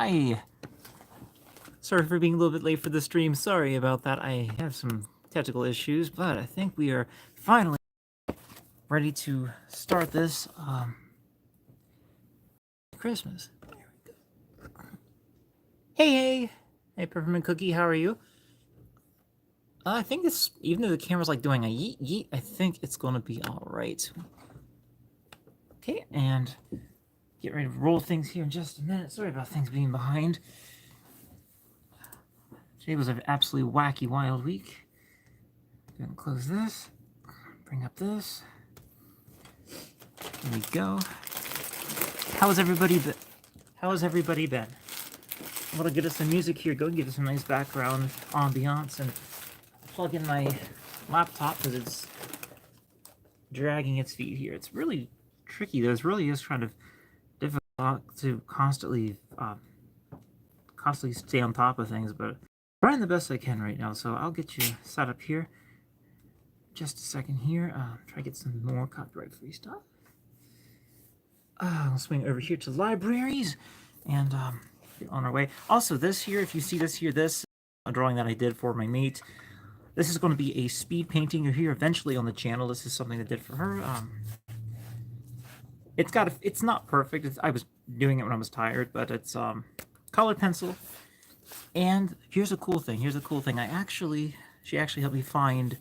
Hi. Sorry for being a little bit late for the stream. Sorry about that. I have some technical issues, but I think we are finally ready to start this Christmas. There we go. Hey, hey, Peppermint Cookie, how are you? I think it's, even though the camera's like doing a yeet yeet, I think it's going to be all right. Okay, and get ready to roll things here in just a minute. Sorry about things being behind. Today was an absolutely wacky, wild week. Gonna close this, bring up this. There we go. How has everybody been? I'm gonna get us some music here. Go and give us some nice background ambiance and plug in my laptop because it's dragging its feet here. It's really tricky though. It really is kind of difficult to constantly stay on top of things, but I'm trying the best I can right now. So I'll get you set up here. Just a second here. Try to get some more copyright-free stuff. I'll swing over here to libraries and get on our way. Also, this here, if you see this here, this a drawing that I did for my mate. This is going to be a speed painting you'll hear eventually on the channel. This is something I did for her. It's not perfect. I was doing it when I was tired, but it's colored pencil. And here's a cool thing. She actually helped me find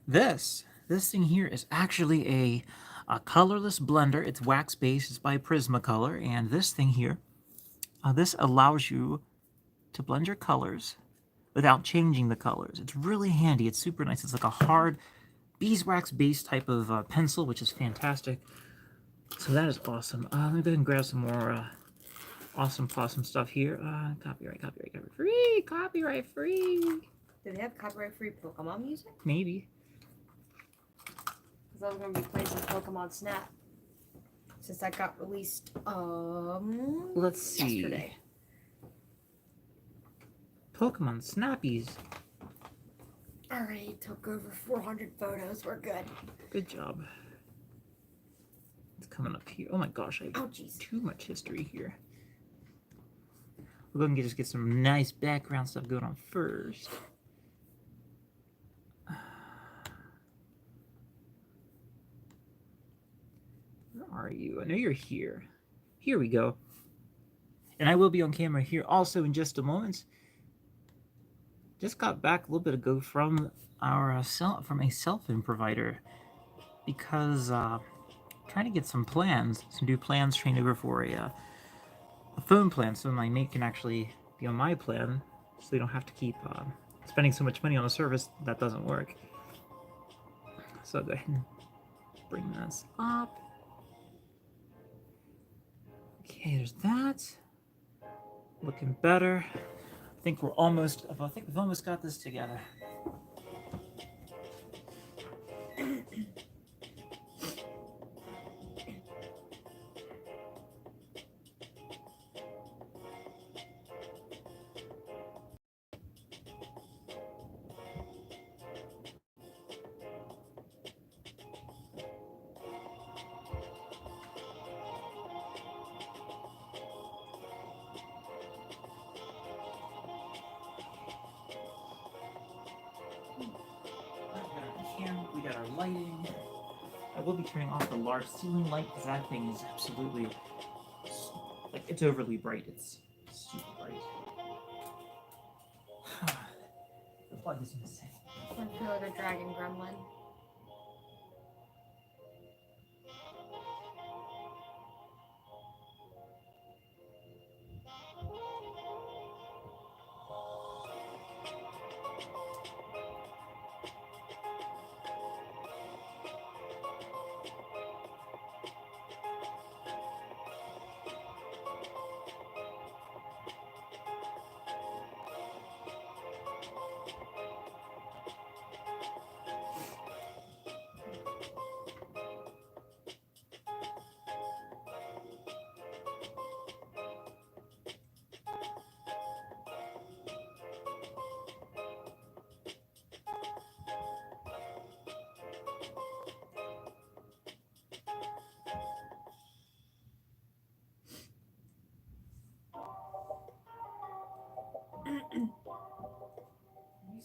this. This thing here is actually a colorless blender. It's wax based. It's by Prismacolor, and this thing here, this allows you to blend your colors without changing the colors. It's really handy. It's super nice. It's like a hard beeswax based type of pencil, which is fantastic. So that is awesome. Let me go ahead and grab some more awesome stuff here. Copyright free. Do they have copyright-free Pokemon music? Maybe. Because I was going to be playing some Pokemon Snap. Since that got released, Let's see. Yesterday. Pokemon Snappies. Alright, took over 400 photos. We're good. Good job. It's coming up here. Oh my gosh, I have too much history here. We're going to just get some nice background stuff going on first. Where are you? I know you're here. Here we go. And I will be on camera here also in just a moment. Just got back a little bit ago from our from a cell phone provider because trying to get some new plans trained over for a phone plan, so my mate can actually be on my plan, so they don't have to keep spending so much money on a service that doesn't work. So I'll go ahead and bring this up. Okay, there's that. Looking better. I think we've almost got this together. We got our lighting. I will be turning off the large ceiling light because that thing is absolutely, like, it's overly bright. It's super bright. The plug is missing. I feel like a dragon gremlin.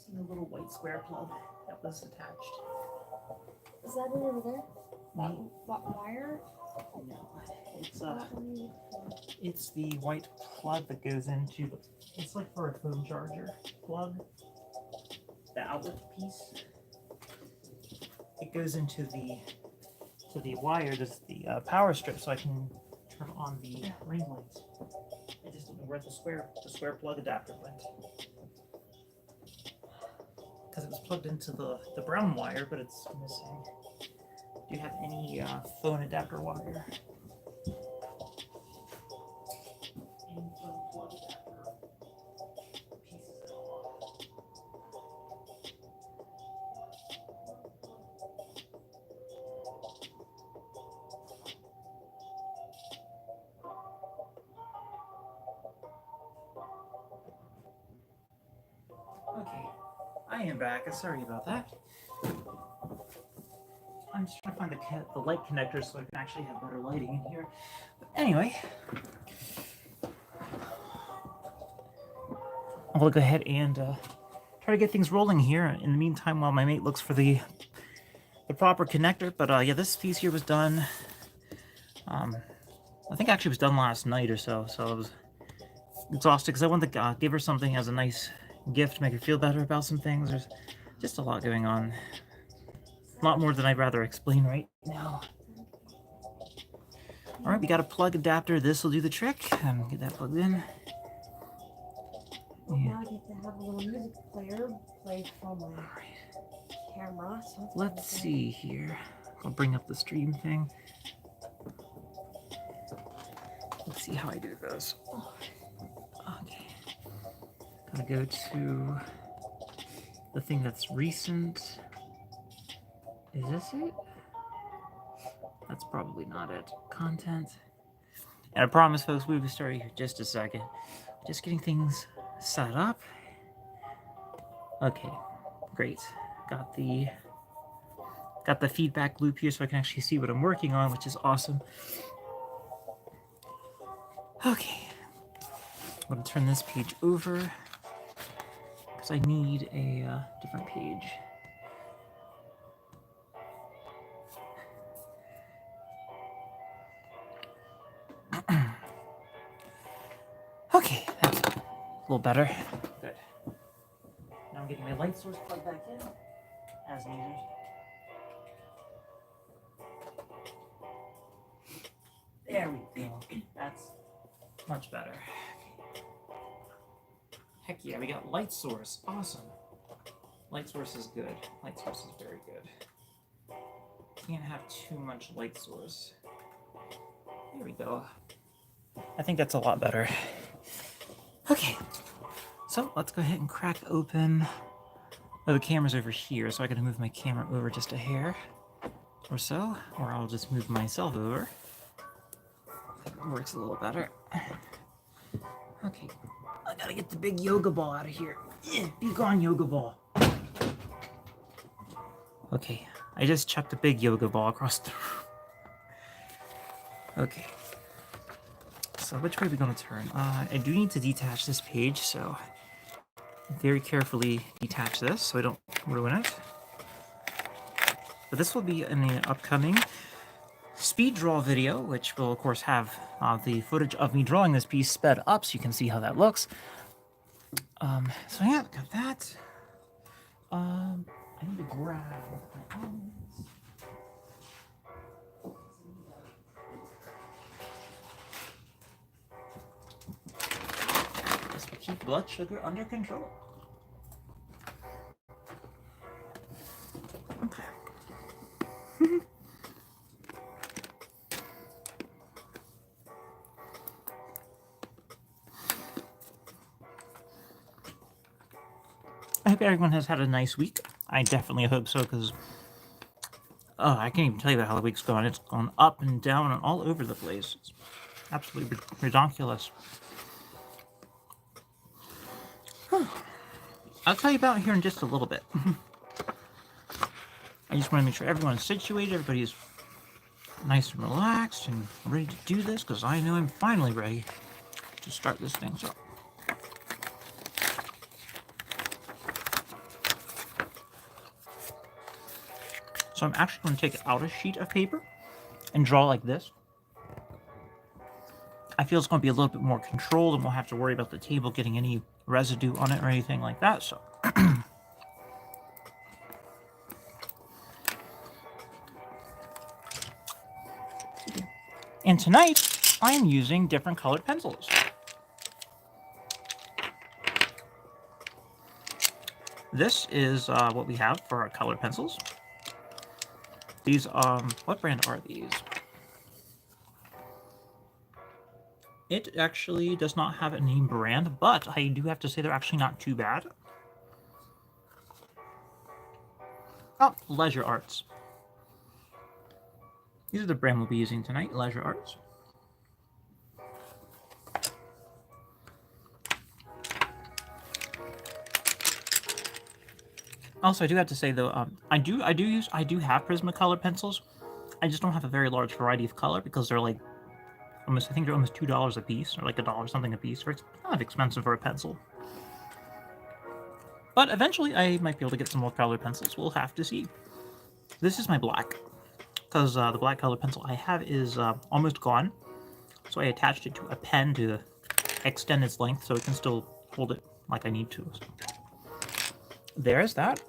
see the little white square plug that was attached. Is that it over there? No. That wire? No, it's What do we need for? it's the white plug that goes into the. It's like for a phone charger plug. The outlet piece. It goes into the wire, just the power strip, so I can turn on the ring lights. I just don't know where the square plug adapter went. Because it was plugged into the brown wire, but it's missing. Do you have any phone adapter wire? Any phone plug adapter pieces at all? Okay, I am back. Sorry about that. I'm just trying to find the light connector so I can actually have better lighting in here. But anyway, I'll go ahead and try to get things rolling here. In the meantime, while my mate looks for the proper connector. But yeah, this piece here was done. I think actually it was done last night or so. So I was exhausted because I wanted to give her something as a nice gift, make her feel better about some things. There's just a lot going on. A lot more than I'd rather explain right now. Alright, we got a plug adapter. This will do the trick. Get that plugged in. Well, now I get to have a little music player play from my camera. So Let's see here. I'll bring up the stream thing. Let's see how I do this. Okay. Gotta go to the thing that's recent. Is this it? That's probably not it. Content. And I promise, folks, we'll be starting here in just a second. Just getting things set up. Okay, great. Got the feedback loop here so I can actually see what I'm working on, which is awesome. Okay. I'm going to turn this page over because I need a different page. Okay, that's a little better. Good. Now I'm getting my light source plugged back in, as needed. There we go. That's much better. Heck yeah, we got light source. Awesome. Light source is good. Light source is very good. Can't have too much light source. There we go. I think that's a lot better. Okay, so let's go ahead and crack open. Oh, the camera's over here, so I gotta move my camera over just a hair or so, or I'll just move myself over. That works a little better. Okay, I gotta get the big yoga ball out of here. Be gone, yoga ball. Okay, I just chucked a big yoga ball across the room. Okay. So which way are we going to turn? I do need to detach this page, so very carefully detach this so I don't ruin it. But this will be in the upcoming speed draw video, which will of course have the footage of me drawing this piece sped up so you can see how that looks. So yeah, got that. I need to grab my elements. This will keep blood sugar under control. Okay. I hope everyone has had a nice week. I definitely hope so, because I can't even tell you how the week's going. It's gone up and down and all over the place. It's absolutely ridiculous. I'll tell you about it here in just a little bit. I just want to make sure everyone's situated, everybody's nice and relaxed and ready to do this, because I know I'm finally ready to start this thing. So So I'm actually going to take out a sheet of paper and draw like this. I feel it's going to be a little bit more controlled and we'll have to worry about the table getting any residue on it or anything like that. So and tonight I am using different colored pencils. This is what we have for our colored pencils. These, what brand are these? It actually does not have a name brand, but I do have to say they're actually not too bad. Oh, Leisure Arts. These are the brand we'll be using tonight, Leisure Arts. Also, I do have to say though, I do have Prismacolor pencils. I just don't have a very large variety of color because they're like I think they're almost $2 a piece, or like $1 something a piece, or it's kind of expensive for a pencil. But eventually I might be able to get some more colored pencils. We'll have to see. This is my black, because the black colored pencil I have is almost gone. So I attached it to a pen to extend its length so it can still hold it like I need to. So there's that.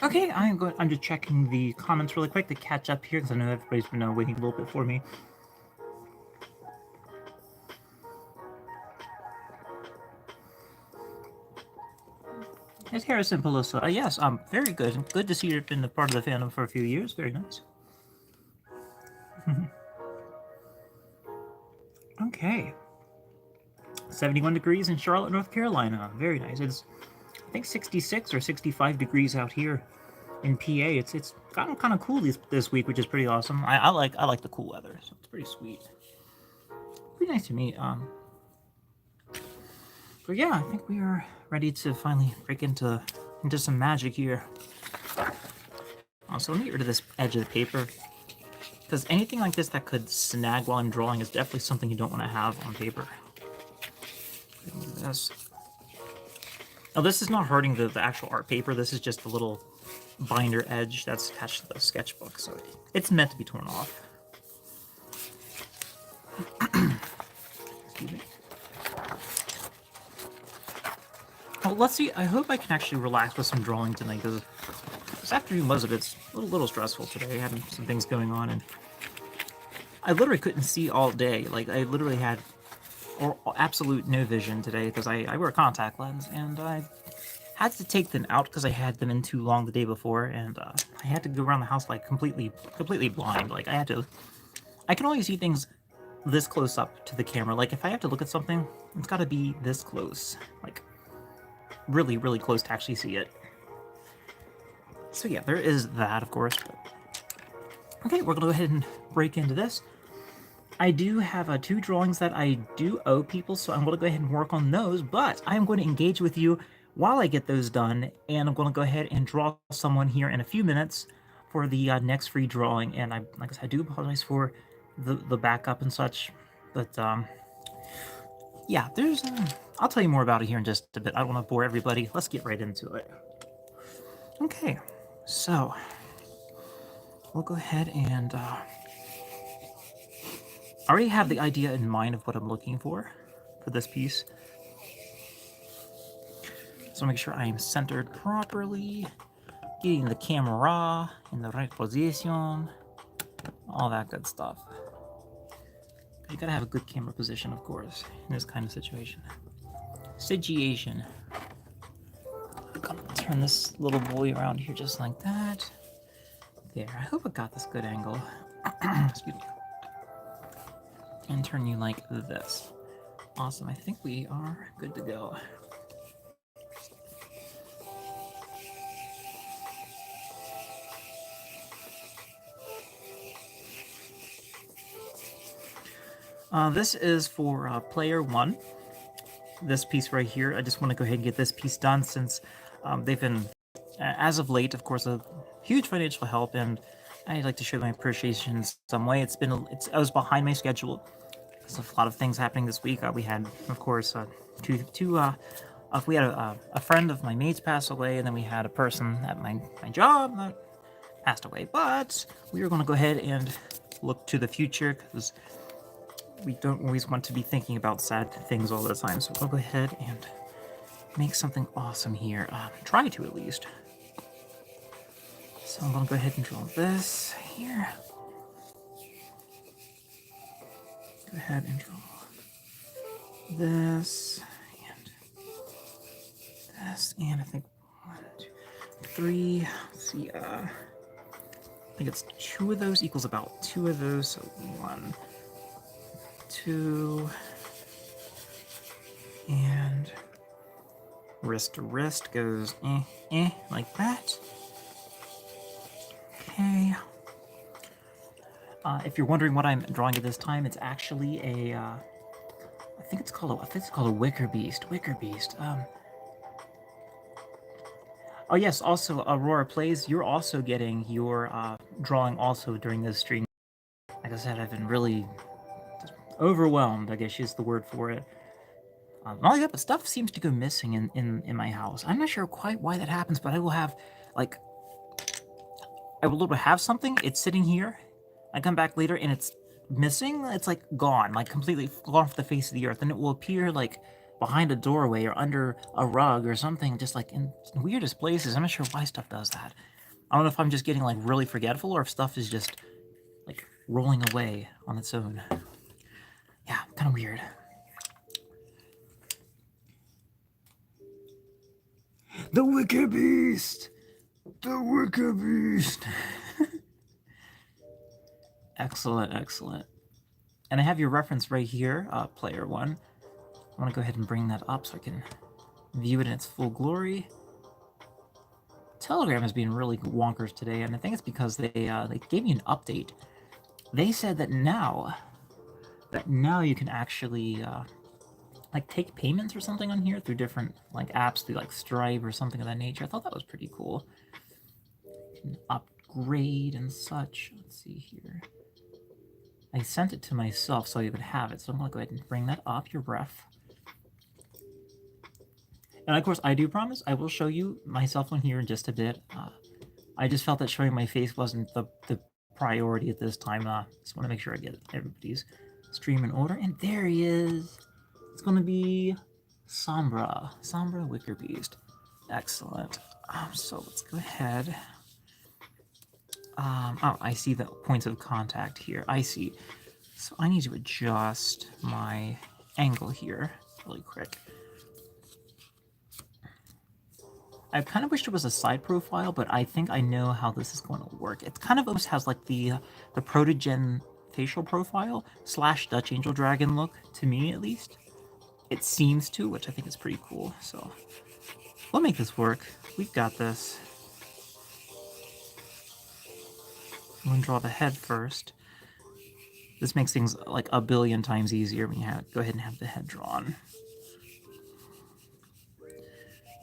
Okay, I'm just checking the comments really quick to catch up here because I know everybody's been waiting a little bit for me. It's Harrison Pelosa. Yes, very good. Good to see you've been a part of the fandom for a few years. Very nice. Okay. 71 degrees in Charlotte, North Carolina. Very nice. It's, I think, 66 or 65 degrees out here in PA. It's gotten kind of cool this week, which is pretty awesome. I like the cool weather, so it's pretty sweet. Pretty nice to meet. But yeah, I think we are ready to finally break into some magic here. So let me get rid of this edge of the paper, because anything like this that could snag while I'm drawing is definitely something you don't want to have on paper. This. Now this is not hurting the actual art paper. This is just a little binder edge that's attached to the sketchbook, so it's meant to be torn off. Excuse me. Well, let's see. I hope I can actually relax with some drawing tonight, because this afternoon was a little stressful today. I had some things going on, and I literally couldn't see all day. Like, I literally had absolute no vision today because I wear a contact lens, and I had to take them out because I had them in too long the day before, and I had to go around the house like completely blind. Like, I can only see things this close up to the camera. Like, if I have to look at something, it's got to be this close, like really, really close to actually see it. So yeah, there is that, of course. But okay, we're gonna go ahead and break into this. I do have 2 drawings that I do owe people, so I'm going to go ahead and work on those, but I'm going to engage with you while I get those done, and I'm going to go ahead and draw someone here in a few minutes for the next free drawing. And like I said, I do apologize for the backup and such, but yeah, there's I'll tell you more about it here in just a bit. I don't want to bore everybody. Let's get right into it. Okay, so we'll go ahead and I already have the idea in mind of what I'm looking for this piece. So make sure I am centered properly, getting the camera in the right position, all that good stuff. You gotta have a good camera position, of course, in this kind of situation. I'm gonna turn this little boy around here just like that. There, I hope I got this good angle. Excuse me. And turn you like this. Awesome, I think we are good to go. This is for player 1. This piece right here, I just want to go ahead and get this piece done since they've been, as of late, of course, a huge financial help, and I'd like to show my appreciation in some way. I was behind my schedule. There's a lot of things happening this week. We had, of course, we had a friend of my mate's pass away, and then we had a person at my job that passed away. But we are going to go ahead and look to the future because we don't always want to be thinking about sad things all the time. So we'll go ahead and make something awesome here. Try to, at least. So I'm going to go ahead and draw this here. Go ahead and draw this and I think 1, 2, 3. Let's see. I think it's 2 of those equals about 2 of those. So 1, 2, and wrist to wrist goes like that. Okay. If you're wondering what I'm drawing at this time, it's actually I think it's called a wicker beast. Wicker beast. Oh yes. Also, Aurora Plays. You're also getting your drawing also during this stream. Like I said, I've been really overwhelmed, I guess is the word for it. Not only that, but stuff seems to go missing in my house. I'm not sure quite why that happens, but I will have have something. It's sitting here. I come back later and it's missing. It's like gone, like completely gone off the face of the earth, and it will appear like behind a doorway or under a rug or something, just like in weirdest places. I'm not sure why stuff does that. I don't know if I'm just getting like really forgetful or if stuff is just like rolling away on its own. Yeah, kind of weird. The Wicked Beast! The Wicked Beast! Excellent, excellent. And I have your reference right here, player 1. I want to go ahead and bring that up so I can view it in its full glory. Telegram has been really wonkers today, and I think it's because they gave me an update. They said that now you can actually like take payments or something on here through different like apps, through like Stripe or something of that nature. I thought that was pretty cool. You can upgrade and such. Let's see here. I sent it to myself so you would have it, so I'm going to go ahead and bring that up, your ref. And of course, I do promise I will show you myself on here in just a bit. I just felt that showing my face wasn't the priority at this time. Just want to make sure I get everybody's stream in order. And there he is. It's going to be Sombra Wicker Beast. Excellent. So let's go ahead. Oh, I see the points of contact here. I see. So I need to adjust my angle here really quick. I kind of wish there was a side profile, but I think I know how this is going to work. It kind of almost has like the Protogen facial profile / Dutch Angel Dragon look, to me at least. It seems to, which I think is pretty cool. So we'll make this work. We've got this. I'm going to draw the head first. This makes things like a billion times easier when you go ahead and have the head drawn.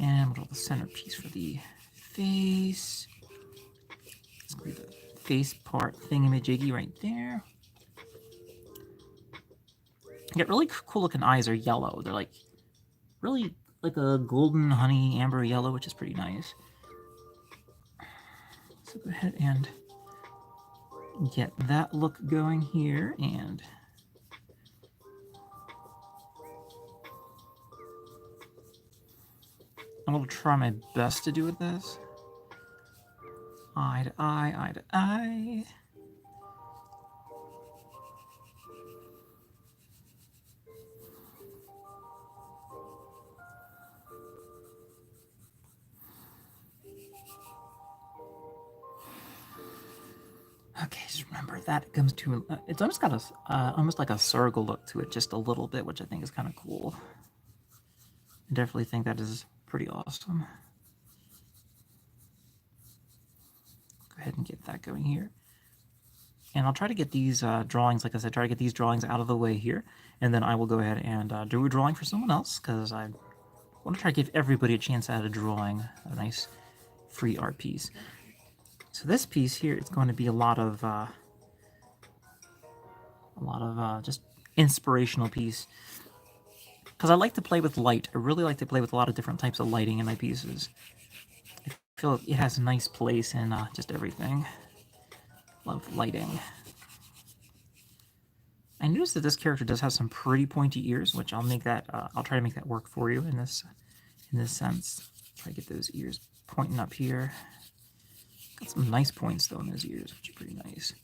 And we'll draw the centerpiece for the face. Let's leave the face part thingamajiggy right there. You get really cool looking eyes are yellow. They're like really like a golden honey amber yellow, which is pretty nice. So go ahead and get that look going here, and I'm going to try my best to do with this. Eye to eye, eye to eye. Okay, just remember that it comes to it's almost got a almost like a circle look to it, just a little bit, which I think is kind of cool. I definitely think that is pretty awesome. Go ahead and get that going here. And I'll try to get these drawings, like I said, try to get these drawings out of the way here, and then I will go ahead and do a drawing for someone else, because I want to try to give everybody a chance at a drawing, a nice free art piece. So this piece here is going to be a lot of just inspirational piece. Because I like to play with light. I really like to play with a lot of different types of lighting in my pieces. I feel it has a nice place in just everything. Love lighting. I noticed that this character does have some pretty pointy ears, which I'll make that. I'll try to make that work for you in this sense. Try to get those ears pointing up here. Got some nice points though in those ears, which are pretty nice.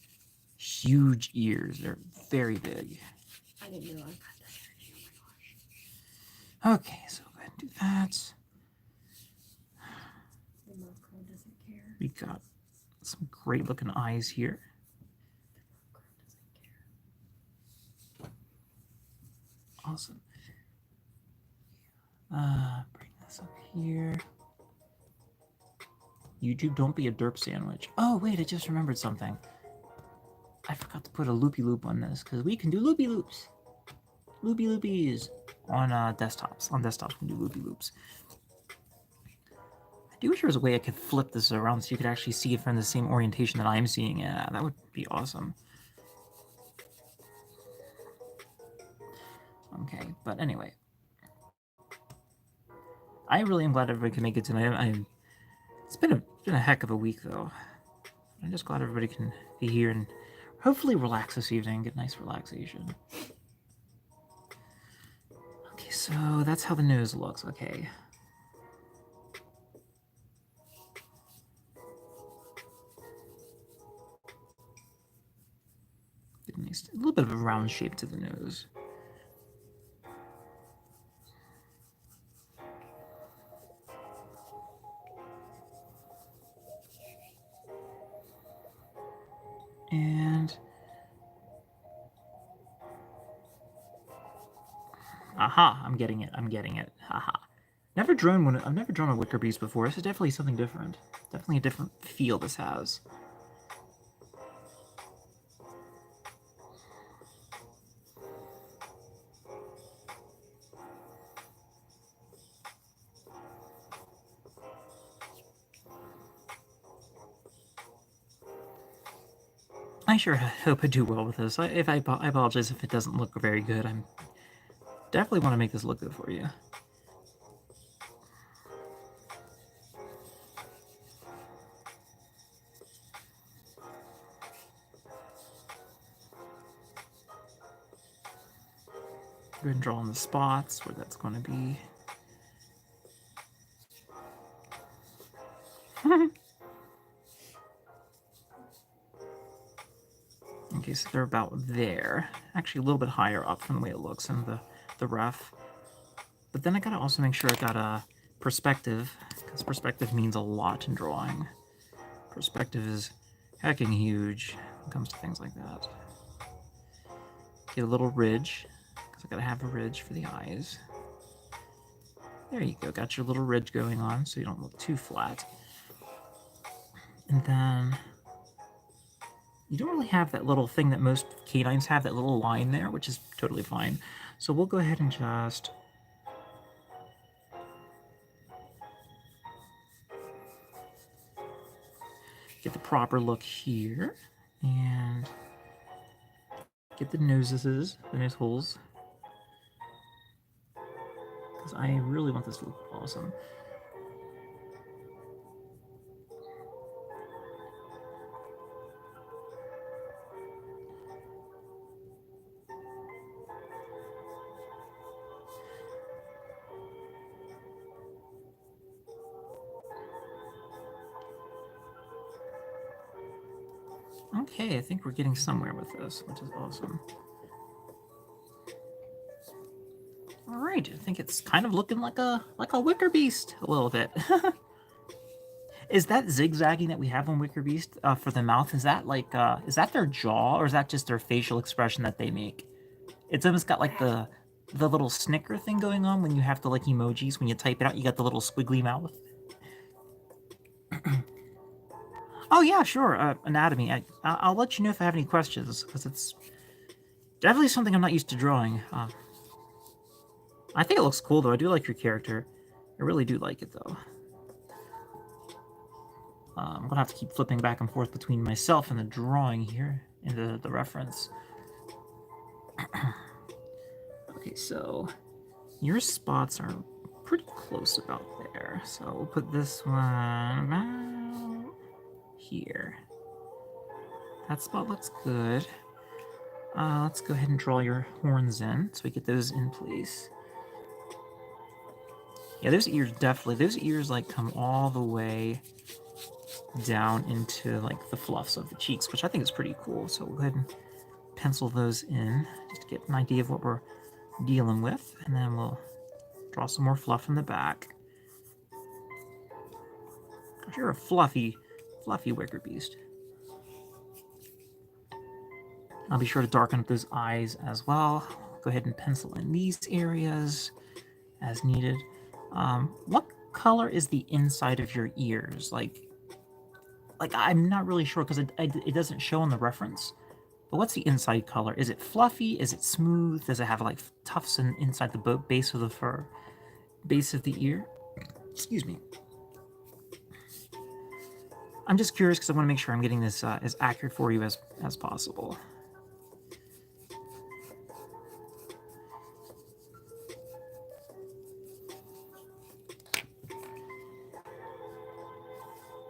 Huge ears. They're very big. I didn't realize that. Okay, so go ahead and do that. The Mocro doesn't care. We got some great looking eyes here. Awesome. Bring this up here. YouTube, don't be a derp sandwich. Oh, wait, I just remembered something. I forgot to put a loopy loop on this, because we can do loopy loops. Loopy loopies on desktops. On desktops, we can do loopy loops. I do wish there was a way I could flip this around so you could actually see it from the same orientation that I'm seeing it at. That would be awesome. Okay, but anyway. I really am glad everybody can make it tonight. It's been a heck of a week, though. I'm just glad everybody can be here and hopefully relax this evening, get nice relaxation. Okay, so that's how the nose looks. Okay. A little bit of a round shape to the nose. And aha, I'm getting it. Haha. I've never drawn a wicker beast before. This is definitely something different. Definitely a different feel this has. I sure hope I do well with this. I apologize if it doesn't look very good. I'm definitely want to make this look good for you. Go ahead and draw on the spots where that's going to be. Okay, so they're about there. Actually, a little bit higher up from the way it looks in the ref. But then I gotta also make sure I got a perspective, because perspective means a lot in drawing. Perspective is hecking huge when it comes to things like that. Get a little ridge, because I gotta have a ridge for the eyes. There you go, got your little ridge going on so you don't look too flat. And then you don't really have that little thing that most canines have, that little line there, which is totally fine. So we'll go ahead and just get the proper look here and get the noses, the nose holes, because I really want this to look awesome. Okay, I think we're getting somewhere with this, which is awesome. All right, I think it's kind of looking like a wicker beast a little bit. Is that zigzagging that we have on wicker beast for the mouth? Is that like is that their jaw, or is that just their facial expression that they make? It's almost got like the little snicker thing going on when you have the like emojis when you type it out. You got the little squiggly mouth. Oh yeah, sure. Anatomy. I'll let you know if I have any questions, because it's definitely something I'm not used to drawing. I think it looks cool though. I do like your character. I really do like it though. I'm gonna have to keep flipping back and forth between myself and the drawing here and the reference. Okay, so your spots are pretty close about there. So we'll put this one about here. That spot looks good. Let's go ahead and draw your horns in so we get those in place. Yeah, those ears definitely, those ears like come all the way down into like the fluffs of the cheeks, which I think is pretty cool. So we'll go ahead and pencil those in just to get an idea of what we're dealing with, and then we'll draw some more fluff in the back. Gosh, you're a fluffy wicker beast. I'll be sure to darken up those eyes as well. Go ahead and pencil in these areas as needed. What color is the inside of your ears? Like I'm not really sure because it doesn't show on the reference. But what's the inside color? Is it fluffy? Is it smooth? Does it have like tufts inside the base of the fur, base of the ear? Excuse me. I'm just curious because I want to make sure I'm getting this as accurate for you as possible.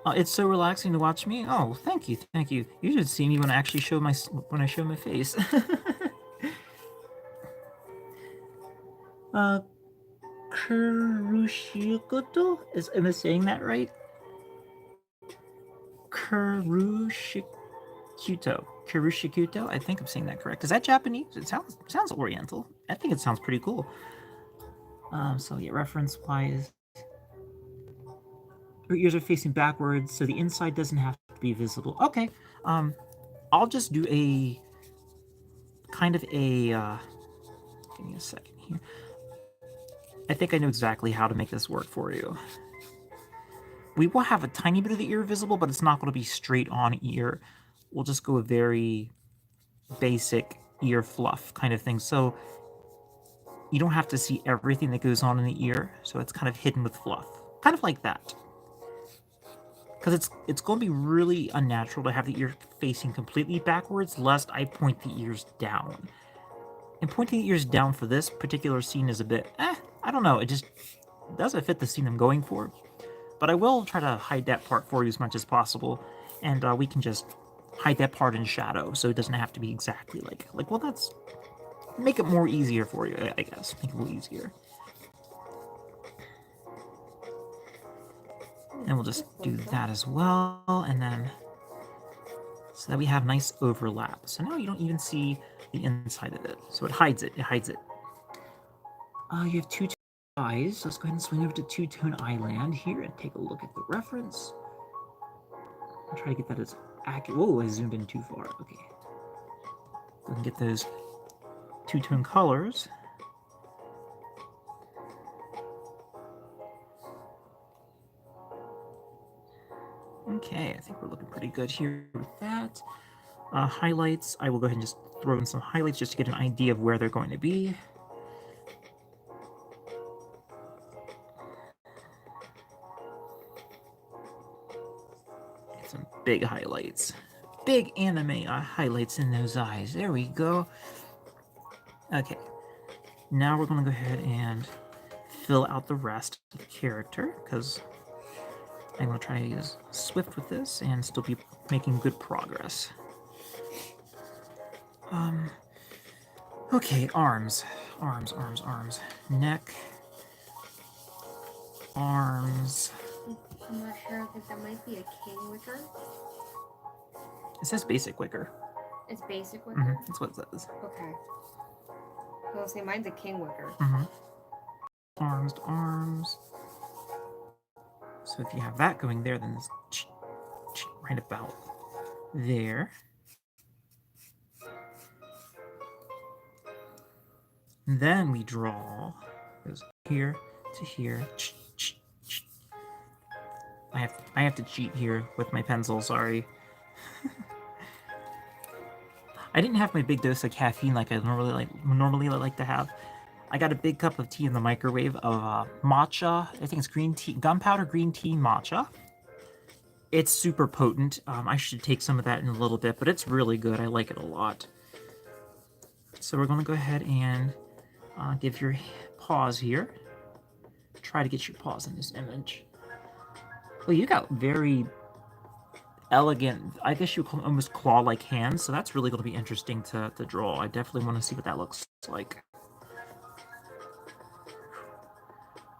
It's so relaxing to watch me. Oh, thank you, thank you. You should see me when I actually show my face. Kurushikoto? Am I saying that right? Kurushikuto. I think I'm saying that correct. Is that Japanese? It sounds Oriental. I think it sounds pretty cool. So yeah, reference wise, your ears are facing backwards, so the inside doesn't have to be visible. Okay. I'll just do a kind of a. Give me a second here. I think I know exactly how to make this work for you. We will have a tiny bit of the ear visible, but it's not going to be straight on ear. We'll just go a very basic ear fluff kind of thing. So you don't have to see everything that goes on in the ear. So it's kind of hidden with fluff. Kind of like that. Because it's going to be really unnatural to have the ear facing completely backwards, lest I point the ears down. And pointing the ears down for this particular scene is a bit, I don't know. It just doesn't fit the scene I'm going for. But I will try to hide that part for you as much as possible. And we can just hide that part in shadow, so it doesn't have to be exactly like well, that's... Make it more easier for you, I guess. Make it a little easier. And we'll just do that as well, and then... So that we have nice overlap. So now you don't even see the inside of it. So it hides it. You have two-tone eyes. Let's go ahead and swing over to two-tone eyeland here and take a look at the reference. I'll try to get that as accurate. Whoa, I zoomed in too far. Okay. Go ahead and get those two-tone colors. Okay, I think we're looking pretty good here with that. Highlights, I will go ahead and just throw in some highlights just to get an idea of where they're going to be. Get some big highlights. Big anime highlights in those eyes. There we go. Okay. Now we're going to go ahead and fill out the rest of the character, because I'm going to try to use Swift with this and still be making good progress. Okay, arms. Neck. Arms. I'm not sure. I think that might be a king wicker. It says basic wicker. It's basic wicker? That's what it says. Okay. Well, see, mine's a king wicker. Arms to arms. So if you have that going there, then it's right about there. And then we draw goes here to here. I have to cheat here with my pencil, sorry. I didn't have my big dose of caffeine like I normally like to have. I got a big cup of tea in the microwave of matcha. I think it's green tea, gunpowder green tea matcha. It's super potent. I should take some of that in a little bit, but it's really good. I like it a lot. So we're going to go ahead and give your paws here. Try to get your paws in this image. Well, you got very elegant, I guess you call almost claw-like hands, so that's really going to be interesting to draw. I definitely want to see what that looks like.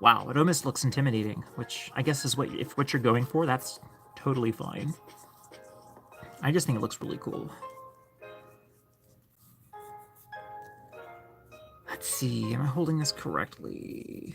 Wow, it almost looks intimidating, which I guess is what you're going for, that's totally fine. I just think it looks really cool. Let's see, am I holding this correctly?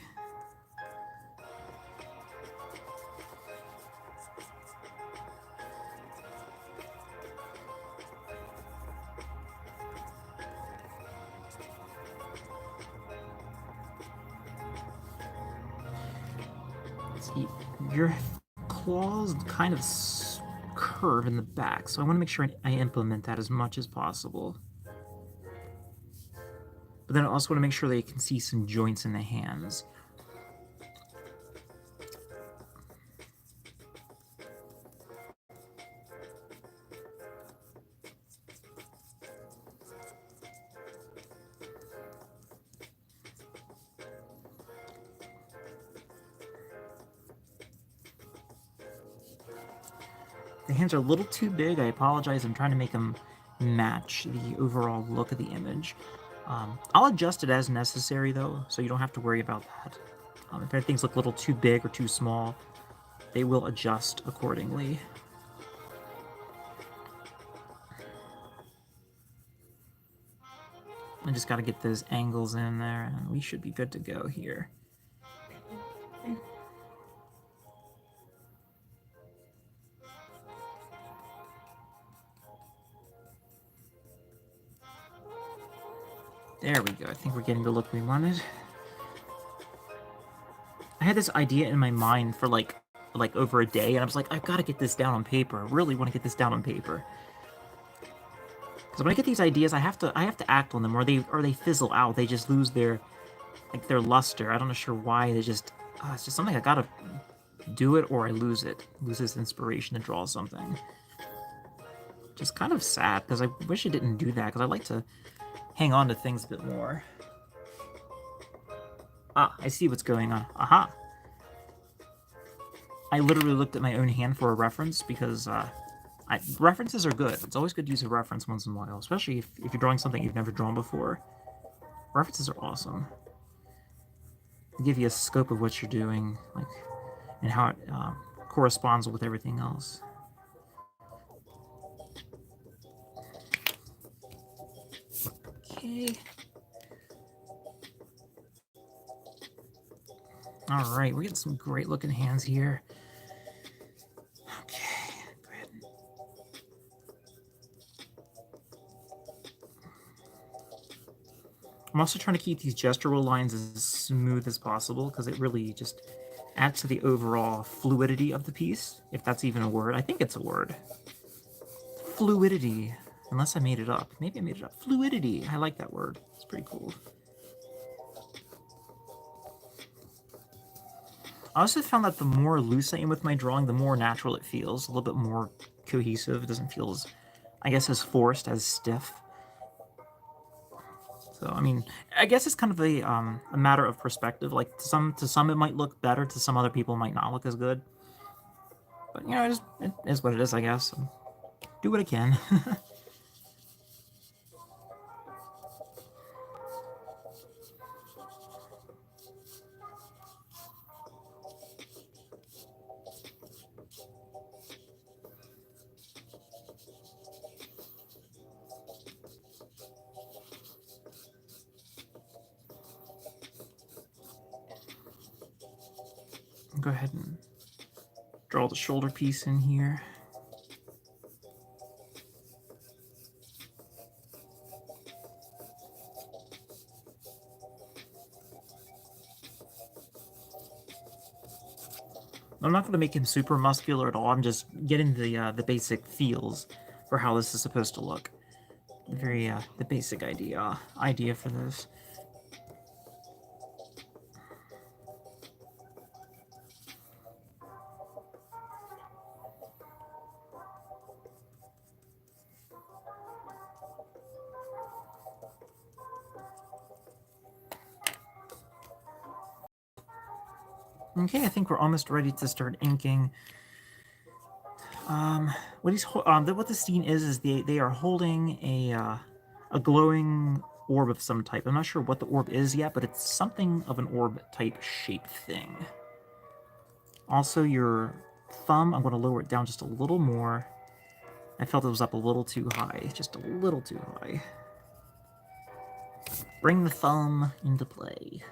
Let's see, your claws kind of curve in the back, so I want to make sure I implement that as much as possible. But then I also want to make sure that you can see some joints in the hands. The hands are a little too big. I apologize. I'm trying to make them match the overall look of the image. I'll adjust it as necessary, though, so you don't have to worry about that. If things look a little too big or too small, they will adjust accordingly. I just got to get those angles in there, and we should be good to go here. There we go. I think we're getting the look we wanted. I had this idea in my mind for like over a day, and I was like, I've got to get this down on paper. I really want to get this down on paper. Because when I get these ideas, I have to act on them, or they fizzle out. They just lose their luster. I'm not sure why. It's just something I gotta do it, or I lose it. Lose this inspiration to draw something. Just kind of sad because I wish I didn't do that because I like to hang on to things a bit more. Ah, I see what's going on. Aha! I literally looked at my own hand for a reference because references are good. It's always good to use a reference once in a while, especially if you're drawing something you've never drawn before. References are awesome. They give you a scope of what you're doing, and how it corresponds with everything else. Okay. All right, we're getting some great looking hands here. Okay, go ahead. I'm also trying to keep these gestural lines as smooth as possible because it really just adds to the overall fluidity of the piece, if that's even a word. I think it's a word. Fluidity. Unless I made it up. Maybe I made it up. Fluidity. I like that word. It's pretty cool. I also found that the more loose I am with my drawing, the more natural it feels. A little bit more cohesive. It doesn't feel as, I guess, as forced, as stiff. So, I mean, I guess it's kind of a matter of perspective. Like, to some it might look better. To some other people, it might not look as good. But, you know, it is what it is, I guess. Do what I can. Go ahead and draw the shoulder piece in here. I'm not going to make him super muscular at all. I'm just getting the basic feels for how this is supposed to look. The basic idea for this. Okay, I think we're almost ready to start inking. What the scene is they are holding a glowing orb of some type. I'm not sure what the orb is yet, but it's something of an orb type shape thing. Also, your thumb, I'm going to lower it down just a little more. I felt it was up a little too high, just a little too high. Bring the thumb into play.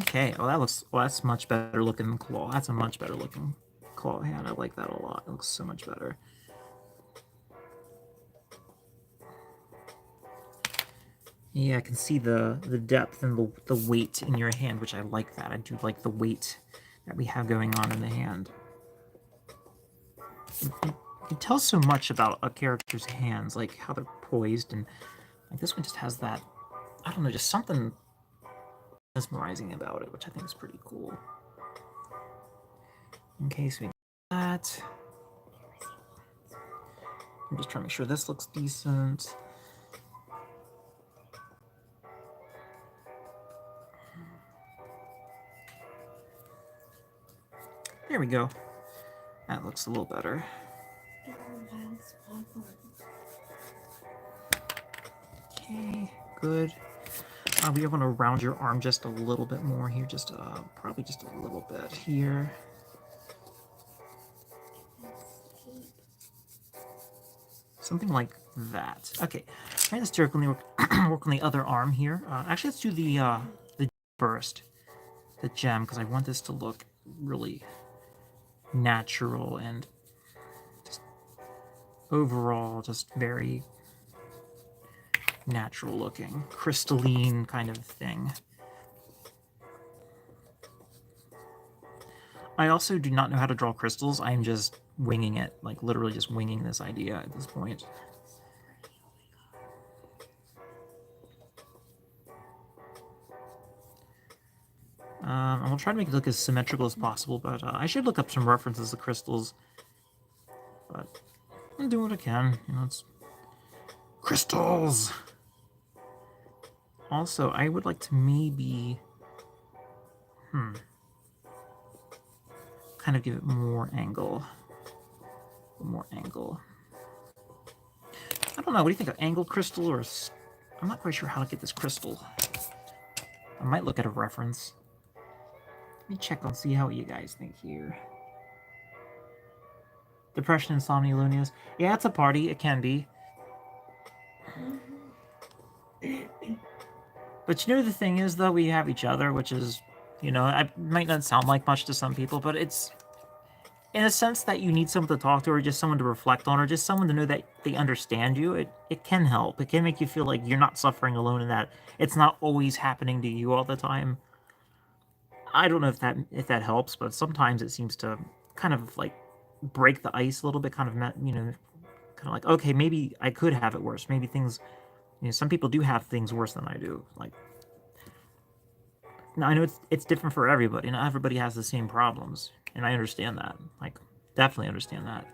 Okay, well that's much better looking than claw. That's a much better looking claw hand. I like that a lot. It looks so much better. Yeah, I can see the depth and the weight in your hand, which I like that. I do like the weight that we have going on in the hand. It tells so much about a character's hands, like how they're poised, and like this one just has that, I don't know, just something mesmerizing about it, which I think is pretty cool. Okay, so we got that. I'm just trying to make sure this looks decent. There we go. That looks a little better. Okay, good. We are going to round your arm just a little bit more here, just probably just a little bit here. Something like that. Okay, try this to work on the other arm here. Actually, let's do the first, the gem, because I want this to look really natural and just overall just very natural looking, crystalline kind of thing. I also do not know how to draw crystals. I'm just winging it, like literally just winging this idea at this point. I will try to make it look as symmetrical as possible, but I should look up some references to crystals. But I'm doing what I can. You know, it's crystals. Also, I would like to maybe, kind of give it more angle. More angle. I don't know. What do you think of angled crystal or? I'm not quite sure how to get this crystal. I might look at a reference. Let me check and see how you guys think here. Depression, insomnia, loneliness. Yeah, it's a party. It can be. But you know the thing is, though, we have each other, which is, you know, it might not sound like much to some people, but it's in a sense that you need someone to talk to, or just someone to reflect on, or just someone to know that they understand you. It can help. It can make you feel like you're not suffering alone, and that it's not always happening to you all the time. I don't know if that helps, but sometimes it seems to kind of like break the ice a little bit, kind of, you know, kind of like, okay, maybe I could have it worse. Maybe things, you know, some people do have things worse than I do. Like, now I know it's different for everybody. Not everybody has the same problems, and I understand that. Like, definitely understand that.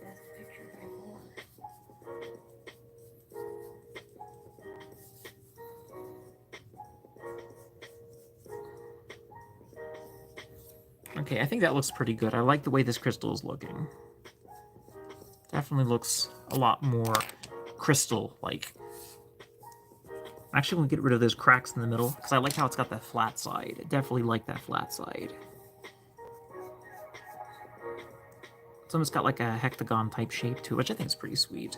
Best picture by far. Okay, I think that looks pretty good. I like the way this crystal is looking. Definitely looks a lot more crystal-like. Actually, I'm going to get rid of those cracks in the middle, because I like how it's got that flat side. I definitely like that flat side. It's almost got like a hectagon-type shape to it, which I think is pretty sweet.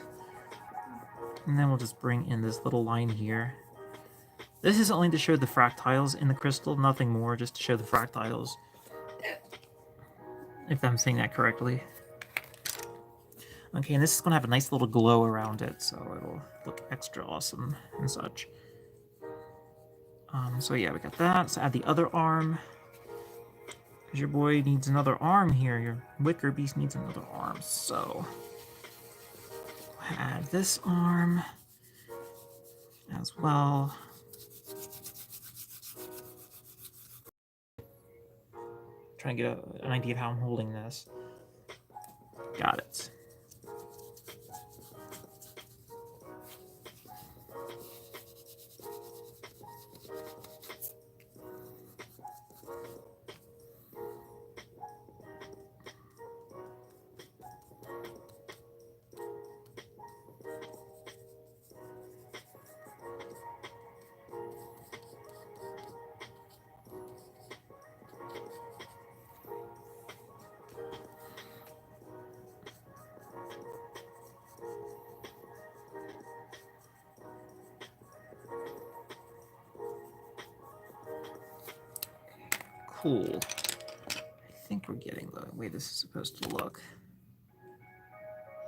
And then we'll just bring in this little line here. This is only to show the fractiles in the crystal, nothing more, just to show the fractiles. If I'm saying that correctly. Okay, and this is going to have a nice little glow around it, so it'll look extra awesome and such. So yeah, we got that. So add the other arm. Because your boy needs another arm here. Your wicker beast needs another arm, so... Add this arm as well. Trying to get an idea of how I'm holding this. Got it. Cool. I think we're getting the way this is supposed to look.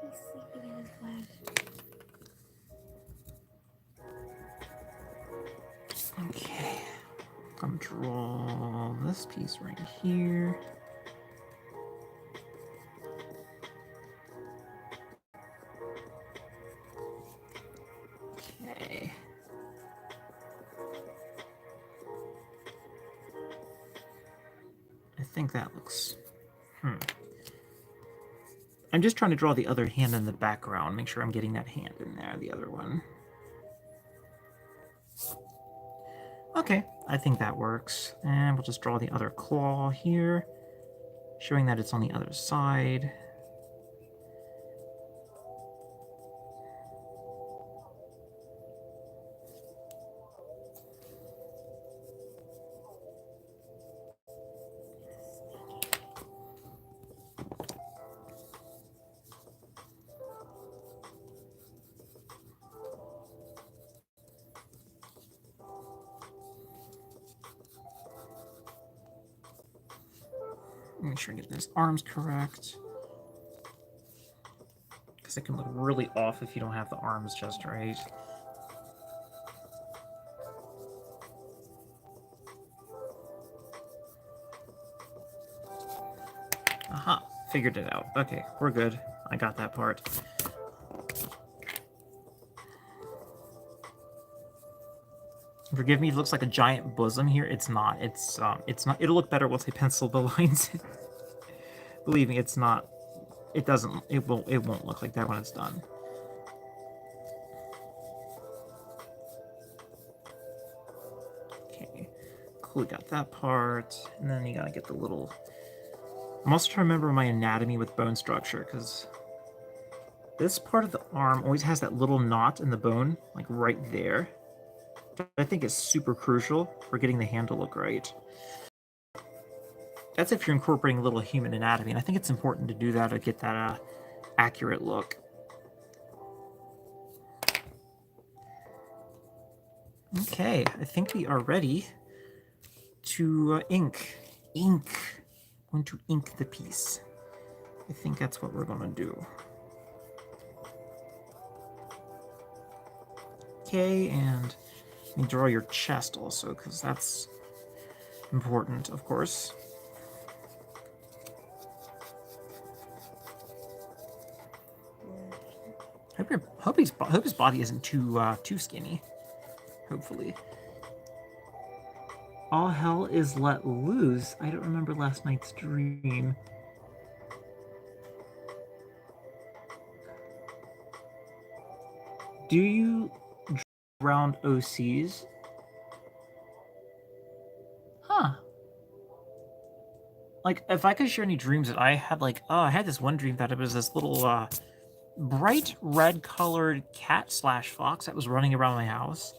He's sleeping in his bed. Okay. I'm gonna draw this piece right here. Okay. I think that looks... I'm just trying to draw the other hand in the background. Make sure I'm getting that hand in there, the other one. Okay, I think that works. And we'll just draw the other claw here, showing that it's on the other side. Make sure I get those arms correct. Because it can look really off if you don't have the arms just right. Aha, figured it out. Okay, we're good. I got that part. Forgive me, it looks like a giant bosom here. It's not. It's not. It'll look better once I pencil the lines. Believe me, it's not. It doesn't. It won't look like that when it's done. Okay, cool. We got that part, and then you gotta get the little. I'm also trying to remember my anatomy with bone structure because this part of the arm always has that little knot in the bone, like right there. I think is super crucial for getting the hand to look right. That's if you're incorporating a little human anatomy, and I think it's important to do that to get that accurate look. Okay, I think we are ready to ink. I'm going to ink the piece. I think that's what we're going to do. Okay, and let me draw your chest also, because that's important, of course. Hope his body isn't too skinny. Hopefully. All hell is let loose. I don't remember last night's dream. Do you round OCs? Huh. Like, if I could share any dreams that I had, like, I had this one dream that it was this little, bright red colored cat / fox that was running around my house.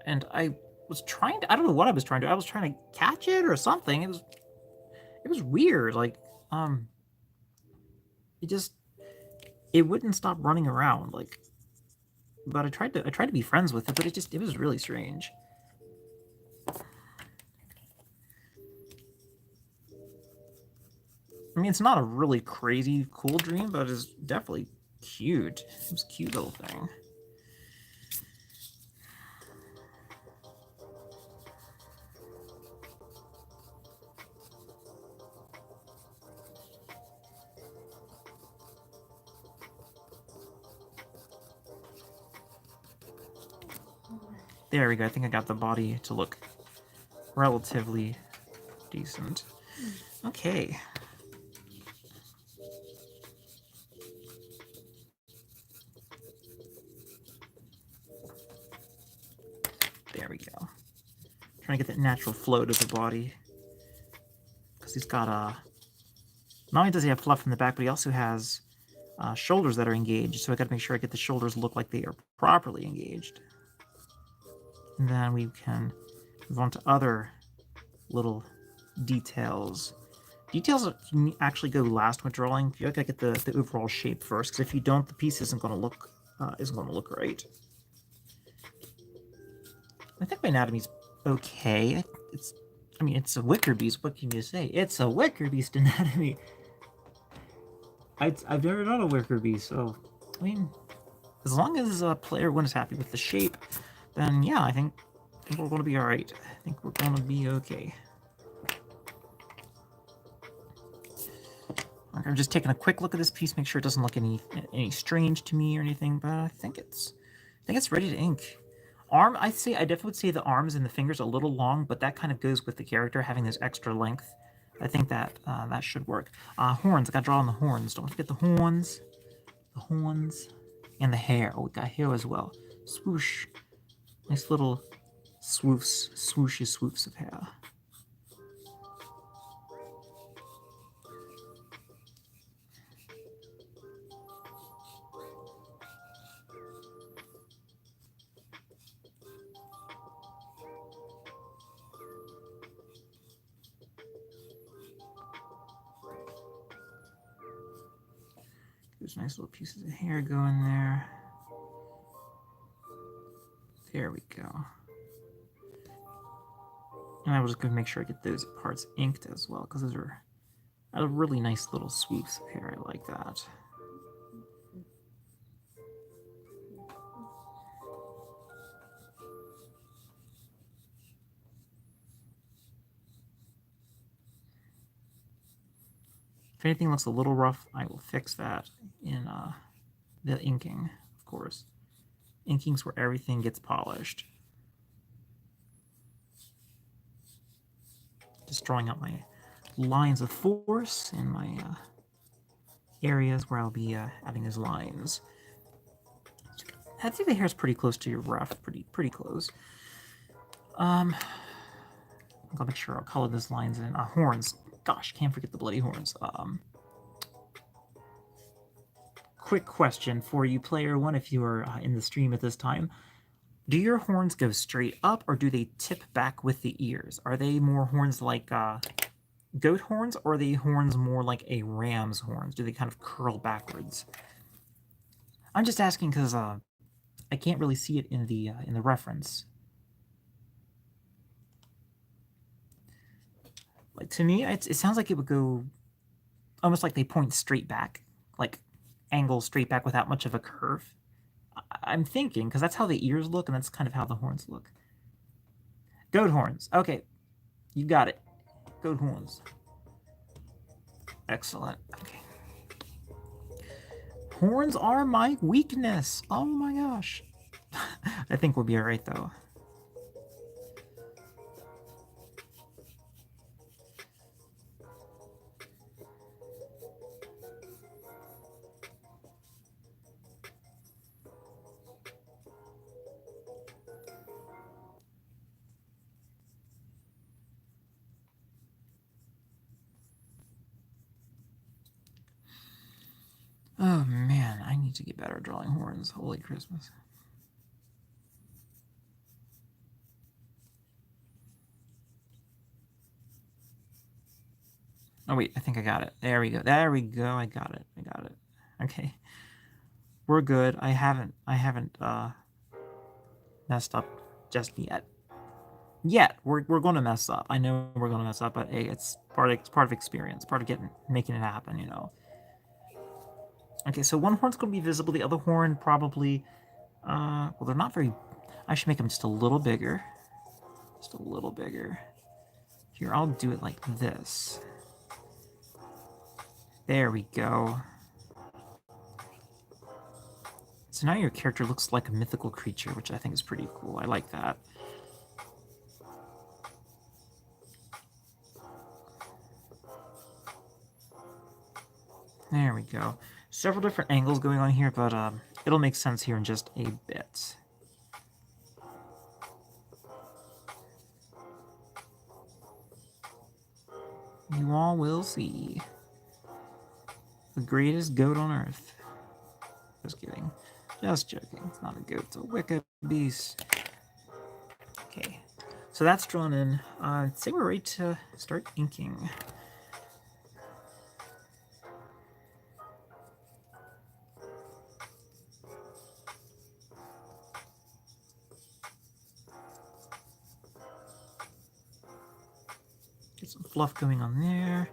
And I was trying to, I don't know what I was trying to do. I was trying to catch it or something. It was weird. Like, it wouldn't stop running around. Like, but I tried to be friends with it, but it was really strange. I mean, it's not a really crazy cool dream, but it's definitely cute. It was a cute little thing. There we go. I think I got the body to look relatively decent. Okay. There we go. Trying to get that natural flow to the body. Because he's got a... Not only does he have fluff in the back, but he also has shoulders that are engaged. So I got to make sure I get the shoulders look like they are properly engaged. And then we can move on to other little details. Details can actually go last when drawing. You gotta get the overall shape first, because if you don't, the piece isn't gonna look right. I think my anatomy's okay. I mean, it's a wicker beast. What can you say? It's a wicker beast anatomy. I've never done a wicker beast, so I mean, as long as player 1 is happy with the shape, then yeah, I think we're gonna be all right. I think we're gonna be okay. I'm just taking a quick look at this piece, make sure it doesn't look any strange to me or anything, but I think it's ready to ink. Arm, I definitely would say the arms and the fingers are a little long, but that kind of goes with the character having this extra length. I think that that should work. Horns, I gotta draw on the horns. Don't forget the horns, and the hair. Oh, we got hair as well. Swoosh, nice little swooshes of hair. There's nice little pieces of hair going there. There we go. And I was going to make sure I get those parts inked as well, because those are really nice little swoops of hair. I like that. If anything looks a little rough, I will fix that in the inking, of course. Inking's where everything gets polished. Just drawing out my lines of force and my areas where I'll be adding those lines. I think the hair's pretty close to your rough, pretty close. I'll make sure I'll color those lines in. Horns. Gosh, can't forget the bloody horns. Quick question for you, player 1, if you are in the stream at this time. Do your horns go straight up, or do they tip back with the ears? Are they more horns like goat horns, or are they horns more like a ram's horns? Do they kind of curl backwards? I'm just asking because I can't really see it in the reference. Like, to me, it sounds like it would go almost like they point straight back, like angle straight back without much of a curve. I'm thinking, because that's how the ears look, and that's kind of how the horns look. Goat horns. Okay, you got it. Goat horns. Excellent. Okay. Horns are my weakness. Oh my gosh. I think we'll be all right, though. Oh man, I need to get better at drawing horns. Holy Christmas. Oh wait, I think I got it. There we go. There we go. I got it. Okay. We're good. I haven't messed up just yet. We're going to mess up. I know we're going to mess up, but hey, it's part of experience, part of making it happen, you know. Okay, so one horn's going to be visible. The other horn probably, well, they're not very... I should make them just a little bigger. Just a little bigger. Here, I'll do it like this. There we go. So now your character looks like a mythical creature, which I think is pretty cool. I like that. There we go. Several different angles going on here, but it'll make sense here in just a bit. You all will see. The greatest goat on earth. Just kidding. Just joking. It's not a goat, it's a wicked beast. Okay. So that's drawn in. I'd say we're ready to start inking. Get some fluff going on there.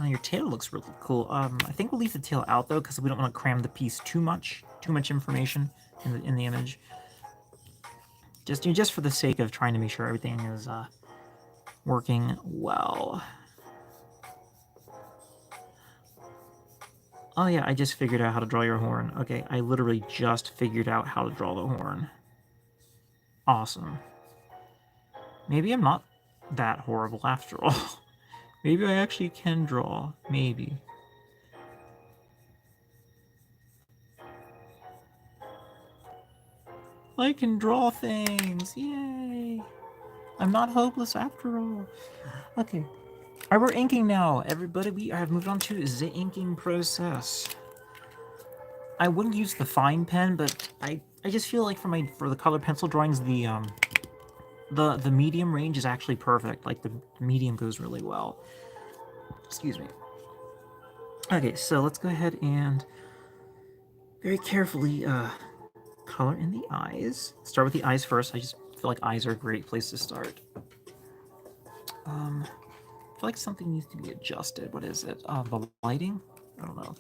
Your tail looks really cool. I think we'll leave the tail out though, because we don't want to cram the piece too much information in the image. Just for the sake of trying to make sure everything is working well. Oh yeah, I just figured out how to draw your horn. Okay, I literally just figured out how to draw the horn. Awesome. Maybe I'm not that horrible after all. Maybe I actually can draw. Maybe. I can draw things! Yay! I'm not hopeless after all. Okay. Alright, we're inking now. Everybody, we have moved on to the inking process. I wouldn't use the fine pen, but I just feel like for the color pencil drawings, the medium range is actually perfect. Like the medium goes really well. Excuse me. Okay, so let's go ahead and very carefully color in the eyes. Start with the eyes first. I just feel like eyes are a great place to start. I feel like something needs to be adjusted. What is it? The lighting? I don't know.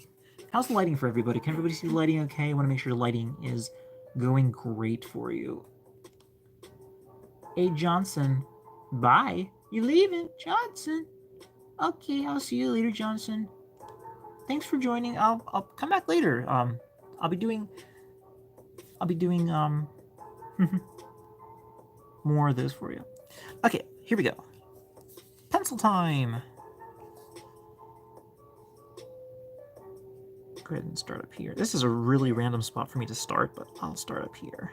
How's the lighting for everybody? Can everybody see the lighting okay? I want to make sure the lighting is going great for you. Hey, Johnson. Bye. You leaving? Johnson? Okay, I'll see you later, Johnson. Thanks for joining. I'll come back later. I'll be doing more of those for you. Okay, here we go. Pencil time. Go ahead and start up here. This is a really random spot for me to start, but I'll start up here.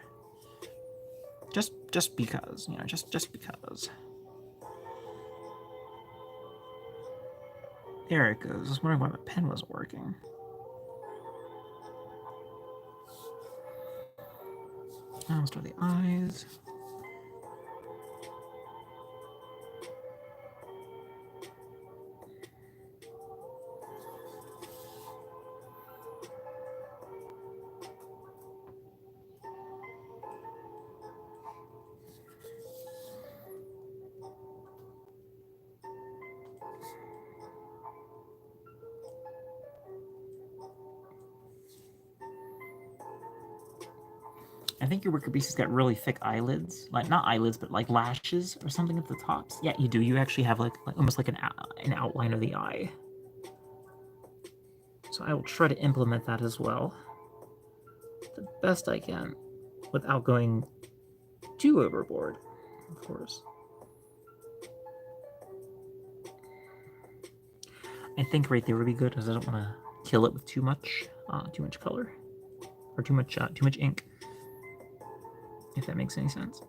Just because, you know, just because. There it goes. I was wondering why my pen wasn't working. I'll start the eyes. I think your wicker beast has got really thick eyelids, like not eyelids, but like lashes or something at the tops. Yeah, you do. You actually have like almost like an outline of the eye. So I will try to implement that as well, the best I can, without going too overboard, of course. I think right there would be good because I don't want to kill it with too much color or too much ink. If that makes any sense.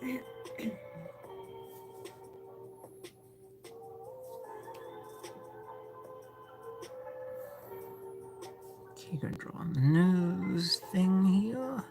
Okay, gonna draw on the nose thing here.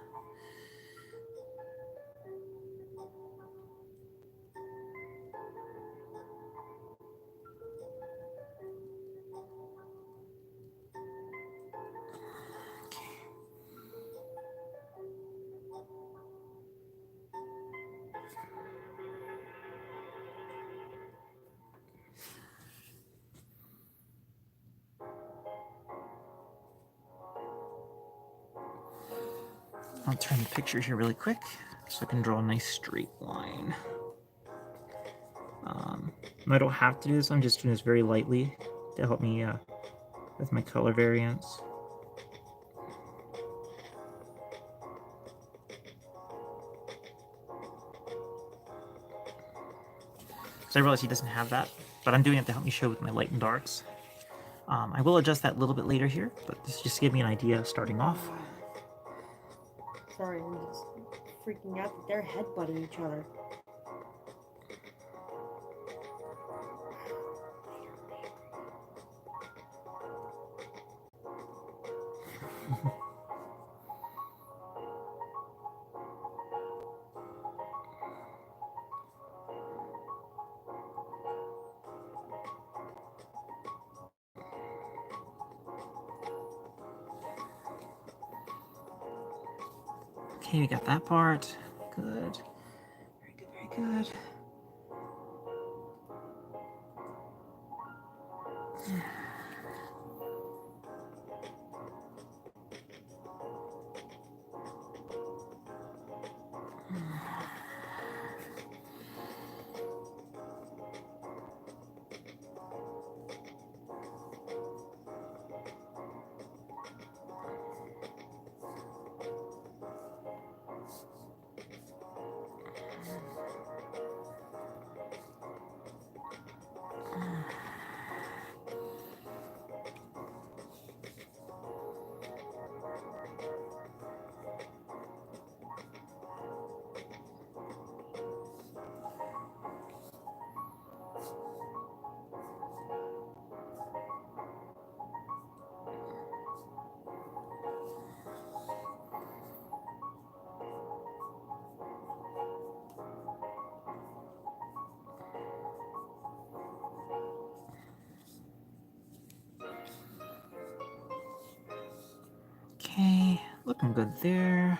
I'll turn the picture here really quick so I can draw a nice straight line. I don't have to do this, I'm just doing this very lightly to help me with my color variance. So I realize he doesn't have that, but I'm doing it to help me show with my light and darks. I will adjust that a little bit later here, but this just gave me an idea starting off. Sorry, I'm just freaking out that they're headbutting each other. Okay, we got that part. Good. Very good, very good. Okay, looking good there.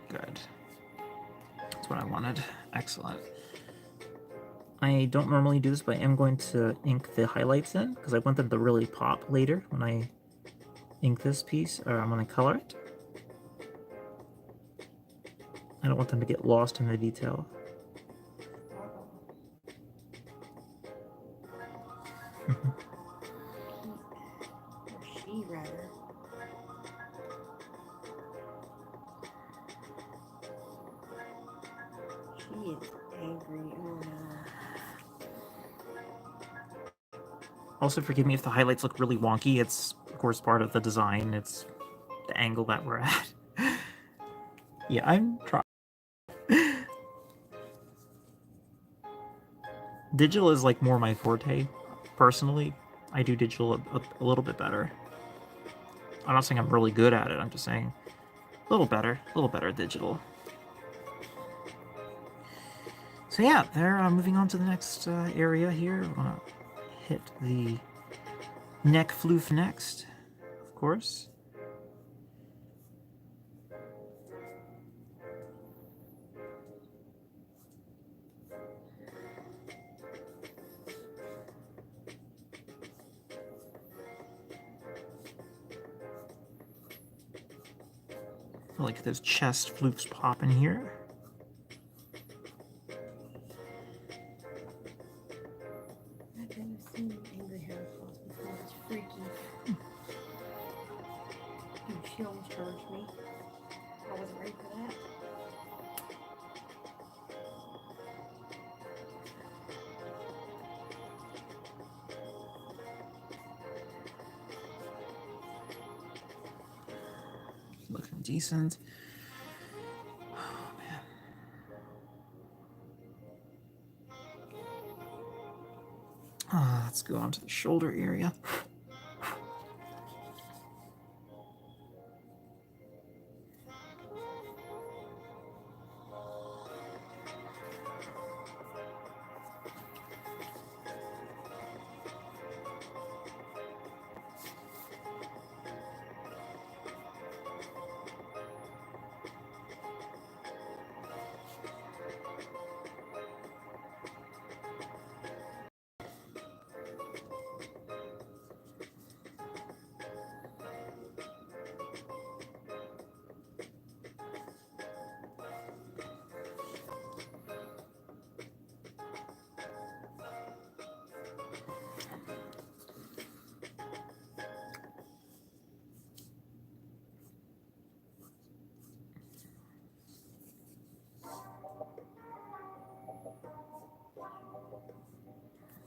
Good. That's what I wanted. Excellent. I don't normally do this, but I am going to ink the highlights in because I want them to really pop later when I ink this piece, or I'm going to color it. I don't want them to get lost in the detail. Or she, rather. She is angry. Oh no. Also, forgive me if the highlights look really wonky. It's, of course, part of the design. It's the angle that we're at. Yeah, I'm trying. Digital is like more my forte. Personally, I do digital a little bit better. I'm not saying I'm really good at it. I'm just saying a little better digital. So yeah, they're moving on to the next area here. I'm gonna hit the neck floof next, of course. I like those chest floofs popping here. I've never seen angry hair falls before. It's freaky. Dude, she almost charged me. I wasn't ready for that. Looking decent. Oh, man. Let's go on to the shoulder area.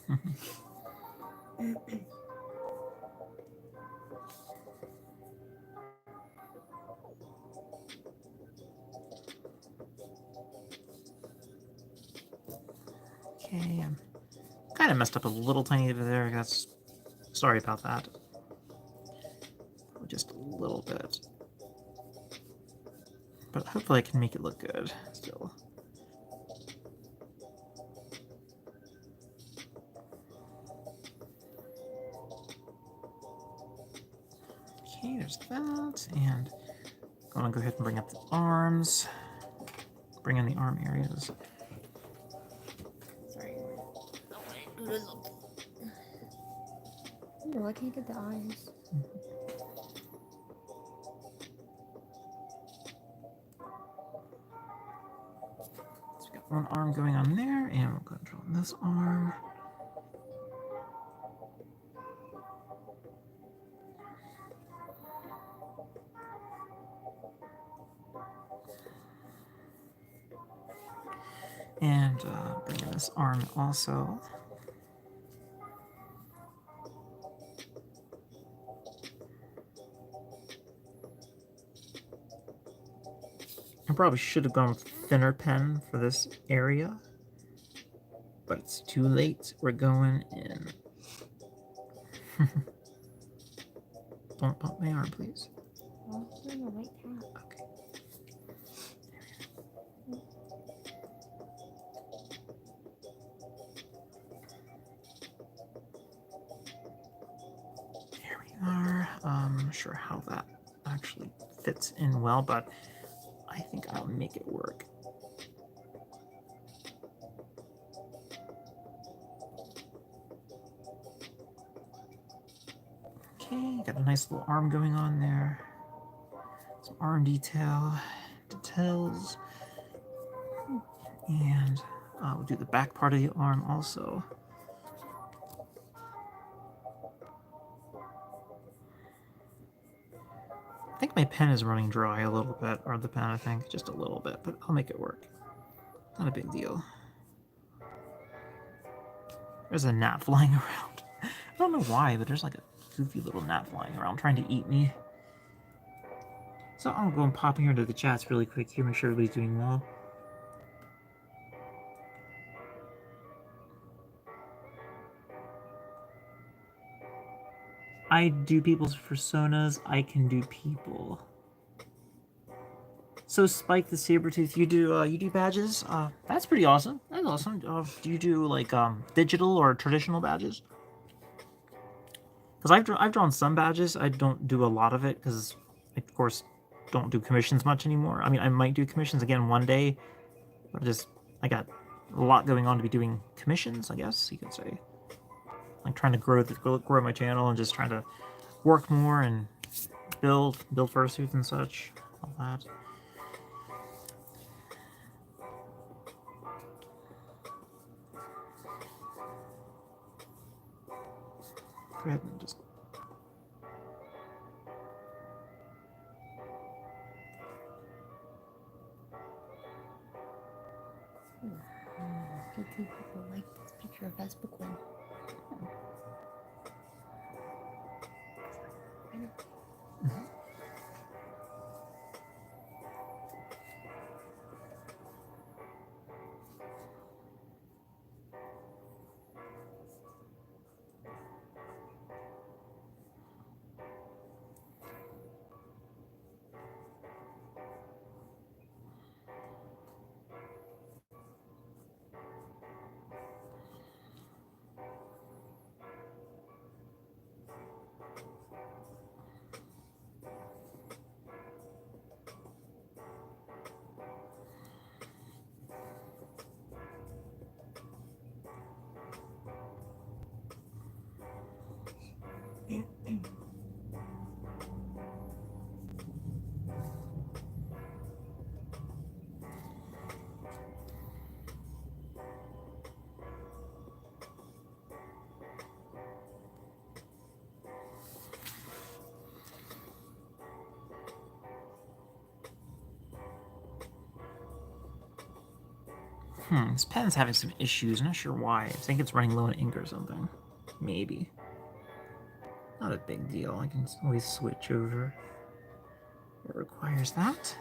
Okay, I'm kind of messed up a little tiny bit there. That's sorry about that. Just a little bit. But hopefully I can make it look good still. Okay, there's that. And I'm going to go ahead and bring up the arms. Bring in the arm areas. Sorry. No, I can't get the eyes. So we got one arm going on there, and we'll go and draw on this arm. And bring in this arm also. I probably should have gone with thinner pen for this area, but it's too late. We're going in. Don't bump my arm, please. Oh, it's on the right tab. Okay. There we are. I'm not sure how that actually fits in well, but I think I'll make it work. Okay, got a nice little arm going on there. Some arm details. And we'll do the back part of the arm also. I think my pen is running dry a little bit, or the pen, I think, just a little bit, but I'll make it work. Not a big deal. There's a gnat flying around. I don't know why, but there's like a goofy little gnat flying around trying to eat me. So I'll go and pop here into the chats really quick here, make sure everybody's doing well. I do people's personas, I can do people. So Spike the Sabretooth, you do badges? That's pretty awesome. That's awesome. Do you do like digital or traditional badges? Because I've drawn some badges. I don't do a lot of it because I, of course, don't do commissions much anymore. I mean, I might do commissions again one day, but I got a lot going on to be doing commissions, I guess you could say. Like trying to grow my channel and just trying to work more and build fursuits and such, all that. Go ahead and just. PT people like this picture of us book one. This pen's having some issues. I'm not sure why. I think it's running low on ink or something. Maybe. Not a big deal. I can always switch over. It requires that.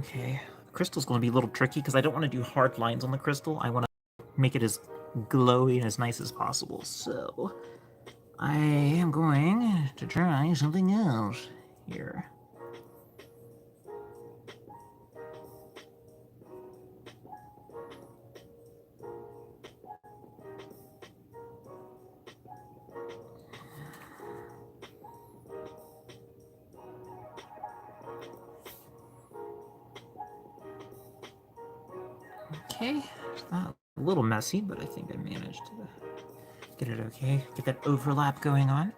Okay. Crystal's going to be a little tricky because I don't want to do hard lines on the crystal. I want to make it as glowy and as nice as possible. So I am going to try something else here. Okay, a little messy, but I think I managed to get it okay. Get that overlap going on.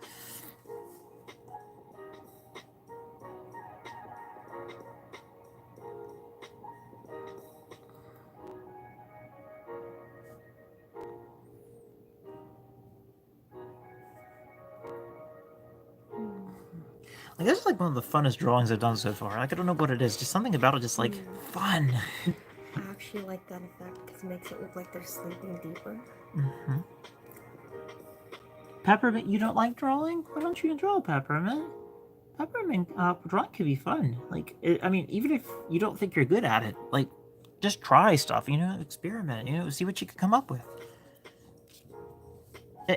Like, this is like one of the funnest drawings I've done so far. Like, I don't know what it is. Just something about it just like fun. I actually like that effect because it makes it look like they're sleeping deeper. Peppermint, you don't like drawing? Why don't you draw, Peppermint? Peppermint drawing could be fun. Like, I mean, even if you don't think you're good at it, like, just try stuff, you know, experiment, you know, see what you can come up with.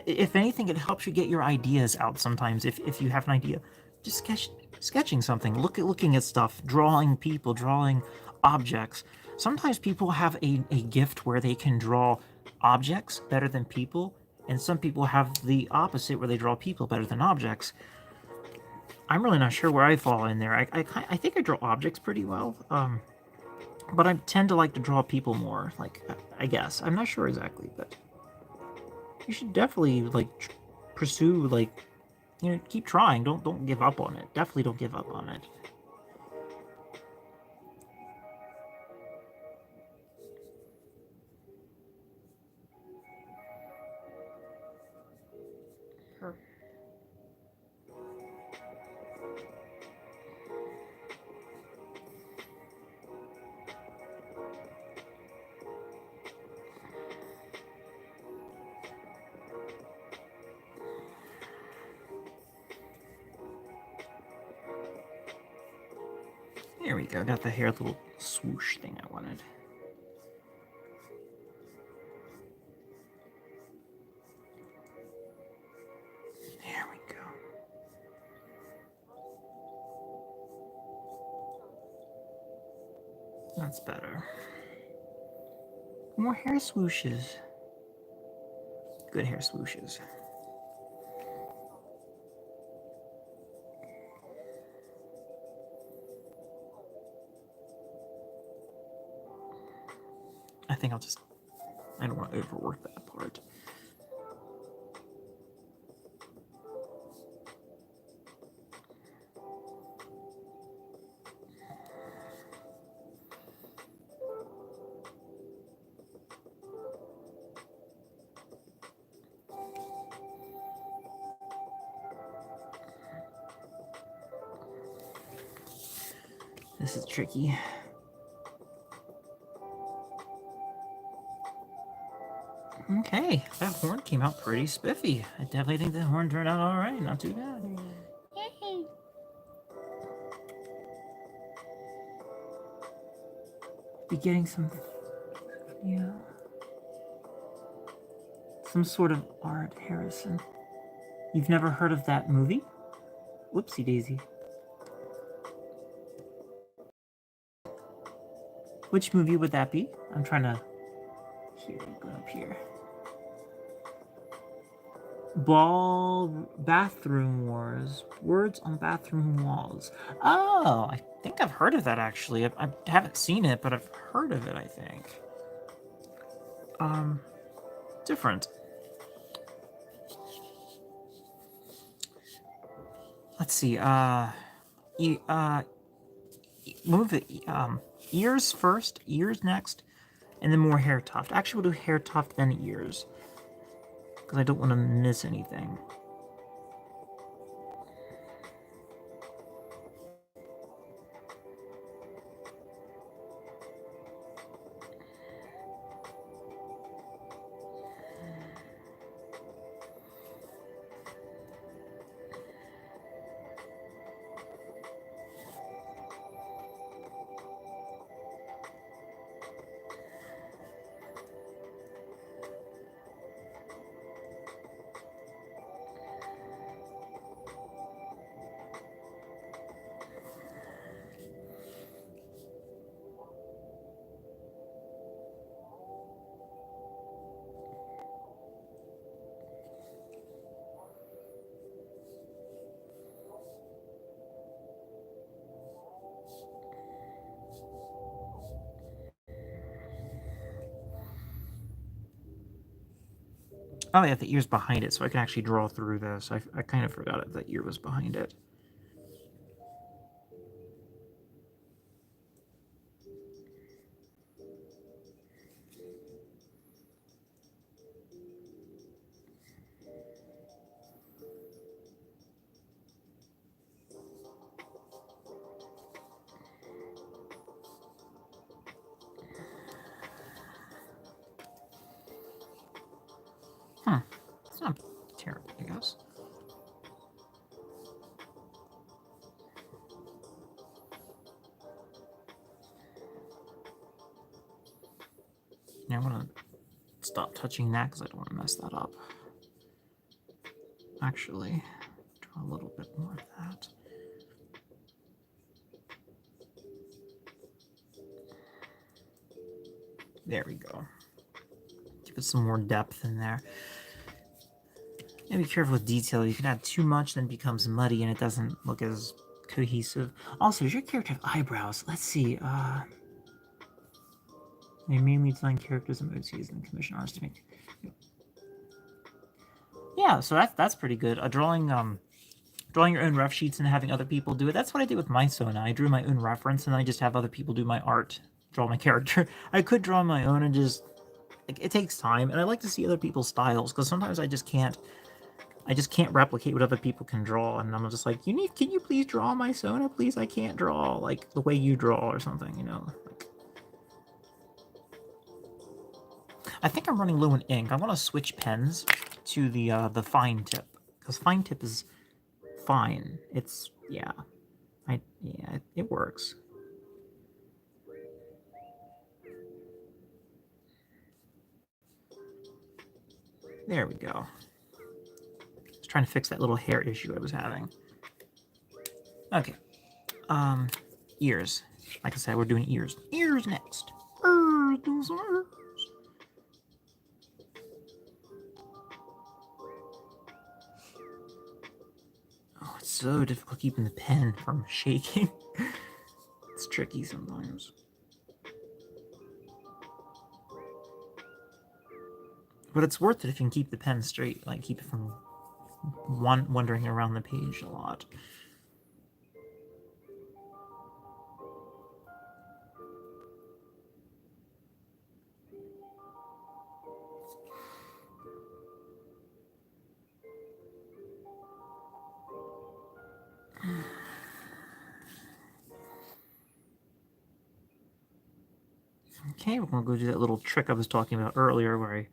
If anything, it helps you get your ideas out sometimes. If you have an idea, just sketching something, looking at stuff, drawing people, drawing objects. Sometimes people have a gift where they can draw objects better than people, and some people have the opposite where they draw people better than objects. I'm really not sure where I fall in there. I think I draw objects pretty well, but I tend to like to draw people more. Like, I guess I'm not sure exactly, but you should definitely like pursue, like, you know, keep trying. Don't give up on it. Definitely don't give up on it. There we go. Got the hair little swoosh thing I wanted. There we go. That's better. More hair swooshes. Good hair swooshes. I think I don't want to overwork that part. This is tricky. Okay, that horn came out pretty spiffy. I definitely think that horn turned out all right. Not too bad. Yay! be getting some, yeah, some sort of art, Harrison. You've never heard of that movie? Whoopsie daisy. Which movie would that be? I'm trying to, here, go up here. Bathroom Wars. Words on Bathroom Walls. Oh, I think I've heard of that actually. I haven't seen it, but I've heard of it, I think. Different. Let's see, move it, ears first, ears next, and then more hair tuft. Actually, we'll do hair tuft, then ears. Because I don't want to miss anything. Oh, yeah, the ear's behind it, so I can actually draw through this. I kind of forgot it, that ear was behind it. It's not terrible, I guess. Yeah, I want to stop touching that because I don't want to mess that up. Actually, draw a little bit more of that. There we go. Give it some more depth in there. Yeah, be careful with detail. You can add too much, then it becomes muddy and it doesn't look as cohesive. Also, does your character have eyebrows? Let's see. They mainly design characters and modes used in commission artists to make. Yeah, so that's pretty good. Drawing your own rough sheets and having other people do it. That's what I did with my Sona. I drew my own reference and I just have other people do my art, draw my character. I could draw my own and just it takes time, and I like to see other people's styles because sometimes I just can't replicate what other people can draw, and I'm just like, can you please draw my Sona, please? I can't draw like the way you draw or something, you know. Like, I think I'm running low on ink. I want to switch pens to the fine tip because fine tip is fine. It's yeah, it works. There we go. Just trying to fix that little hair issue I was having. Okay. Ears. Like I said, we're doing ears. Ears next. Ears. Oh, it's so difficult keeping the pen from shaking. It's tricky sometimes. But it's worth it if you can keep the pen straight, like keep it from wandering around the page a lot. Okay, we're gonna go do that little trick I was talking about earlier where I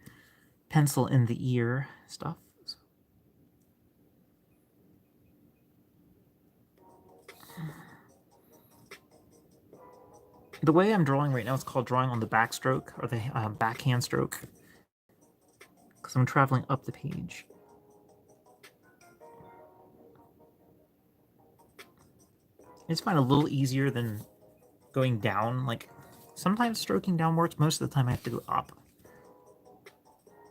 pencil in the ear stuff. The way I'm drawing right now is called drawing on the backstroke, or the backhand stroke, because I'm traveling up the page. I just find it a little easier than going down. Like, sometimes stroking down works, most of the time I have to go up.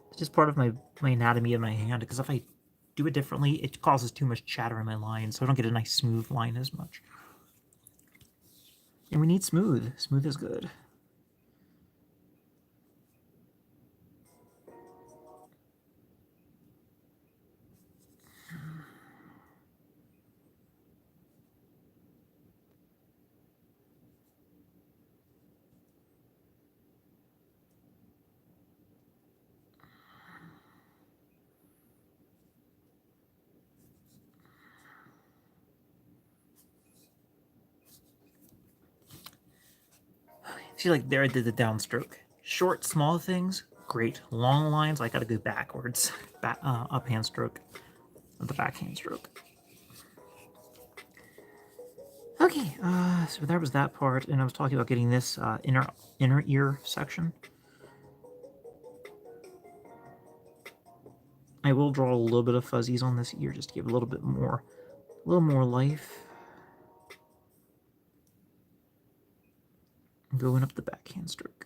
It's just part of my anatomy of my hand, because if I do it differently, it causes too much chatter in my line, so I don't get a nice smooth line as much. And we need smooth. Smooth is good. See, like there I did the downstroke. Short, small things, great. Long lines, I gotta go backwards. Uphand stroke, or the backhand stroke. Okay, so that was that part, and I was talking about getting this inner ear section. I will draw a little bit of fuzzies on this ear just to give a little more life. Going up the backhand stroke.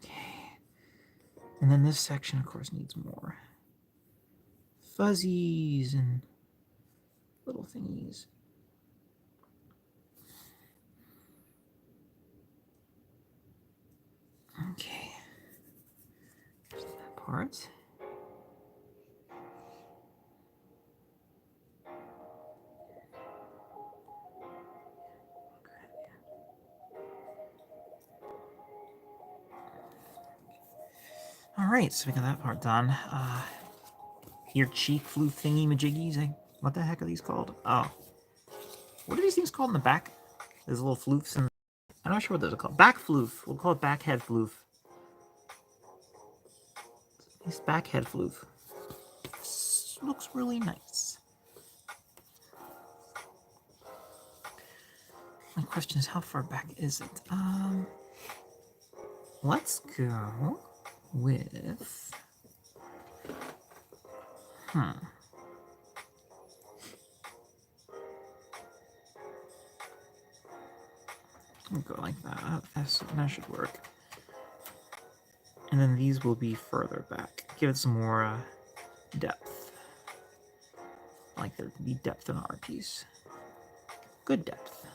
Okay. And then this section, of course, needs more fuzzies and little thingies. Okay. There's that part. Alright, so we got that part done. Your cheek floof thingy majiggies. What the heck are these called? Oh. What are these things called in the back? There's little floofs in. I'm not sure what those are called. Back floof. We'll call it back head floof. This back head floof. This looks really nice. My question is, how far back is it? Let's go with. We'll go like that. That should work. And then these will be further back. Give it some more depth. Like there to be depth in our piece. Good depth.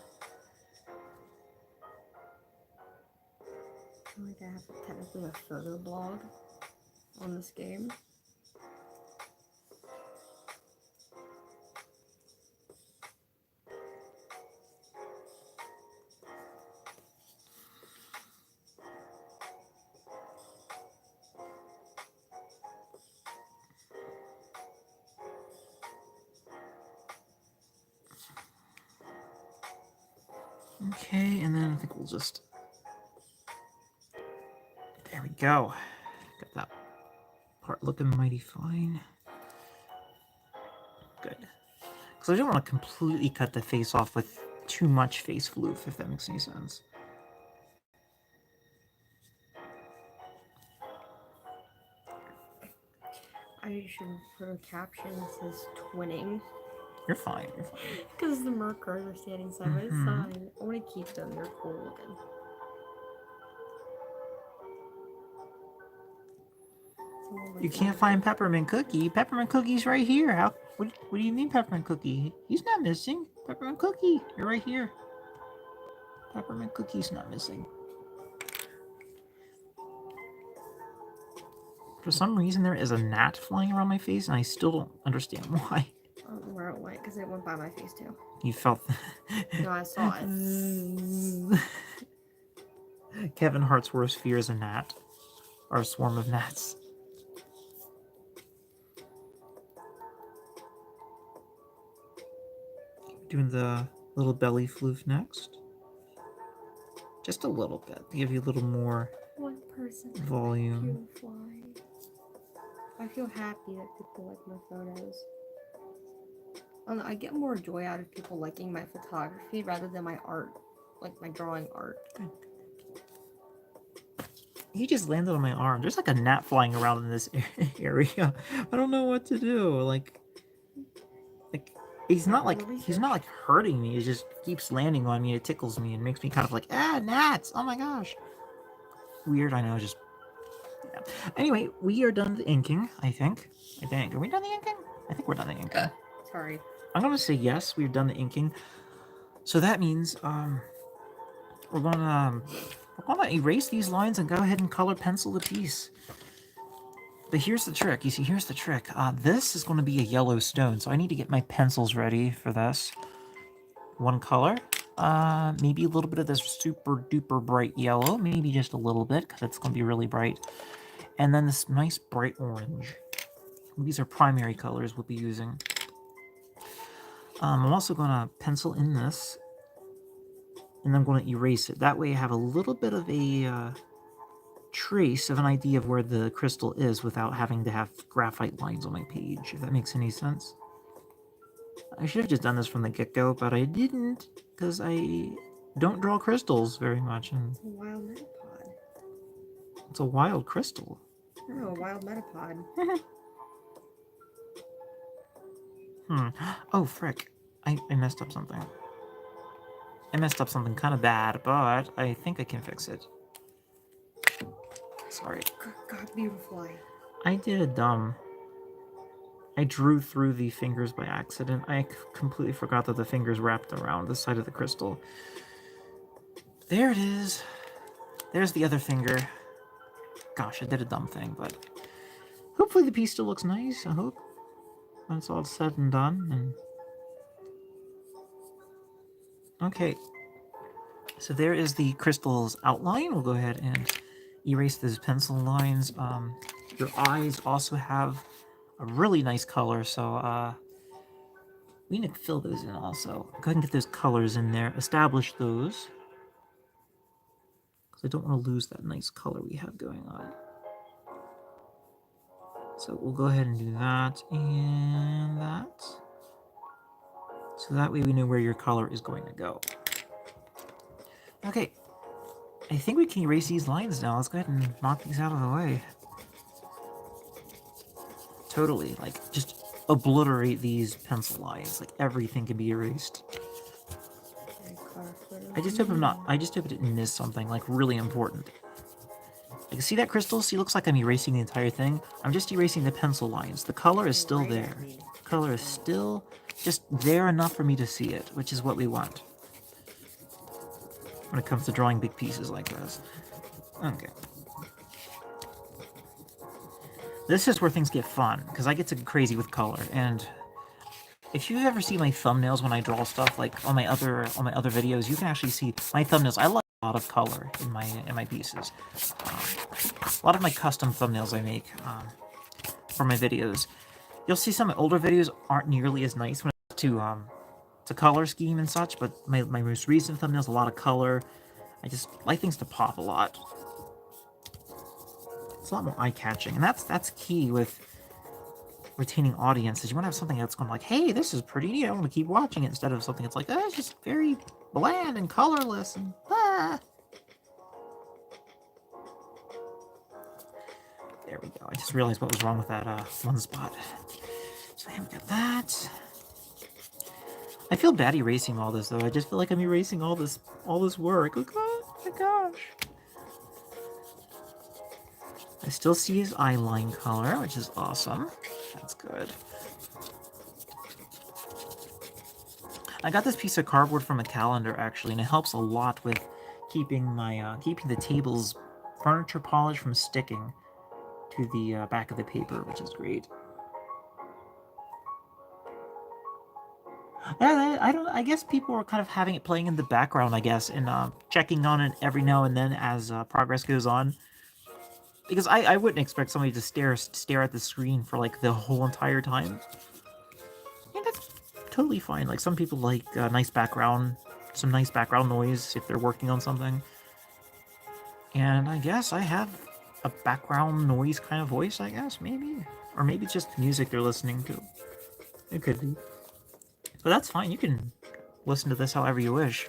I feel like I have technically a photo blog on this game. Okay, and then I think we'll just. There we go. Got that part looking mighty fine. Good. Because I don't want to completely cut the face off with too much face floof, if that makes any sense. I should put a caption that says twinning. You're fine, you're fine. Because the markers are standing side by side. I want to keep them, they're cool looking. You can't find Peppermint Cookie. Peppermint Cookie's right here. How? What do you mean, Peppermint Cookie? He's not missing. Peppermint Cookie, you're right here. Peppermint Cookie's not missing. For some reason, there is a gnat flying around my face, and I still don't understand why. Where it went, because it went by my face too. You felt. No, I saw it. Kevin Hart's worst fear is a gnat, or a swarm of gnats. Doing the little belly floof next. Just a little bit. Give you a little more volume. I feel happy that people like my photos. I don't know, I get more joy out of people liking my photography rather than my art, like my drawing art. He just landed on my arm. There's like a gnat flying around in this area. I don't know what to do. Like he's not like hurting me. He just keeps landing on me. It tickles me and makes me kind of like gnats. Oh my gosh. Weird. I know. Just yeah. Anyway, we are done the inking. I think. Are we done the inking? I think we're done the inking. Sorry. I'm gonna say yes. We've done the inking. So that means we're gonna erase these lines and go ahead and color pencil the piece. But here's the trick. You see, here's the trick. This is going to be a yellow stone, so I need to get my pencils ready for this. One color. Maybe a little bit of this super duper bright yellow. Maybe just a little bit, because it's going to be really bright. And then this nice bright orange. These are primary colors we'll be using. I'm also going to pencil in this. And I'm going to erase it. That way I have a little bit of a trace of an idea of where the crystal is without having to have graphite lines on my page, if that makes any sense. I should have just done this from the get-go, but I didn't, because I don't draw crystals very much. And it's a wild metapod. It's a wild crystal. No, a wild metapod. Oh, frick. I messed up something. I messed up something kind of bad, but I think I can fix it. Sorry. God, beautiful. I did a dumb. I drew through the fingers by accident. I completely forgot that the fingers wrapped around the side of the crystal. There it is. There's the other finger. Gosh, I did a dumb thing, but hopefully the piece still looks nice, I hope. When it's all said and done. And okay. So there is the crystal's outline. We'll go ahead and erase those pencil lines. Your eyes also have a really nice color, so we need to fill those in also. Go ahead and get those colors in there. Establish those. Because I don't want to lose that nice color we have going on. So we'll go ahead and do that and that. So that way we know where your color is going to go. Okay. I think we can erase these lines now. Let's go ahead and knock these out of the way. Totally. Like, just obliterate these pencil lines. Like, everything can be erased. I just hope I didn't miss something, like, really important. Like, see that crystal? See, it looks like I'm erasing the entire thing. I'm just erasing the pencil lines. The color is still there. The color is still just there enough for me to see it, which is what we want when it comes to drawing big pieces like this. Okay. This is where things get fun, because I get to get crazy with color, and if you ever see my thumbnails when I draw stuff, like on my other videos, you can actually see my thumbnails. I like a lot of color in my pieces. A lot of my custom thumbnails I make for my videos. You'll see some older videos aren't nearly as nice when it comes to color scheme and such, but my most recent thumbnails, a lot of color. I just like things to pop a lot. It's a lot more eye-catching, and that's key with retaining audiences. You want to have something that's going like, hey, this is pretty neat, I want to keep watching it, instead of something that's like, oh, it's just very bland and colorless and There we go. I just realized what was wrong with that one spot. So here we got that. I feel bad erasing all this though. I just feel like I'm erasing all this work. Oh my gosh. I still see his eyeline color, which is awesome. That's good. I got this piece of cardboard from a calendar actually, and it helps a lot with keeping my keeping the table's furniture polish from sticking to the back of the paper, which is great. I guess people are kind of having it playing in the background, I guess, and checking on it every now and then as progress goes on. Because I wouldn't expect somebody to stare at the screen for like the whole entire time. Yeah, that's totally fine. Like some people like nice background, some nice background noise if they're working on something. And I guess I have a background noise kind of voice, I guess, maybe. Or maybe it's just music they're listening to. It could be. But that's fine. You can listen to this however you wish.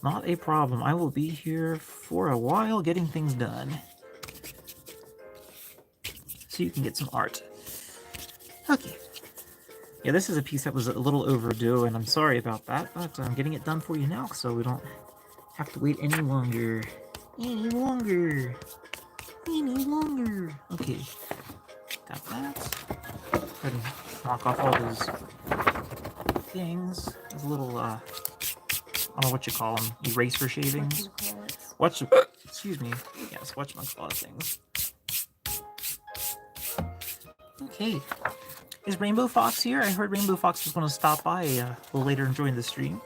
Not a problem. I will be here for a while getting things done. So you can get some art. Okay. Yeah, this is a piece that was a little overdue, and I'm sorry about that, but I'm getting it done for you now, so we don't have to wait any longer. Any longer. Any longer. Okay. Got that. Go ahead and knock off all those things. There's a little, I don't know what you call them, eraser shavings. Excuse me. Yes, whatchamacallit things. Okay. Is Rainbow Fox here? I heard Rainbow Fox was going to stop by a little later and join the stream.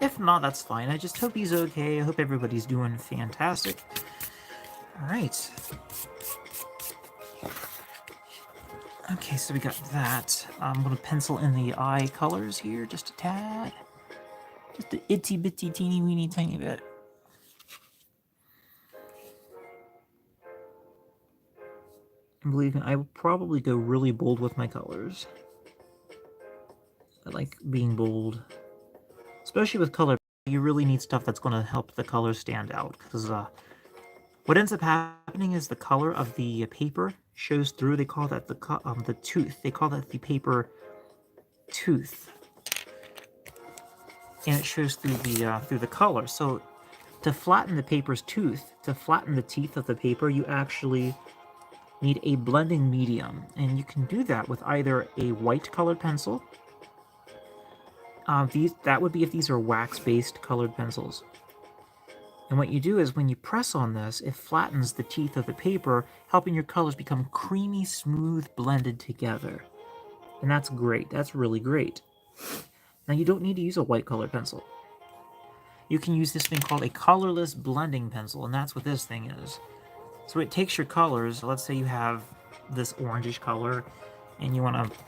If not, that's fine. I just hope he's okay. I hope everybody's doing fantastic. Alright. Okay, so we got that. I'm going to pencil in the eye colors here just a tad. Just a itty bitty teeny weeny tiny bit. And believe me, I will probably go really bold with my colors. I like being bold. Especially with color, you really need stuff that's going to help the colors stand out. Because what ends up happening is the color of the paper shows through. They call that the tooth. They call that the paper tooth. And it shows through the color. So to flatten the paper's tooth, to flatten the teeth of the paper, you actually need a blending medium. And you can do that with either a white colored pencil. That would be if these are wax-based colored pencils. And what you do is when you press on this, it flattens the teeth of the paper, helping your colors become creamy, smooth, blended together. And that's great. That's really great. Now you don't need to use a white colored pencil. You can use this thing called a colorless blending pencil, and that's what this thing is. So it takes your colors, let's say you have this orangish color, and you want to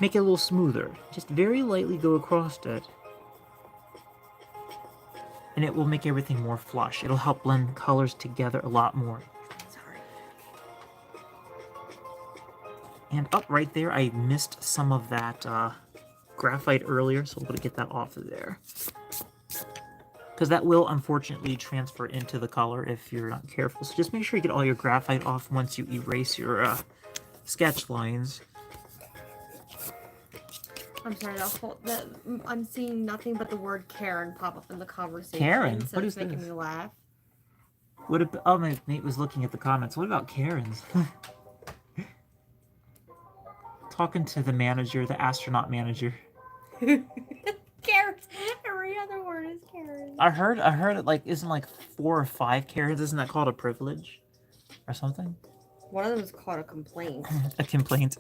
make it a little smoother. Just very lightly go across it. And it will make everything more flush. It'll help blend colors together a lot more. Sorry. And up right there, I missed some of that graphite earlier, so I'm going to get that off of there. Because that will, unfortunately, transfer into the color if you're not careful. So just make sure you get all your graphite off once you erase your sketch lines. I'm sorry, I'm seeing nothing but the word Karen pop up in the conversation. Karen? So What it's is making this? me laugh. Oh, my mate was looking at the comments. What about Karens? Talking to the manager, the astronaut manager. Karens. Every other word is Karen. I heard it like isn't like 4 or 5 Karens. Isn't that called a privilege or something? One of them is called a complaint. A complaint.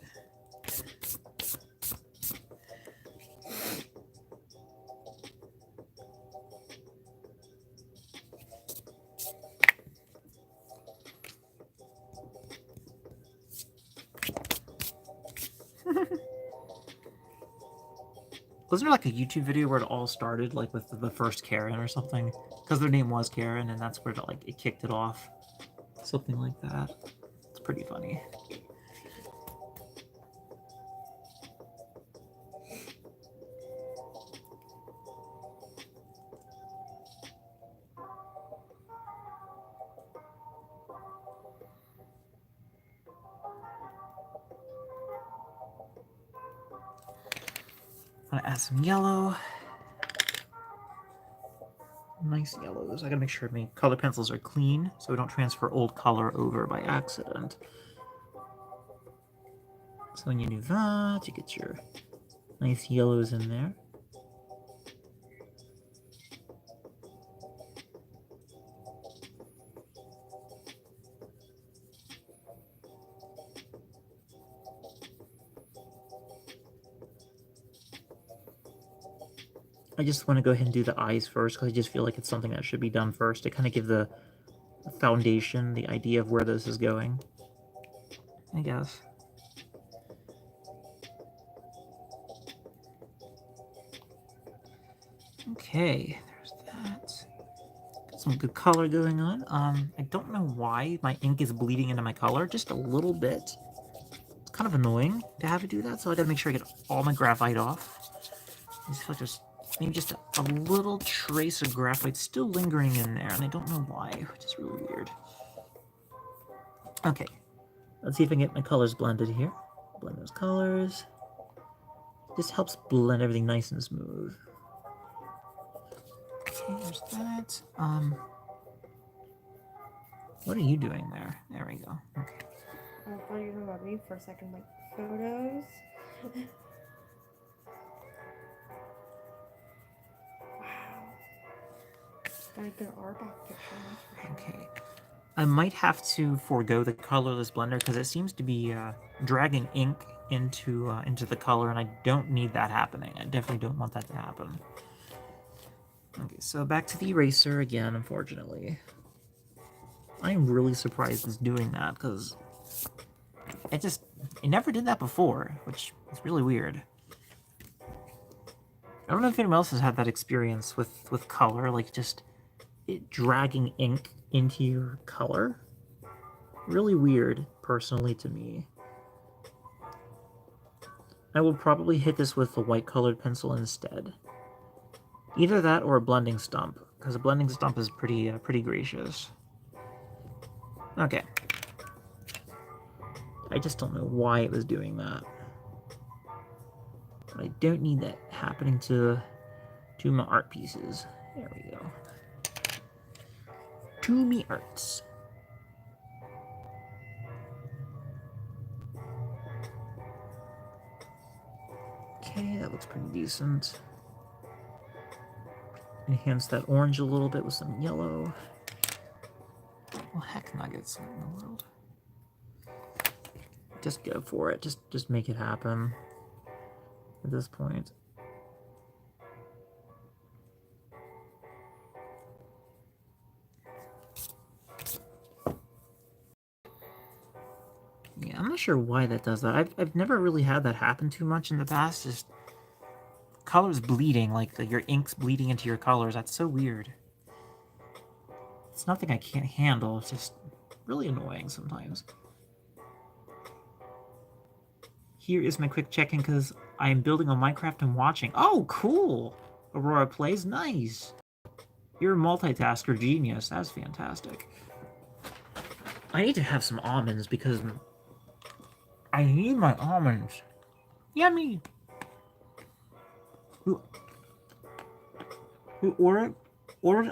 Wasn't there like a YouTube video where it all started, like with the first Karen or something? Because their name was Karen, and that's where it kicked it off. Something like that. It's pretty funny. I'm gonna add some yellow. Nice yellows. I gotta make sure my color pencils are clean so we don't transfer old color over by accident. So when you do that, you get your nice yellows in there. I just want to go ahead and do the eyes first because I just feel like it's something that should be done first to kind of give the foundation, the idea of where this is going, I guess. Okay, there's that. Got some good color going on. I don't know why my ink is bleeding into my color, just a little bit. It's kind of annoying to have to do that, so I gotta make sure I get all my graphite off. I just feel like there's maybe just a little trace of graphite still lingering in there, and I don't know why, which is really weird. Okay, let's see if I can get my colors blended here. Blend those colors. This helps blend everything nice and smooth. Okay, there's that. What are you doing there? There we go. Okay. I thought you were about me for a second, like photos. Wow. Got a good art off picture. Okay. I might have to forego the colorless blender because it seems to be dragging ink into the color, and I don't need that happening. I definitely don't want that to happen. Okay, so back to the eraser again, unfortunately. I'm really surprised it's doing that, because it never did that before, which is really weird. I don't know if anyone else has had that experience with color, like just it dragging ink into your color. Really weird, personally, to me. I will probably hit this with a white colored pencil instead. Either that or a blending stump, because a blending stump is pretty gracious. Okay. I just don't know why it was doing that. But I don't need that happening to my art pieces. There we go. To me arts. Okay, that looks pretty decent. Enhance that orange a little bit with some yellow. Well, heck nuggets in the world. Just go for it. Just make it happen at this point. Yeah, I'm not sure why that does that. I've never really had that happen too much in the past. Just colors bleeding, like your ink's bleeding into your colors. That's so weird. It's nothing I can't handle. It's just really annoying sometimes. Here is my quick check-in because I am building on Minecraft and watching. Oh, cool! Aurora plays. Nice. You're a multitasker genius. That's fantastic. I need to have some almonds because I need my almonds. Yummy! Who ordered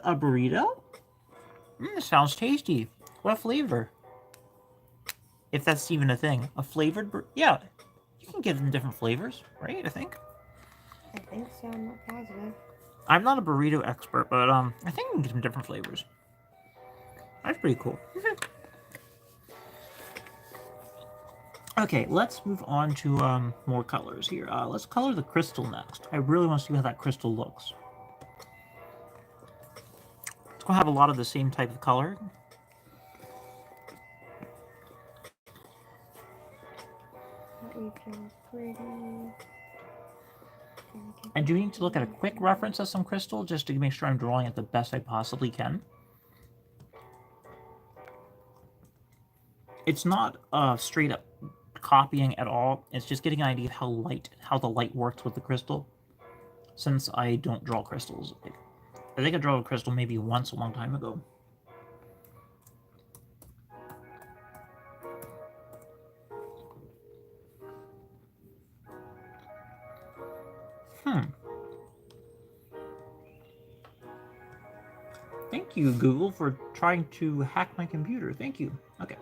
a burrito? Sounds tasty. What flavor? If that's even a thing. A flavored burrito? Yeah. You can give them different flavors, right? I think. I think so, I'm not positive. I'm not a burrito expert, but I think we can get some different flavors. That's pretty cool. Okay, let's move on to more colors here. Let's color the crystal next. I really want to see how that crystal looks. It's going to have a lot of the same type of color. I do need to look at a quick reference of some crystal just to make sure I'm drawing it the best I possibly can. It's not straight up copying at all. It's just getting an idea of how the light works with the crystal. Since I don't draw crystals, I think I drew a crystal maybe once a long time ago. Thank you, Google, for trying to hack my computer. Thank you. Okay.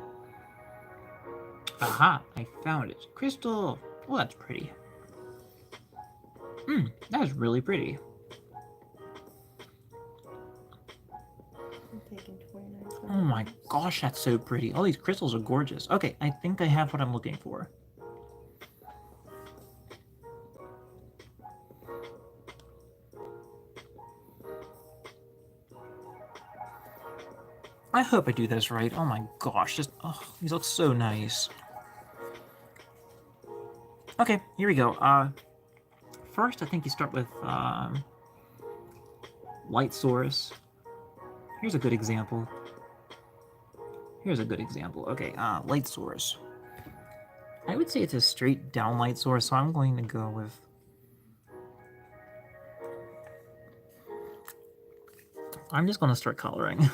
Aha, I found it. Crystal! Oh, that's pretty. That is really pretty. I'm taking 29 Oh my gosh, that's so pretty. All these crystals are gorgeous. Okay, I think I have what I'm looking for. I hope I do this right. Oh my gosh, these look so nice. Okay, here we go. First, I think you start with light source. Here's a good example. Okay, light source. I would say it's a straight downlight source, so I'm going to go with... I'm just going to start coloring.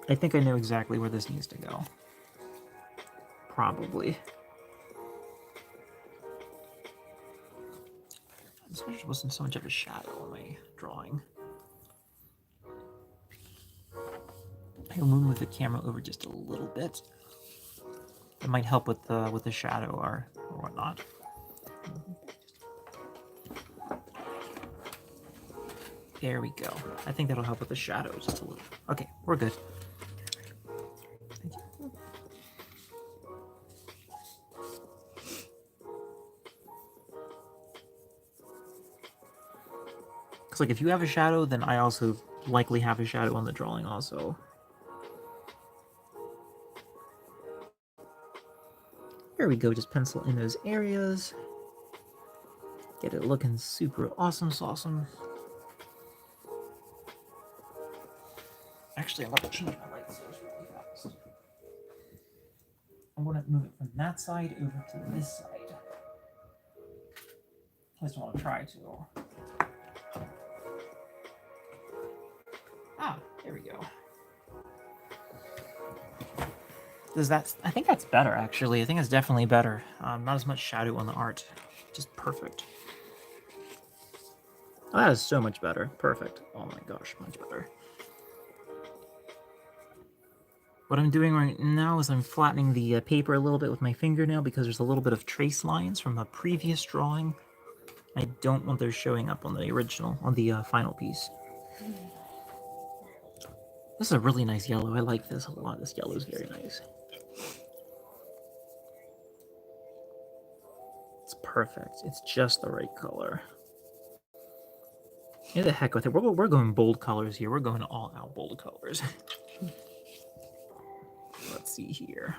I think I know exactly where this needs to go. Probably. This wasn't so much of a shadow in my drawing. I'll move the camera over just a little bit. It might help with the shadow or whatnot. There we go. I think that'll help with the shadows just a little. Okay, we're good. Thank you. Because like if you have a shadow, then I also likely have a shadow on the drawing also. There we go, just pencil in those areas. Get it looking super awesome sauceum. Actually, I'm going to change my light source really fast. I'm going to move it from that side over to this side. At least I want to try to. Ah, there we go. Does that? I think that's better, actually. I think it's definitely better. Not as much shadow on the art. Just perfect. Oh, that is so much better. Perfect. Oh my gosh, much better. What I'm doing right now is I'm flattening the paper a little bit with my fingernail because there's a little bit of trace lines from a previous drawing. I don't want those showing up on the original, on the final piece. This is a really nice yellow. I like this a lot. This yellow is very nice. It's perfect. It's just the right color. Yeah, the heck with it. We're going bold colors here. We're going all out bold colors. Let's see here.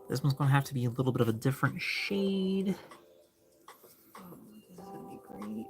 This one's going to have to be a little bit of a different shade. Oh, this is gonna be great.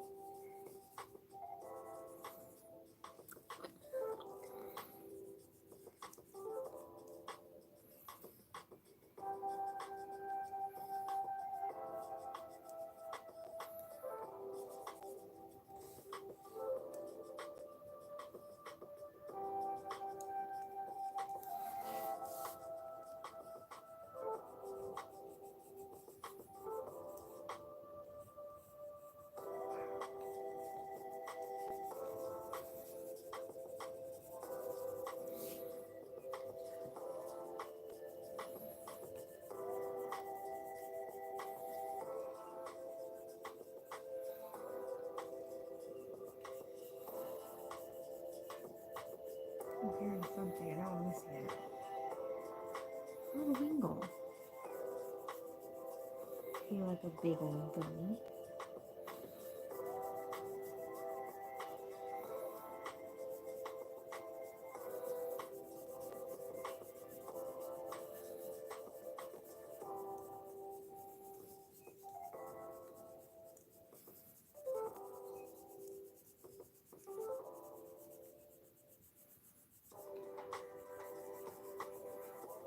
I'm hearing something. I don't miss it. Oh, the wingle. I feel like a big old gun.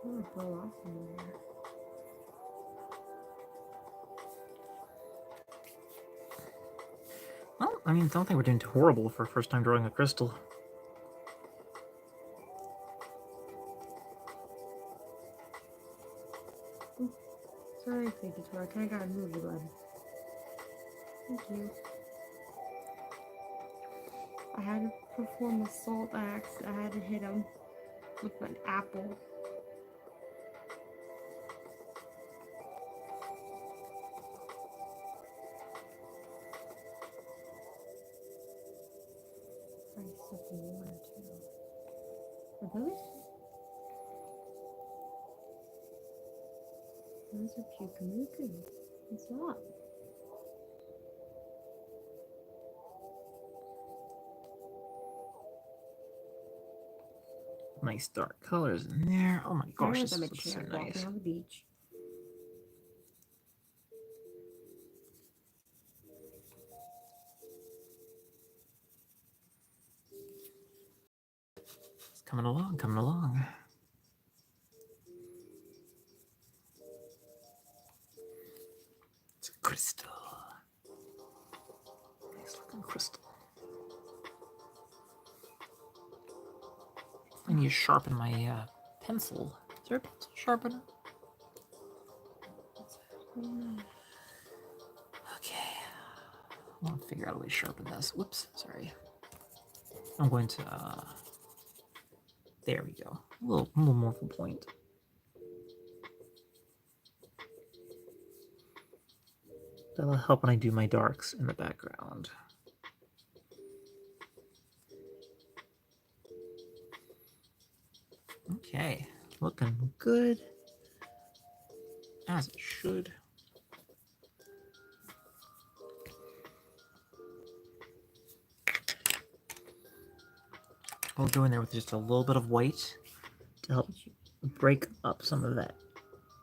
I'm gonna blow off some of that. Well, I mean, I don't think we're doing too horrible for first time drawing a crystal. Sorry, Figurator. I kinda gotta move you, bud. Thank you. I had to perform a salt axe. I had to hit him with an apple. Probably soaking water too. Are those? Those are Pukamuku. What's up? Nice dark colors in there. Oh my gosh, There's this a looks so chair nice. walking on the beach. It's coming along, coming along. need to sharpen my pencil. Is there a pencil sharpener? Okay. I want to figure out a way to sharpen this. Whoops, sorry. I'm going to... there we go. A little more of a point. That'll help when I do my darks in the background. Okay, looking good. As it should. I'll go in there with just a little bit of white to help break up some of that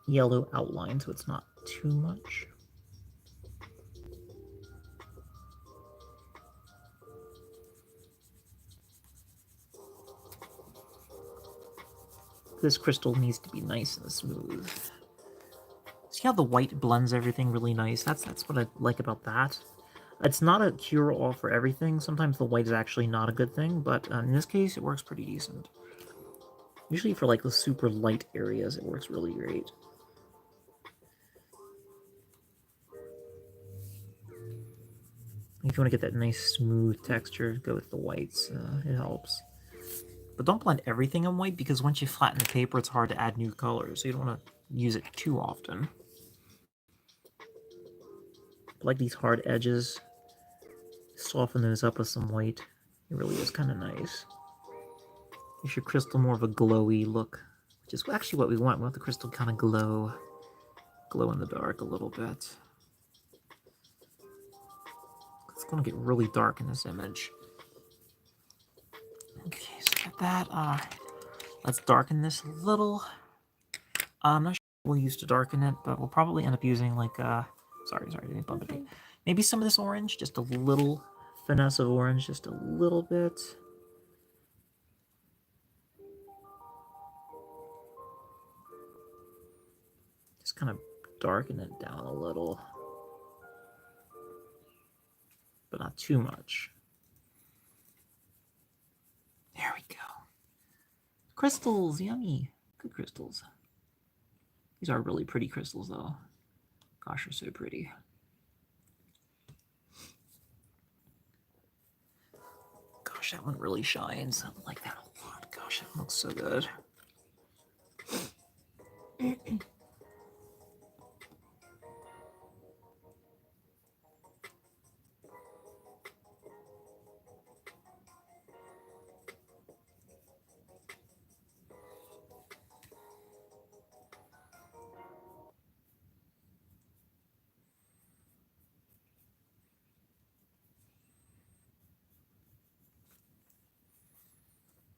yellow outline so it's not too much. This crystal needs to be nice and smooth. See how the white blends everything really nice? That's what I like about that. It's not a cure-all for everything. Sometimes the white is actually not a good thing, but in this case, it works pretty decent. Usually for like the super light areas, it works really great. If you want to get that nice smooth texture, go with the whites. It helps. But don't blend everything in white, because once you flatten the paper, it's hard to add new colors, so you don't want to use it too often. Like these hard edges, soften those up with some white. It really is kind of nice. Gives your crystal more of a glowy look, which is actually what we want. We want the crystal kind of glow in the dark a little bit. It's going to get really dark in this image. Okay, so got that. Let's darken this a little. I'm not sure what we'll use to darken it, but we'll probably end up using like sorry, didn't bump it. Maybe some of this orange, just a little finesse of orange, just a little bit. Just kind of darken it down a little, but not too much. There we go. Crystals, yummy. Good crystals. These are really pretty crystals, though. Gosh, they're so pretty. Gosh, that one really shines. I like that a lot. Gosh, that looks so good.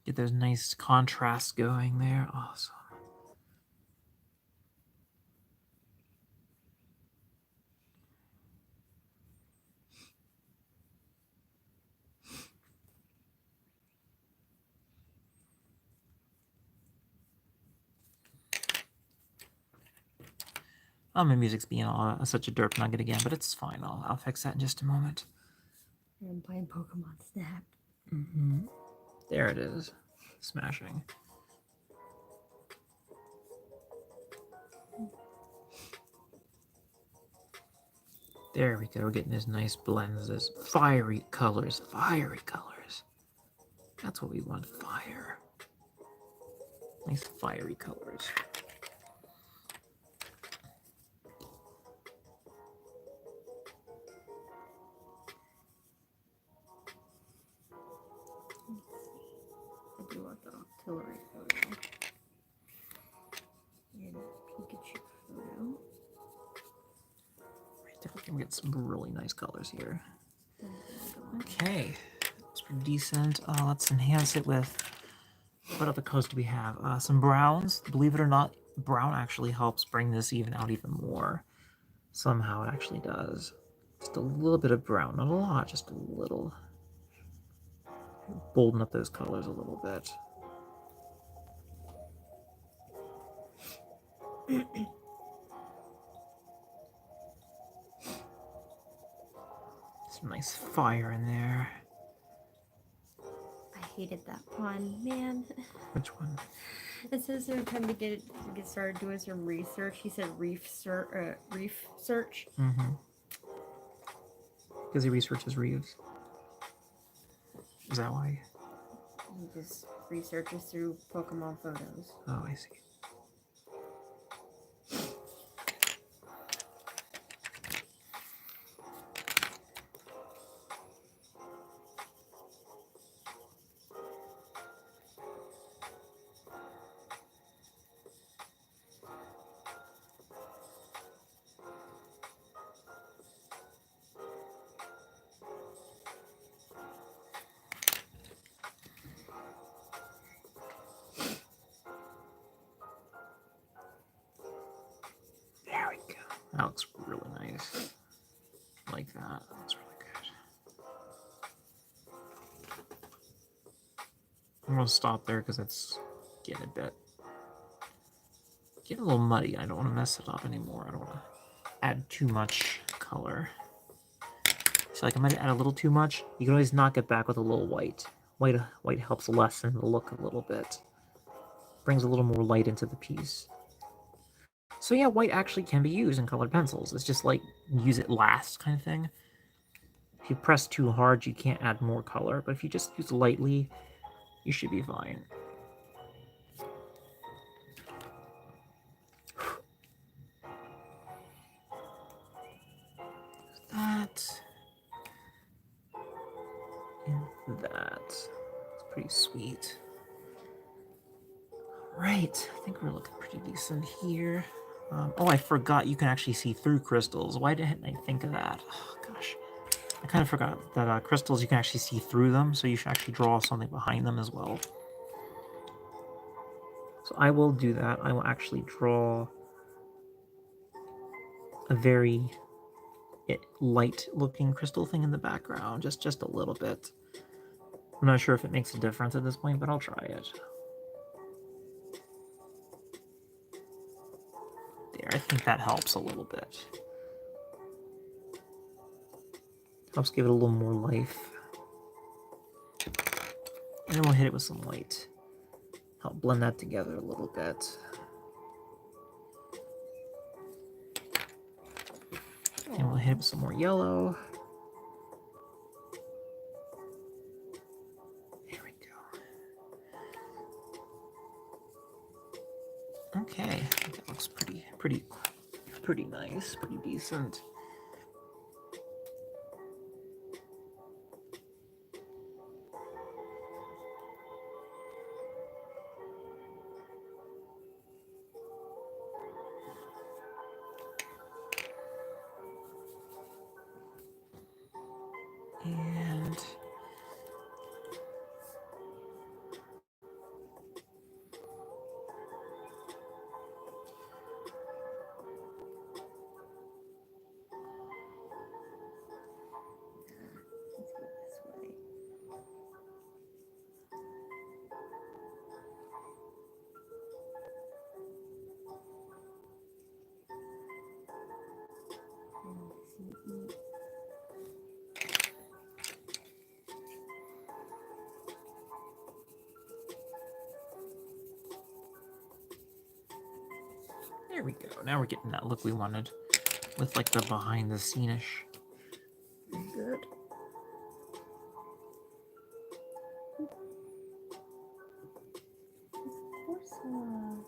Get those nice contrasts going there. Awesome. Oh, my music's being such a derp nugget again, but it's fine. I'll fix that in just a moment. I'm playing Pokemon Snap. There it is. Smashing. There we go. We're getting those nice blends, those fiery colors. Fiery colors. That's what we want. Fire. Nice fiery colors. I do want the artillery photo. And Pikachu photo. Definitely get some really nice colors here. Okay, it's pretty decent. Let's enhance it with, what other colors do we have? Some browns. Believe it or not, brown actually helps bring this out even more. Somehow it actually does. Just a little bit of brown, not a lot, just a little. Bolden up those colors a little bit. Some nice fire in there. I hated that pun, man. Which one? It says they're trying to get started doing some research. He said reef search. Mm-hmm. Because he researches reefs. Is that why? He just researches through Pokemon photos. Oh, I see. There we go. That looks really nice. I like that. That's really good. I'm gonna stop there because it's getting a little muddy. I don't want to mess it up anymore. I don't want to add too much color. So like I might add a little too much. You can always knock it back with a little white. White helps lessen the look a little bit. Brings a little more light into the piece. So yeah, white actually can be used in colored pencils. It's just like use it last kind of thing. If you press too hard, you can't add more color, but if you just use it lightly, you should be fine. That and that. It's pretty sweet. Right, I think we're looking pretty decent here. Oh, I forgot you can actually see through crystals. Why didn't I think of that? Oh, gosh. I kind of forgot that crystals, you can actually see through them, so you should actually draw something behind them as well. So I will do that. I will actually draw a very light-looking crystal thing in the background, just a little bit. I'm not sure if it makes a difference at this point, but I'll try it. There, I think that helps a little bit. Helps give it a little more life. And then we'll hit it with some white. Help blend that together a little bit. And we'll hit it with some more yellow. There we go. Okay, I think that looks pretty nice, pretty decent. And there we go. Now we're getting that look we wanted with like the behind the scene-ish. Very good. Fursona.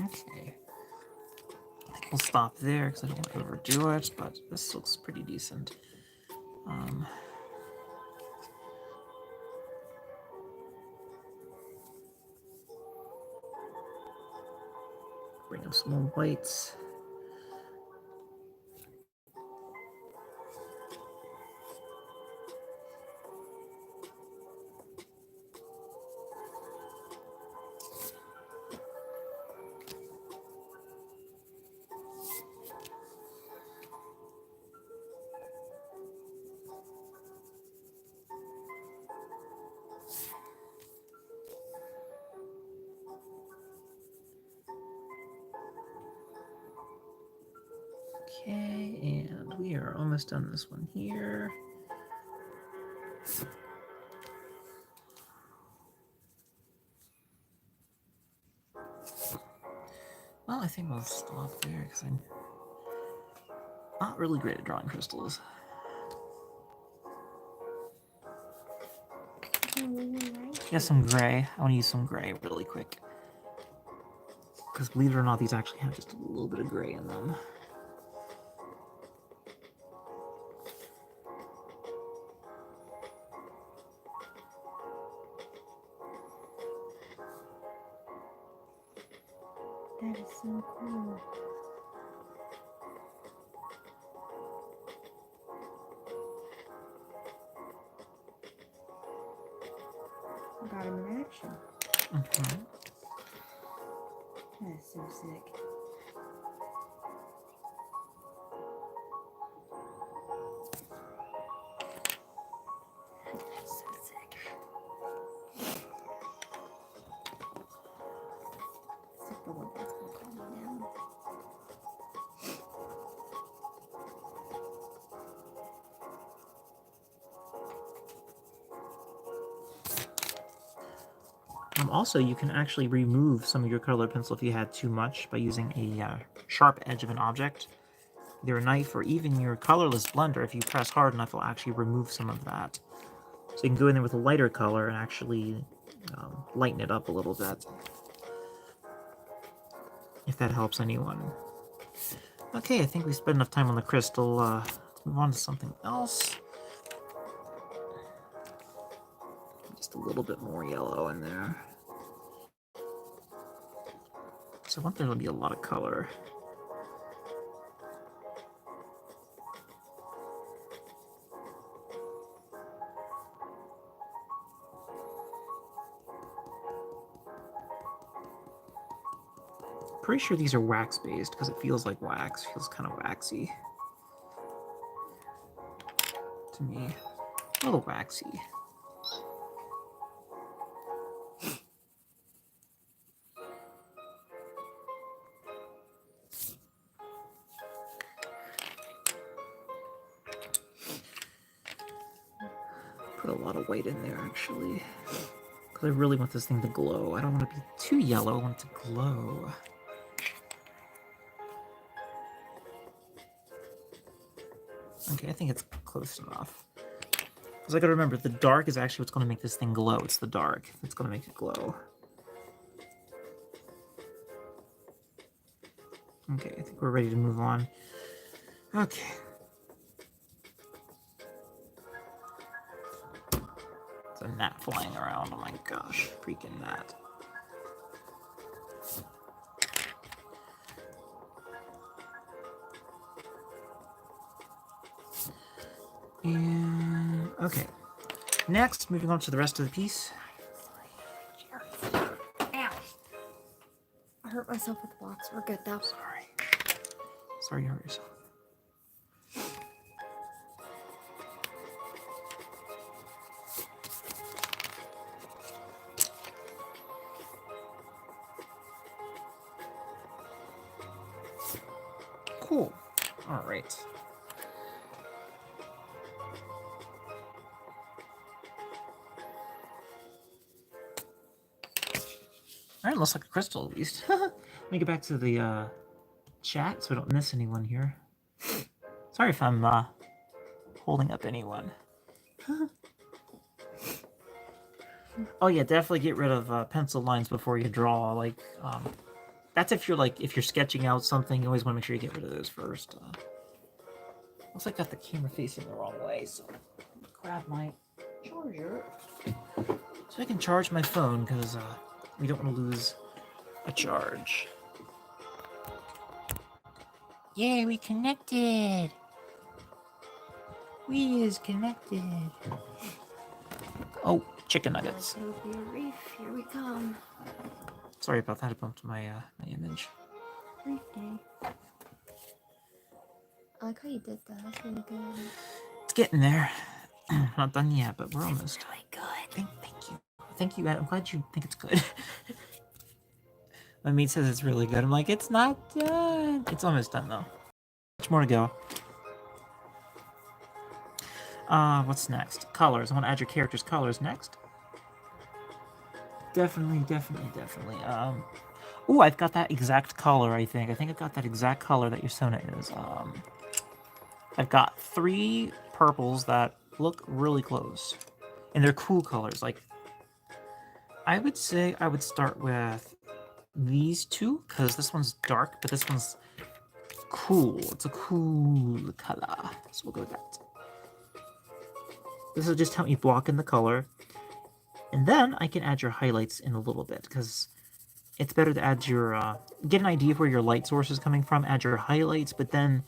Okay. I think we'll stop there because I don't want to overdo it, but this looks pretty decent. Bring up some more whites. Okay, and we are almost done this one here. Well, I think we'll stop there because I'm not really great at drawing crystals. Yeah, some gray. I want to use some gray really quick. Because believe it or not, these actually have just a little bit of gray in them. That is so cool. Got him in action. Mm-hmm. That's so sick. That's so sick. Sick the one that's gonna calm me down. Also, you can actually remove some of your color pencil if you had too much by using a sharp edge of an object. Either a knife or even your colorless blender, if you press hard enough, it'll actually remove some of that. So you can go in there with a lighter color and actually lighten it up a little bit. If that helps anyone. Okay, I think we spent enough time on the crystal. Let's move on to something else. Just a little bit more yellow in there. So I want there to be a lot of color. Pretty sure these are wax based because it feels like wax. Feels kind of waxy to me. A little waxy. Put a lot of white in there actually. Because I really want this thing to glow. I don't want it to be too yellow, I want it to glow. Okay, I think it's close enough. Because I gotta remember, the dark is actually what's gonna make this thing glow. It's the dark that's gonna make it glow. Okay, I think we're ready to move on. Okay. It's a gnat flying around. Oh my gosh, freaking gnat. And okay. Next, moving on to the rest of the piece. Ow! I hurt myself with the blocks. We're good though. Sorry. Sorry you hurt yourself. Cool. All right. Alright, looks like a crystal at least. Let me get back to the chat so I don't miss anyone here. Sorry if I'm holding up anyone. Oh yeah, definitely get rid of pencil lines before you draw. Like, that's if you're sketching out something, you always want to make sure you get rid of those first. Looks like I got the camera facing the wrong way, so I'm gonna grab my charger so I can charge my phone because we don't want to lose a charge. Yeah, we connected. We is connected. Oh, chicken nuggets. Utopia Reef, here we come. Sorry about that. I bumped my my image. Reef day. I like how you did that. That's really good. It's getting there. Not done yet, but we're almost. It's really good. Thank you. Thank you. I'm glad you think it's good. My mate says it's really good. I'm like, it's not done. It's almost done though. Much more to go. What's next? Colors. I want to add your character's colors next. Definitely. Oh, I've got that exact color, I think. I think I've got that exact color that your Sona is. I've got 3 purples that look really close. And they're cool colors. Like, I would say I would start with these 2, because this one's dark, but this one's cool. It's a cool color. So we'll go with that. This will just help me block in the color. And then I can add your highlights in a little bit, because it's better to add your, get an idea of where your light source is coming from, add your highlights, but then,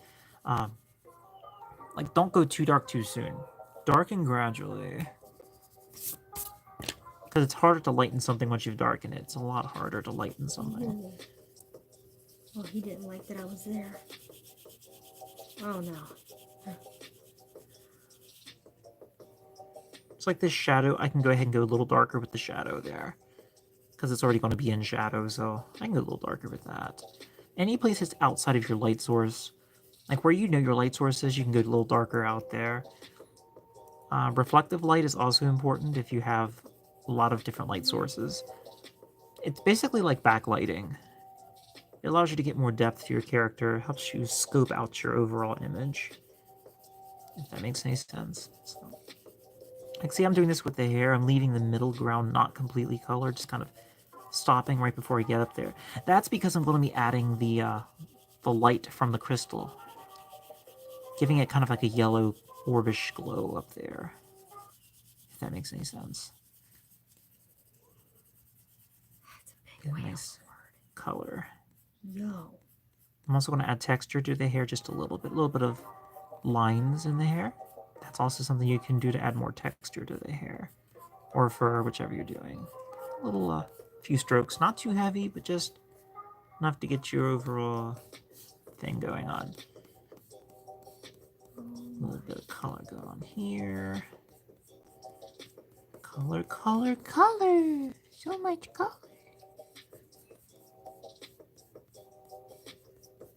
like, don't go too dark too soon. Darken gradually. Because it's harder to lighten something once you've darkened it. It's a lot harder to lighten something. Ooh. Well, he didn't like that I was there. Oh no. It's like this shadow. I can go ahead and go a little darker with the shadow there. Because it's already going to be in shadow, so I can go a little darker with that. Any place that's outside of your light source, like where you know your light source is, you can go a little darker out there. Reflective light is also important if you have a lot of different light sources. It's basically like backlighting. It allows you to get more depth to your character, helps you scope out your overall image. If that makes any sense. So, like, see, I'm doing this with the hair. I'm leaving the middle ground not completely colored, just kind of stopping right before I get up there. That's because I'm going to be adding the light from the crystal, giving it kind of like a yellow orbish glow up there. If that makes any sense. That's a big Nice color. Yo. I'm also going to add texture to the hair just a little bit of lines in the hair. That's also something you can do to add more texture to the hair, or fur, whichever you're doing. A little, few strokes, not too heavy, but just enough to get your overall thing going on. A little bit of color going on here. Color. So much color.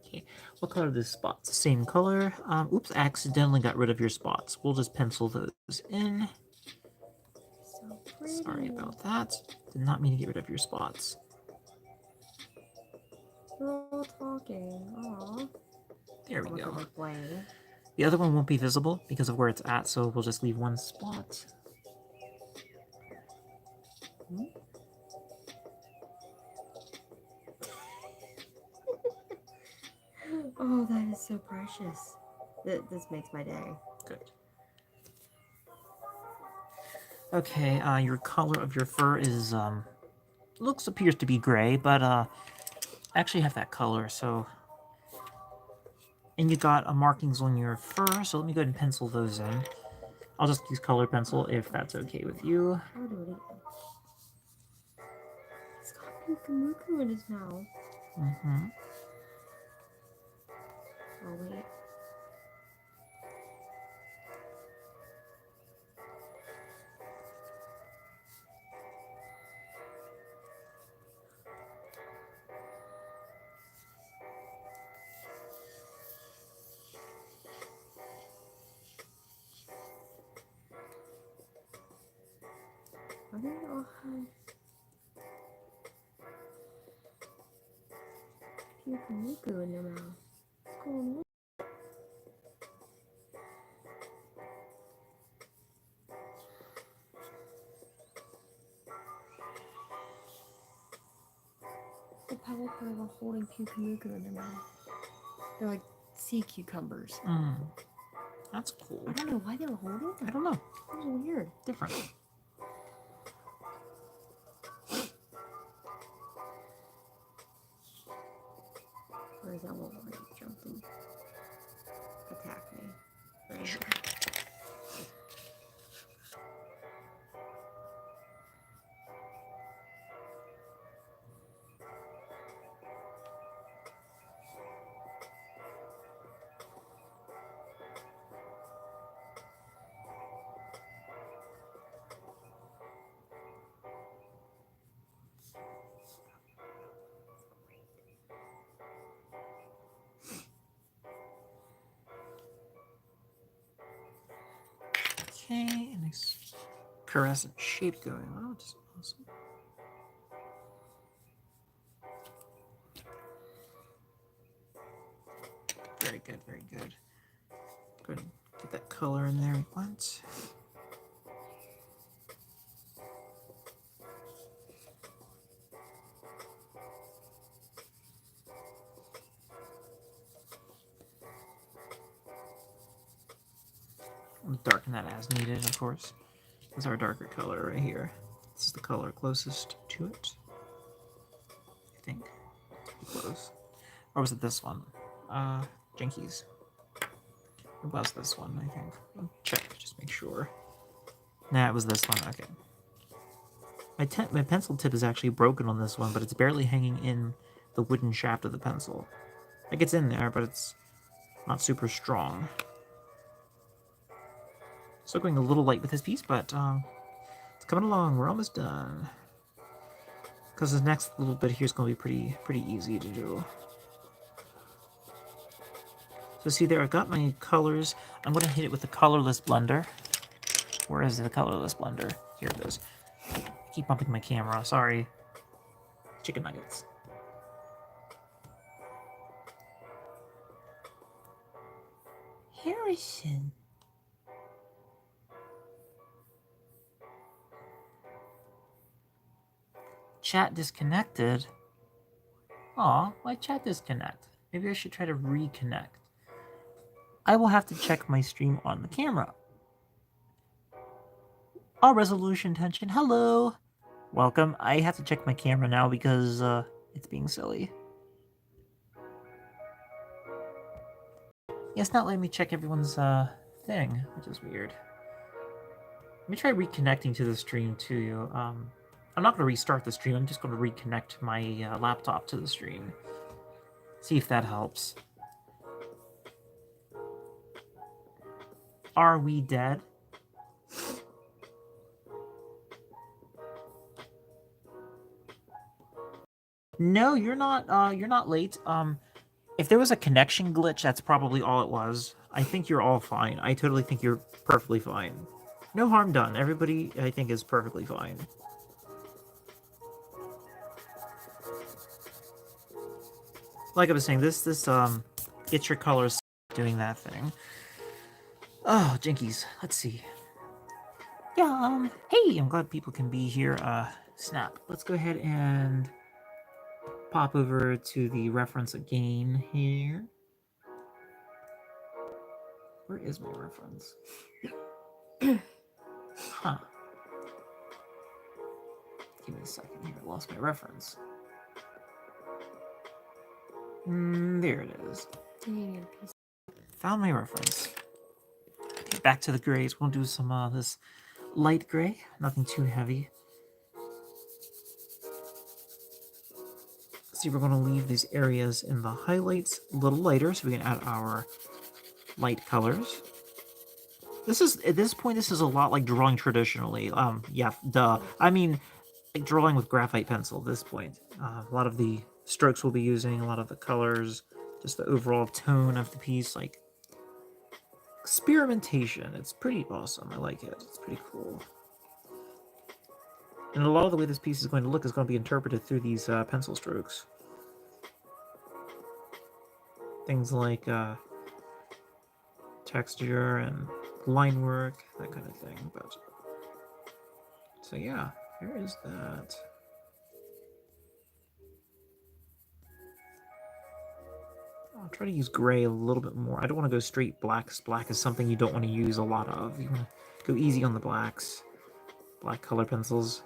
Okay, what color are the spots? Same color. Oops, I accidentally got rid of your spots. We'll just pencil those in. So pretty. Sorry about that. Did not mean to get rid of your spots. We're all talking. Aw. There we go. Playing. The other one won't be visible because of where it's at, so we'll just leave one spot. Oh, that is so precious. This makes my day. Good. Okay, your color of your fur is, appears to be gray, but, I actually have that color, so... And you got markings on your fur, so let me go ahead and pencil those in. I'll just use color pencil if that's okay with you. I'll do it again. He's got Pikamuku in his mouth. Mm-hmm. Oh, wait. I think I'll have Pikamuku in their mouth. What's going on? The Pelipper are holding Pikamuku in their mouth. They're like sea cucumbers. That's cool. I don't know why they were holding them. I don't know. That was weird. Different. Or is that what we're gonna jump and attack me? Right? Sure. Okay, nice crescent shape going on, which is awesome. Very good, very good. Go ahead and get that color in there we want. I'll darken that as needed, of course. This is our darker color right here. This is the color closest to it. I think. Close. Or was it this one? Jinkies. It was this one, I think. I'll check, just make sure. Nah, it was this one, okay. My pencil tip is actually broken on this one, but it's barely hanging in the wooden shaft of the pencil. Like, it's in there, but it's not super strong. Still going a little light with this piece, but it's coming along. We're almost done. Because the next little bit here is going to be pretty easy to do. So see there, I've got my colors. I'm going to hit it with the colorless blender. Where is the colorless blender? Here it is. Keep bumping my camera, sorry. Chicken nuggets. Harrison. Chat disconnected? Aw, why chat disconnect? Maybe I should try to reconnect. I will have to check my stream on the camera. All resolution tension, hello! Welcome. I have to check my camera now because it's being silly. Yeah, it's not letting me check everyone's thing, which is weird. Let me try reconnecting to the stream to you. I'm not going to restart the stream, I'm just going to reconnect my laptop to the stream. See if that helps. Are we dead? No, you're not late. If there was a connection glitch, that's probably all it was. I think you're all fine. I totally think you're perfectly fine. No harm done. Everybody, I think, is perfectly fine. Like I was saying, this get your colors doing that thing. Oh, jinkies. Let's see. Yeah, hey, I'm glad people can be here. Snap. Let's go ahead and pop over to the reference again here. Where is my reference? Huh. Give me a second here. I lost my reference. There it is. Found my reference. Okay, back to the grays. We'll do some this light gray. Nothing too heavy. See, we're going to leave these areas in the highlights a little lighter so we can add our light colors. This is, at this point, this is a lot like drawing traditionally. Yeah, duh. I mean, like drawing with graphite pencil at this point. A lot of the strokes we'll be using, a lot of the colors, just the overall tone of the piece, like experimentation. It's pretty awesome. I like it. It's pretty cool. And a lot of the way this piece is going to look is going to be interpreted through these pencil strokes. Things like texture and line work, that kind of thing. But so yeah, here is that. I'll try to use gray a little bit more. I don't want to go straight blacks. Black is something you don't want to use a lot of. You want to go easy on the blacks. Black color pencils.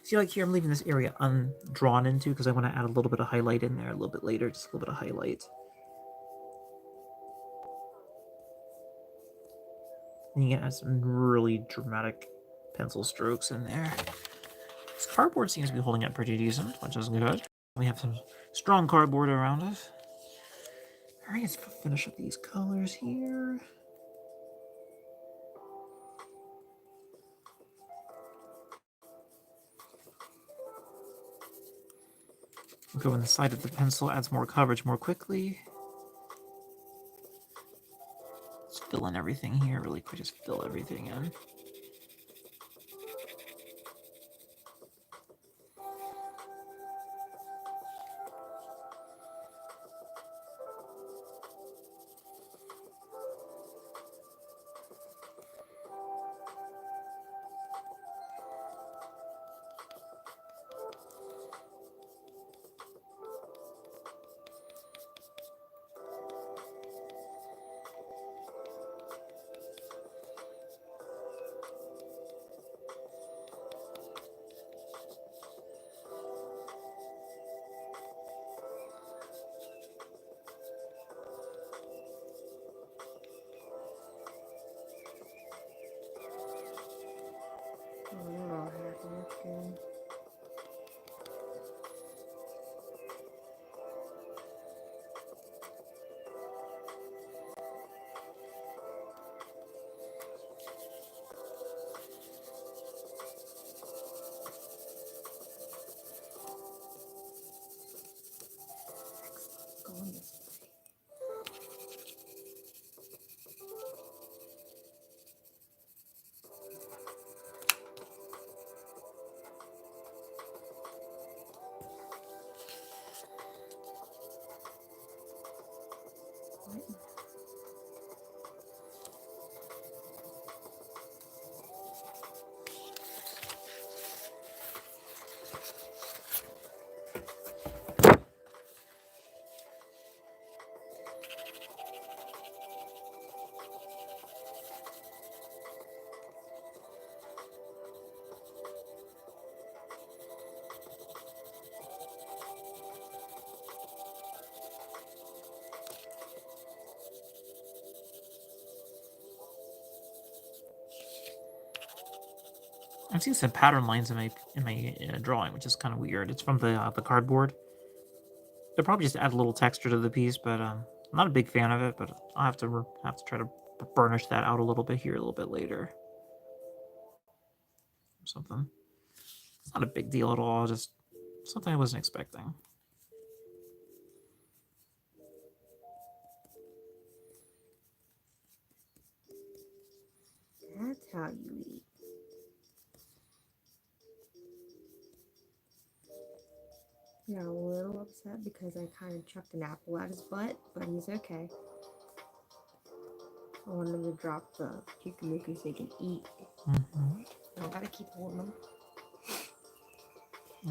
See, like here, I'm leaving this area undrawn into because I want to add a little bit of highlight in there a little bit later, just a little bit of highlight. And you can add some really dramatic pencil strokes in there. This cardboard seems to be holding up pretty decent, which is good. We have some strong cardboard around us. Alright, let's finish up these colors here. Go on the side of the pencil, adds more coverage more quickly. Just fill in everything here really quick, just fill everything in. Oh, that all happened. That's good. Going this way. What? I've seen some pattern lines in my drawing, which is kind of weird. It's from the cardboard. They'll probably just add a little texture to the piece, but I'm not a big fan of it. But I'll have to try to burnish that out a little bit here a little bit later. Something. It's not a big deal at all. Just something I wasn't expecting. That's how you eat. He got a little upset because I kind of chucked an apple at his butt, but he's okay. I wanted him to drop the Kikamuku so he can eat. Mm-hmm. I gotta keep holding him.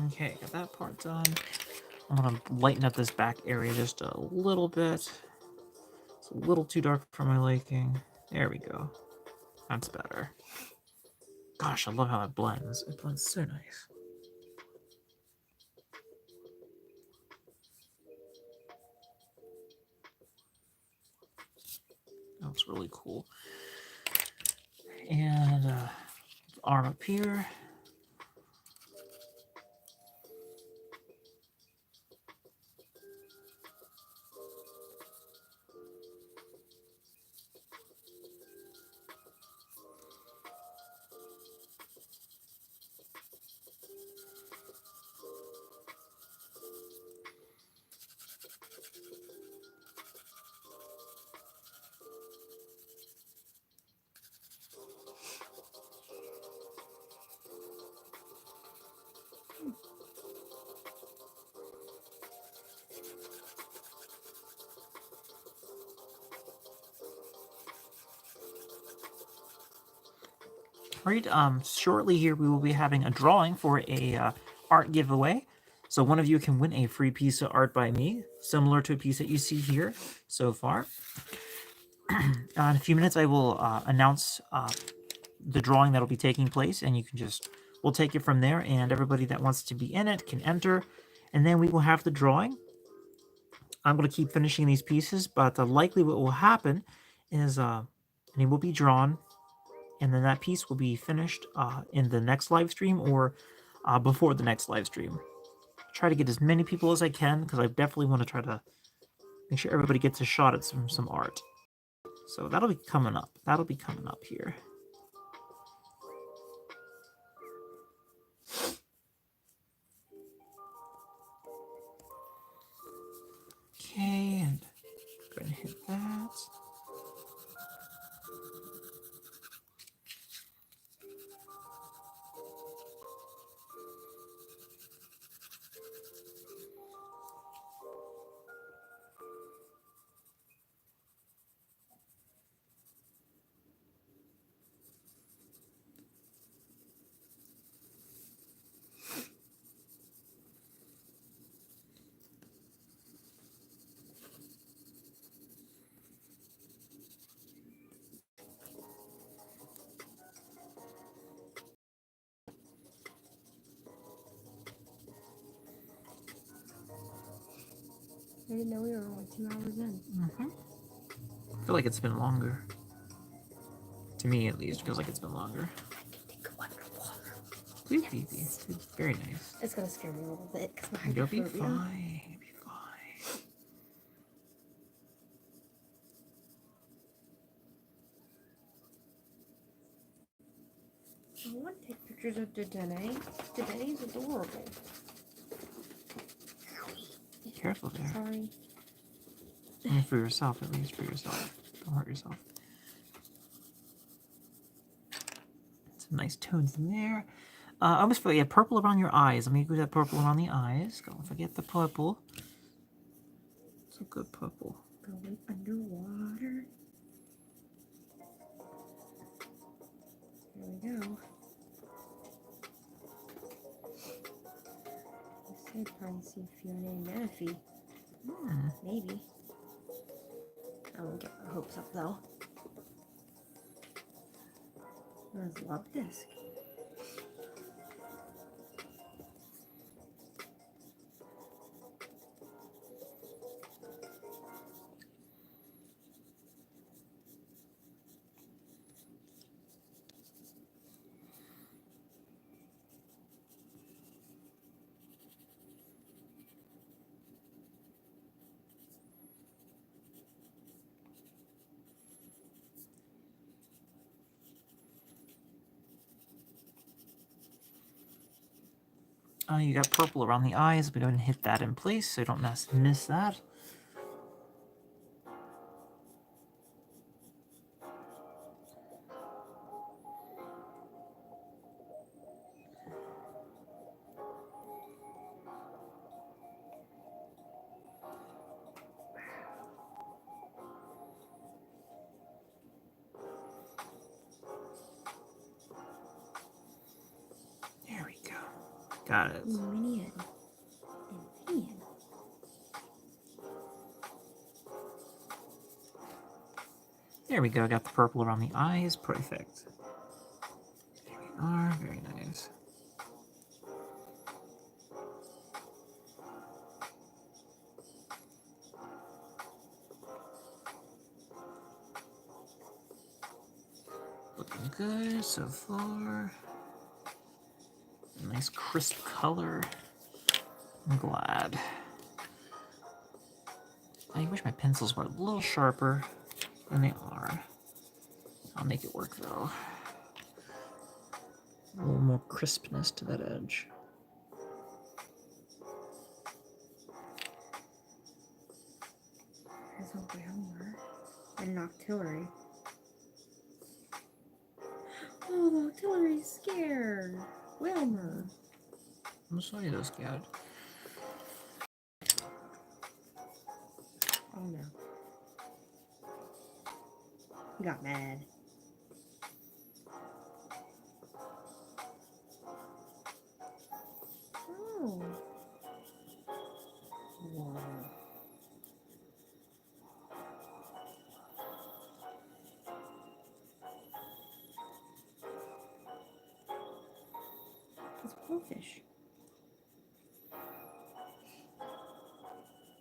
Okay, got that part done. I'm gonna lighten up this back area just a little bit. It's a little too dark for my liking. There we go. That's better. Gosh, I love how it blends. It blends so nice. That looks really cool. And arm up here. Right, shortly here we will be having a drawing for a art giveaway. So one of you can win a free piece of art by me, similar to a piece that you see here so far. In a few minutes I will announce the drawing that will be taking place, and you can we'll take it from there, and everybody that wants to be in it can enter, and then we will have the drawing. I'm going to keep finishing these pieces, but likely what will happen is it will be drawn, and then that piece will be finished in the next live stream or before the next live stream. Try to get as many people as I can, because I definitely want to try to Make sure everybody gets a shot at some art. So that'll be coming up. That'll be coming up here. Okay, and go ahead and hit that. I didn't know we were only 2 hours in. I feel like it's been longer. To me, at least, feels like it's been longer. Take a water. Please, baby. It's very nice. It's gonna scare me a little bit because my You'll be hydrophobia. fine. You'll be fine. I want to take pictures of Dene. Dene's adorable. Be careful there. Sorry. I mean, for yourself, at least for yourself. Don't hurt yourself. Some nice tones in there. I almost forget, yeah, purple around your eyes. Let me do that purple around the eyes. Don't forget the purple. It's a good purple. Going underwater. Here we go. I said probably see Fiona and Menifee. Maybe. I won't get my hopes up though. There's love disc. You got purple around the eyes. We go ahead and hit that in place so you don't miss that. There we go. Got it. Minion. Infineon. There we go. Got the purple around the eyes. Perfect. There we are. Very nice. Looking good so far. Nice crisp color. I'm glad. I wish my pencils were a little sharper than they are. I'll make it work though. A little more crispness to that edge. There's a Whalmer and an Octillery. Oh, the Octillery's scared. Whalmer. I'm sorry those scared. Oh no. He got mad. Oh. Whoa. It's a goldfish.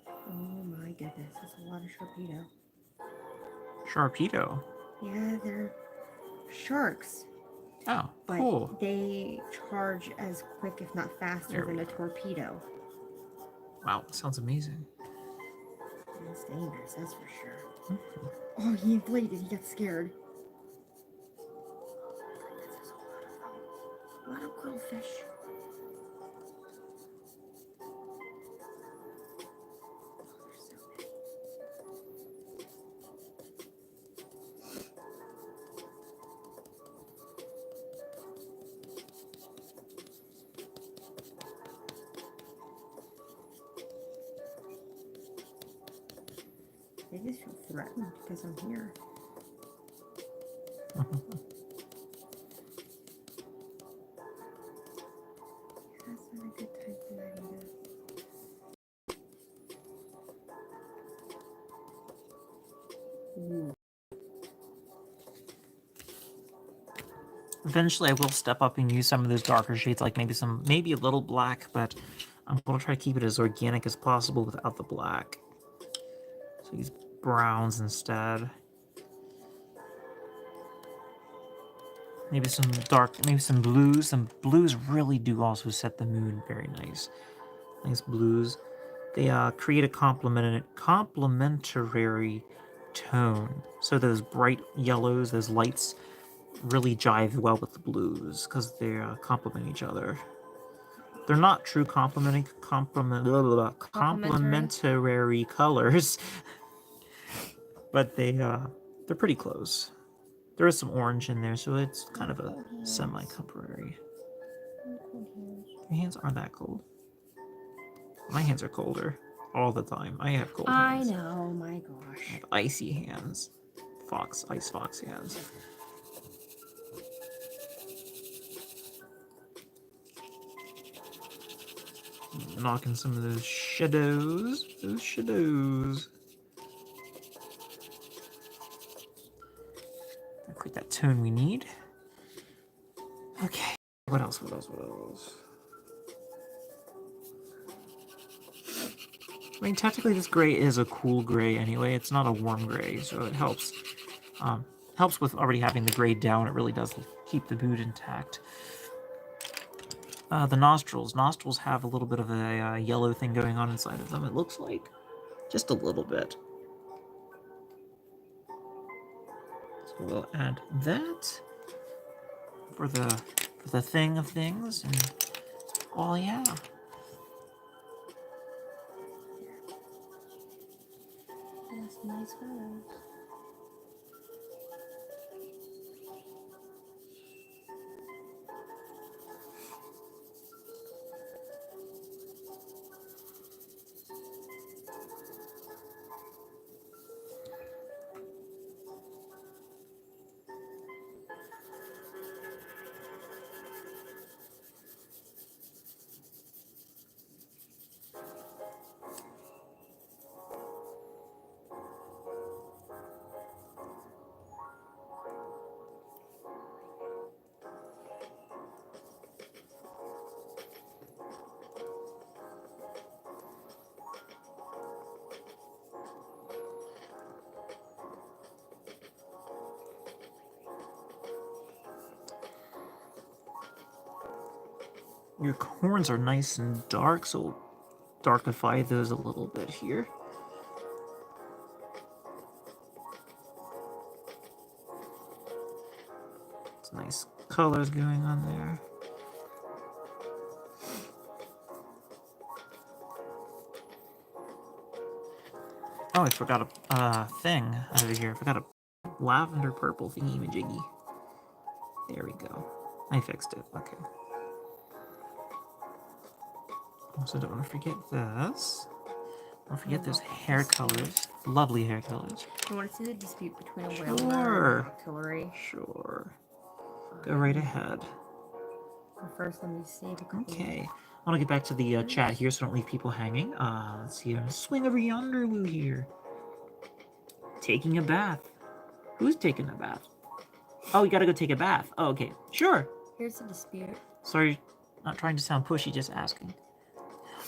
Oh my goodness, that's a lot of Sharpedo. Sharpedo. Yeah, they're sharks. Oh, But cool. they charge as quick, if not faster, There we than a go. torpedo. Wow, sounds amazing. It's dangerous, that's for sure. Oh, he inflated. He got scared. A lot of quillfish. They just feel threatened because I'm here. That's not a good time for that either. Ooh. Eventually, I will step up and use some of those darker shades, like maybe a little black, but I'm going to try to keep it as organic as possible without the black. So use browns instead. Maybe some dark, maybe some blues. Some blues really do also set the mood very nice. Nice blues. They create a complementary tone. So those bright yellows, those lights, really jive well with the blues because they complement each other. They're not true complementary colors, but they're pretty close. There is some orange in there, so it's kind of a semi-temporary. Your hands aren't that cold. My hands are colder all the time. I have cold hands. I know, my gosh. I have icy hands. Ice fox hands. Knocking some of those shadows. Create that tone we need. Okay. What else? I mean, technically this gray is a cool gray anyway. It's not a warm gray, so it helps. Helps with already having the gray down. It really does keep the mood intact. The nostrils. Nostrils have a little bit of a yellow thing going on inside of them, it looks like. Just a little bit. So we'll add that for the thing of things. And, well, yeah. That's nice photos. Your horns are nice and dark, so darkify those a little bit here. It's nice colors going on there. Oh, I forgot a thing over here. I forgot a lavender purple thingy-majiggy. There we go. I fixed it. Okay. Also, don't want to forget this. Don't forget those hair colors. Lovely hair colors. You want to see the dispute between a whale and Sure. a Hillary? Sure. Go right ahead. But first, let me save a couple. Okay. I want to get back to the chat here so I don't leave people hanging. Let's see. I'm swing over yonder woo here. Taking a bath. Who's taking a bath? Oh, you gotta go take a bath. Oh, okay. Sure. Here's the dispute. Sorry, not trying to sound pushy, just asking.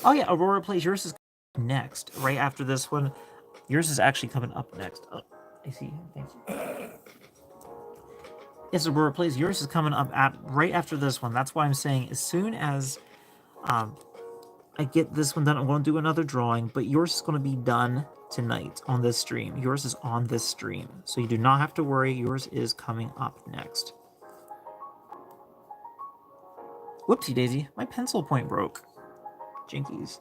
Oh yeah, Aurora Plays. Yours is next, right after this one. Yours is actually coming up next. Oh, I see. Thank you. Yes, Aurora Plays. Yours is coming up right after this one. That's why I'm saying as soon as I get this one done, I'm going to do another drawing, but yours is going to be done tonight on this stream. Yours is on this stream. So you do not have to worry. Yours is coming up next. Whoopsie daisy. My pencil point broke. Jinkies.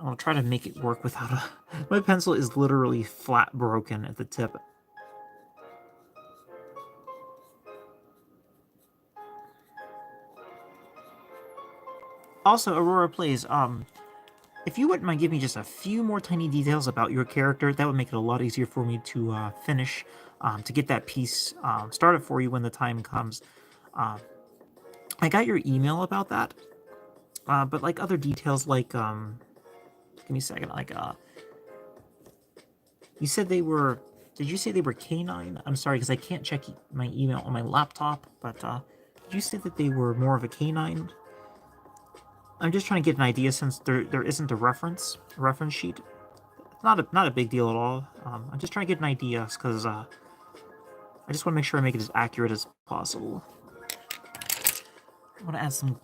I'll try to make it work without a... My pencil is literally flat broken at the tip. Also, Aurora Plays, if you wouldn't mind giving me just a few more tiny details about your character, that would make it a lot easier for me to finish, to get that piece started for you when the time comes. I got your email about that, but like other details like, give me a second, like, you said they were, did you say they were canine? I'm sorry, because I can't check my email on my laptop, but did you say that they were more of a canine? I'm just trying to get an idea since there isn't a reference sheet. Not a big deal at all. I'm just trying to get an idea because I just want to make sure I make it as accurate as possible. I want to add some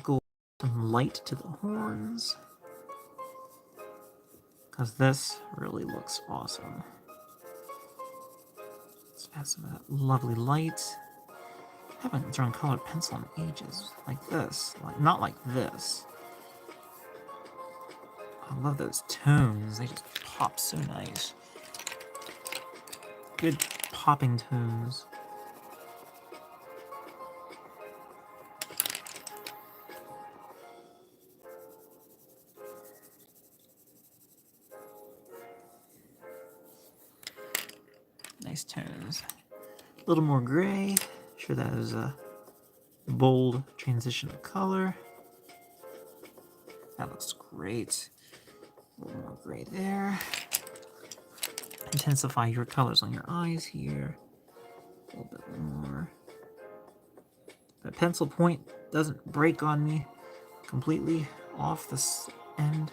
gold, some light to the horns because this really looks awesome. Let's add some of that lovely light. I haven't drawn colored pencil in ages like this, not like this. I love those tones. They just pop so nice. Good popping tones. Nice tones. A little more gray. Sure that is a bold transition of color. That looks great. A little more gray there. Intensify your colors on your eyes here. A little bit more. The pencil point doesn't break on me completely off this end.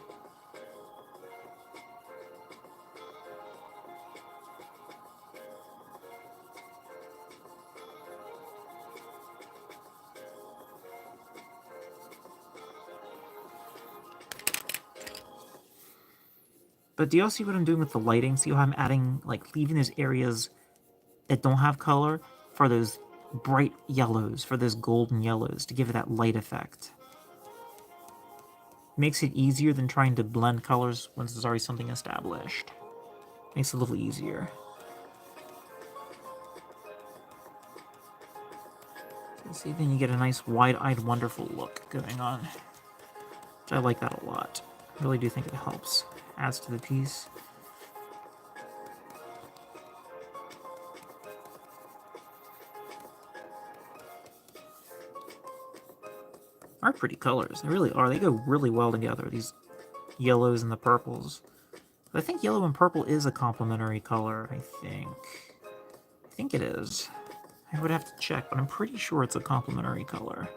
But do y'all see what I'm doing with the lighting? See how I'm adding, like, leaving those areas that don't have color for those bright yellows, for those golden yellows, to give it that light effect. Makes it easier than trying to blend colors once there's already something established. Makes it a little easier. So see, then you get a nice wide-eyed, wonderful look going on. Which I like that a lot. I really do think it helps. Adds to the piece. Are pretty colors. They really are. They go really well together, these yellows and the purples. But I think yellow and purple is a complementary color, I think. I think it is. I would have to check, but I'm pretty sure it's a complementary color.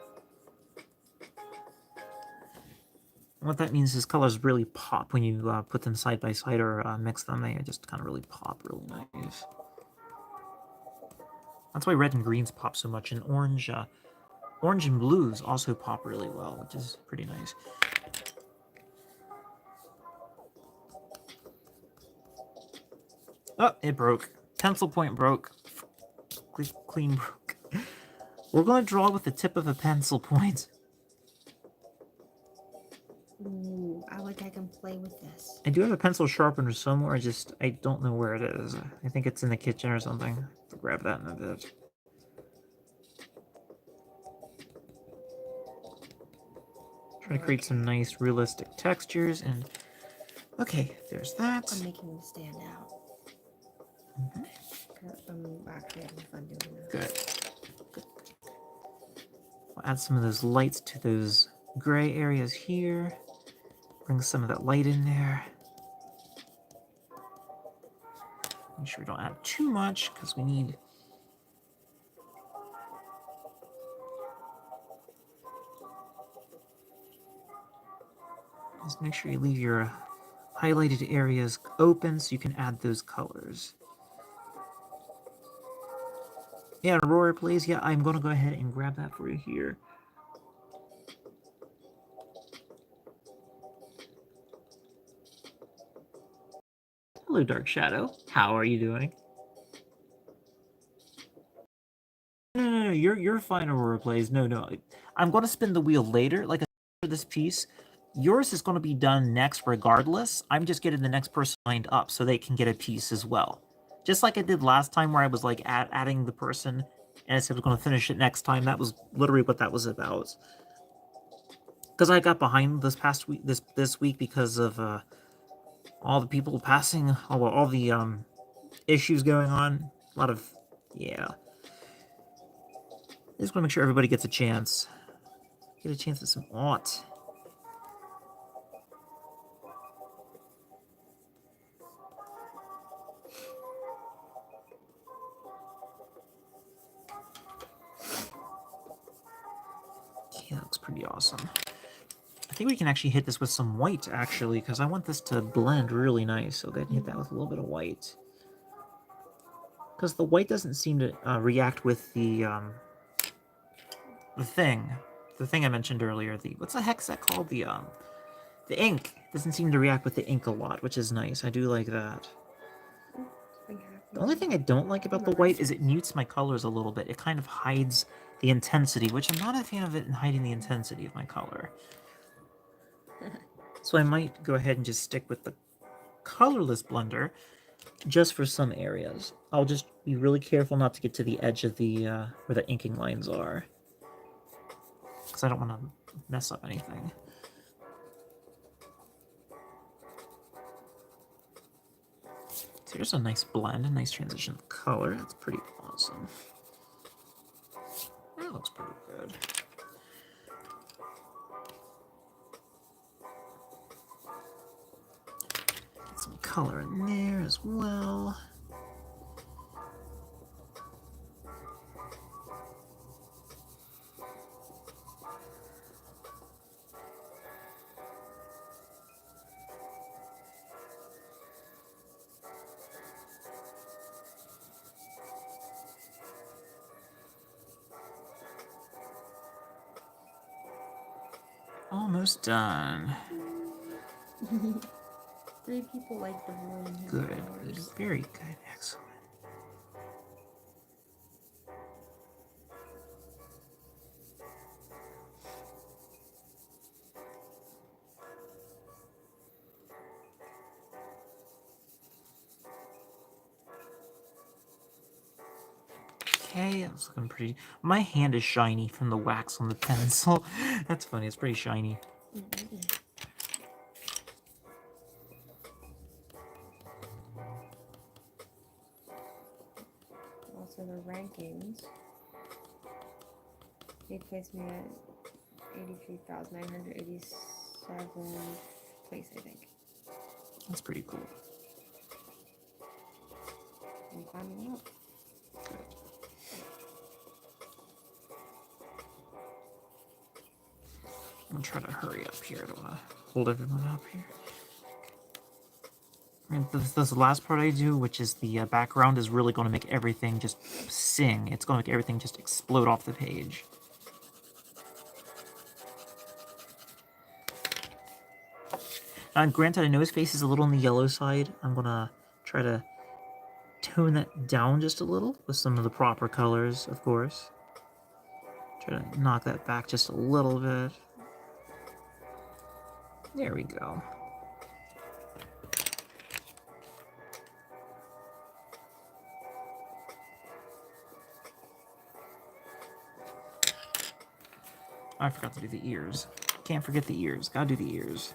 What that means is colors really pop when you put them side by side or mix them. They just kind of really pop really nice. That's why red and greens pop so much, and orange and blues also pop really well, which is pretty nice. Oh, it broke. Pencil point broke. Clean broke. We're going to draw with the tip of a pencil point. Ooh, I can play with this. I do have a pencil sharpener somewhere, I don't know where it is. I think it's in the kitchen or something. I'll grab that in a bit. Try to create some nice realistic textures and... Okay, there's that. I'm making them stand out. Mm-hmm. I'm actually having fun doing that. Good. We'll add some of those lights to those gray areas here. Bring some of that light in there. Make sure we don't add too much, because we need... Just make sure you leave your highlighted areas open so you can add those colors. Yeah, Aurora Plays. Yeah, I'm gonna go ahead and grab that for you here. Hello, Dark Shadow. How are you doing? No, you're fine, Aurora Plays. No. I'm gonna spin the wheel later. Like for this piece, yours is gonna be done next regardless. I'm just getting the next person lined up so they can get a piece as well. Just like I did last time, where I was like adding the person, and I said I was gonna finish it next time. That was literally what that was about. Because I got behind this past week, this week because of all the people passing, all the issues going on. A lot of, yeah. I just want to make sure everybody gets a chance. Get a chance at some art. Yeah, that looks pretty awesome. I think we can actually hit this with some white, actually, because I want this to blend really nice. So go ahead and hit that with a little bit of white. Because the white doesn't seem to react with the thing. The thing I mentioned earlier. What's the heck's that called? The ink. Doesn't seem to react with the ink a lot, which is nice. I do like that. The only thing I don't like about the white is it mutes my colors a little bit. It kind of hides the intensity, which I'm not a fan of it in hiding the intensity of my color. So I might go ahead and just stick with the colorless blender just for some areas. I'll just be really careful not to get to the edge of the where the inking lines are, because I don't want to mess up anything. So here's a nice blend, a nice transition of color. That's pretty awesome. That looks pretty good. Get some color in there as well. Almost done. 3 people like the balloon. Good. Very good. Excellent. Okay, that's looking pretty. My hand is shiny from the wax on the pencil. That's funny. It's pretty shiny. Also, the rankings. They placed me at 83,987th place, I think. That's pretty cool. I'm climbing up. Good. I'm gonna try to hurry up here. I don't want to hold everyone up here. And this last part I do, which is the background, is really going to make everything just sing. It's going to make everything just explode off the page. Granted, I know his face is a little on the yellow side. I'm going to try to tone that down just a little with some of the proper colors, of course. Try to knock that back just a little bit. There we go. I forgot to do the ears. Can't forget the ears. Gotta do the ears.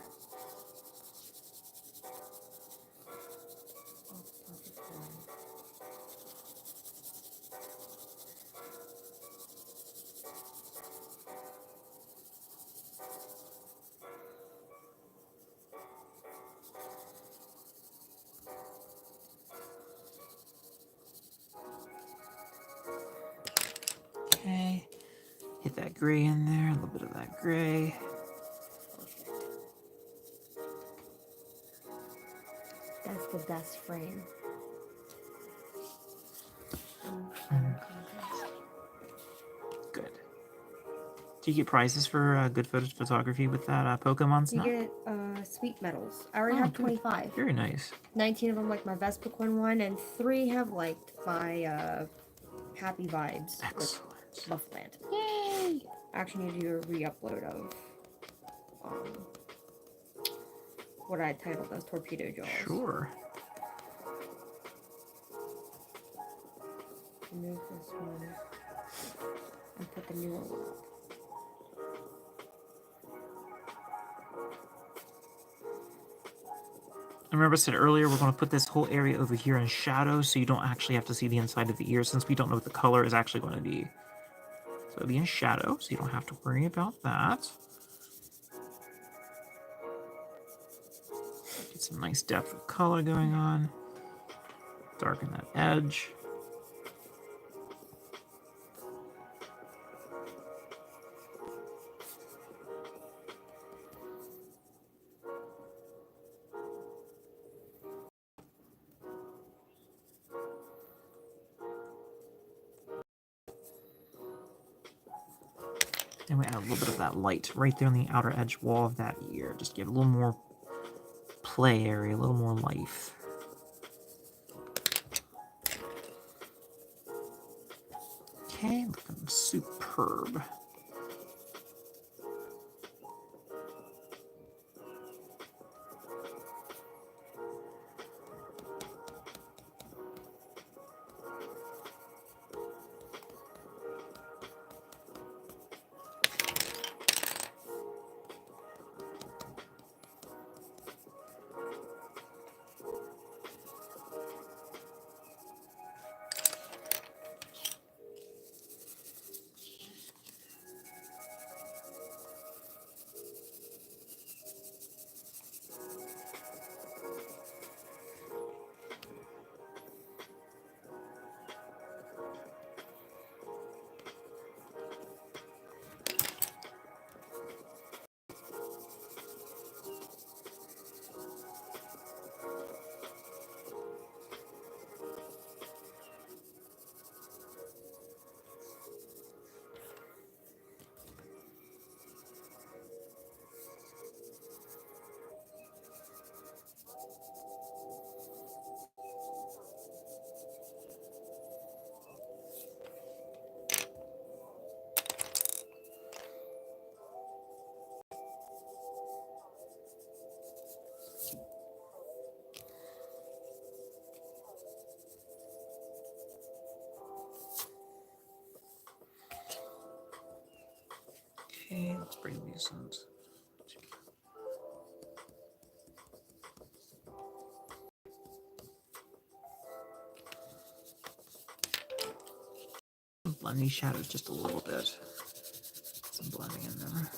Okay. Hit that gray in there, a little bit of that gray. That's the best frame. Do you get prizes for good photography with that Pokemon You snap? get sweet medals. I already Oh, have good. 25. Very nice. 19 of them like my Vespiquen one, and 3 have like my Happy Vibes Excellent. with Buffland. Yay! I actually need to do a re-upload of what I titled as Torpedo Jaws. Sure. Remove this one and put the newer one up. I remember I said earlier we're going to put this whole area over here in shadow so you don't actually have to see the inside of the ear since we don't know what the color is actually going to be. So it'll be in shadow so you don't have to worry about that. Get some nice depth of color going on. Darken that edge. And we add a little bit of that light right there on the outer edge wall of that ear. Just give it a little more play area, a little more life. Okay, looking superb. Okay, let's bring these in. Blend these shadows just a little bit. Some blending in there.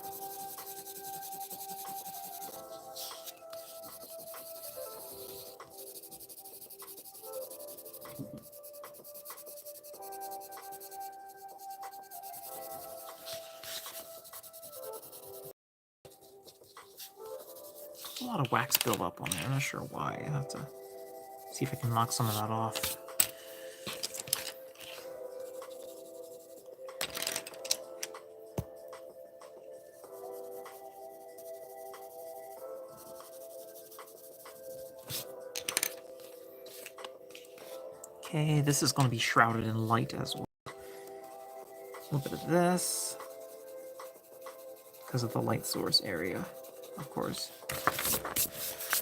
A lot of wax buildup on there. I'm not sure why. I have to see if I can knock some of that off. Okay, this is going to be shrouded in light as well. A little bit of this. Because of the light source area, of course.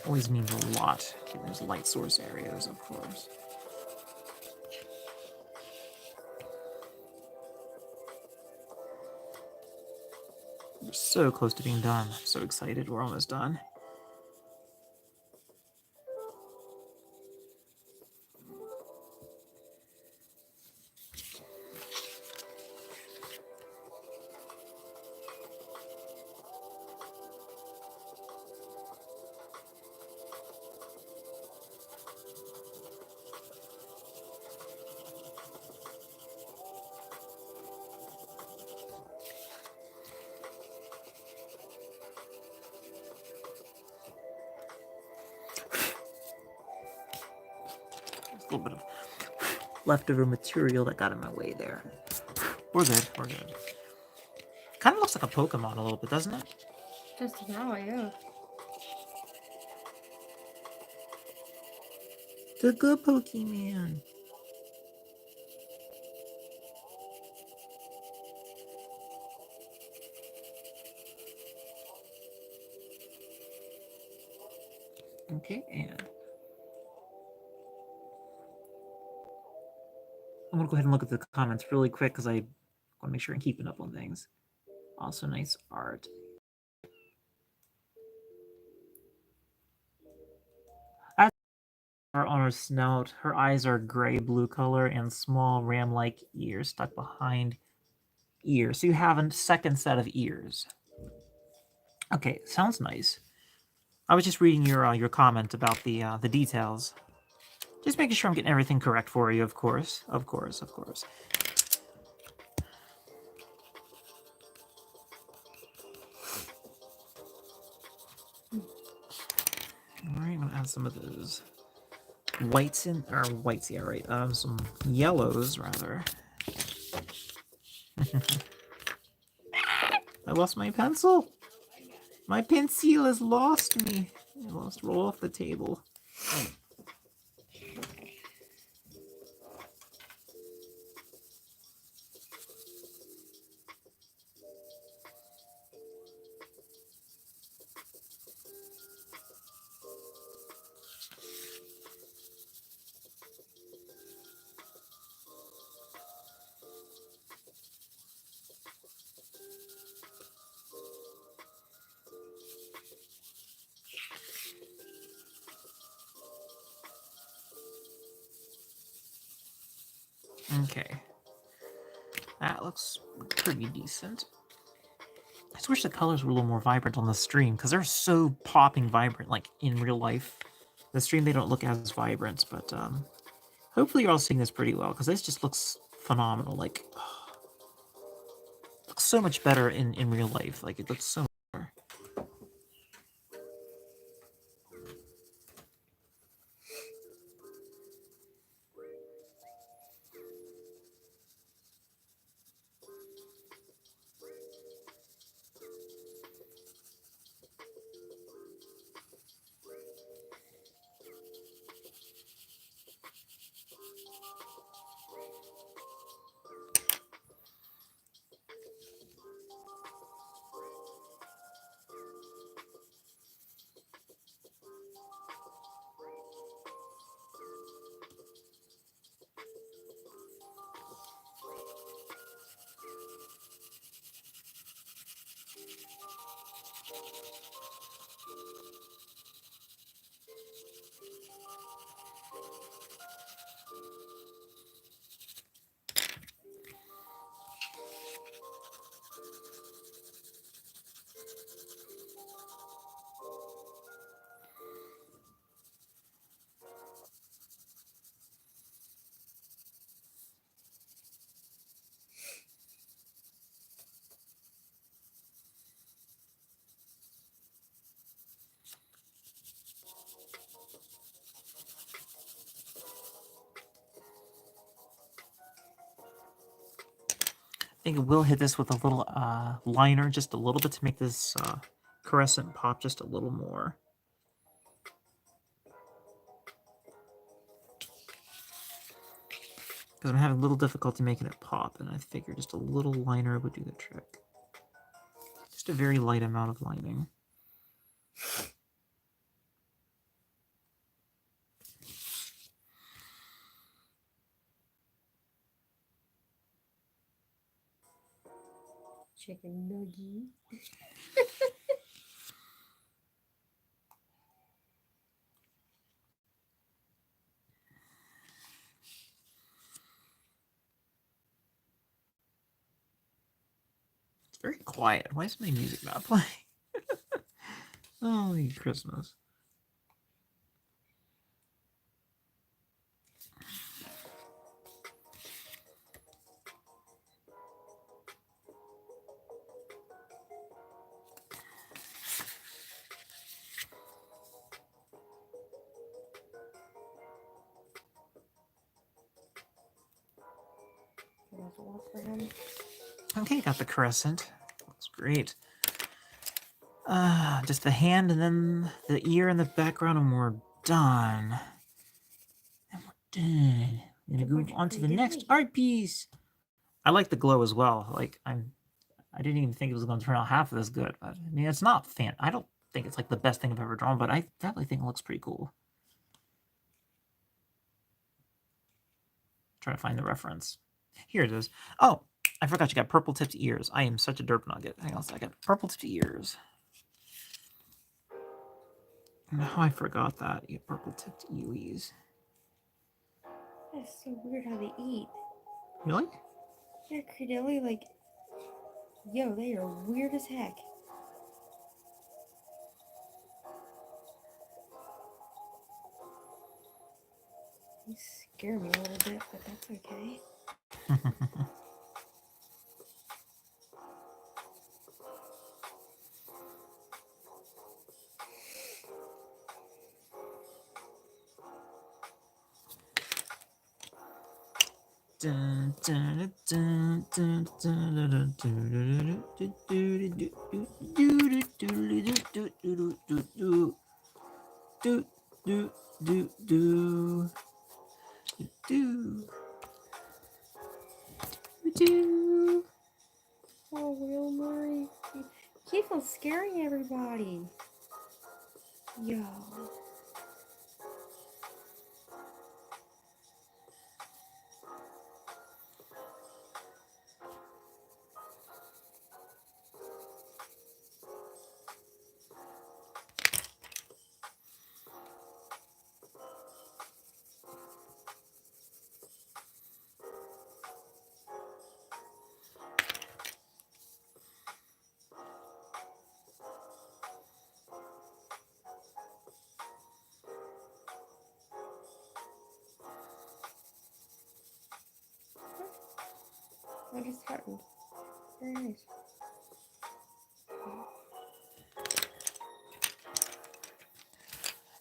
Always means a lot. There's light source areas, of course. We're so close to being done. I'm so excited. We're almost done. A little bit of leftover material that got in my way there. We're good. We're good. Kind of looks like a Pokemon a little bit, doesn't it? Just about, yeah. The good Pokemon. Okay, and I'm gonna go ahead and look at the comments really quick because I want to make sure I'm keeping up on things. Also, nice art. As for on her snout, her eyes are gray-blue color and small ram-like ears stuck behind ears. So you have a second set of ears. Okay, sounds nice. I was just reading your comment about the details. Just making sure I'm getting everything correct for you, of course. Of course, of course. Alright, I'm gonna add some of those whites in, or whites, yeah, right. Some yellows, rather. I lost my pencil. My pencil has lost me. I lost roll off the table. Okay. That looks pretty decent. I just wish the colors were a little more vibrant on the stream, because they're so popping vibrant, like in real life. The stream, they don't look as vibrant, but hopefully you're all seeing this pretty well, because this just looks phenomenal. Like, looks so much better in real life. Like, it looks so much better. I think we'll hit this with a little liner, just a little bit, to make this crescent pop just a little more. Because I'm having a little difficulty making it pop, and I figured just a little liner would do the trick. Just a very light amount of lining. Chicken nugget. It's very quiet. Why is my music not playing? Holy Christmas. That's all for him. Okay, got the crescent. Looks great. Just the hand and then the ear in the background, and we're done. And we're done. I'm gonna move on to the next art piece. I like the glow as well. Like I didn't even think it was going to turn out half of this good. But I mean, it's not I don't think it's like the best thing I've ever drawn, but I definitely think it looks pretty cool. Try to find the reference. Here it is. Oh, I forgot you got purple tipped ears. I am such a derp nugget. Hang on a second. Purple tipped ears. No, I forgot that. You purple tipped ewies. That's so weird how they eat. Really? Yeah, Credelli, like, yo, they are weird as heck. They scare me a little bit, but that's okay. Dun, dun, dun, dun, dun, dun, Oh, Will Murray. Keep on scaring everybody. Yo. What just happened? Very nice.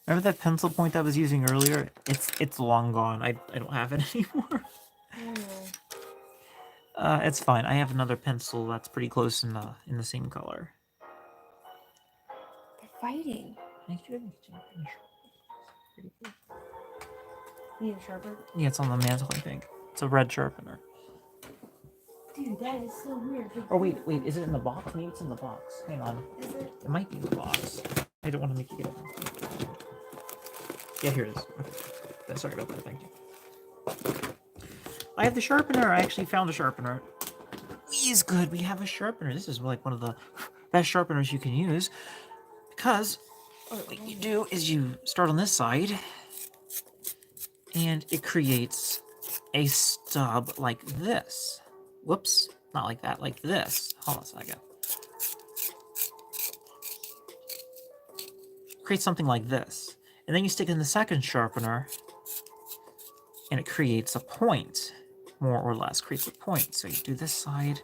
Remember that pencil point I was using earlier? It's long gone. I don't have it anymore. Oh. It's fine. I have another pencil that's pretty close in the same color. They're fighting. Pretty cool. You need a sharpener? Yeah, it's on the mantle, I think. It's a red sharpener. Dude, that is so weird. Oh, wait, is it in the box? Maybe it's in the box. Hang on. Is it? It might be in the box. I don't want to make you get it. Yeah, here it is. Okay. Sorry about that. Thank you. I have the sharpener. I actually found a sharpener. Is good. We have a sharpener. This is like one of the best sharpeners you can use because what you do is you start on this side and it creates a stub like this. Whoops. Not like that. Like this. Hold on a second. Creates something like this. And then you stick it in the second sharpener and it creates a point. More or less. Creates a point. So you do this side.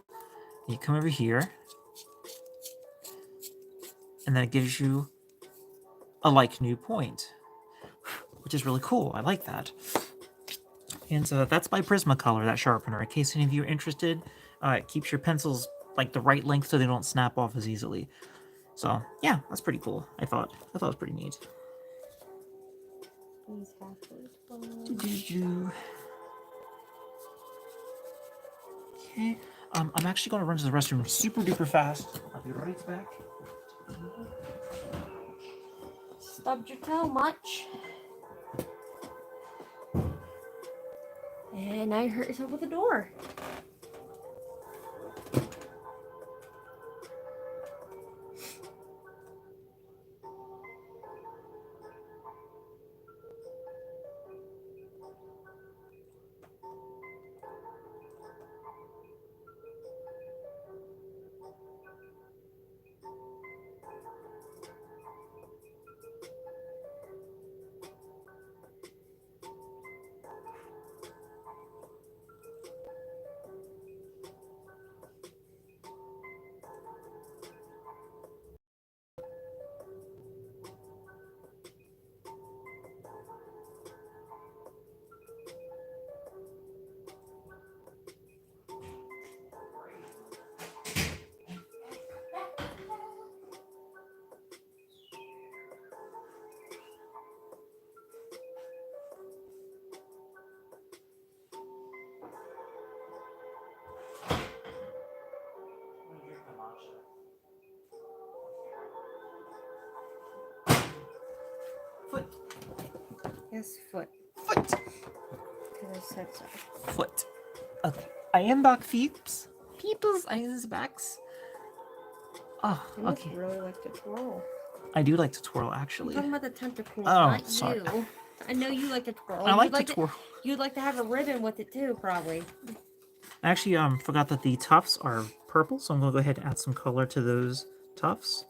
You come over here. And then it gives you a like new point. Which is really cool. I like that. And so that's by Prismacolor, that sharpener. In case any of you are interested, it keeps your pencils like the right length so they don't snap off as easily. So yeah, that's pretty cool. I thought it was pretty neat. Okay. I'm actually going to run to the restroom super duper fast. I'll be right back. Stubbed your toe much? And now you hurt yourself with the door. Foot. Yes, foot. Foot. Because I said so. Foot. Okay. I am back, peeps. Peeples, I is backs. Oh, You must okay. really like to twirl. I do like to twirl, I'm actually. talking about the tentacles, Oh, not sorry. you. I know you like to twirl. I like to twirl. You'd like to have a ribbon with it too, probably. I actually forgot that the tufts are purple, so I'm going to go ahead and add some color to those tufts.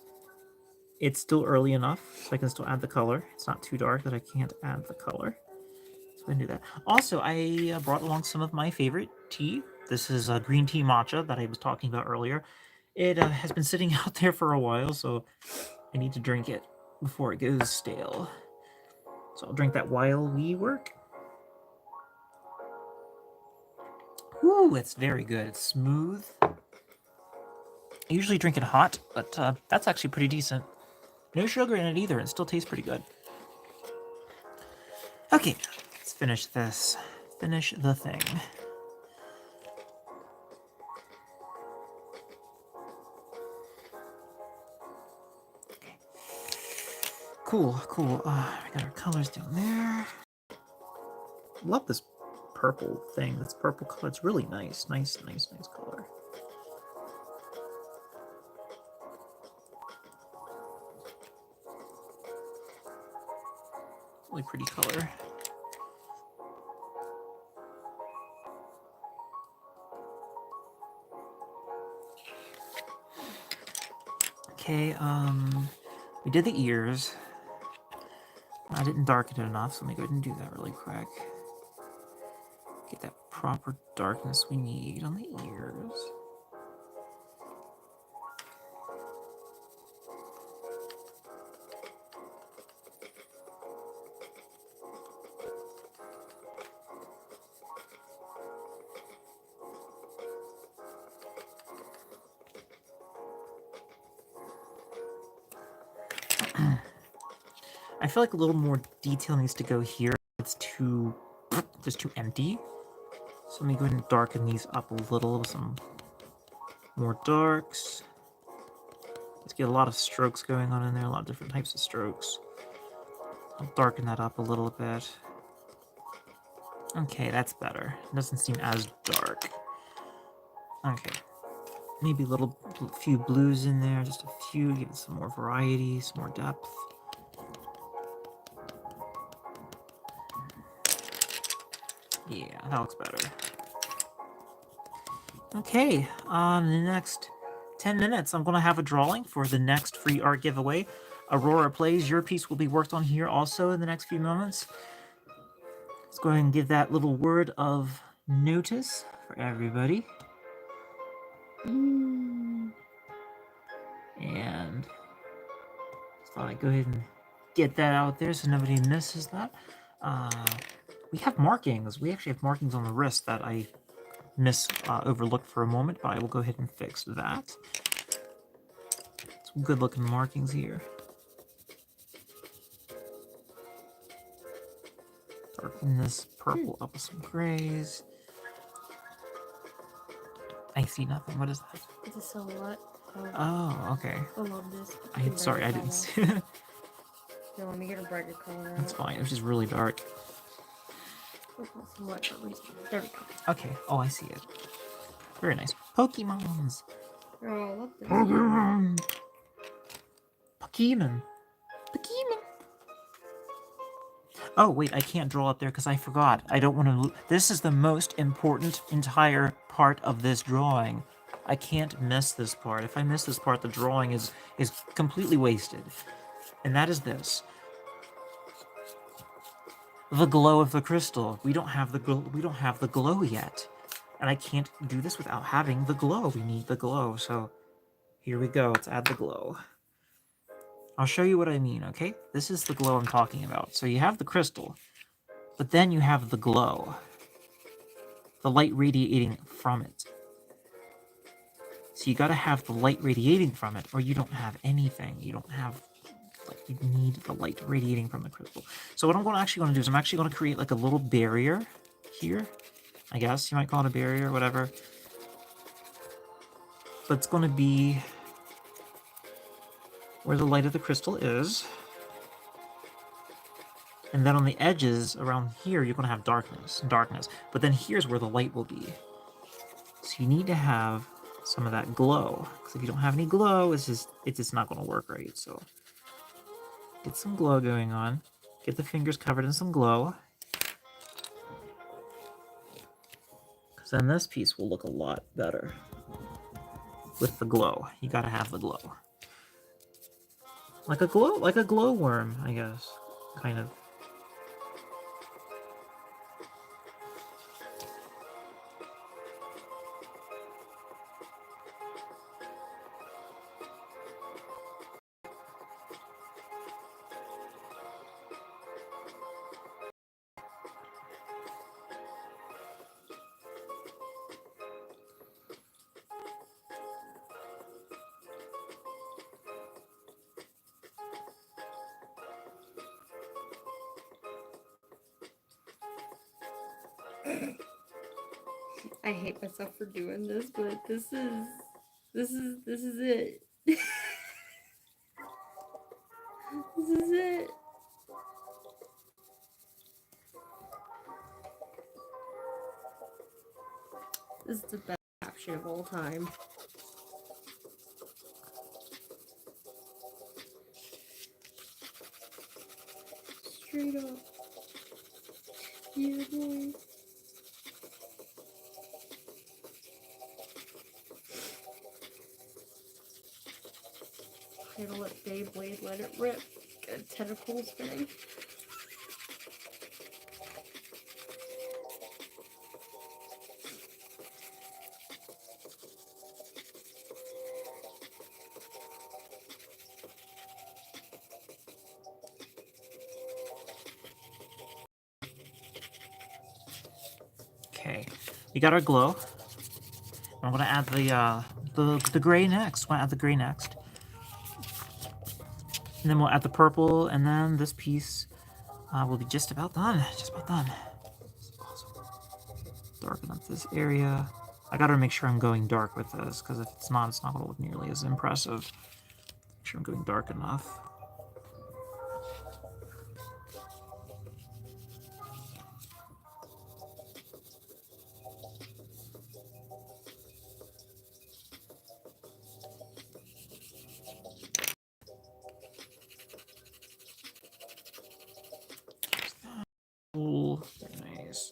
It's still early enough, so I can still add the color. It's not too dark that I can't add the color. So I can do that. Also, I brought along some of my favorite tea. This is green tea matcha that I was talking about earlier. It has been sitting out there for a while, so I need to drink it before it goes stale. So I'll drink that while we work. Ooh, it's very good. It's smooth. I usually drink it hot, but that's actually pretty decent. No sugar in it either, and it still tastes pretty good. Okay, let's finish this. Finish the thing. Okay. Cool, cool. We got our colors down there. Love this purple thing. This purple color. It's really nice. Nice color. Really pretty color. Okay, we did the ears. I didn't darken it enough, so let me go ahead and do that really quick. Get that proper darkness we need on the ears. I feel like a little more detail needs to go here. It's too just too empty. So let me go ahead and darken these up a little with some more darks. Let's get a lot of strokes going on in there, a lot of different types of strokes. I'll darken that up a little bit. Okay, that's better. It doesn't seem as dark. Okay. Maybe a few blues in there, just a few, give it some more variety, some more depth. Yeah, that looks better. Okay, in the next 10 minutes, I'm going to have a drawing for the next free art giveaway. Aurora Plays, your piece will be worked on here also in the next few moments. Let's go ahead and give that little word of notice for everybody. And just thought I'd go ahead and get that out there so nobody misses that. We have markings. We actually have markings on the wrist that I overlooked for a moment, but I will go ahead and fix that. Some good looking markings here. Darken this purple up with some grays. I see nothing. What is that? It's a silhouette. Oh, okay. I love this. Sorry, I didn't see it. Here, let me get a brighter color. That's fine. It was just really dark. There we go. Okay. Oh, I see it. Very nice. Pokemons. Oh, I love this. Pokemon. Pokemon. Pokemon. Oh, wait, I can't draw up there because I forgot. I don't want to... This is the most important entire part of this drawing. I can't miss this part. If I miss this part, the drawing is completely wasted. And that is this. The glow of the crystal. We don't have the glow yet. And I can't do this without having the glow. We need the glow, so here we go. Let's add the glow. I'll show you what I mean, okay? This is the glow I'm talking about. So you have the crystal, but then you have the glow. The light radiating from it. So you gotta have the light radiating from it, or you don't have anything. You don't have... you need the light radiating from the crystal. So what I'm actually going to do is I'm actually going to create like a little barrier here. I guess you might call it a barrier or whatever. But it's going to be where the light of the crystal is. And then on the edges around here, you're going to have darkness. But then here's where the light will be. So you need to have some of that glow. Because if you don't have any glow, it's just not going to work right. So get some glow going on. Get the fingers covered in some glow. Because then this piece will look a lot better with the glow. You got to have the glow. Like a glowworm, I guess. Kind of. I hate myself for doing this, but this is it. This is it. This is the best caption of all time. Straight up. Yeah, boy. Gotta let Beyblade let it rip. Good tentacle spinning. Okay, we got our glow. I'm gonna add the gray next. We'll add the gray next, and then we'll add the purple, and then this piece will be just about done. Just about done. Awesome. Darken up this area. I gotta make sure I'm going dark with this, because if it's not gonna look nearly as impressive. Make sure I'm going dark enough. Cool. Very nice.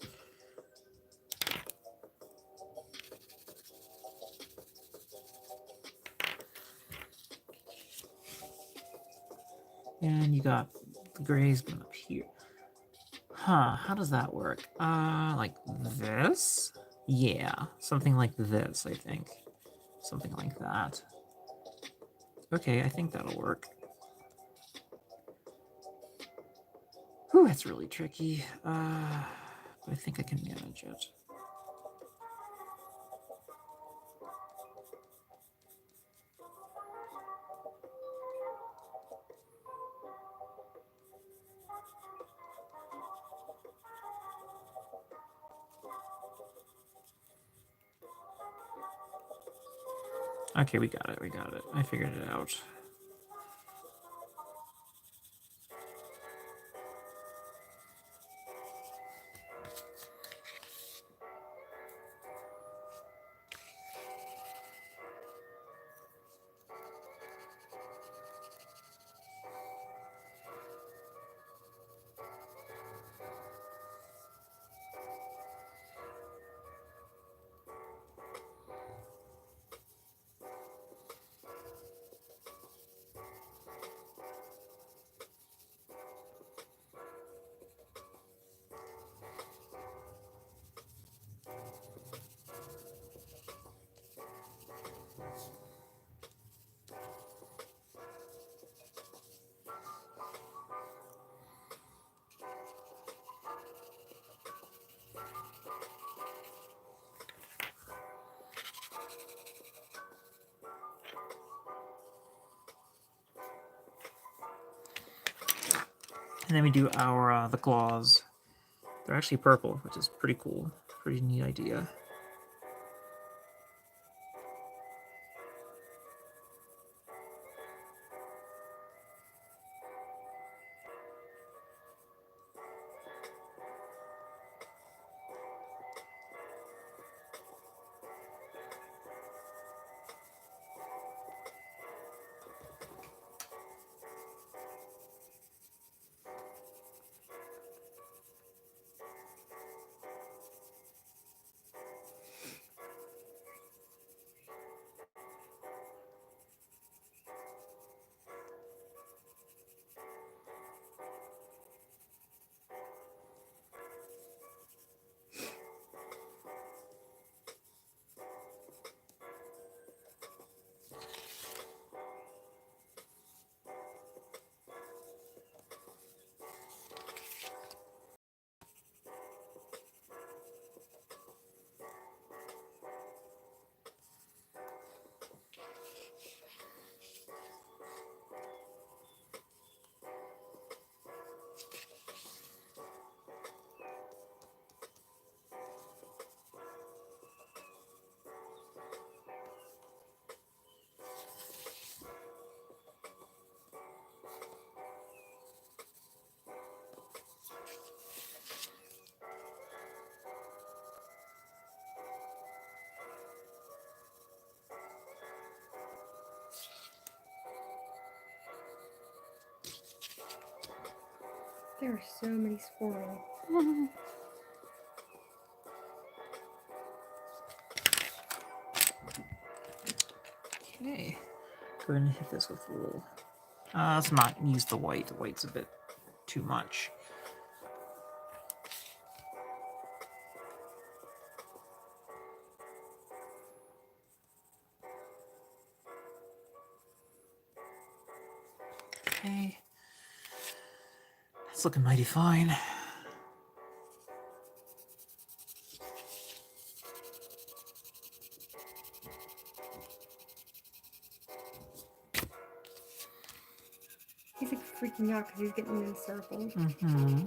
And you got the grays going up here. Huh, how does that work? Like this? Yeah, something like this, I think. Something like that. Okay, I think that'll work. Whew, that's really tricky. But I think I can manage it. Okay, we got it, we got it. I figured it out. And then we do our the claws. They're actually purple, which is pretty cool. Pretty neat idea. There are so many squirrels. Okay. Go ahead and hit this with a little. Let's not use the white. The white's a bit too much. Okay. It's looking mighty fine. He's like freaking out because he's getting in circles. Mm-hmm.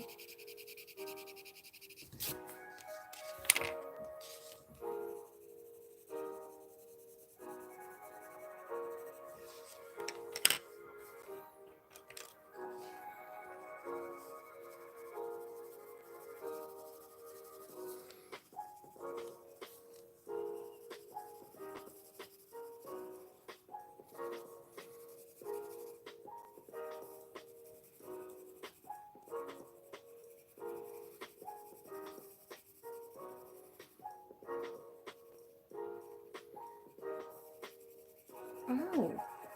Oh,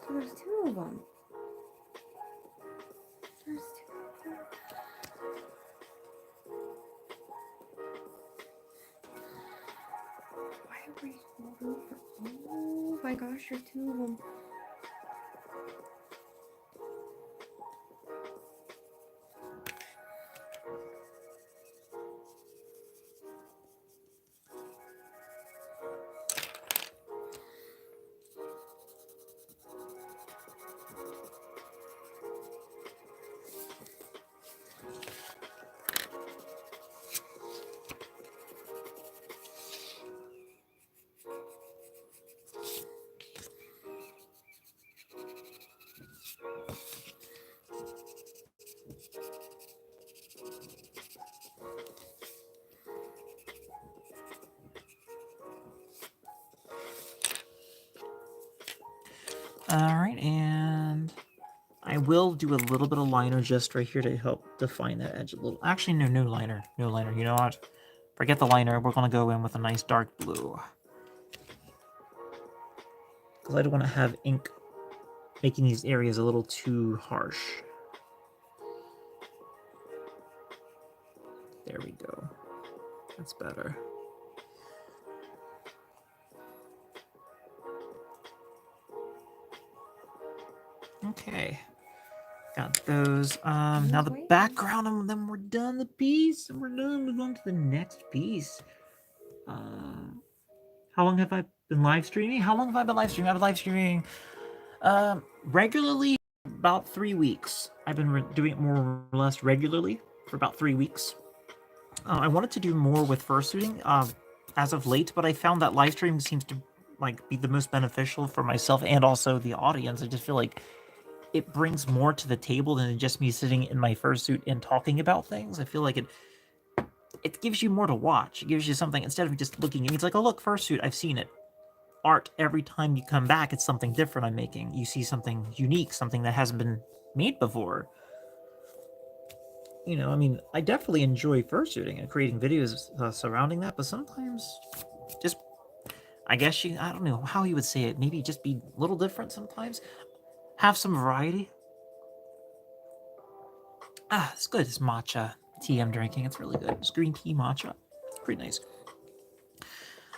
so there's two of them. There's two of them. Why are we over? Oh my gosh, there's two of them. Alright, and I will do a little bit of liner just right here to help define that edge a little. Actually, no liner. No liner. You know what? Forget the liner. We're going to go in with a nice dark blue. Because I don't want to have ink making these areas a little too harsh. There we go. That's better. Okay. Got those. Now the background, and then we're done the piece. And we're done. Move on to the next piece. How long have I been live streaming? How long have I been live streaming? I've been live streaming regularly about 3 weeks. I've been doing it more or less regularly for about 3 weeks. I wanted to do more with fursuiting as of late, but I found that live streaming seems to be the most beneficial for myself and also the audience. I just feel like it brings more to the table than just me sitting in my fursuit and talking about things. I feel like it gives you more to watch. It gives you something instead of just looking. It's like, oh look, fursuit, I've seen it. Art, every time you come back, it's something different I'm making. You see something unique, something that hasn't been made before. You know, I mean, I definitely enjoy fursuiting and creating videos surrounding that, but sometimes just, I guess I don't know how you would say it, maybe just be a little different sometimes. Have some variety. Ah, it's good. It's matcha tea I'm drinking. It's really good. It's green tea matcha. It's pretty nice.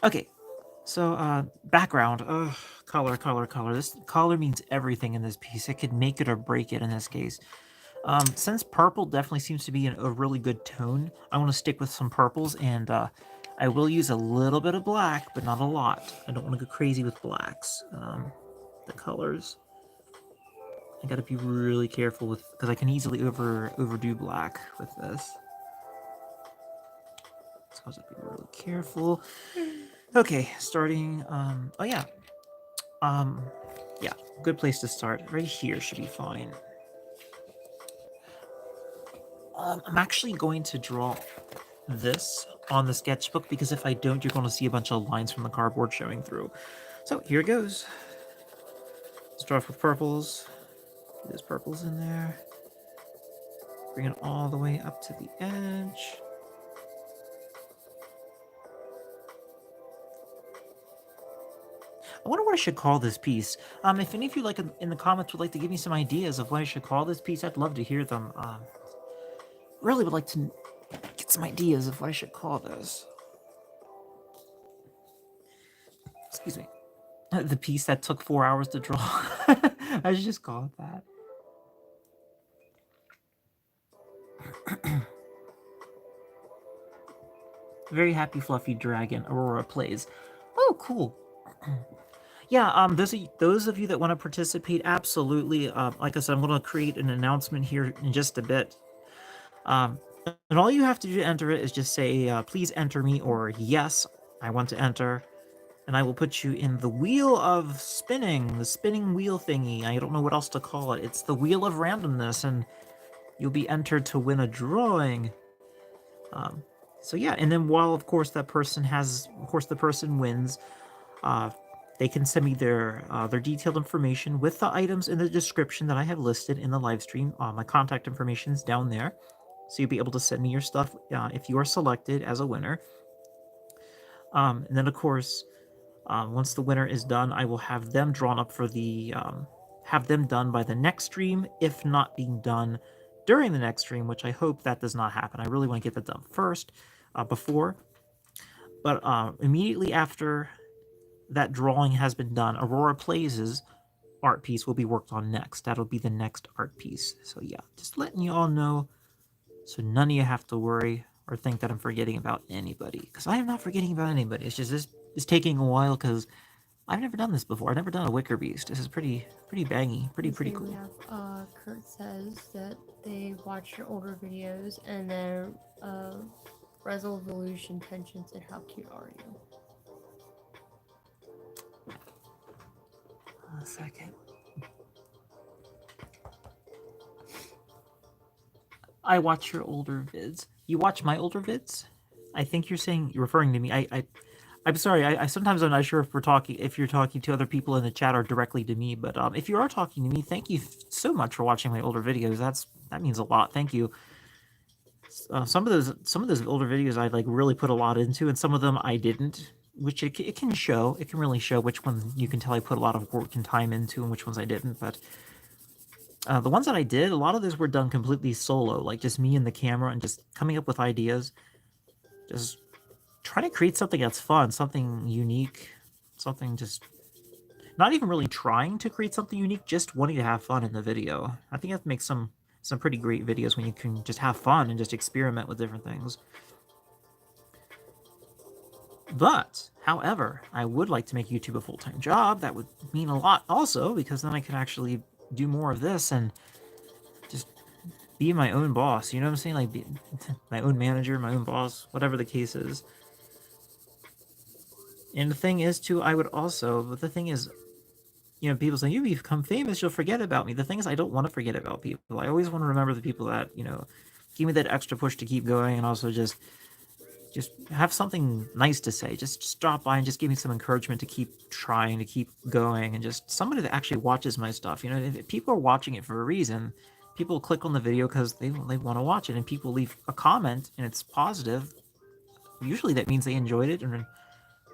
Okay, so background. Color. This color means everything in this piece. It could make it or break it in this case. Since purple definitely seems to be a really good tone, I want to stick with some purples, and I will use a little bit of black, but not a lot. I don't want to go crazy with blacks. The colors. I gotta be really careful with, because I can easily overdo black with this. So I have to be really careful. Okay, starting. Oh yeah. Yeah, good place to start. Right here should be fine. I'm actually going to draw this on the sketchbook because if I don't, you're going to see a bunch of lines from the cardboard showing through. So here it goes. Start off with purples. There's purples in there. Bring it all the way up to the edge. I wonder what I should call this piece. If any of you like in the comments would like to give me some ideas of what I should call this piece, I'd love to hear them. Really would like to get some ideas of what I should call this. Excuse me. The piece that took 4 hours to draw. I should just call it that. Very happy fluffy dragon, Aurora plays. Oh, cool. Yeah, those of you that want to participate, absolutely. Like I said, I'm going to create an announcement here in just a bit. And all you have to do to enter it is just say, please enter me, or yes, I want to enter. And I will put you in the wheel of spinning, the spinning wheel thingy. I don't know what else to call it. It's the wheel of randomness, and you'll be entered to win a drawing. So yeah, and then while of course the person wins, they can send me their detailed information with the items in the description that I have listed in the live stream. My contact information is down there, so you'll be able to send me your stuff if you are selected as a winner. And then of course, once the winner is done, I will have them drawn up for the have them done by the next stream, if not being done during the next stream, which I hope that does not happen. I really want to get that done first, before. But immediately after that drawing has been done, Aurora Plays' art piece will be worked on next. That'll be the next art piece. So yeah, just letting you all know, so none of you have to worry or think that I'm forgetting about anybody, because I am not forgetting about anybody. It's just it's taking a while because I've never done this before. I've never done a Wicker Beast. This is pretty bangy, pretty cool. We have Kurt says that they watch your older videos and their resolution tensions, and how cute are you? A second. I watch your older vids. You watch my older vids? I think you're referring to me. I'm sorry. I sometimes I'm not sure if you're talking to other people in the chat or directly to me. But if you are talking to me, thank you so much for watching my older videos. That means a lot. Thank you. Some of those older videos I like really put a lot into, and some of them I didn't. Which it can show. It can really show which one you can tell I put a lot of work and time into, and which ones I didn't. But the ones that I did, a lot of those were done completely solo, like just me and the camera and just coming up with ideas. Just trying to create something that's fun, something unique, something just not even really trying to create something unique, just wanting to have fun in the video. I think that makes some pretty great videos when you can just have fun and just experiment with different things. But, however, I would like to make YouTube a full-time job. That would mean a lot also, because then I can actually do more of this and just be my own boss. You know what I'm saying? Like, be my own manager, my own boss, whatever the case is. And the thing is, too, but the thing is, you know, people say, you become famous, you'll forget about me. The thing is, I don't want to forget about people. I always want to remember the people that, you know, give me that extra push to keep going, and also just have something nice to say. Just drop by and just give me some encouragement to keep trying, to keep going, and just somebody that actually watches my stuff. You know, if people are watching it for a reason, people click on the video because they want to watch it, and people leave a comment and it's positive. Usually that means they enjoyed it and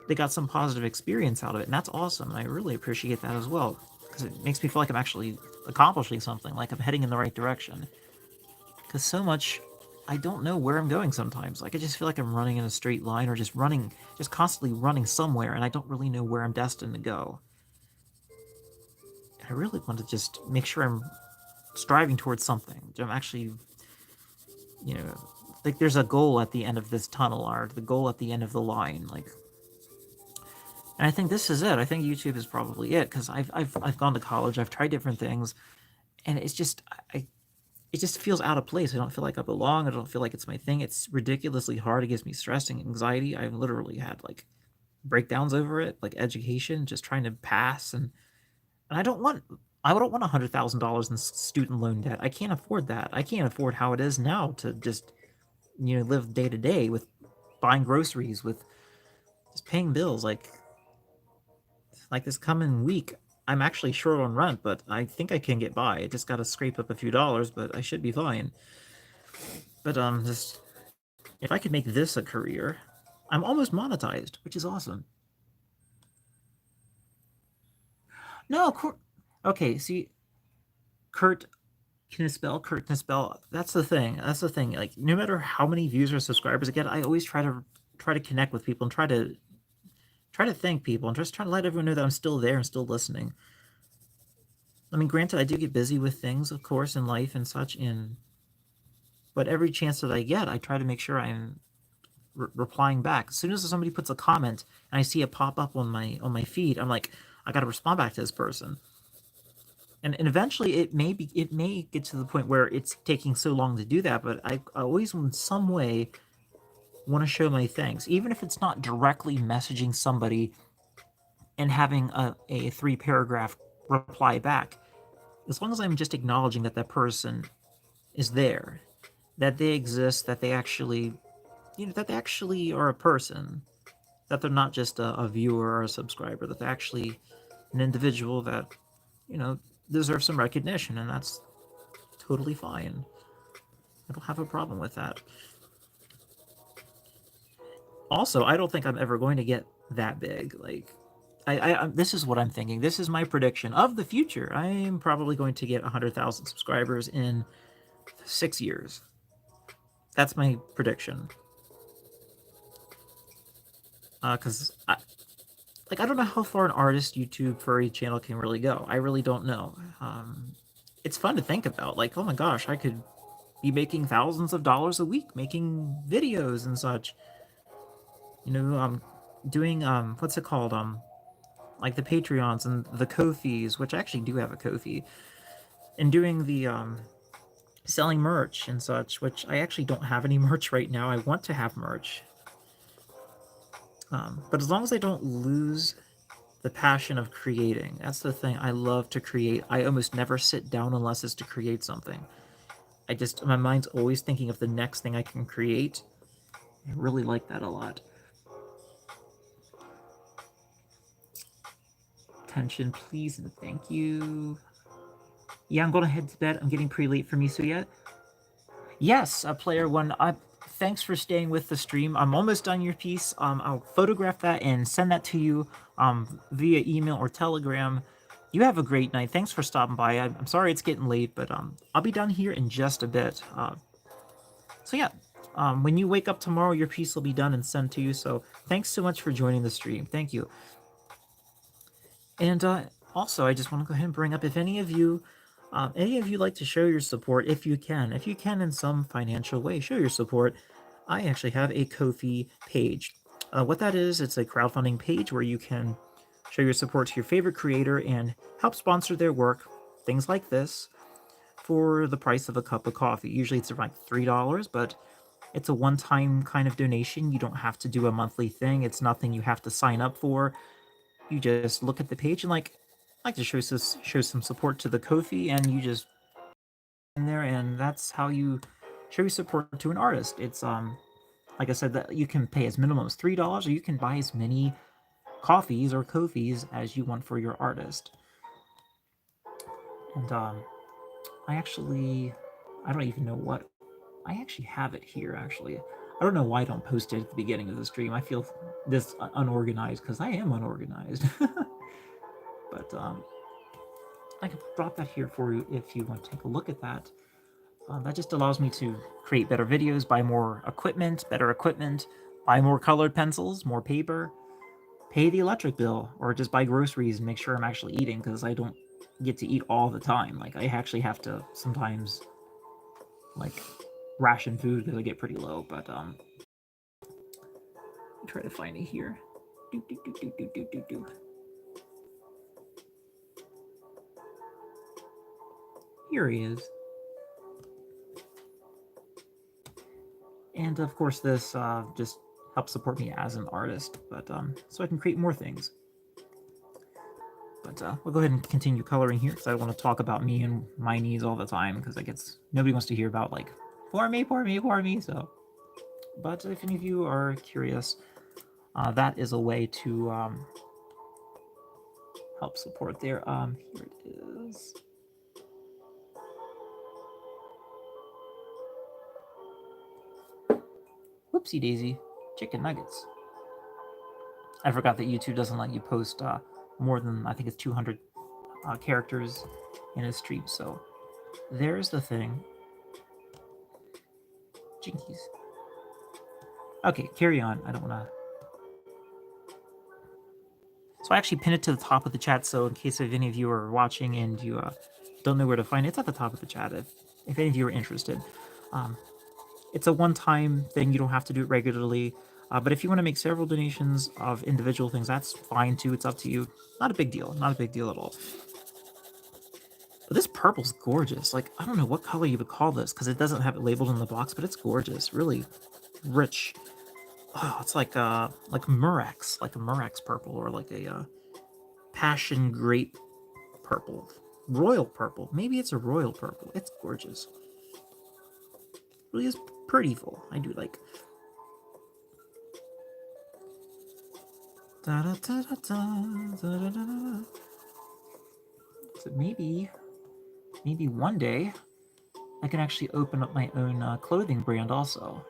they got some positive experience out of it, and that's awesome. And I really appreciate that as well, because it makes me feel like I'm actually accomplishing something, like I'm heading in the right direction. Because so much, I don't know where I'm going sometimes. Like, I just feel like I'm running in a straight line, or just constantly running somewhere, and I don't really know where I'm destined to go. I really want to just make sure I'm striving towards something. I'm actually, you know, like there's a goal at the end of this tunnel, or the goal at the end of the line. Like, and I think this is it. I think YouTube is probably it, because I've gone to college, I've tried different things, and it's just it just feels out of place. I don't feel like I belong. I don't feel like it's my thing. It's ridiculously hard. It gives me stress and anxiety. I've literally had like breakdowns over it, like education, just trying to pass, and I don't want. I don't want $100,000 in student loan debt. I can't afford that. I can't afford how it is now to just, you know, live day to day with buying groceries, with just paying bills. Like this coming week, I'm actually short on rent, but I think I can get by. I just got to scrape up a few dollars, but I should be fine. But just if I could make this a career, I'm almost monetized, which is awesome. No, okay. See, Kurt Kurt can spell. That's the thing. That's the thing. Like, no matter how many views or subscribers I get, I always try to connect with people and try to thank people and just try to let everyone know that I'm still there and still listening. I mean, granted, I do get busy with things, of course, in life and such, but every chance that I get, I try to make sure I'm replying back. As soon as somebody puts a comment and I see it pop up on my feed, I'm like, I got to respond back to this person. And eventually, it may get to the point where it's taking so long to do that, but I always, in some way, want to show my thanks, even if it's not directly messaging somebody and having a 3 paragraph reply back. As long as I'm just acknowledging that that person is there, that they exist, that they actually, that they actually are a person, that they're not just a viewer or a subscriber, that they're actually an individual that, you know, deserves some recognition, and that's totally fine. I don't have a problem with that. Also, I don't think I'm ever going to get that big. Like, this is what I'm thinking. This is my prediction of the future. I am probably going to get 100,000 subscribers in 6 years. That's my prediction. Because I don't know how far an artist YouTube furry channel can really go. I really don't know. It's fun to think about. Like, oh my gosh, I could be making thousands of dollars a week making videos and such. You know, doing what's it called? Like the Patreons and the Ko-fis, which I actually do have a Ko-fi, and doing the selling merch and such, which I actually don't have any merch right now. I want to have merch. But as long as I don't lose the passion of creating, that's the thing. I love to create. I almost never sit down unless it's to create something. My mind's always thinking of the next thing I can create. I really like that a lot. Attention, please, and thank you. Yeah, I'm going to head to bed. I'm getting pretty late for me, so yeah. Yes, player one. Thanks for staying with the stream. I'm almost done your piece. I'll photograph that and send that to you via email or telegram. You have a great night. Thanks for stopping by. I'm sorry it's getting late, but I'll be done here in just a bit. So yeah, when you wake up tomorrow, your piece will be done and sent to you. So thanks so much for joining the stream. Thank you. And also, I just want to go ahead and bring up if any of you like to show your support, if you can in some financial way, show your support. I actually have a Ko-fi page. What that is, it's a crowdfunding page where you can show your support to your favorite creator and help sponsor their work, things like this, for the price of a cup of coffee. Usually it's around $3, but it's a one-time kind of donation. You don't have to do a monthly thing. It's nothing you have to sign up for. You just look at the page and like to show some support to the Ko-fi, and you just in there, and that's how you show your support to an artist. It's like I said, that you can pay as minimum as $3, or you can buy as many coffees or Ko-fis as you want for your artist. And I don't even know what I actually have it here. Actually, I don't know why I don't post it at the beginning of the stream. I feel this unorganized because I am unorganized. But I brought that here for you if you want to take a look at that. That just allows me to create better videos, buy more equipment, better equipment, buy more colored pencils, more paper, pay the electric bill, or just buy groceries and make sure I'm actually eating, because I don't get to eat all the time. Like, I actually have to sometimes, like, ration food because I get pretty low, but, try to find it here. Here he is. And of course, this just helps support me as an artist, but so I can create more things. But we'll go ahead and continue coloring here because I want to talk about me and my needs all the time, because nobody wants to hear about like poor me, poor me, poor me. So, but if any of you are curious, that is a way to help support there. Here it is. Whoopsie daisy. Chicken nuggets. I forgot that YouTube doesn't let you post more than, I think it's 200 characters in a stream, so there's the thing. Jinkies. Okay, carry on. I don't want to... So I actually pinned it to the top of the chat, so in case if any of you are watching and you don't know where to find it, it's at the top of the chat if any of you are interested. It's a one-time thing. You don't have to do it regularly. But if you want to make several donations of individual things, that's fine too. It's up to you. Not a big deal. Not a big deal at all. But this purple's gorgeous. Like, I don't know what color you would call this because it doesn't have it labeled in the box, but it's gorgeous. Really rich. Oh, it's like Murex, like a Murex purple, or like a passion grape purple. Royal purple. Maybe it's a royal purple. It's gorgeous. Really is prettyful. I do like. Da, da, da, da, da, da, da, da. So maybe one day I can actually open up my own clothing brand also.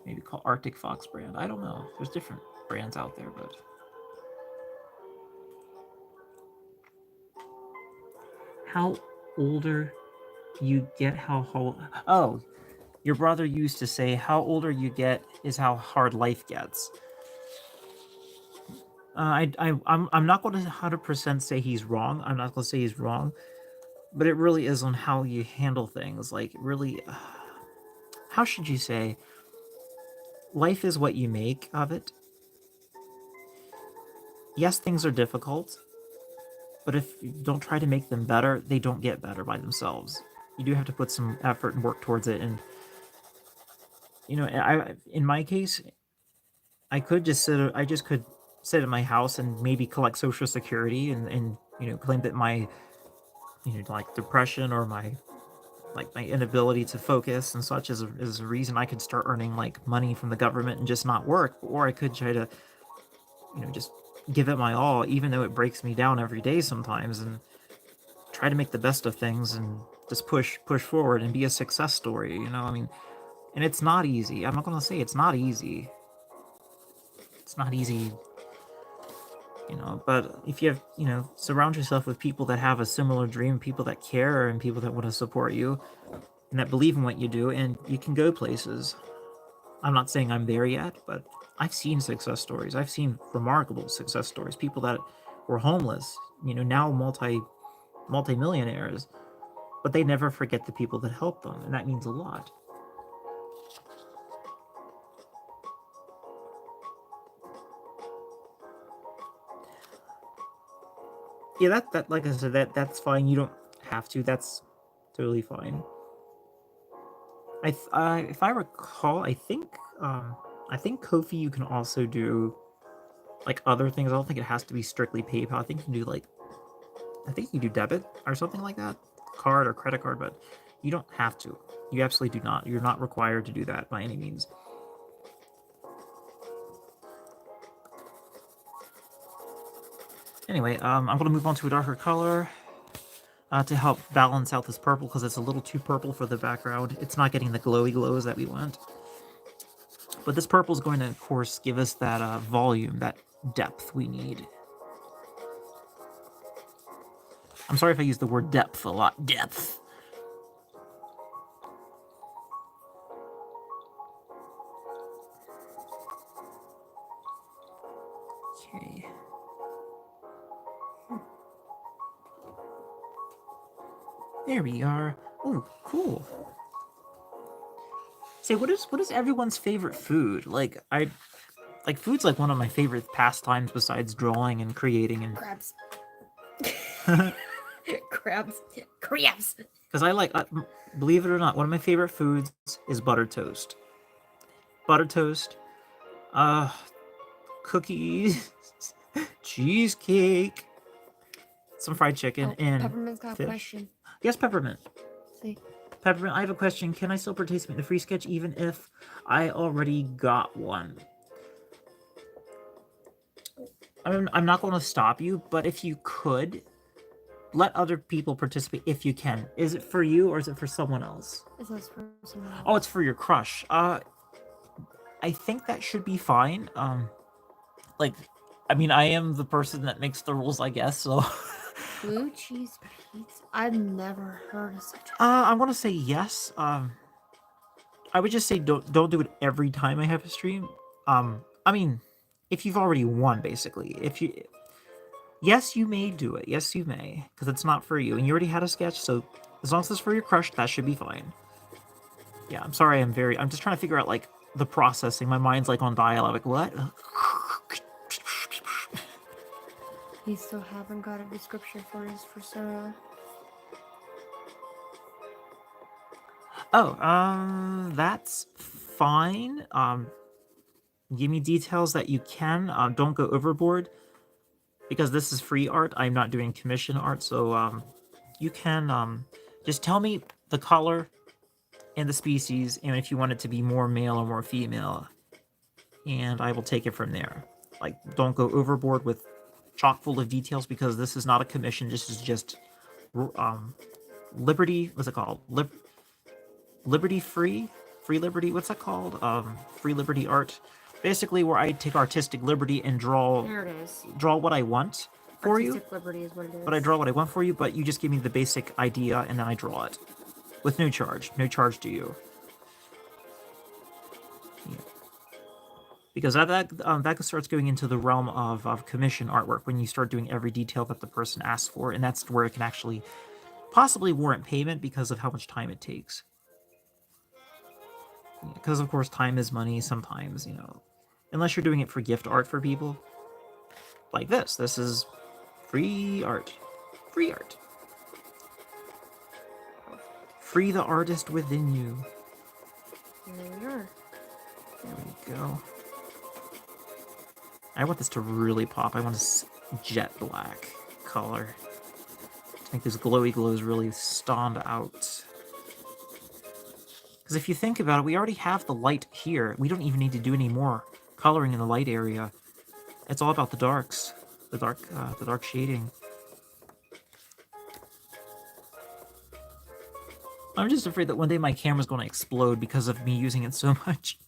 Maybe call Arctic Fox brand. I don't know. There's different brands out there, but how older you get, oh, your brother used to say, how older you get is how hard life gets. I'm not going to 100% say he's wrong. I'm not going to say he's wrong, but it really is on how you handle things. Like, really, how should you say? Life is what you make of it. Yes, things are difficult, but if you don't try to make them better, they don't get better by themselves. You do have to put some effort and work towards it. And, you know, in my case, I could just sit at my house and maybe collect Social Security and you know, claim that my, you know, like depression or my inability to focus and such is a reason I could start earning like money from the government and just not work. Or I could try to, you know, just give it my all, even though it breaks me down every day sometimes, and try to make the best of things and just push forward and be a success story, you know? I mean, and it's not easy. I'm not going to say it's not easy. It's not easy, you know, but if you have, you know, surround yourself with people that have a similar dream, people that care, and people that want to support you and that believe in what you do, and you can go places. I'm not saying I'm there yet, but I've seen success stories. I've seen remarkable success stories. People that were homeless, you know, now multi-millionaires, but they never forget the people that helped them, and that means a lot. Yeah, that like I said, that's fine. You don't have to. That's totally fine. If I recall, I think Kofi you can also do like other things. I don't think it has to be strictly PayPal. I think you can do like, I think you do debit or something like that, card or credit card, but you don't have to. You absolutely do not. You're not required to do that by any means. Anyway, I'm going to move on to a darker color to help balance out this purple because it's a little too purple for the background. It's not getting the glowy glows that we want. But this purple is going to, of course, give us that volume, that depth we need. I'm sorry if I use the word depth a lot. Depth. Okay. There we are. Oh, cool. Say, what is everyone's favorite food? Like, food's like one of my favorite pastimes besides drawing and creating and Crabs. Crabs. Crabs. because I like, believe it or not, one of my favorite foods is buttered toast. Buttered toast, cookies, cheesecake, some fried chicken, and Peppermint's got fish. a question. Yes, Peppermint. See. Peppermint, I have a question. Can I still participate in the free sketch even if I already got one? I'm not going to stop you, but if you could, let other people participate if you can. Is it for you or is it for someone else? It says for someone else. Oh, it's for your crush. I think that should be fine. Like, I mean, I am the person that makes the rules, I guess. So, Blue cheese pizza. I've never heard of such a I want to say yes. I would just say don't do it every time I have a stream. I mean, if you've already won, basically, if you yes, you may do it. Yes, you may, because it's not for you, and you already had a sketch. So as long as it's for your crush, that should be fine. Yeah, I'm sorry. I'm just trying to figure out like the processing. My mind's like on dial. Like what? He still haven't got a description for his Fursona. Oh, that's fine. Give me details that you can. Don't go overboard because this is free art. I'm not doing commission art, so you can just tell me the color and the species, and if you want it to be more male or more female, and I will take it from there. Like, don't go overboard with chock full of details because this is not a commission. This is just liberty. What's it called? Liberty free liberty. What's that called? Free liberty art. Basically, where I take artistic liberty and There it is. draw what I want for you. Artistic liberty is what it is. But I draw what I want for you. But you just give me the basic idea and then I draw it with no charge. No charge to you. Yeah. Because that starts going into the realm of commission artwork when you start doing every detail that the person asks for, and that's where it can actually possibly warrant payment because of how much time it takes. Because of course time is money sometimes, unless you're doing it for gift art for people. Like this. This is free art. Free art. Free the artist within you. There we are. There we go. I want this to really pop. I want a jet black color to make those glowy glows really stand out. Because if you think about it, we already have the light here. We don't even need to do any more coloring in the light area. It's all about the darks, the dark shading. I'm just afraid that one day my camera's going to explode because of me using it so much.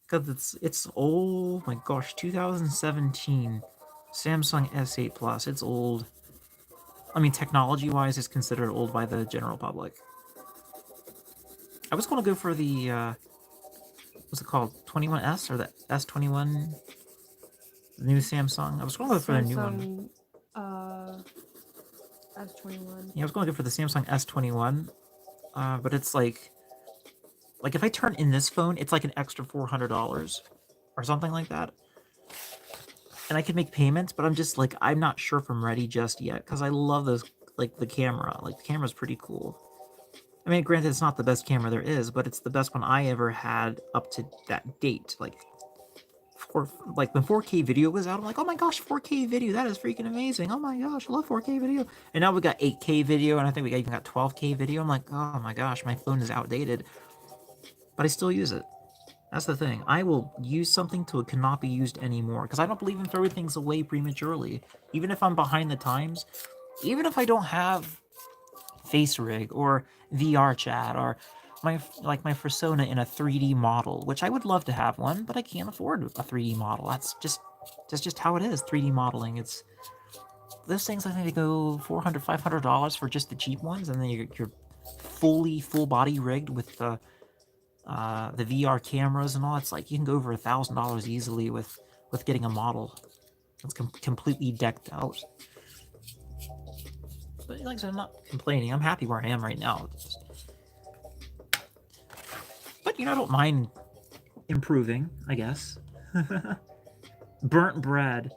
Because it's oh my gosh, 2017 Samsung S8 Plus. It's old. I mean, technology-wise, it's considered old by the general public. I was going to go for the what's it called, 21S or the S21, the new Samsung. I was going to go for the new one. S21. Yeah, I was going to go for the Samsung S21, but it's like if I turn in this phone, it's like an extra $400 or something like that. And I could make payments, but I'm just like, I'm not sure if I'm ready just yet because I love those, like the camera. Like the camera's pretty cool. I mean, granted, it's not the best camera there is, but it's the best one I ever had up to that date. Like when 4K video was out, I'm like, oh my gosh, 4K video, that is freaking amazing. Oh my gosh, I love 4K video. And now we got 8K video, and I think we even got 12K video. I'm like, oh my gosh, my phone is outdated. But I still use it. That's the thing. I will use something till it cannot be used anymore, because I don't believe in throwing things away prematurely. Even if I'm behind the times, even if I don't have face rig or VR chat or my Fursona in a 3D model, which I would love to have one, but I can't afford a 3D model. That's just how it is. 3D modeling. It's those things. I think they go $400, $500 for just the cheap ones, and then you're full body rigged with the VR cameras and all. It's like you can go over $1,000 easily with getting a model that's completely decked out. But like I said, I'm not complaining. I'm happy where I am right now. But I don't mind improving, I guess. Burnt bread.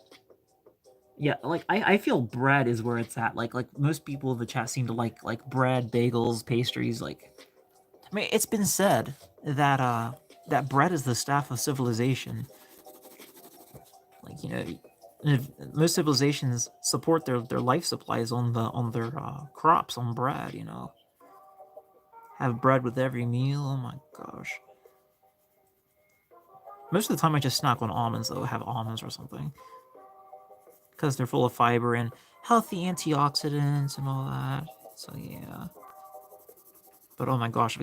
Yeah, like I feel bread is where it's at. Like most people in the chat seem to like bread, bagels, pastries. Like, I mean, it's been said that that bread is the staff of civilization. Like, most civilizations support their life supplies on their crops, on bread. Have bread with every meal. Oh my gosh. Most of the time I just snack on almonds, though. Have almonds or something, because they're full of fiber, and healthy antioxidants and all that. So yeah. But oh my gosh,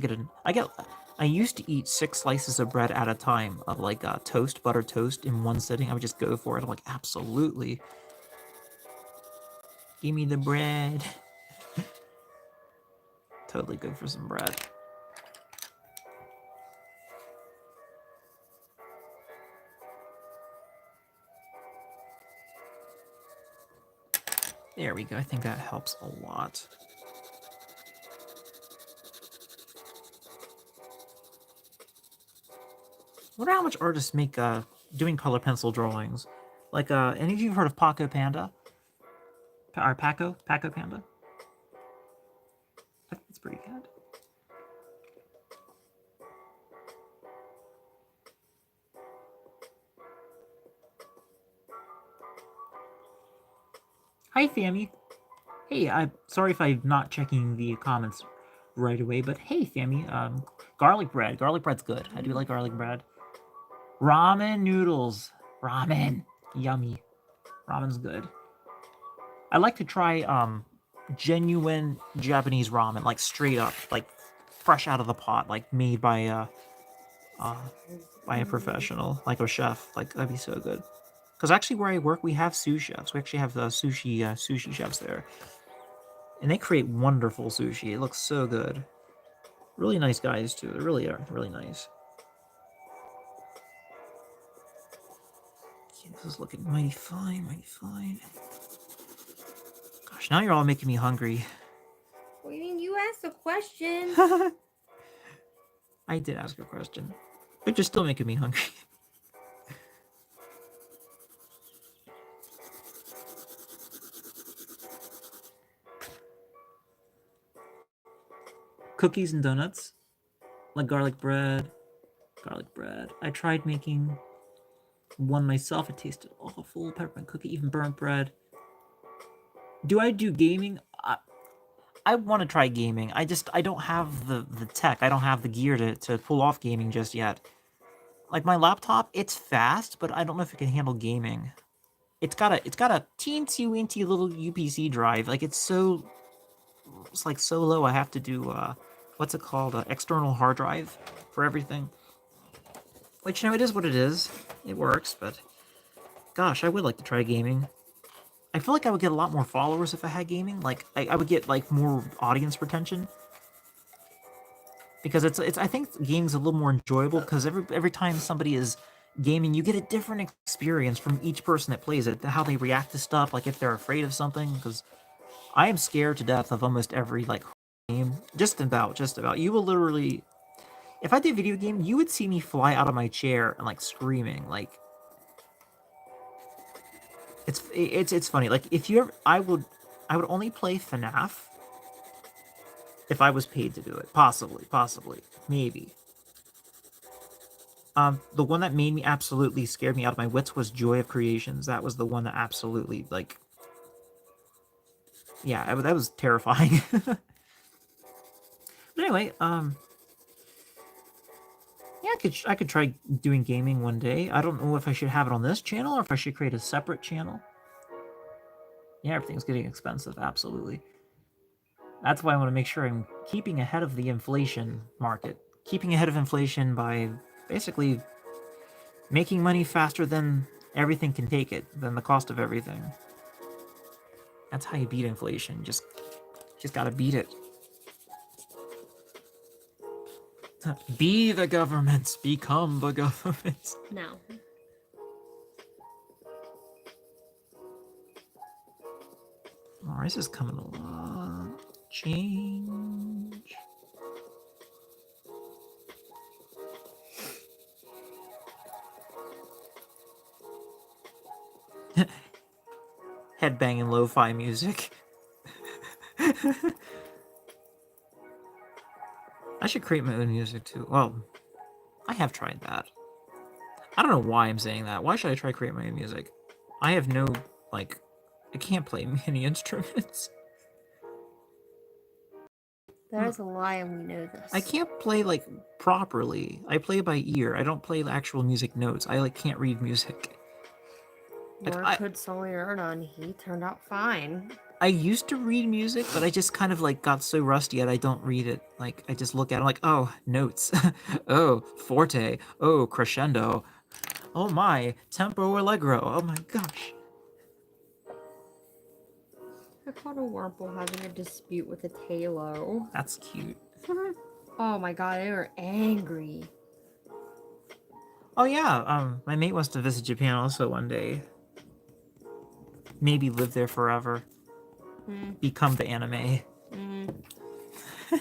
I used to eat 6 slices of bread at a time of like toast, butter toast in one sitting. I would just go for it. I'm like, absolutely. Give me the bread. Totally good for some bread. There we go. I think that helps a lot. I wonder how much artists make doing color pencil drawings. Like, any of you heard of Paco Panda? Or Paco Panda? I think it's pretty good. Hi, Fammy. Hey, I'm sorry if I'm not checking the comments right away, but hey, Fammy, garlic bread. Garlic bread's good. I do like garlic bread. Ramen noodles. Ramen. Yummy. Ramen's good. I like to try genuine Japanese ramen, like straight up, like fresh out of the pot, like made by a professional, like a chef. Like that'd be so good. Because actually, where I work, we have sous chefs. We actually have sushi chefs there, and they create wonderful sushi. It looks so good. Really nice guys too. They really are really nice. Okay, this is looking mighty fine, mighty fine. Gosh, now you're all making me hungry. What do you mean? You asked a question. I did ask a question, but you're still making me hungry. Cookies and donuts, like garlic bread. Garlic bread. I tried making one myself. It tasted awful. Peppermint cookie, even burnt bread. Do I do gaming? I want to try gaming. I don't have the tech. I don't have the gear to pull off gaming just yet. Like my laptop, it's fast, but I don't know if it can handle gaming. It's got a teensy weensy little UPC drive. Like it's like so low. I have to do what's it called? External hard drive for everything. Which, you know, it is what it is. It works, but gosh, I would like to try gaming. I feel like I would get a lot more followers if I had gaming. Like I would get like more audience retention. Because it's I think gaming's a little more enjoyable because every time somebody is gaming, you get a different experience from each person that plays it, how they react to stuff, like if they're afraid of something. Because I am scared to death of almost every like game. Just about. You will literally, if I did video game, you would see me fly out of my chair and like screaming. Like it's funny. Like if you ever, I would only play FNAF if I was paid to do it. Possibly, maybe. The one that made me absolutely scared me out of my wits was Joy of Creations. That was the one that absolutely like, yeah, that was terrifying. But anyway, yeah, I could try doing gaming one day. I don't know if I should have it on this channel or if I should create a separate channel. Yeah, everything's getting expensive. Absolutely. That's why I want to make sure I'm keeping ahead of the inflation market. Keeping ahead of inflation by basically making money faster than everything can take it, than the cost of everything. That's how you beat inflation. Just gotta beat it. Be the governments, become the governments. No. Alright, this is coming along. Change. Headbanging lo-fi music. I should create my own music too. Well, I have tried that. I don't know why I'm saying that. Why should I try create my own music? I have no, like, I can't play many instruments. That is a lie, and we know this. I can't play, like, properly. I play by ear. I don't play the actual music notes. I, like, can't read music. Like Nor could Soliana, and he turned out fine. I used to read music, but I just kind of like got so rusty at I don't read it. Like I just look at it like, oh, notes. Oh, forte. Oh, crescendo. Oh my, tempo allegro. Oh my gosh. I caught a Wurmple having a dispute with a Talo. That's cute. Oh my god, they were angry. Oh yeah, my mate wants to visit Japan also one day. Maybe live there forever. Become the anime. I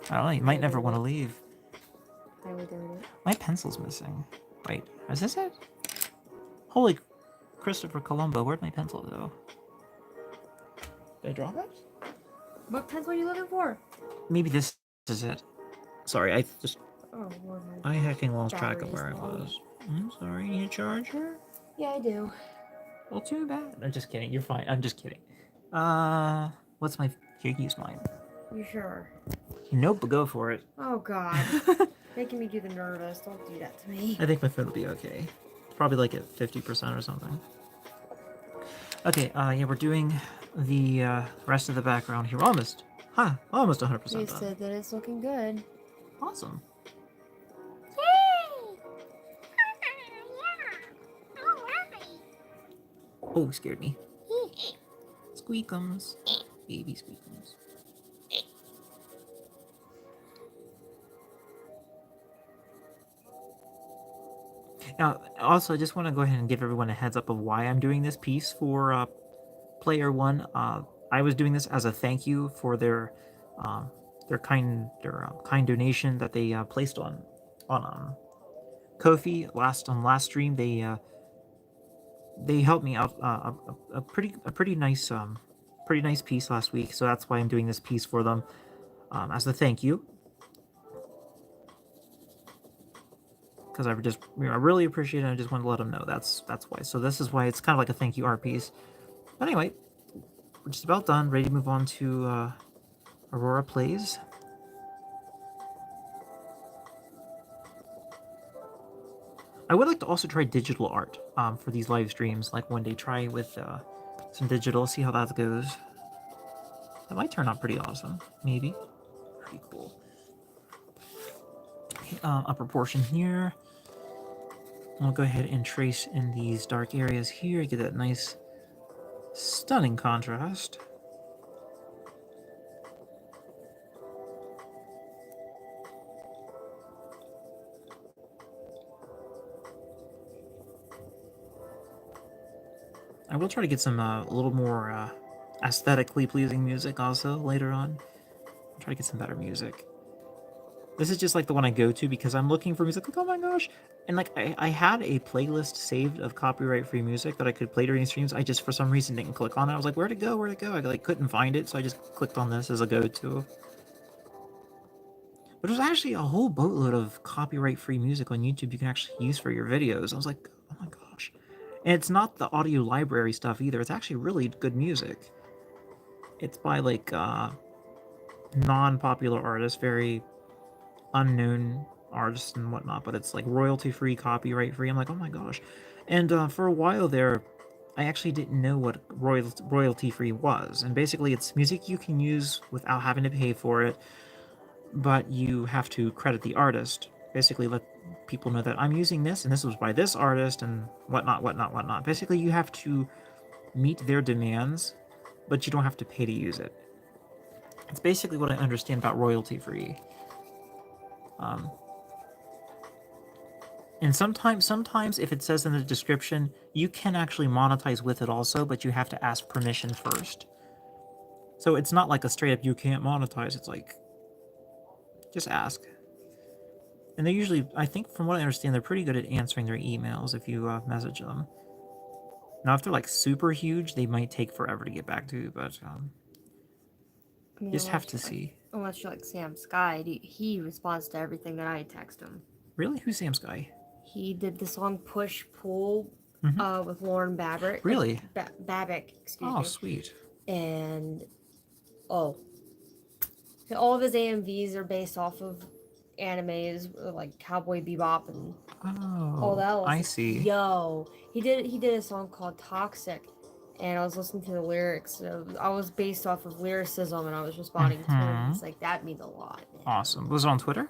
don't know, you might never want to leave. I would do it. My pencil's missing. Wait, is this it? Holy Christopher Columbo, where'd my pencil go? Did I drop it? What pencil are you looking for? Maybe this is it. Sorry, I just... Oh, Lord, I hecking lost track of battery's where I low. was. I'm sorry, you need a charger? Yeah, I do. Well, too bad. I'm just kidding, you're fine. I'm just kidding. What's my... Here, use mine. You sure? Nope, go for it. Oh god. Making me do the nervous. Don't do that to me. I think my phone will be okay. It's probably like at 50% or something. Okay, yeah, we're doing the rest of the background here. Almost 100% You done. said that it's looking good. Awesome. Oh, scared me. Squeakums. Baby squeakums. Now, also, I just want to go ahead and give everyone a heads up of why I'm doing this piece for Player One. I was doing this as a thank you for their kind donation that they placed on Ko-fi last stream. They helped me out a pretty nice piece last week. So that's why I'm doing this piece for them as a thank you. Because I just I really appreciate it. I just wanted to let them know that's why. So this is why it's kind of like a thank you art piece. But anyway, we're just about done. Ready to move on to Aurora Plays. I would like to also try digital art for these live streams. Like one day try with some digital, see how that goes. That might turn out pretty awesome. Maybe. Pretty cool. Okay, upper portion here. I'll go ahead and trace in these dark areas here. Get that nice, stunning contrast. I will try to get some a little more aesthetically pleasing music also later on. I'll try to get some better music. This is just like the one I go to because I'm looking for music. Like, oh my gosh. And like I had a playlist saved of copyright-free music that I could play during streams. I just for some reason didn't click on it. I was like, where'd it go? Where'd it go? I like couldn't find it, so I just clicked on this as a go-to. But there's actually a whole boatload of copyright-free music on YouTube you can actually use for your videos. I was like, oh my gosh. And it's not the audio library stuff either. It's actually really good music. It's by like non-popular artists, very unknown artists and whatnot, but it's like royalty-free, copyright-free. I'm like, oh my gosh. And for a while there, I actually didn't know what royalty-free was. And basically, it's music you can use without having to pay for it, but you have to credit the artist. Basically, let people know that I'm using this, and this was by this artist, and whatnot, whatnot, whatnot. Basically, you have to meet their demands, but you don't have to pay to use it. It's basically what I understand about royalty-free. And sometimes if it says in the description, you can actually monetize with it also, but you have to ask permission first. So it's not like a straight up you can't monetize. It's like, just ask. And they usually, I think from what I understand, they're pretty good at answering their emails if you message them. Now, if they're like super huge, they might take forever to get back to you, but I mean, just have unless to you're see. like, unless you're like Sam Sky, he responds to everything that I text him. Really? Who's Sam Sky? He did the song Push Pull with Lauren Babbitt. Really? Babbitt, excuse me. Oh, sweet. And all of his AMVs are based off of animes like Cowboy Bebop and Oh, Oh, that was I see. yo. He did a song called Toxic, and I was listening to the lyrics. So I was based off of lyricism, and I was responding to him. Mm-hmm. He's like, that means a lot, man. Awesome. Was it on Twitter?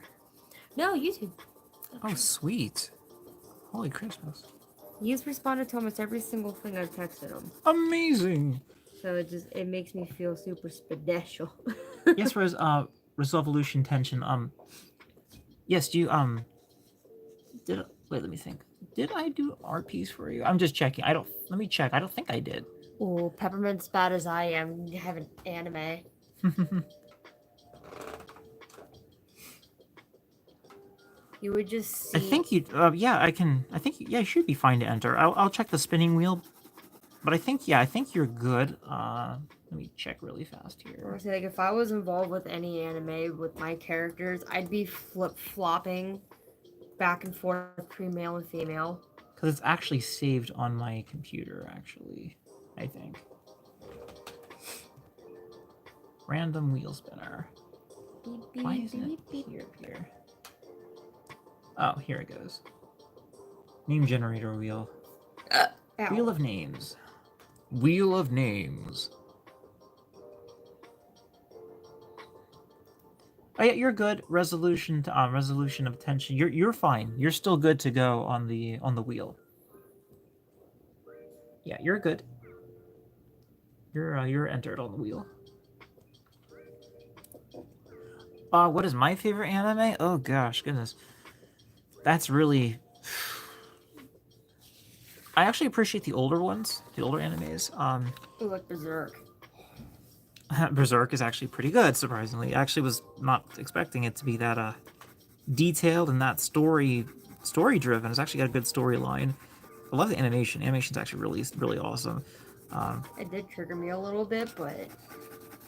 No, YouTube. Oh, sweet. Holy Christmas. He's responded to almost every single thing I've texted him. Amazing. So it makes me feel super special. Yes, resolution tension. Yes, do you wait, let me think. Did I do RPs for you? I'm just checking. I don't let me check. I don't think I did. Oh, Peppermint's bad as I am. You have an anime. You would just see. I think you yeah, I think yeah, you should be fine to enter. I'll check the spinning wheel. But I think yeah, I think you're good. Let me check really fast here. Honestly, like if I was involved with any anime with my characters, I'd be flip flopping back and forth between male and female. Because it's actually saved on my computer, actually. I think. Random wheel spinner. Beep, beep, Why isn't beep, it beep. here? Oh, here it goes. Name generator wheel. Ow. Wheel of names. Wheel of names. Oh yeah, you're good. Resolution of tension. You're fine. You're still good to go on the wheel. Yeah, you're good. You're entered on the wheel. What is my favorite anime? Oh gosh, goodness. That's really I actually appreciate the older ones, the older animes. Ooh, like Berserk. Berserk is actually pretty good, surprisingly. I actually was not expecting it to be that detailed and that story driven. It's actually got a good storyline. I love the animation. Animation's actually really awesome. It did trigger me a little bit, but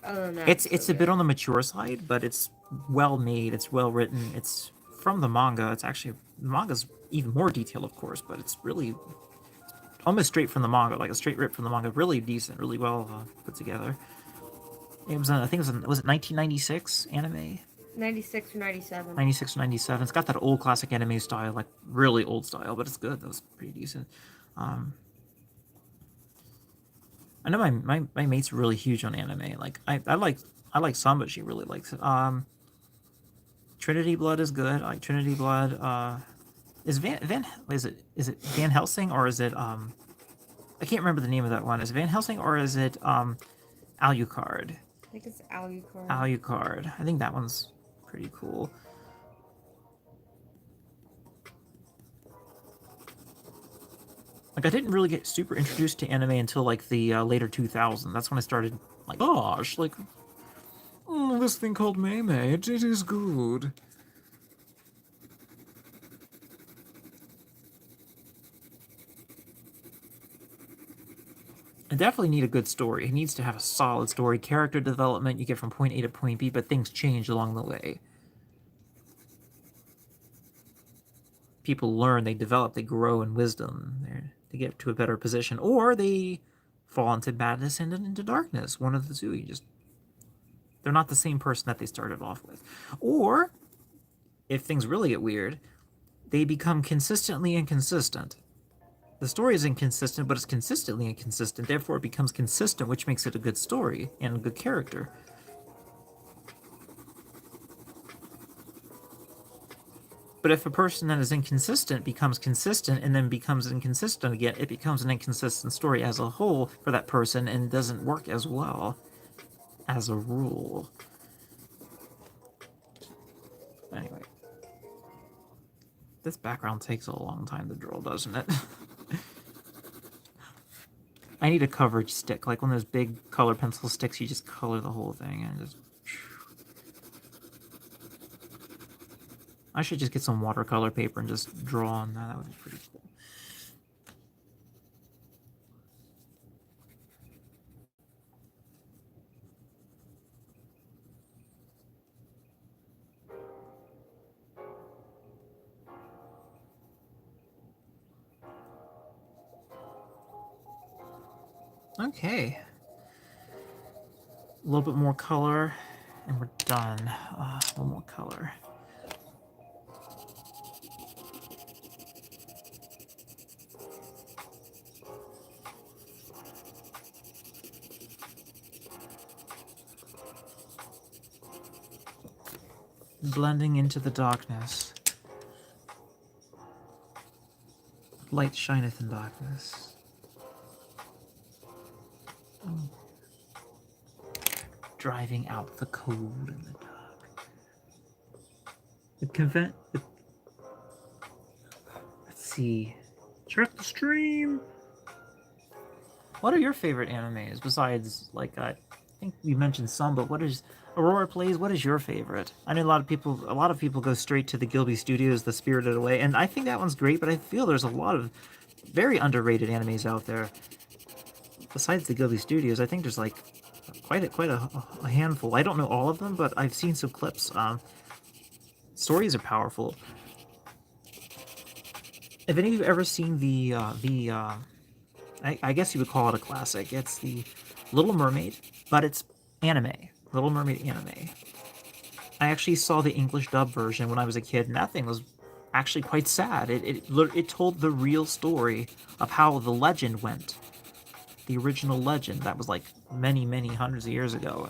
other than that, It's a bit on the mature side, but it's well made. It's well written. It's from the manga. It's actually the manga's even more detailed, of course, but it's really almost straight from the manga, like a straight rip from the manga. Really decent, really well put together. It was, I think it was it 1996 anime? 96 or 97. 96 or 97. It's got that old classic anime style, like really old style, but it's good. That was pretty decent. I know my mate's really huge on anime. Like I like some, but she really likes it. Trinity Blood is good. I like Trinity Blood. Is is it Van Helsing or is it I can't remember the name of that one. Is it Van Helsing or is it Alucard? I think it's Alucard. Alucard. I think that one's pretty cool. Like I didn't really get super introduced to anime until like the later 2000s. That's when I started like, gosh, like this thing called Meme. It is good. I definitely need a good story. It needs to have a solid story, character development. You get from point A to point B, but things change along the way. People learn, they develop, they grow in wisdom. They get to a better position, or they fall into madness and into darkness. One of the two. They're not the same person that they started off with. Or, if things really get weird, they become consistently inconsistent. The story is inconsistent, but it's consistently inconsistent. Therefore, it becomes consistent, which makes it a good story and a good character. But if a person that is inconsistent becomes consistent and then becomes inconsistent again, it becomes an inconsistent story as a whole for that person and doesn't work as well as a rule. Anyway. This background takes a long time to draw, doesn't it? I need a coverage stick, like one of those big color pencil sticks. You just color the whole thing and just... I should just get some watercolor paper and just draw on that. That would be pretty cool. Okay. A little bit more color, and we're done. One more color. blending into the darkness. Light shineth in darkness. Driving out the cold and the dark. Let's see. Check the stream. What are your favorite animes besides, like, I think you mentioned some, but what is Aurora Plays? What is your favorite? I know a lot of people go straight to the Gilby Studios, The Spirited Away, and I think that one's great. But I feel there's a lot of very underrated animes out there. Besides the Gilby Studios, I think there's like quite a handful. I don't know all of them, but I've seen some clips. Stories are powerful. Have any of you ever seen I guess you would call it a classic. It's the Little Mermaid, but it's anime. Little Mermaid anime. I actually saw the English dub version when I was a kid, and that thing was actually quite sad. It told the real story of how the legend went. The original legend that was like many hundreds of years ago.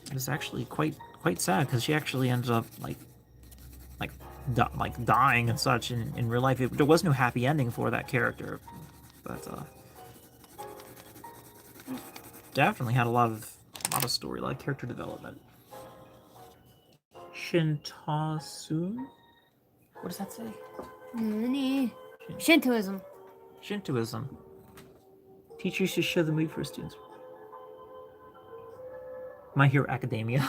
It was actually quite sad because she actually ended up like dying and such in real life. There was no happy ending for that character, but definitely had a lot of story, like character development. Shintosun? What does that say? Shintoism. Shintoism. Teachers should show the movie for students. My Hero Academia.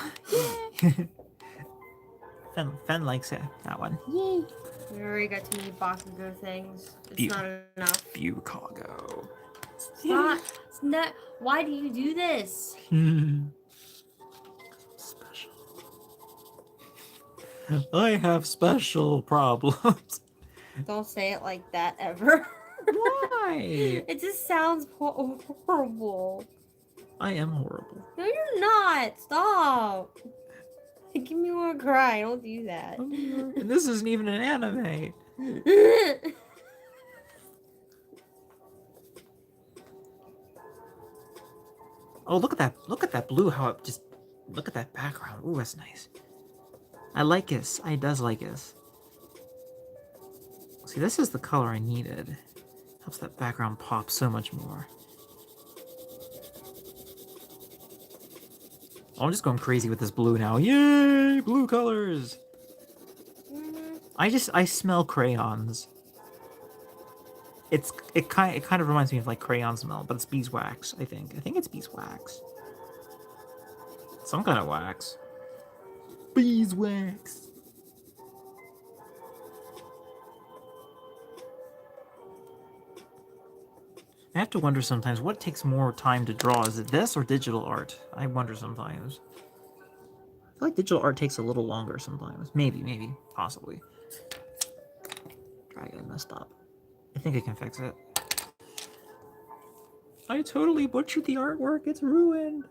Fen likes it, that one. Yay! We already got too many Bakugo things. It's not enough. Bukago. It's not. It's not. Why do you do this? Special. I have special problems. Don't say it like that ever. Why? It just sounds horrible. I am horrible. No, you're not. Stop. Give me one cry. Don't do that. And this isn't even an anime. Oh, look at that! Look at that blue. How it just look at that background. Ooh, that's nice. I like this. I does like this. See, this is the color I needed. Helps that background pop so much more. Oh, I'm just going crazy with this blue now. Yay! Blue colors! I smell crayons. It kind of reminds me of like crayon smell, but it's beeswax, I think. I think it's beeswax. Some kind of wax. Beeswax. I have to wonder sometimes what takes more time to draw. Is it this or digital art? I wonder sometimes. I feel like digital art takes a little longer sometimes. Maybe, possibly. Try getting messed up. I think I can fix it. I totally butchered the artwork. It's ruined.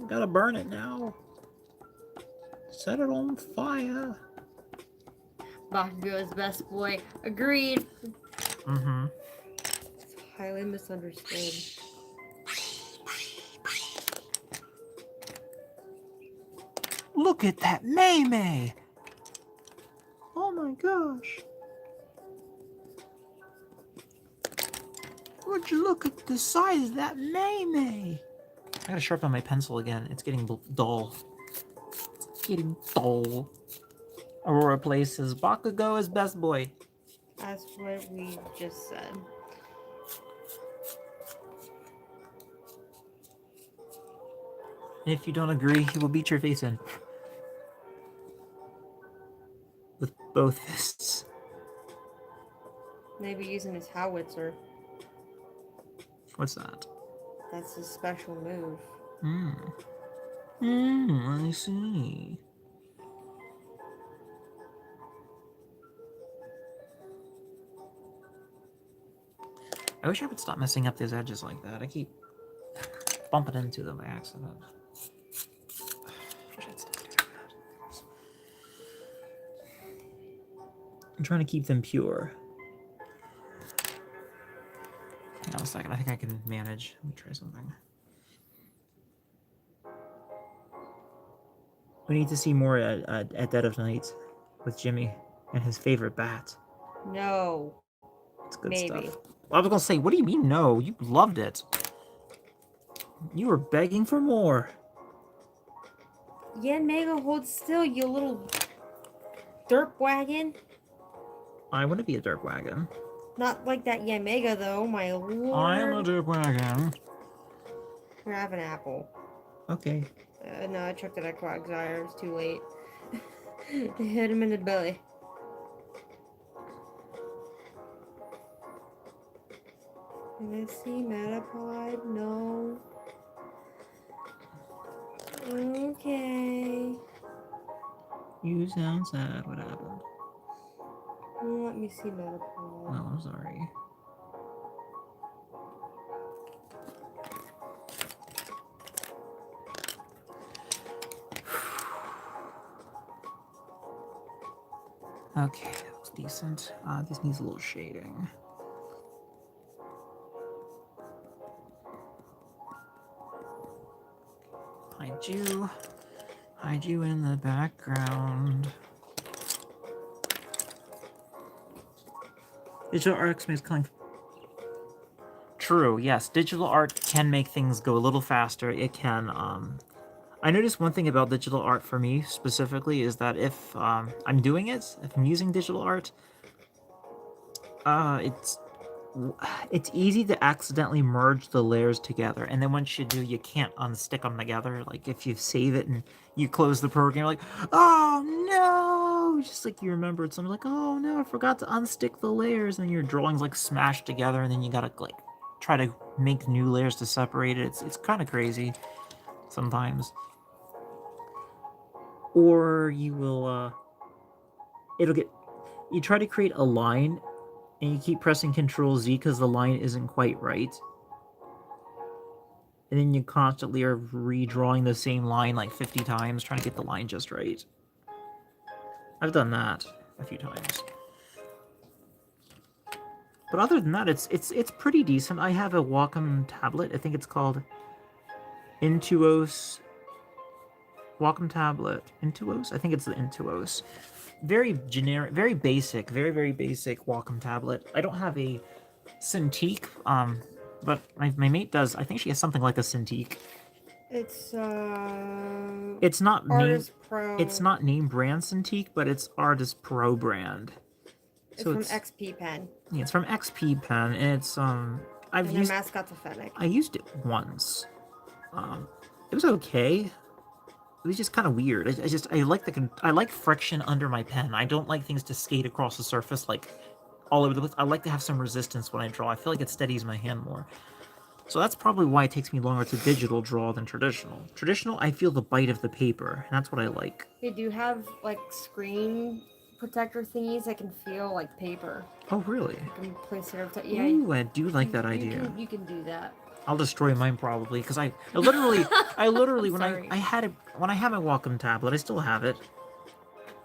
Gotta burn it now. Set it on fire. Bakugo is best boy. Agreed. Mm-hmm. It's highly misunderstood. Look at that Mei. Oh my gosh. Would you look at the size of that Mei? I gotta sharpen my pencil again. It's getting dull. It's getting dull. Aurora Place says Bakugo is best boy. That's what we just said. And if you don't agree, he will beat your face in. With both fists. Maybe using his howitzer. What's that? That's his special move. I see. I wish I would stop messing up these edges like that. I keep bumping into them by accident. Wish I'd stop doing that. I'm trying to keep them pure. Hang on a second. I think I can manage. Let me try something. We need to see more at dead of night with Jimmy and his favorite bat. No. It's good Maybe. stuff. I was gonna say, what do you mean no? You loved it. You were begging for more. Yeah, Mega, hold still, you little derp wagon. I want to be a dirt wagon. Not like that Yamega though, my lord. I'm a dirt wagon. Here, have an apple. Okay. No, I chucked it at Quagsire. It's too late. It hit him in the belly. Can I see Metapod? No. Okay. You sound sad. What happened? Well, let me see Metapod. Oh, I'm sorry. Okay, that was decent. This needs a little shading. Hide you in the background. Digital art makes calling. True, yes. Digital art can make things go a little faster. It can, I noticed one thing about digital art for me specifically is that if I'm doing it, if I'm using digital art, it's easy to accidentally merge the layers together, and then once you do, you can't unstick them together. Like if you save it and you close the program, you're like, oh no! Just like you remembered something, like, oh no, I forgot to unstick the layers, and your drawings like smashed together, and then you gotta like try to make new layers to separate it. It's kind of crazy sometimes. Or you will it'll get, you try to create a line and you keep pressing Control Z because the line isn't quite right. And then you constantly are redrawing the same line like 50 times, trying to get the line just right. I've done that a few times. But other than that, it's pretty decent. I have a Wacom tablet. I think it's called Intuos. Wacom tablet. Intuos? I think it's the Intuos. Very generic, very basic, very basic Wacom tablet. I don't have a Cintiq, but my mate does. I think she has something like a Cintiq. It's not Artist name, Pro. It's not name brand Cintiq, but it's Artist Pro brand. It's from XP Pen. Yeah, it's from XP Pen, and it's And the mascot's a Fennec. I used it once. It was okay. It was just kind of weird. I like friction under my pen. I don't like things to skate across the surface like all over the place. I like to have some resistance when I draw. I feel like it steadies my hand more. So that's probably why it takes me longer to digital draw than traditional. Traditional, I feel the bite of the paper, and that's what I like. They do have like screen protector thingies that can feel like paper. Oh, really? You can place it over top. Yeah. Ooh, I do like that idea. You can do that. I'll destroy mine probably because I literally when I had my Wacom tablet, I still have it.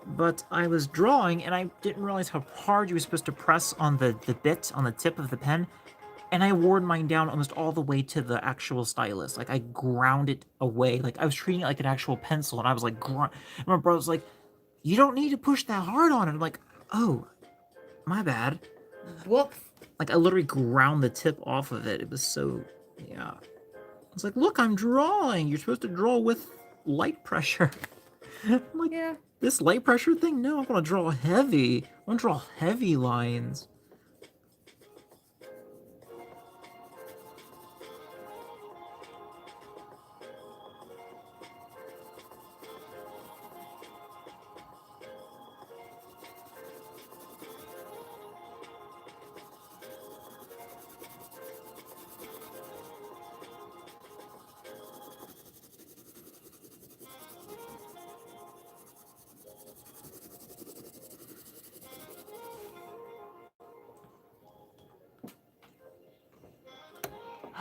But I was drawing and I didn't realize how hard you were supposed to press on the bit on the tip of the pen, and I wore mine down almost all the way to the actual stylus. Like I ground it away. Like I was treating it like an actual pencil, and I was like, and my brother was like, "You don't need to push that hard on it." I'm like, "Oh, my bad." Whoops. Like I literally ground the tip off of it. It was so. Yeah. It's like, look, I'm drawing. You're supposed to draw with light pressure. I'm like, yeah. This light pressure thing? No, I want to draw heavy. I want to draw heavy lines.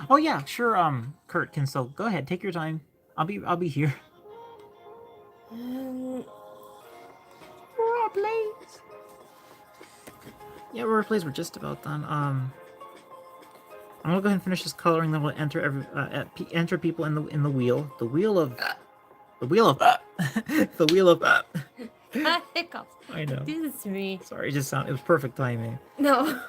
Oh yeah, sure. Kurt can still go ahead. Take your time. I'll be here. Raw plays. Yeah, raw plays were just about done. I'm gonna go ahead and finish this coloring. Then we'll enter enter people in the wheel. The wheel of The wheel of the wheel of Got hiccups. I know. Do this to me. Sorry, it was perfect timing. No.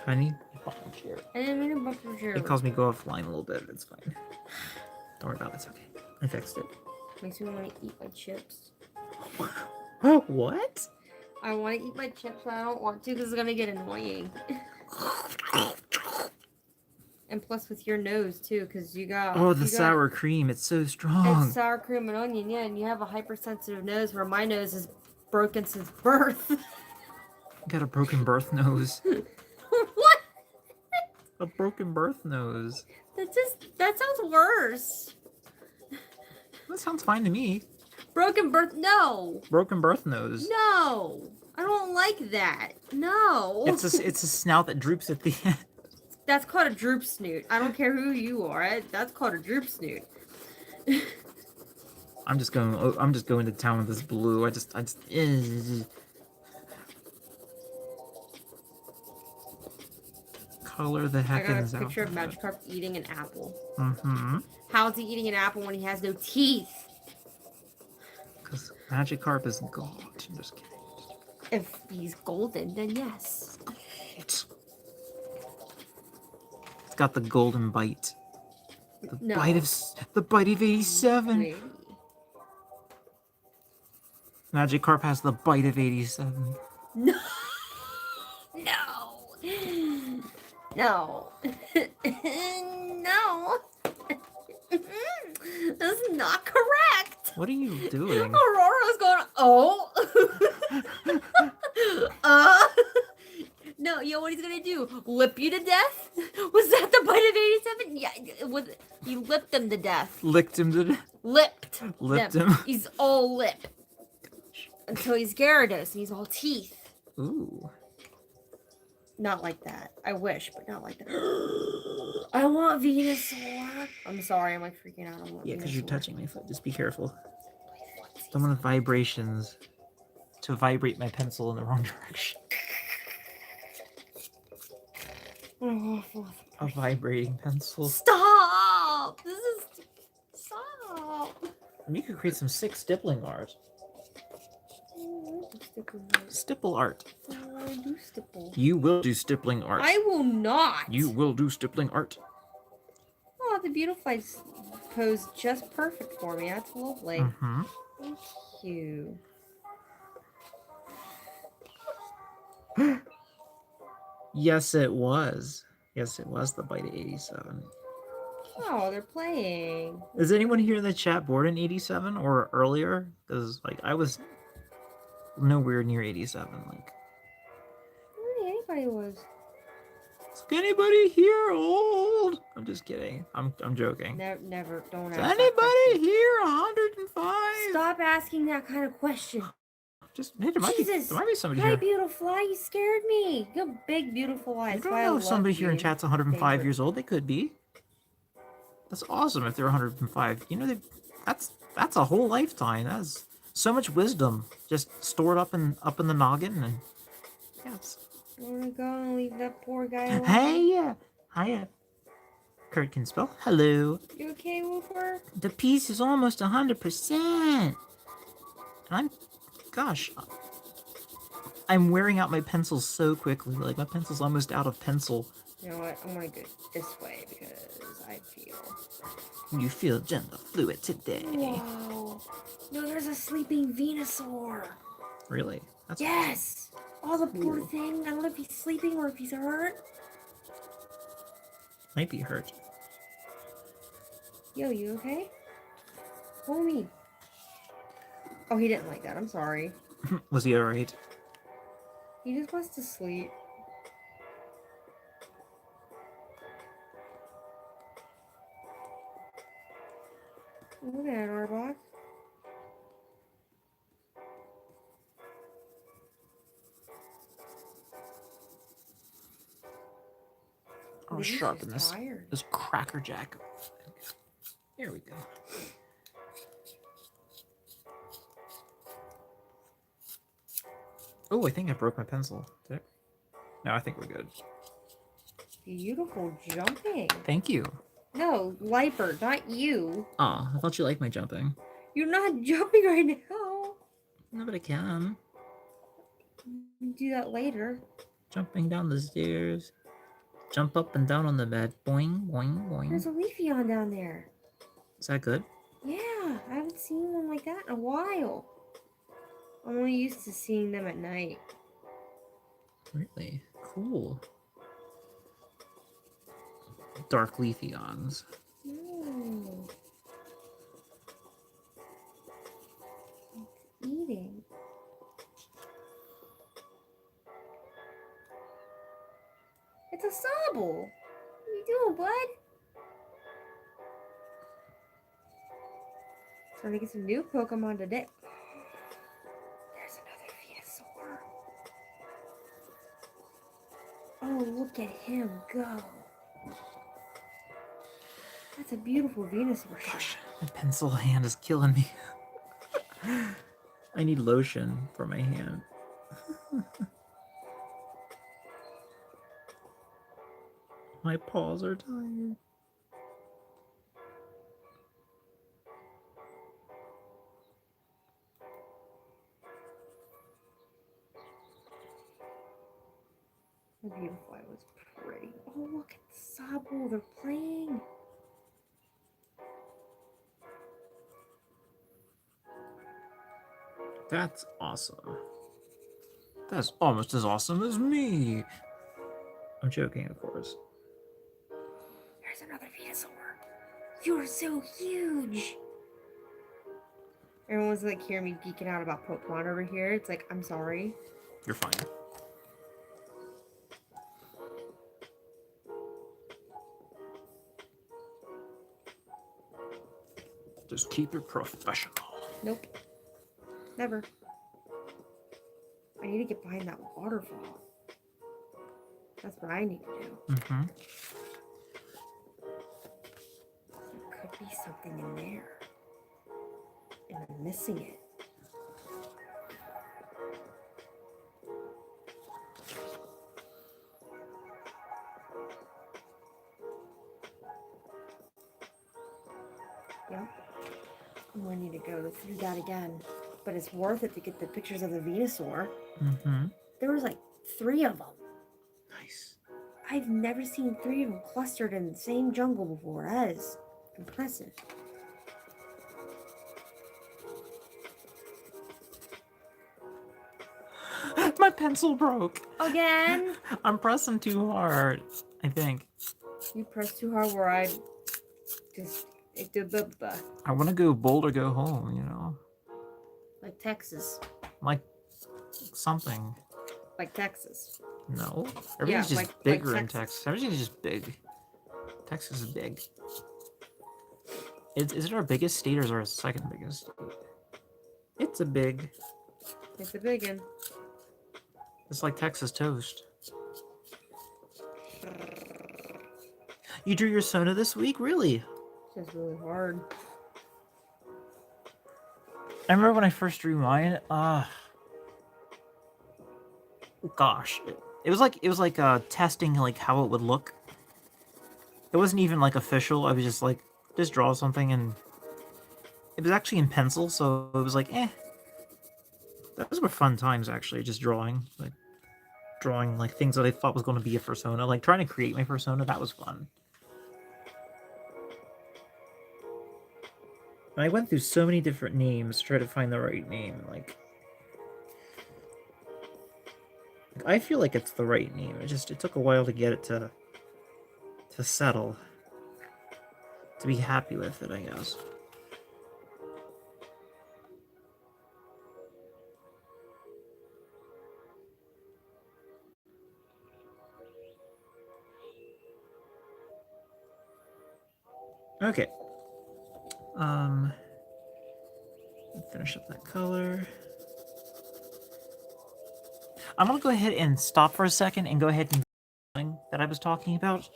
Honey, you fucking chair. I didn't mean to bump your chair. It caused me go offline a little bit. It's fine. Don't worry about it. It's okay. I fixed it. Makes me want to eat my chips. What? I want to eat my chips, but I don't want to because it's gonna get annoying. And plus with your nose too, because you got sour cream. It's so strong. It's sour cream and onion, yeah, and you have a hypersensitive nose where my nose is broken since birth. Got a broken birth nose. What? A broken birth nose. That sounds worse. That sounds fine to me. Broken birth, no. Broken birth nose. No, I don't like that. No. It's a snout that droops at the end. That's called a droop snoot. I don't care who you are. That's called a droop snoot. I'm just going to town with this blue. I just. Color the I heck got is a out. picture of Magikarp eating an apple. Mm-hmm. How is he eating an apple when he has no teeth? Because Magikarp is gold. I'm just kidding. If he's golden, then yes. It's got the golden bite. The bite of 87. Wait. Magikarp has the bite of 87. No. No. No. That's not correct. What are you doing? Aurora's going, no, you know what he's gonna do? Lip you to death? Was that the bite of 87? Yeah, he lipped him to death. Licked him to death. Lipped Lipped him. He's all lip. Until he's Gyarados and he's all teeth. Ooh. Not like that. I wish, but not like that. I want Venusaur. I'm sorry, I'm like freaking out. I want Yeah, because you're Venusaur. touching my foot. Just be careful. Don't want vibrations to vibrate my pencil in the wrong direction. A vibrating pencil. Stop! This is... Stop! And you could create some sick stippling art. Stipple art. I do stipple. You will do stippling art. I will not. You will do stippling art. Oh, the beautiful pose just perfect for me. That's lovely. Mm-hmm. Thank you. Yes, it was. Yes, it was the bite of 87. Oh, they're playing. Is anyone here in the chat born in 87 or earlier? Because, like, I was nowhere near 87. Like, Anybody was. is anybody here old? I'm just kidding. I'm joking. Never. Don't Is ask that anybody question. here 105? Stop asking that kind of question. Just hey, there might Jesus. be somebody Hi, here. beautiful eye. You scared me. You have big, beautiful eyes. You don't Why I know if love somebody here in you. chat's 105 Favorite. years old. They could be. That's awesome if they're 105. You know, that's a whole lifetime. That's so much wisdom just stored up in the noggin. And yeah, I'm gonna go and leave that poor guy alone. hey, hiya. Kurt can spell. Hello. You okay, Woofer? The piece is almost 100%. And I'm wearing out my pencils so quickly. Like, my pencil's almost out of pencil. You know what? I'm gonna go this way because I feel. You feel gender fluid today. Whoa! No, there's a sleeping Venusaur. Really? That's Yes. Oh, the poor Ooh. thing. I don't know if he's sleeping or if he's hurt. Might be hurt. Yo, you okay? Homie. Oh, he didn't like that. I'm sorry. Was he alright? He just wants to sleep. Look at Arbok. I'll Maybe he's sharpen just this tired. Cracker Jack. Here we go. Oh, I think I broke my pencil. Did I? No, I think we're good. Beautiful jumping. Thank you. No, Lifer, not you. Aw, I thought you liked my jumping. You're not jumping right now. No, but I can. You do that later. Jumping down the stairs. Jump up and down on the bed. Boing, boing, boing. There's a Leafeon down there. Is that good? Yeah, I haven't seen one like that in a while. I'm only used to seeing them at night. Really? Cool. Dark Leafeons. No. It's eating. It's a Sobble. What are you doing, bud? Trying to get some new Pokemon today. There's another Venusaur. Oh, look at him go. That's a beautiful Venusaur. Gosh, my pencil hand is killing me. I need lotion for my hand. My paws are tired. How beautiful it was pretty. Oh, look at the Sobble. They're playing. That's awesome. That's almost as awesome as me. I'm joking, of course. There's another Venusaur. You're so huge. Everyone's like hearing me geeking out about Pokemon over here. It's like, I'm sorry. You're fine. Just keep it professional. Nope. Never. I need to get behind that waterfall. That's what I need to do. Mm-hmm. There could be something in there. And I'm missing it. Yep. I'm going to need to go through that again. But it's worth it to get the pictures of the Venusaur. Mm-hmm. There was like 3 of them. Nice. I've never seen 3 of them clustered in the same jungle before. That is impressive. My pencil broke. Again? I'm pressing too hard, I think. You pressed too hard where I just... I want to go bold or go home, you know? Like Texas. Like something. Like Texas. No. Everything's just like bigger in Texas. Texas. Everything's just big. Texas is big. Is it our biggest state or is it our second biggest state? It's a big. It's a big one. It's like Texas toast. You drew your Sona this week? Really? It's just really hard. I remember when I first drew mine. Gosh, it was like testing like how it would look. It wasn't even like official. I was just like draw something, and it was actually in pencil, so it was like Those were fun times actually. Just drawing like things that I thought was going to be a Fursona, like trying to create my Fursona. That was fun. And I went through so many different names to try to find the right name. Like, I feel like it's the right name. It took a while to get it to settle. To be happy with it, I guess. Okay. Finish up that color. I'm gonna go ahead and stop for a second and go ahead and that I was talking about.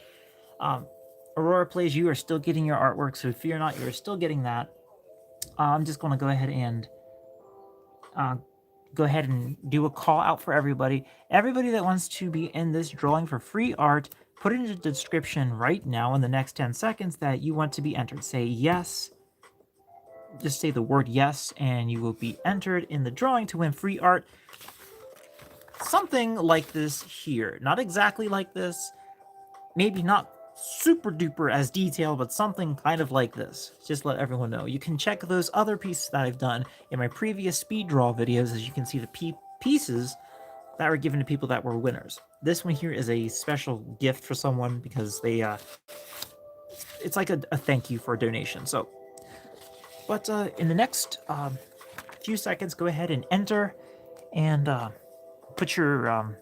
Aurora Plays, you are still getting your artwork, so fear not, you are still getting that. I'm just gonna go ahead and do a call out for everybody. Everybody that wants to be in this drawing for free art, put in the description right now in the next 10 seconds that you want to be entered. Say yes. Just say the word yes, and you will be entered in the drawing to win free art. Something like this here. Not exactly like this. Maybe not super duper as detailed, but something kind of like this. Just let everyone know. You can check those other pieces that I've done in my previous speed draw videos, as you can see the pieces that were given to people that were winners. This one here is a special gift for someone because they, it's like a thank you for a donation. So, but in the next few seconds, go ahead and enter and put your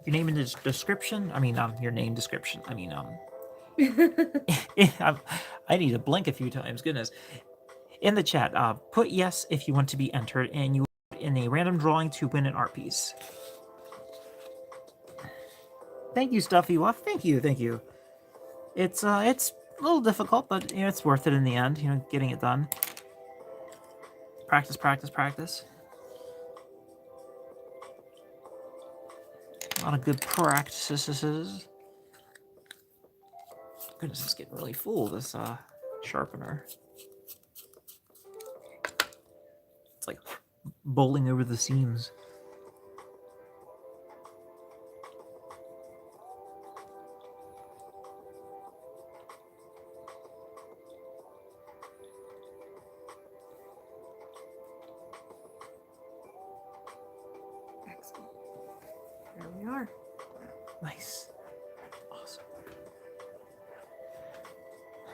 name in the description. I mean, your name description. I mean, I need to blink a few times. Goodness. In the chat, put yes if you want to be entered, and you will in a random drawing to win an art piece. Thank you, Stuffy Wuff. Thank you, thank you. It's a little difficult, but you know it's worth it in the end. You know, getting it done. Practice, practice, practice. A lot of good practices. Goodness, it's getting really full. This sharpener. It's like bowling over the seams. Excellent. There we are. Nice. Awesome.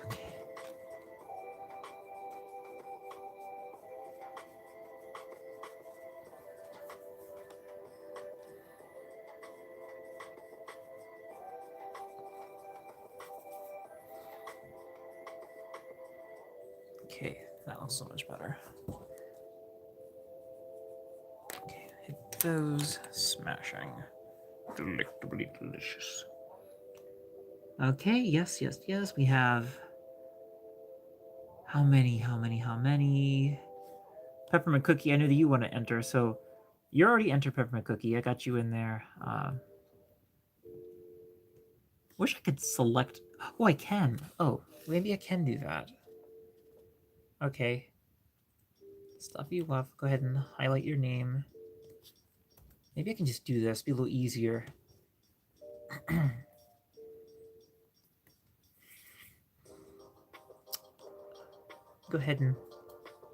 Okay. Okay, that looks so much better. Okay, hit those. Smashing. Delectably delicious. Okay, yes, yes, yes. We have how many? Peppermint Cookie, I know that you want to enter, so you already entered Peppermint Cookie. I got you in there. Wish I could select. Oh, I can. Oh, maybe I can do that. Okay. Stuffy Wuff, go ahead and highlight your name. Maybe I can just do this, be a little easier. Go ahead and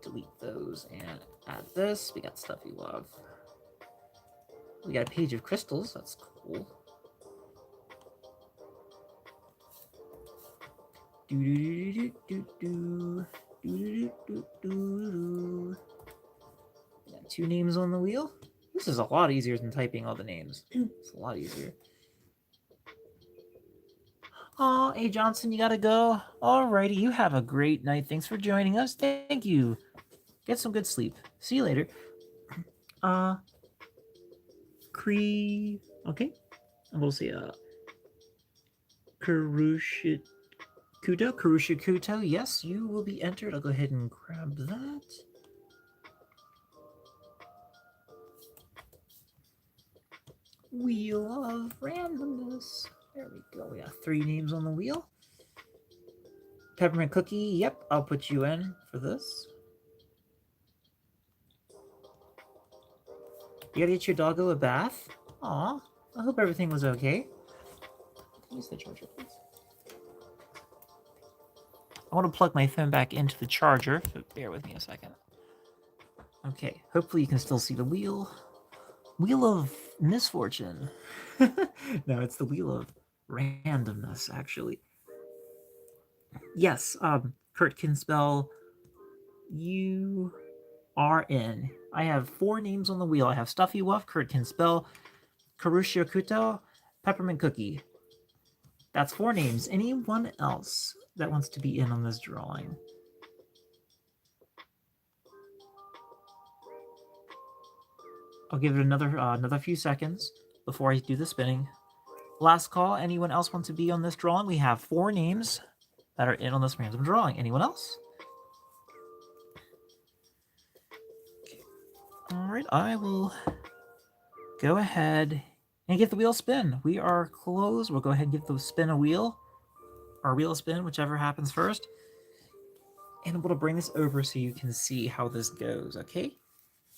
delete those and add this. We got Stuffy Wuff. We got a page of crystals. That's cool. We got 2 names on the wheel. This is a lot easier than typing all the names. It's a lot easier. Oh, A. Johnson, you gotta go. Alrighty, you have a great night. Thanks for joining us. Thank you. Get some good sleep. See you later. Okay. And we'll see, Karusha Kuto. Yes, you will be entered. I'll go ahead and grab that. Wheel of randomness. There we go. We got 3 names on the wheel. Peppermint Cookie. Yep, I'll put you in for this. You gotta get your doggo a bath. Aw, I hope everything was okay. Use the charger, please. I want to plug my phone back into the charger, so bear with me a second. Okay, hopefully you can still see the wheel. Wheel of misfortune. No, it's the wheel of randomness, actually. Yes, Kurt can spell you are in. I have 4 names on the wheel. I have Stuffy Wuff, Kurt can spell, Karusha Kuto, Peppermint Cookie. That's 4 names. Anyone else that wants to be in on this drawing? I'll give it another few seconds before I do the spinning. Last call. Anyone else want to be on this drawing? We have 4 names that are in on this random drawing. Anyone else? Okay. All right, I will go ahead And give the wheel a spin. We are closed. We'll go ahead and give the spin a wheel. Or wheel a spin, whichever happens first. And I'm going to bring this over so you can see how this goes, okay?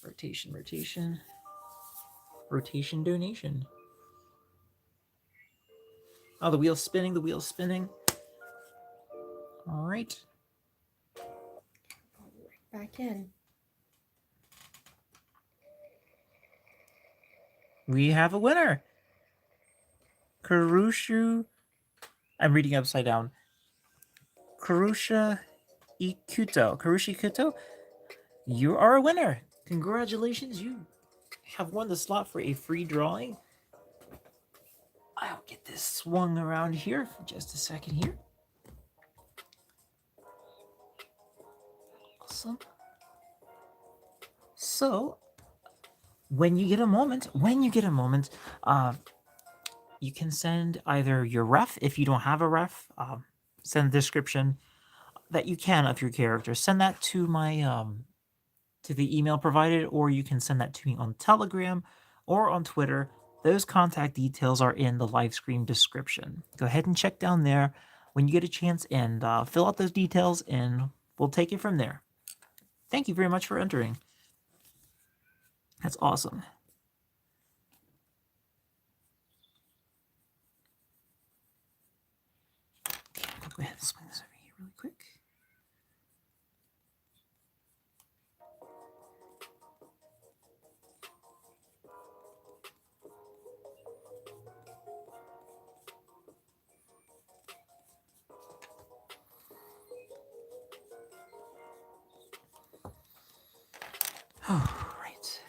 Rotation, rotation. Rotation, donation. Oh, the wheel's spinning, the wheel's spinning. All right. Back in. We have a winner. Karushu. I'm reading upside down. Karusha Ikuto. Karushi Ikuto, you are a winner. Congratulations. You have won the slot for a free drawing. I'll get this swung around here for just a second here. Awesome. So, when you get a moment, you can send either your ref, if you don't have a ref, send a description that you can of your character. Send that to my to the email provided, or you can send that to me on Telegram or on Twitter. Those contact details are in the live stream description. Go ahead and check down there when you get a chance and fill out those details, and we'll take it from there. Thank you very much for entering. That's awesome. Okay, I'll go ahead and swing this over here really quick. Oh, right.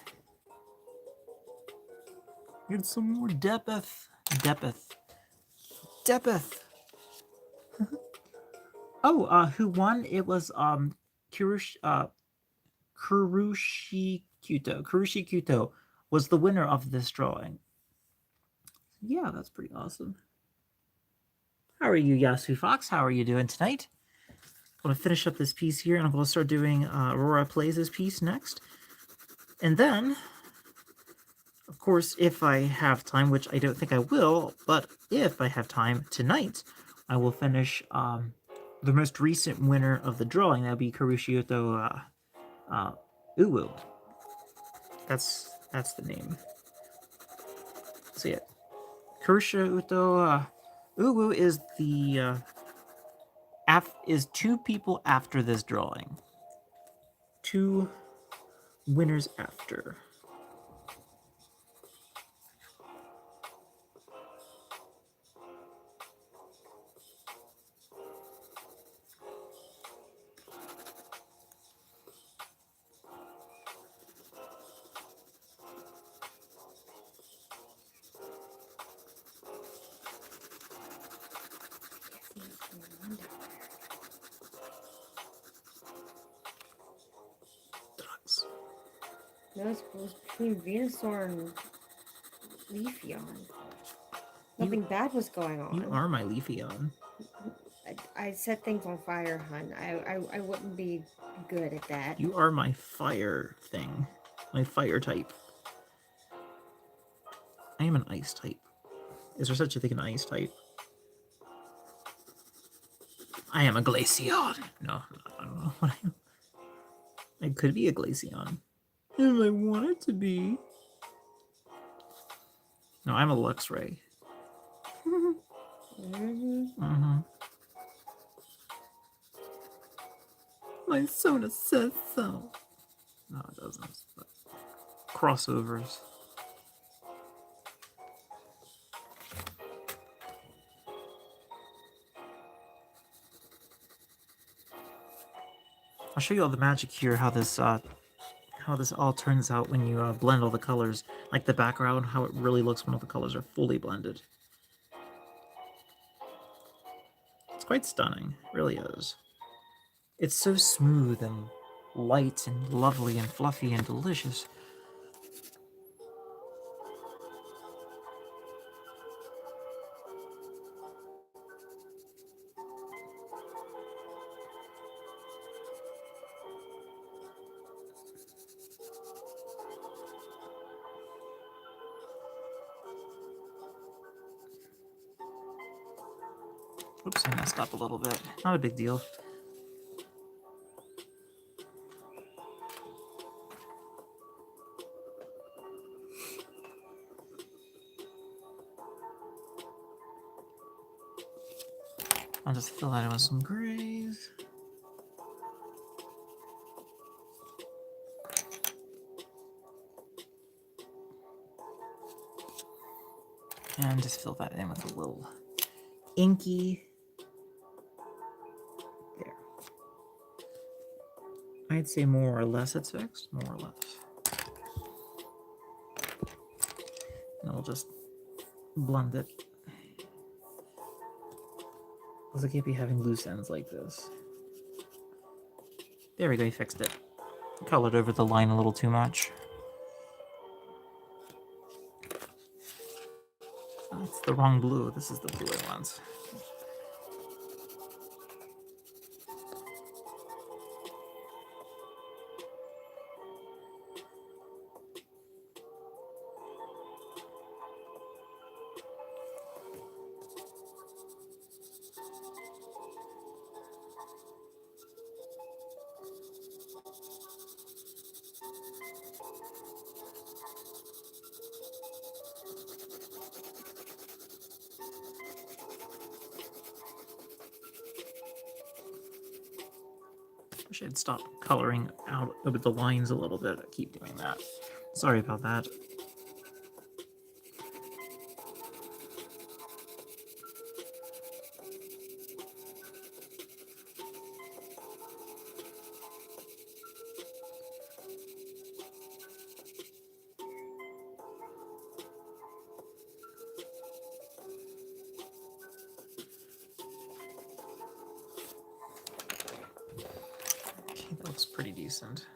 Get some more Depeth. Oh, who won? It was Kurushi Kuto. Kurushi Kuto was the winner of this drawing. Yeah, that's pretty awesome. How are you, Yasu Fox? How are you doing tonight? I'm going to finish up this piece here, and I'm going to start doing Aurora Plays this piece next. And then, of course, if I have time, which I don't think I will, but if I have time tonight, I will finish the most recent winner of the drawing. That would be Karushiyoto Uwu. That's the name. So yeah, Karushiyoto Uwu is the is two people after this drawing. Two winners after. No, it's between Venusaur and Leafeon. Nothing bad was going on. You are my Leafeon. I set things on fire, hun. I wouldn't be good at that. You are my fire thing. My fire type. I am an ice type. Is there such a thing, an ice type? I am a Glaceon. No, I don't know what I am. I could be a Glaceon. If I wanted to be. No, I'm a Luxray. My Sona says so. No, it doesn't. But crossovers. I'll show you all the magic here, how this all turns out when you blend all the colors. Like the background, how it really looks when all the colors are fully blended. It's quite stunning, it really is. It's so smooth and light and lovely and fluffy and delicious. Oops, I messed up a little bit. Not a big deal. I'll just fill that in with some grays. And just fill that in with a little inky. There. I'd say more or less it's fixed. More or less. And I'll just blend it. Because I can't be having loose ends like this. There we go, you fixed it. Colored over the line a little too much. That's the wrong blue. This is the blue I want. Wish I'd stop coloring out over the lines a little bit. I keep doing that. Sorry about that. Okay, that looks pretty decent.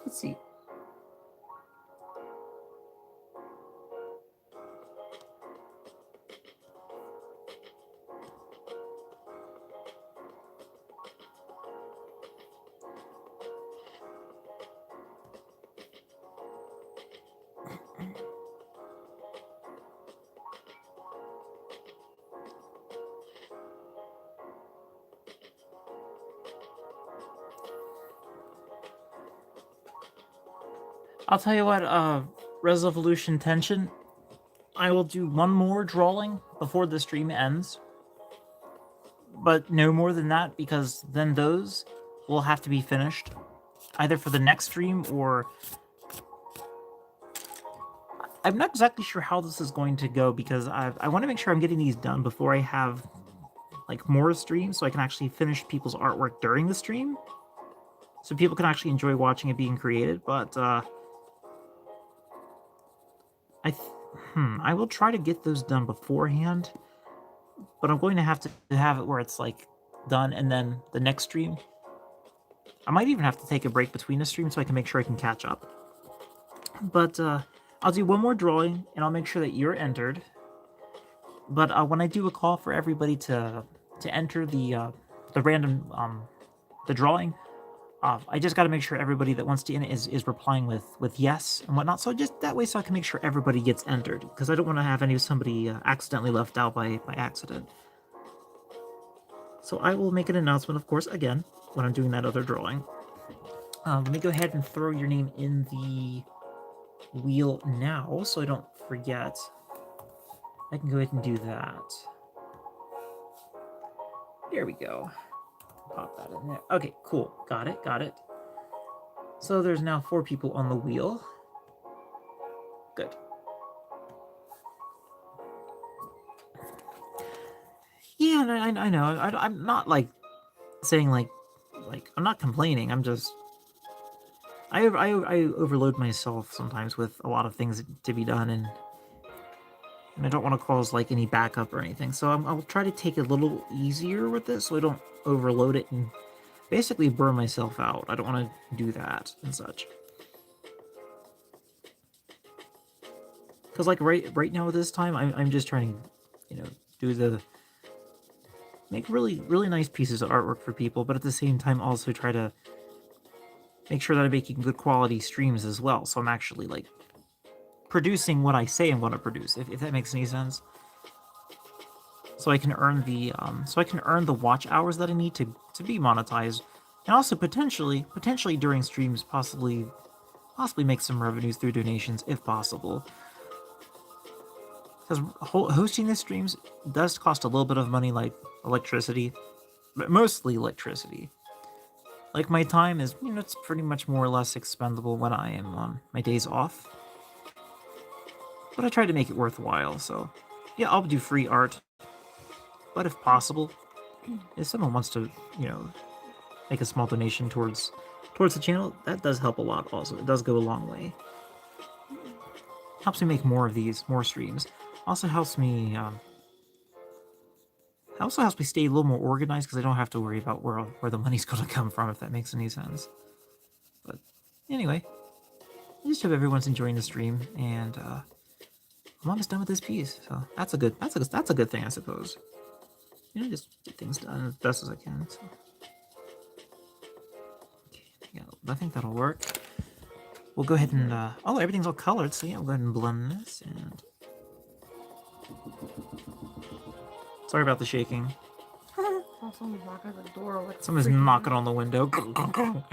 Let's see. I'll tell you what, Resolution Tension, I will do one more drawing before the stream ends. But no more than that, because then those will have to be finished. Either for the next stream or... I'm not exactly sure how this is going to go, because I want to make sure I'm getting these done before I have like more streams, so I can actually finish people's artwork during the stream. So people can actually enjoy watching it being created, but I will try to get those done beforehand, but I'm going to have it where it's like done, and then the next stream, I might even have to take a break between the streams so I can make sure I can catch up. But I'll do one more drawing, and I'll make sure that you're entered. But when I do a call for everybody to enter the random the drawing, I just got to make sure everybody that wants to in it is replying with yes and whatnot. So just that way, so I can make sure everybody gets entered, because I don't want to have somebody accidentally left out by accident. So I will make an announcement, of course, again when I'm doing that other drawing. Let me go ahead and throw your name in the wheel now, so I don't forget. I can go ahead and do that. There we go. pop that in there. Okay, cool. Got it, got it. So there's now 4 people on the wheel. Good. Yeah, I know. I'm not like saying like I'm not complaining. I'm just I overload myself sometimes with a lot of things to be done, and I don't want to cause like any backup or anything. So I'll try to take it a little easier with this, so I don't overload it and basically burn myself out. I don't want to do that and such. Because like right now at this time, I'm just trying to, do the make really nice pieces of artwork for people, but at the same time also try to make sure that I'm making good quality streams as well. So I'm actually like producing what I say I'm going to produce, if that makes any sense. So I can earn the watch hours that I need to be monetized, and also potentially during streams possibly make some revenues through donations if possible. Because hosting the streams does cost a little bit of money, like electricity, but mostly electricity. Like my time is, it's pretty much more or less expendable when I am on my days off. But I try to make it worthwhile, so yeah, I'll do free art. But if possible, if someone wants to, make a small donation towards the channel, that does help a lot also. It does go a long way. Helps me make more of these, more streams. Also helps me stay a little more organized because I don't have to worry about where the money's going to come from, if that makes any sense. But anyway, I just hope everyone's enjoying the stream, and I'm almost done with this piece, so that's a good thing, I suppose. Just get things done as best as I can. So. Okay, yeah, I think that'll work. We'll go ahead and oh, everything's all colored, so yeah, we'll go ahead and blend this. And sorry about the shaking. Oh, someone's knocking at the door. Someone's knocking on the window.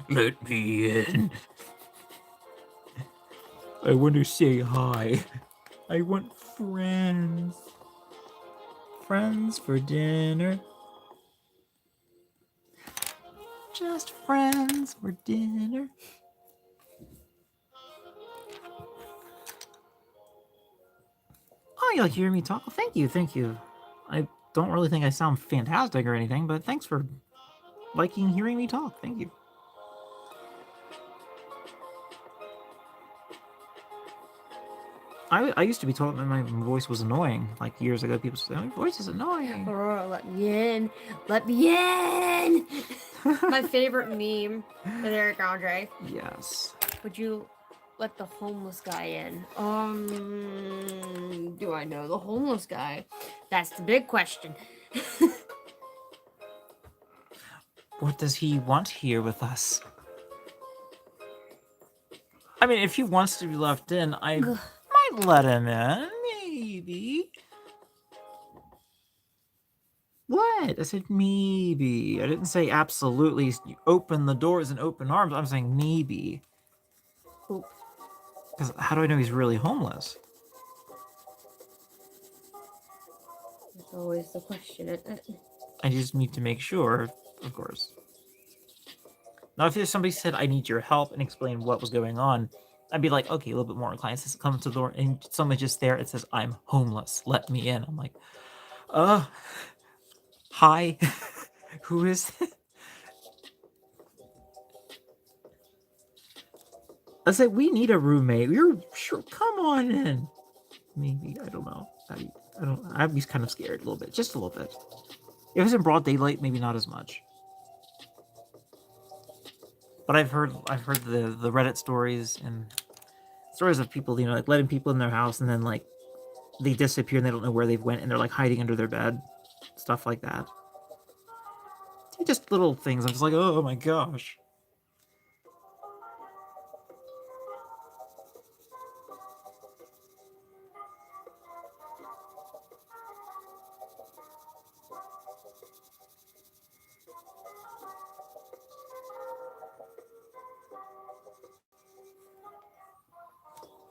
Let me in. I want to say hi. I want friends. Friends for dinner. Just friends for dinner. Oh, you'll hear me talk? Thank you, thank you. I don't really think I sound fantastic or anything, but thanks for liking hearing me talk. Thank you. I used to be told that my voice was annoying, like years ago. People said, my voice is annoying. Aurora, let me in. Let me in! My favorite meme with Eric Andre. Yes. Would you let the homeless guy in? Do I know the homeless guy? That's the big question. What does he want here with us? I mean, if he wants to be left in, I might let him in, maybe. What? I said maybe. I didn't say absolutely. You open the doors and open arms. I'm saying maybe. Because how do I know he's really homeless? That's always the question, isn't it? I just need to make sure, of course. Now, if somebody said, I need your help, and explain what was going on, I'd be like, okay, a little bit more inclined. It comes to the door, and someone just there, it says, I'm homeless. Let me in. I'm like, hi. Who is this? I said, we need a roommate. You're sure. Come on in. Maybe. I don't know. I'd be kind of scared a little bit. Just a little bit. If it's in broad daylight, maybe not as much. But I've heard the Reddit stories and stories of people, like letting people in their house and then like they disappear and they don't know where they've went and they're like hiding under their bed. Stuff like that. Just little things. I'm just like, oh my gosh.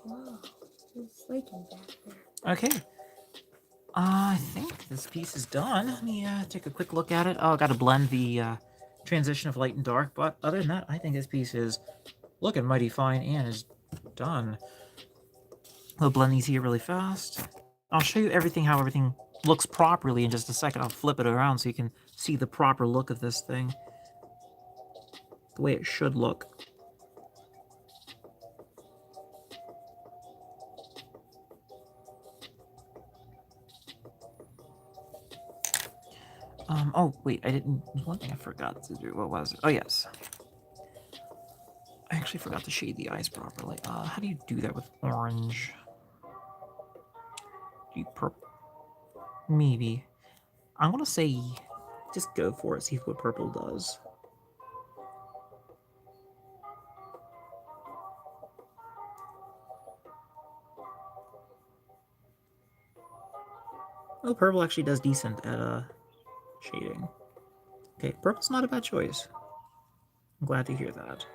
Wow, it's leaking back there. Okay. I think this piece is done. Let me take a quick look at it. Oh, I gotta blend the transition of light and dark, but other than that, I think this piece is looking mighty fine and is done. We'll blend these here really fast. I'll show you everything, how everything looks properly in just a second. I'll flip it around so you can see the proper look of this thing. The way it should look. Oh, wait, I didn't... One thing I forgot to do. What was it? Oh, yes. I actually forgot to shade the eyes properly. How do you do that with orange? Do you purple? Maybe. I'm gonna say... Just go for it, see what purple does. Oh, purple actually does decent at, shading. Okay, purple's not a bad choice. I'm glad to hear that.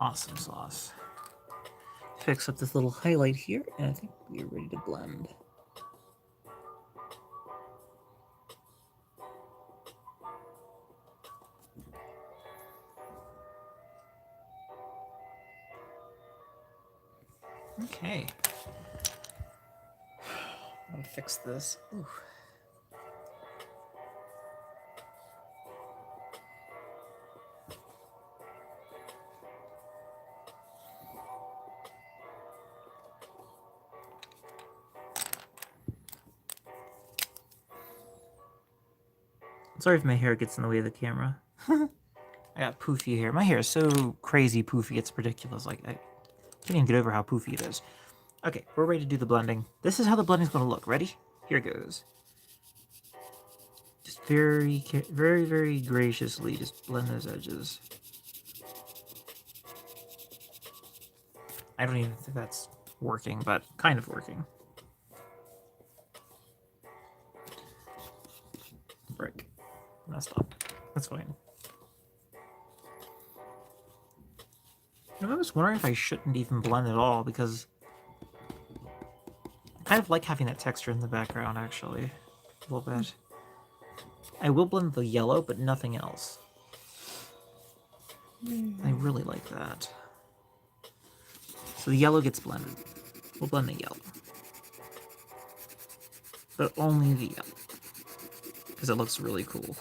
Awesome sauce. Fix up this little highlight here, and I think we're ready to blend. Okay. I'm gonna fix this. Ooh. Sorry if my hair gets in the way of the camera. I got poofy hair. My hair is so crazy poofy, it's ridiculous. Like, I can't even get over how poofy it is. Okay, we're ready to do the blending. This is how the blending's going to look. Ready? Here goes. Just very, very, very graciously just blend those edges. I don't even think that's working, but kind of working. Frick. Messed up. That's fine. You know, I was wondering if I shouldn't even blend at all, because I kind of like having that texture in the background, actually. A little bit. I will blend the yellow, but nothing else. I really like that. So the yellow gets blended. We'll blend the yellow. But only the yellow. Because it looks really cool.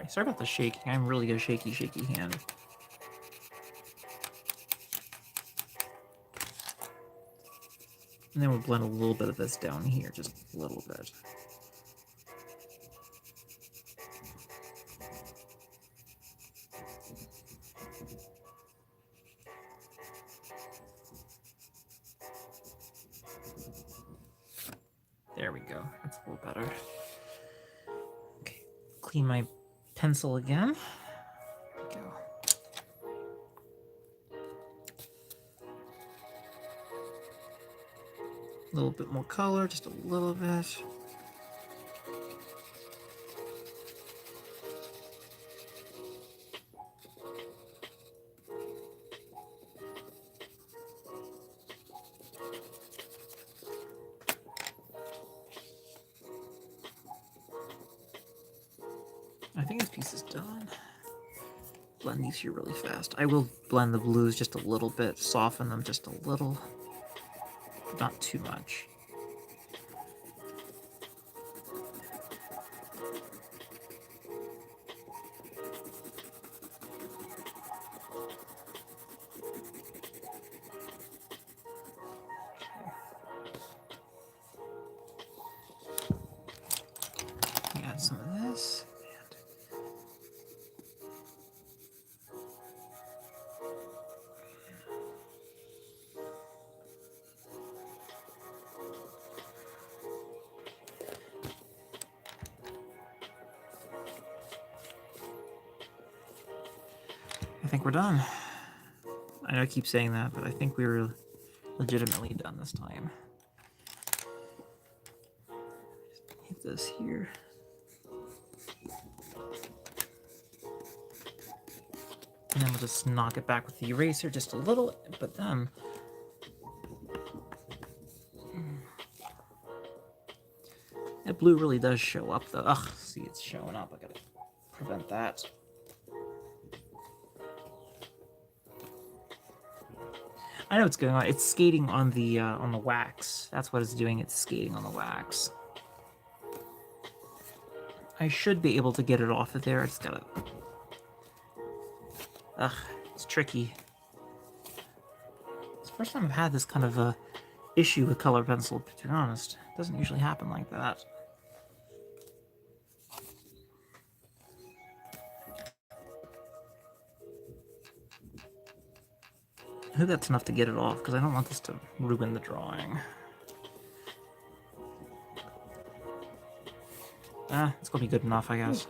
Sorry about the shaking. I'm really a shaky hand. And then we'll blend a little bit of this down here, just a little bit. There we go. That's a little better. Okay, clean my pencil again. There we go. A little bit more color, just a little bit. I think this piece is done. Blend these here really fast. I will blend the blues just a little bit, soften them just a little, not too much. Add some of this. I think we're done. I know I keep saying that, but I think we were legitimately done this time. Just hit this here. And then we'll just knock it back with the eraser just a little, but then that blue really does show up though. Ugh, see, it's showing up. I gotta prevent that. I know what's going on. It's skating on the wax. That's what it's doing. It's skating on the wax. I should be able to get it off of there. I just gotta. Ugh, it's tricky. It's the first time I've had this kind of a issue with color pencil. To be honest, it doesn't usually happen like that. I hope that's enough to get it off, because I don't want this to ruin the drawing. It's gonna be good enough, I guess.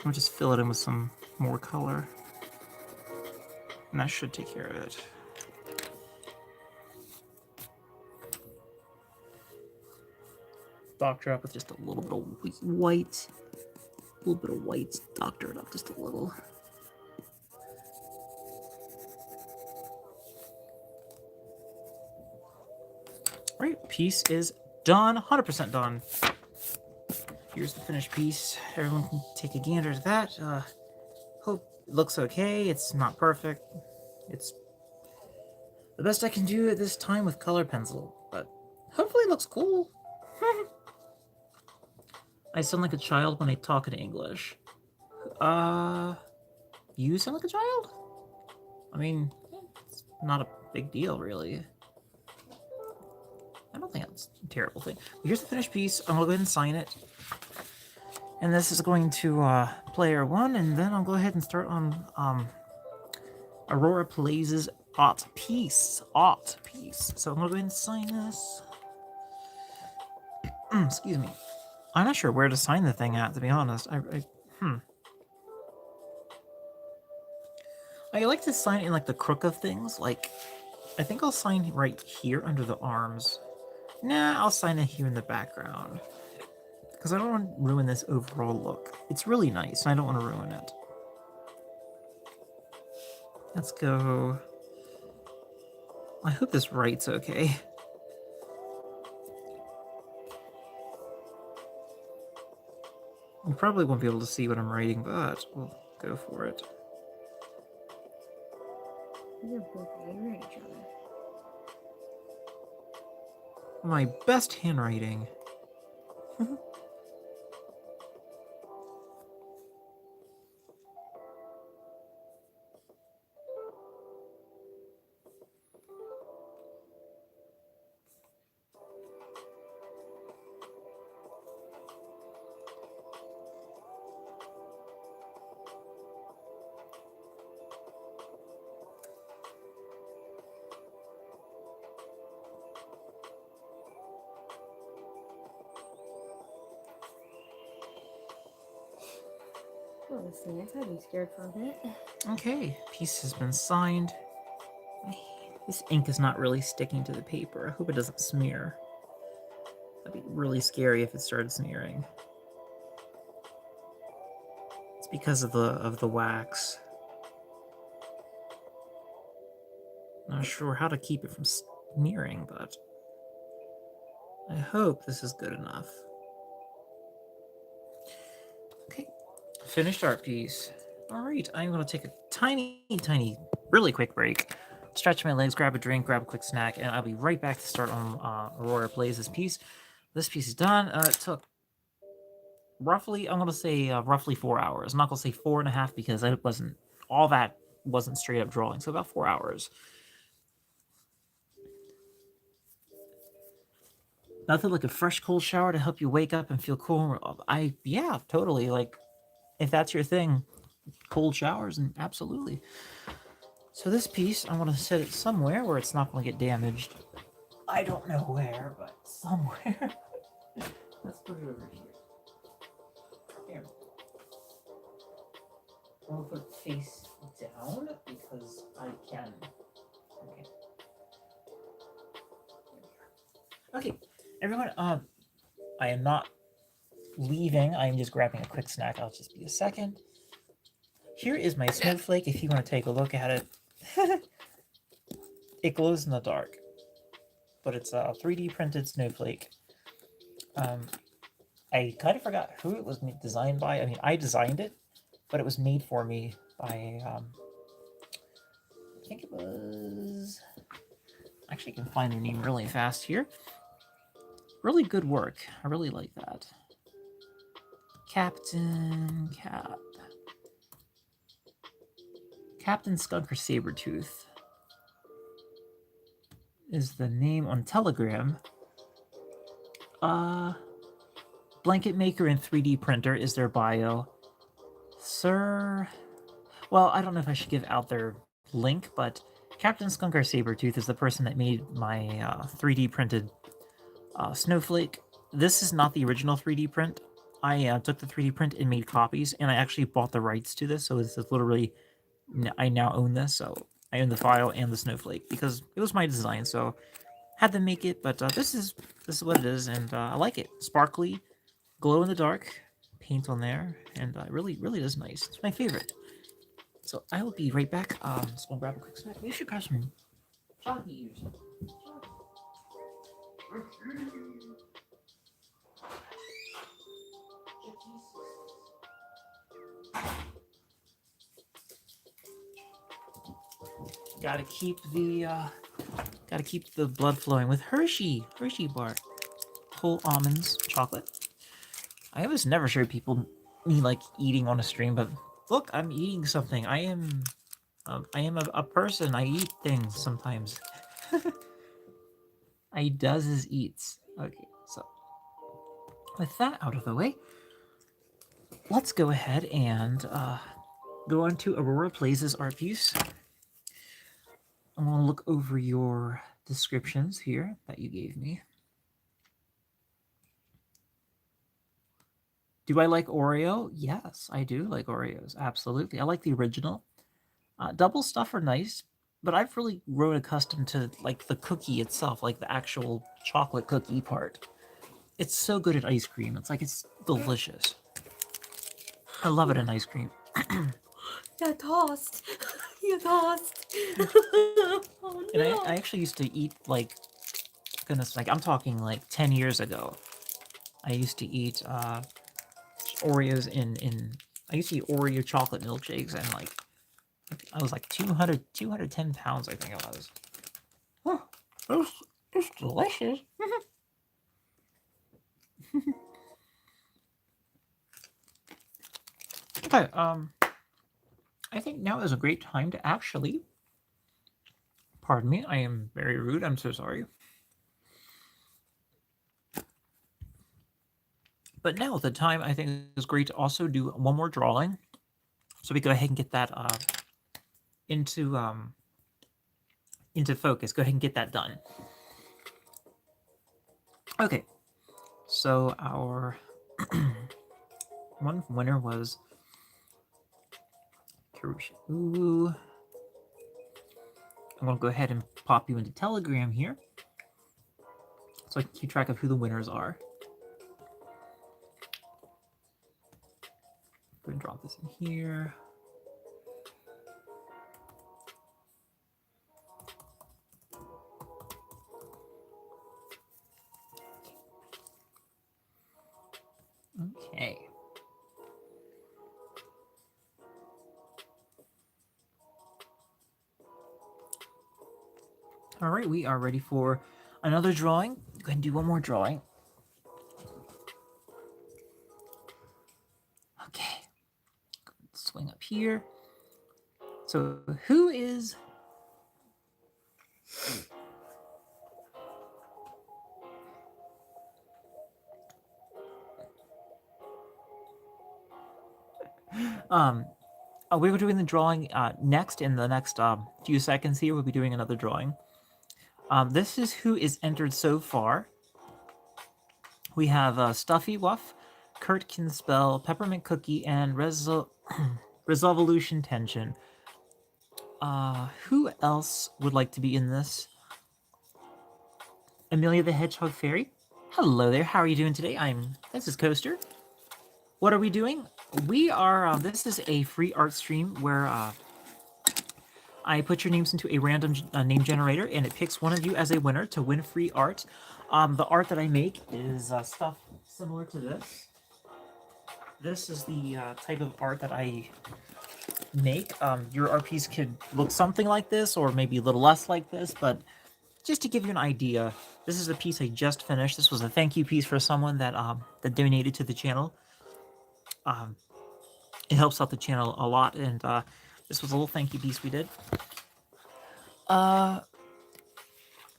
I'll just fill it in with some more color. And that should take care of it. Doctor up with just a little bit of white. A little bit of white. Doctor it up just a little. Alright, piece is done. 100% done. Here's the finished piece. Everyone can take a gander at that. Hope it looks okay. It's not perfect. It's the best I can do at this time with color pencil, but hopefully it looks cool. I sound like a child when I talk in English. You sound like a child? I mean, it's not a big deal, really. I don't think that's a terrible thing. But here's the finished piece. I'm gonna go ahead and sign it. And this is going to player 1, and then I'll go ahead and start on Aurora Plays' Art piece. So I'm gonna go ahead and sign this. Excuse me. I'm not sure where to sign the thing at, to be honest. I like to sign it in like the crook of things. Like, I think I'll sign right here under the arms. Nah, I'll sign it here in the background. Because I don't want to ruin this overall look. It's really nice, and I don't want to ruin it. Let's go. I hope this writes okay. You probably won't be able to see what I'm writing, but we'll go for it. You're both angry at each other. My best handwriting. Oh, this thing, I'd be scared for a bit. Okay, piece has been signed. This ink is not really sticking to the paper. I hope it doesn't smear. That'd be really scary if it started smearing. It's because of the wax. Not sure how to keep it from smearing, but I hope this is good enough. Okay, finished art piece. All right, I'm going to take a tiny, really quick break. Stretch my legs, grab a drink, grab a quick snack, and I'll be right back to start on Aurora Plays this piece. This piece is done. It took roughly, I'm going to say roughly 4 hours. I'm not going to say 4.5 because it wasn't, all that wasn't straight up drawing. So about 4 hours. Nothing like a fresh cold shower to help you wake up and feel cool. Yeah, totally. Like, if that's your thing, cold showers, and absolutely. So this piece, I want to set it somewhere where it's not going to get damaged. I don't know where, but somewhere. Let's put it over here. There. I'm going to put it face down because I can. Okay. Okay, everyone, I am not leaving. I am just grabbing a quick snack. I'll just be a second. Here is my snowflake if you want to take a look at it. It glows in the dark, but it's a 3D printed snowflake. I kind of forgot who it was designed by. I mean, I designed it, but it was made for me by, I think it was... Actually, I can find their name really fast here. Really good work. I really like that. Captain Skunk or Sabretooth is the name on Telegram. Blanket maker and 3D printer is their bio. Sir... Well, I don't know if I should give out their link, but Captain Skunk or Sabretooth is the person that made my 3D printed snowflake. This is not the original 3D print. I took the 3D print and made copies, and I actually bought the rights to this, so it's literally... I now own this, so I own the file and the snowflake, because it was my design, so had to make it, but this is what it is, and I like it. Sparkly, glow in the dark, paint on there, and really is nice. It's my favorite. So I will be right back. Just gonna grab a quick snack. We should grab some chocolate or something. Gotta keep the blood flowing with Hershey bar, whole almonds, chocolate. I was never sure people mean like eating on a stream, but look, I'm eating something. I am a person. I eat things sometimes. I does as eats. Okay, so with that out of the way, let's go ahead and go on to Aurora Plays' art piece. I'm going to look over your descriptions here that you gave me. Do I like Oreo? Yes, I do like Oreos. Absolutely. I like the original. Double stuff are nice, but I've really grown accustomed to like the cookie itself, like the actual chocolate cookie part. It's so good at ice cream. It's like it's delicious. I love it in ice cream. You tossed. You tossed. Oh, no. And I actually used to eat like, goodness, like I'm talking like 10 years ago. I used to eat Oreos I used to eat Oreo chocolate milkshakes, and like I was like 210 pounds, I think it was. Oh, it's delicious. Okay, I think now is a great time to actually... Pardon me, I am very rude, I'm so sorry. But now the time I think is great to also do one more drawing. So we go ahead and get that into focus. Go ahead and get that done. Okay, so our one winner was Karusha. Ooh. I'm going to go ahead and pop you into Telegram here so I can keep track of who the winners are. Go ahead and drop this in here. Okay. All right, we are ready for another drawing. Go ahead and do one more drawing. Okay. Swing up here. So, who is... we were doing the drawing next. In the next few seconds here, we'll be doing another drawing. This is who is entered so far. We have Stuffy Wuff, Kurt Kinspell, Peppermint Cookie, and Resolution Tension. Who else would like to be in this? Amelia the Hedgehog Fairy? Hello there, how are you doing today? This is Coaster. What are we doing? We are, this is a free art stream where I put your names into a random name generator, and it picks one of you as a winner to win free art. The art that I make is stuff similar to this. This is the type of art that I make. Your art piece could look something like this, or maybe a little less like this, but just to give you an idea, this is a piece I just finished. This was a thank you piece for someone that donated to the channel. It helps out the channel a lot, and this was a little thank you piece we did.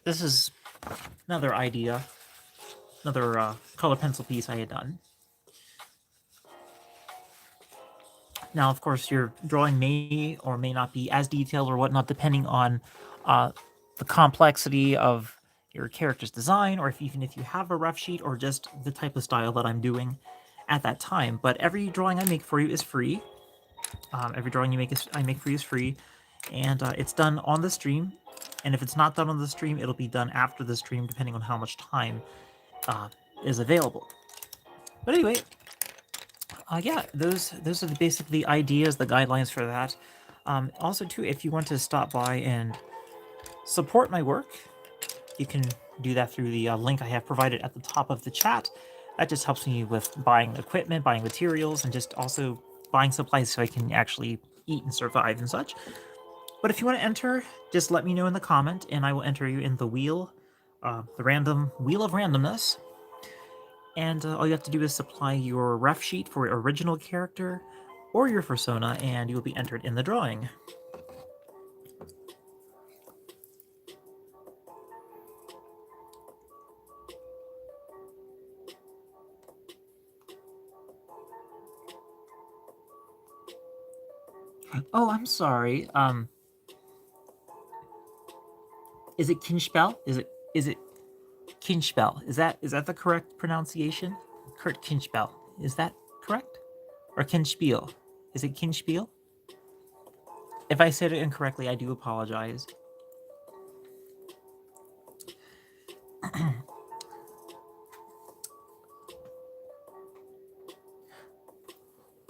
This is another idea, another color pencil piece I had done. Now, of course, your drawing may or may not be as detailed or whatnot, depending on the complexity of your character's design, or even if you have a rough sheet, or just the type of style that I'm doing at that time. But every drawing I make for you is free. Every drawing I make for you is free, and it's done on the stream. And if it's not done on the stream, it'll be done after the stream, depending on how much time is available. But anyway, yeah, those are basically the ideas, the guidelines for that. Also, too, if you want to stop by and support my work, you can do that through the link I have provided at the top of the chat. That just helps me with buying equipment, buying materials, and just also buying supplies so I can actually eat and survive and such. But if you want to enter, just let me know in the comment, and I will enter you in the wheel, the random wheel of randomness. And all you have to do is supply your ref sheet for your original character or your Fursona, and you will be entered in the drawing. Oh, I'm sorry. Is it Kinspell? Is it Kinspell? Is that the correct pronunciation? Kurt Kinspell. Is that correct? Or Kinspiel? Is it Kinspiel? If I said it incorrectly, I do apologize.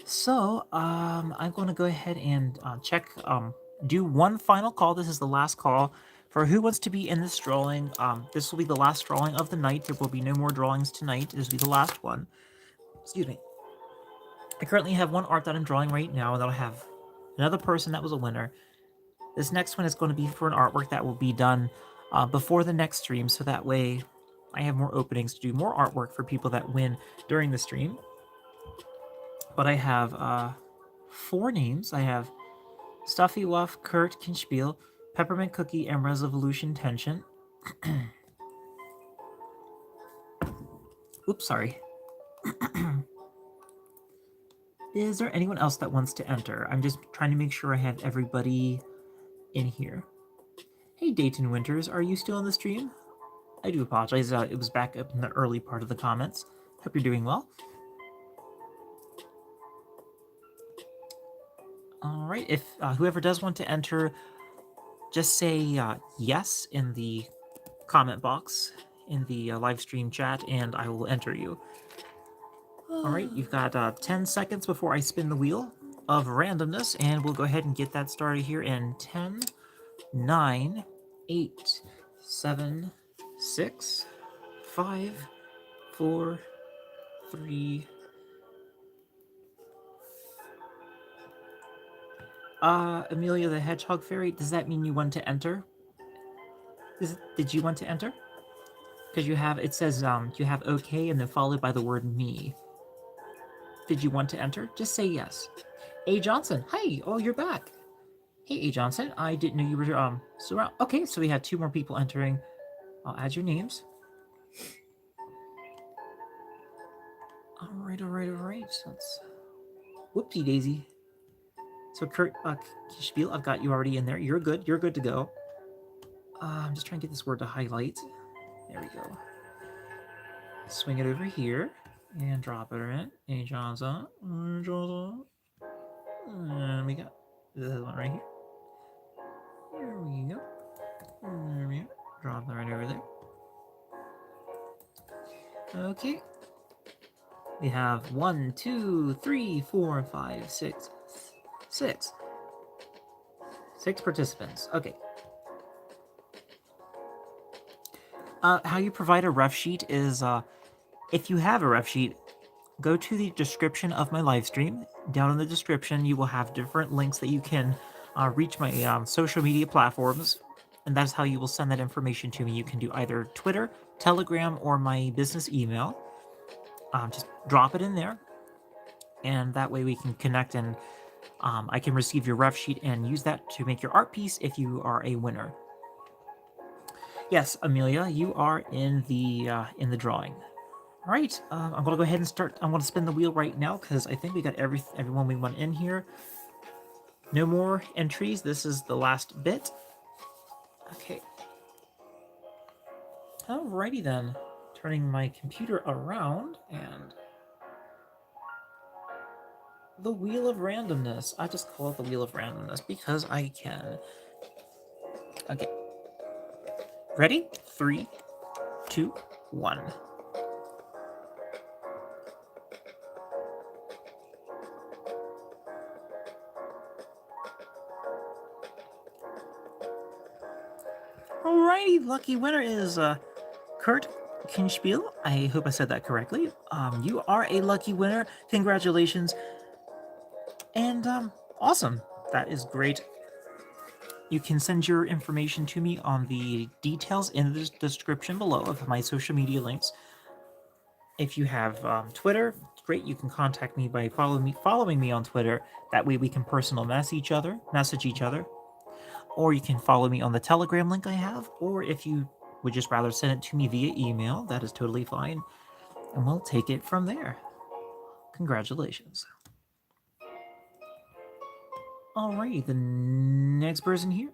So, I'm going to go ahead and check, do one final call. This is the last call for who wants to be in this drawing. This will be the last drawing of the night. There will be no more drawings tonight. This will be the last one. Excuse me. I currently have one art that I'm drawing right now, and that'll have another person that was a winner. This next one is going to be for an artwork that will be done before the next stream, so that way I have more openings to do more artwork for people that win during the stream. But I have 4 names. I have Stuffy Wuff, Kurt Kinspiel, Peppermint Cookie, and Resolution Tension. Oops, sorry. Is there anyone else that wants to enter? I'm just trying to make sure I have everybody in here. Hey, Dayton Winters, are you still on the stream? I do apologize. It was back up in the early part of the comments. Hope you're doing well. All right, if whoever does want to enter, just say yes in the comment box in the live stream chat, and I will enter you. All right, you've got 10 seconds before I spin the wheel of randomness, and we'll go ahead and get that started here in 10, 9, 8, 7, 6, 5, 4, 3. Amelia the Hedgehog Fairy, does that mean you want to enter? Did you want to enter? Because it says you have okay and then followed by the word me. Did you want to enter? Just say yes. A. Johnson, hi. Oh, you're back. Hey, A. Johnson, I didn't know you were surround. Okay, so we had 2 more people entering. I'll add your names. All right. Let's. Whoopsie daisy. So Kurt Spiel, I've got you already in there. You're good. You're good to go. I'm just trying to get this word to highlight. There we go. Swing it over here and drop it in. A. Johnson. And we got this one right here. There we go. There we go. Drop that right over there. Okay. We have 1, 2, 3, 4, 5, 6. 6 participants. Okay. How you provide a ref sheet is, if you have a ref sheet, go to the description of my live stream. Down in the description, you will have different links that you can reach my social media platforms, and that's how you will send that information to me. You can do either Twitter, Telegram, or my business email. Just drop it in there, and that way we can connect, and I can receive your ref sheet and use that to make your art piece if you are a winner. Yes, Amelia, you are in the drawing. All right, I'm gonna go ahead and start. I'm gonna spin the wheel right now because I think we got everyone we want in here. No more entries. This is the last bit. Okay. Alrighty then. Turning my computer around and the wheel of randomness. I just call it the wheel of randomness because I can. Okay. Ready? 3, 2, 1. Alrighty, lucky winner is Kurt Kinspiel. I hope I said that correctly. You are a lucky winner. Congratulations. And awesome. That is great. You can send your information to me on the details in the description below of my social media links. If you have Twitter, great. You can contact me by following me on Twitter. That way we can personal message each other. Or you can follow me on the Telegram link I have. Or if you would just rather send it to me via email, that is totally fine. And we'll take it from there. Congratulations. Alrighty, the next person here.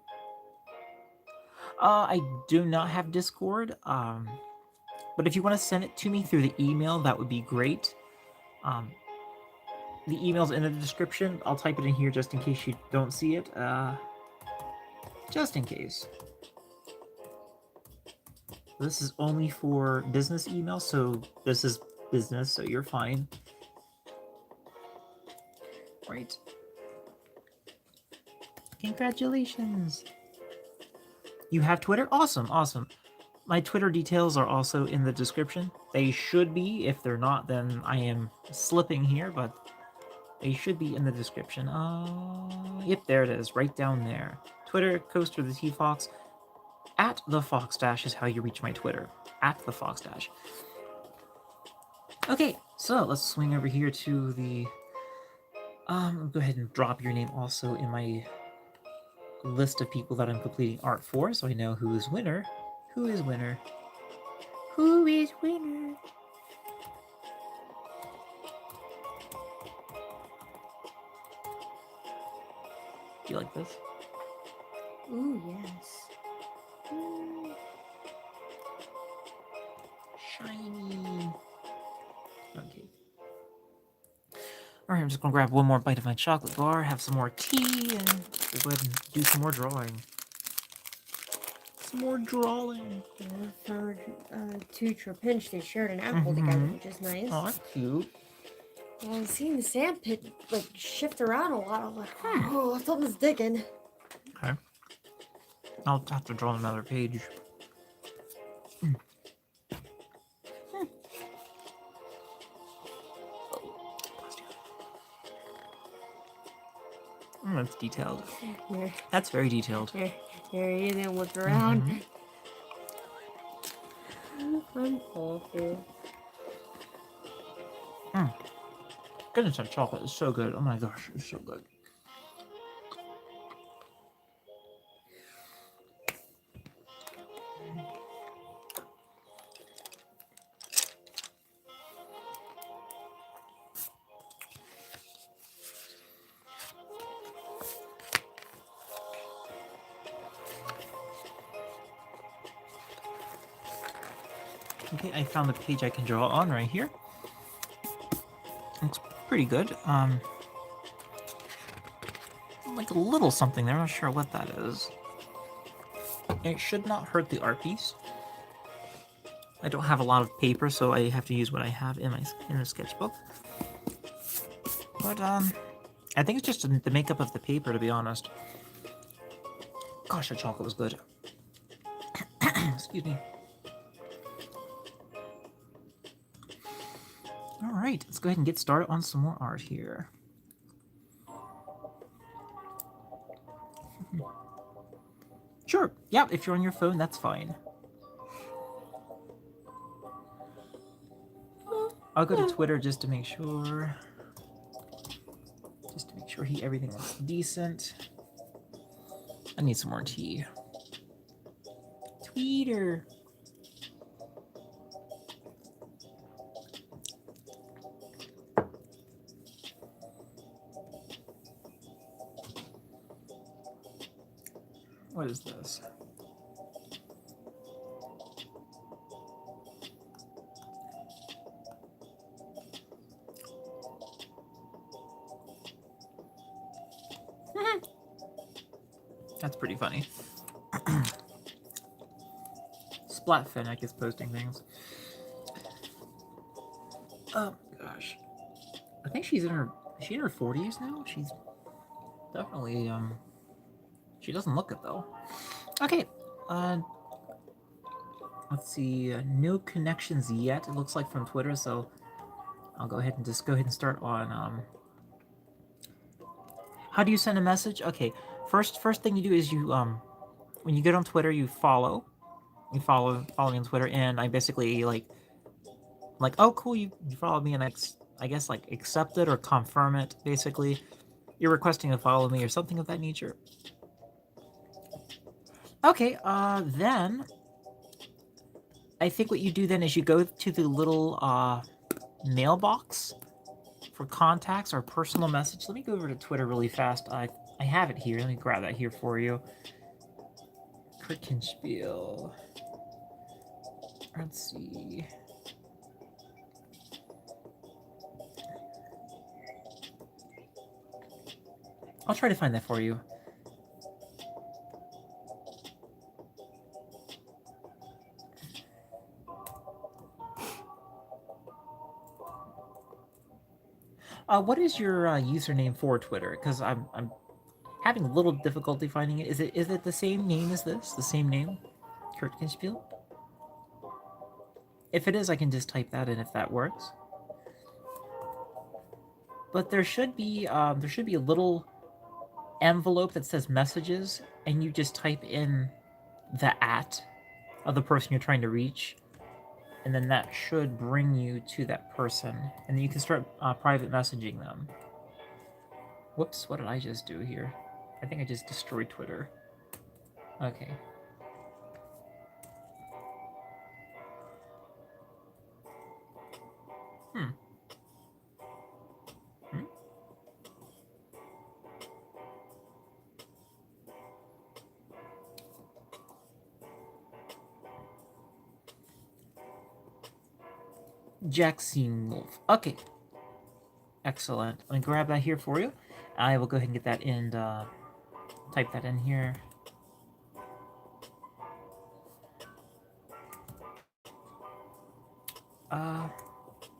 I do not have Discord. But if you want to send it to me through the email, that would be great. The email's in the description. I'll type it in here just in case you don't see it. Just in case. This is only for business email, so this is business, so you're fine. Right. Congratulations. You have Twitter? Awesome, awesome. My Twitter details are also in the description. They should be. If they're not, then I am slipping here, but they should be in the description. Yep, there it is, right down there. Twitter, Coaster the TeaFox. At the Fox Dash is how you reach my Twitter. At the Fox Dash. Okay, so let's swing over here to the... go ahead and drop your name also in my list of people that I'm completing art for, so I know who is winner. Who is winner? Who is winner? Do you like this? Ooh, yes. Shiny. Okay. Alright, I'm just gonna grab one more bite of my chocolate bar, have some more tea, and we'll go ahead and do some more drawing. Some more drawing. For two Trapinch, they shared an apple together, which is nice. Oh, that's cute. Well, I'm seeing the sandpit like shift around a lot. I'm like, oh, something's digging. Okay. I'll have to draw another page. That's detailed. Here, That's very detailed. here he then looked around. I'm awful. Goodness, that chocolate is so good. Oh my gosh, it's so good. Okay, I found the page I can draw on right here. Looks pretty good. Like a little something there. I'm not sure what that is. It should not hurt the art piece. I don't have a lot of paper, so I have to use what I have in the sketchbook. But I think it's just the makeup of the paper, to be honest. Gosh, that chocolate was good. Excuse me. All right, let's go ahead and get started on some more art here. Sure. Yeah, if you're on your phone, that's fine. I'll go to Twitter just to make sure. Just to make sure everything looks decent. I need some more tea. Tweeter. What is this? That's pretty funny. Splatfinic is posting things. Oh gosh. I think she's in her 40s now? She's definitely she doesn't look it though. Okay. Let's see, no connections yet, it looks like, from Twitter, so I'll go ahead and start on how do you send a message? Okay, first thing you do is you when you get on Twitter, you follow me on Twitter, and I basically like oh cool, you followed me, and I guess like accept it or confirm it. Basically, you're requesting to follow me or something of that nature. Okay, then I think what you do then is you go to the little mailbox for contacts or personal message. Let me go over to Twitter really fast. I have it here. Let me grab that here for you. Kirkenspiel. Let's see. I'll try to find that for you. What is your username for Twitter? Because I'm having a little difficulty finding it. Is it the same name as this? The same name? Kirkenspiel? If it is, I can just type that in if that works. But there should be a little envelope that says messages, and you just type in the @ of the person you're trying to reach, and then that should bring you to that person, and then you can start private messaging them. Whoops, what did I just do here? I think I just destroyed Twitter. Okay. Jackson Wolf. Okay. Excellent. Let me grab that here for you. I will go ahead and get that in, type that in here.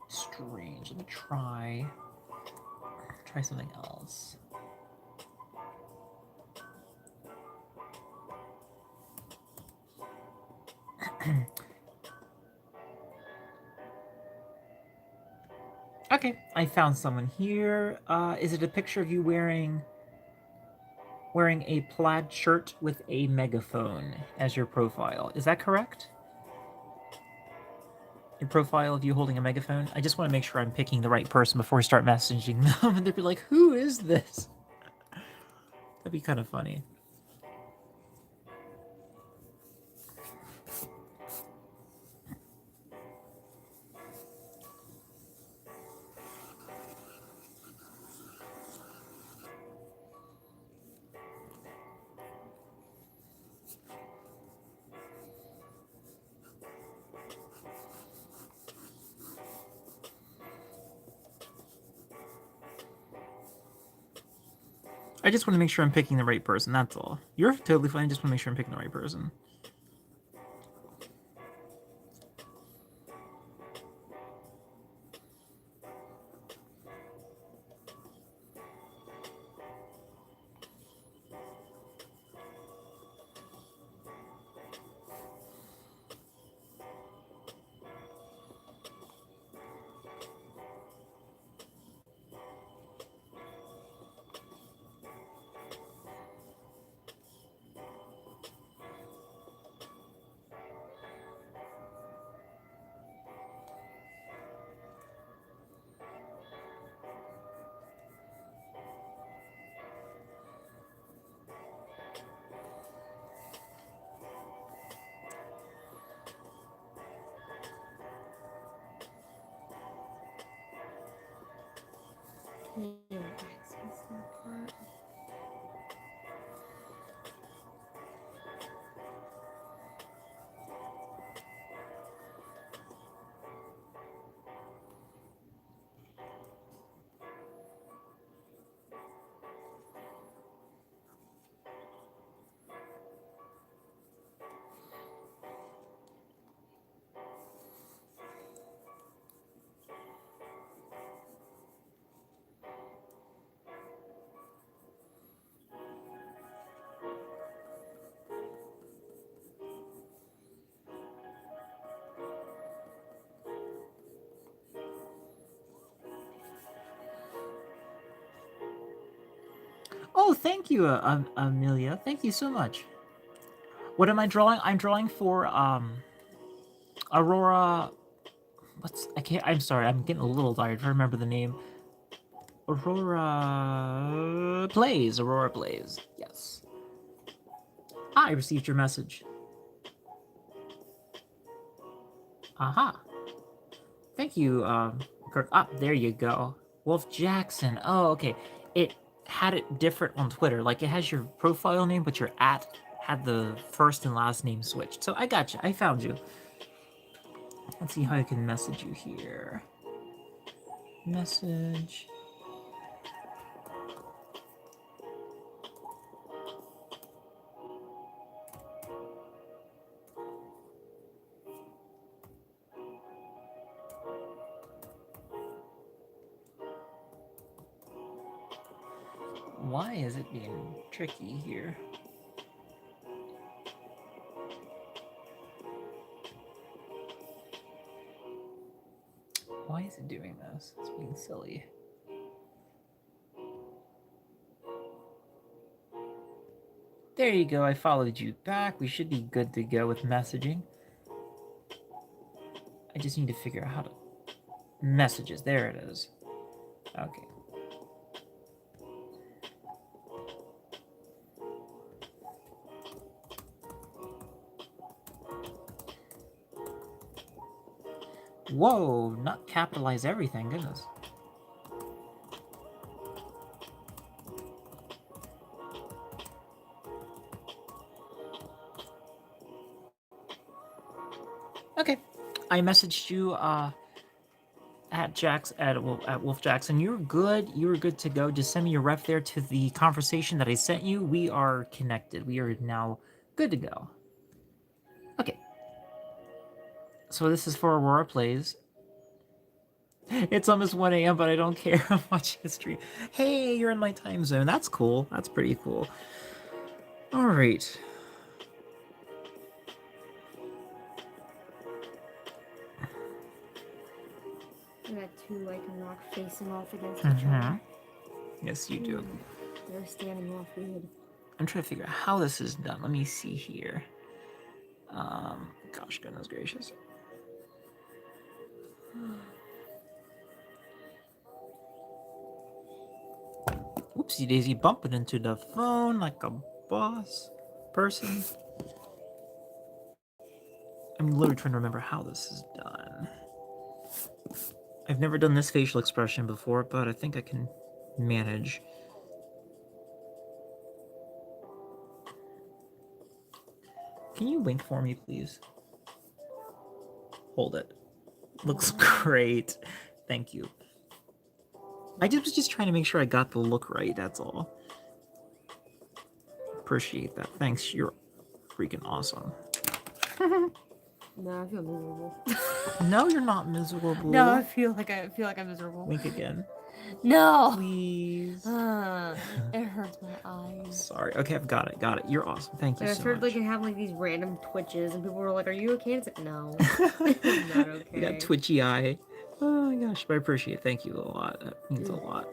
Strange. Let me try something else. Okay, I found someone here. Is it a picture of you wearing a plaid shirt with a megaphone as your profile? Is that correct? your profile of you holding a megaphone. I just want to make sure I'm picking the right person before I start messaging them, and they'd be like, "Who is this?" That'd be kind of funny. I just want to make sure I'm picking the right person, that's all. You're totally fine, I just want to make sure I'm picking the right person. Can't access that part. Oh, thank you, Amelia. Thank you so much. What am I drawing? I'm drawing for Aurora. I can't. I'm sorry. I'm getting a little tired. I remember the name. Aurora Plays. Aurora Plays. Yes. I received your message. Aha. Thank you, Kirk. Ah, there you go. Wolf Jackson. Oh, okay. It had it different on Twitter. Like, it has your profile name, but your @ had the first and last name switched. So I got you. I found you. Let's see how I can message you here. Message. Why is it being tricky here? Why is it doing this? It's being silly. There you go. I followed you back. We should be good to go with messaging. I just need to figure out how to... Messages. There it is. Okay. Whoa, not capitalize everything, goodness. Okay, I messaged you at Wolf Jackson. You're good. You were good to go. Just send me your ref there to the conversation that I sent you. We are connected. We are now good to go. Okay. So this is for Aurora Plays. It's almost 1 a.m., but I don't care. I'm watching history. Hey, you're in my time zone. That's cool. That's pretty cool. All right. I got two Lycanroc facing off against each other. Yes, you do. They're standing off weird. I'm trying to figure out how this is done. Let me see here. Gosh, goodness gracious. Oopsie daisy, bumping into the phone like a boss person. I'm literally trying to remember how this is done. I've never done this facial expression before, but I think I can manage. Can you wink for me, please? Hold it. Looks great. Thank you. I was just trying to make sure I got the look right, that's all. Appreciate that. Thanks, you're freaking awesome. No, I feel miserable. No, you're not miserable. No, I feel like I'm miserable. Wink again. No. Please. It hurts my eyes. Sorry. Okay, I've got it. Got it. You're awesome. Thank you I so started much. like having like these random twitches, and people were like, "Are you okay?" And it's like, "No, I'm not okay." You got twitchy eye. Oh my gosh, but I appreciate it. Thank you a lot. That means a lot.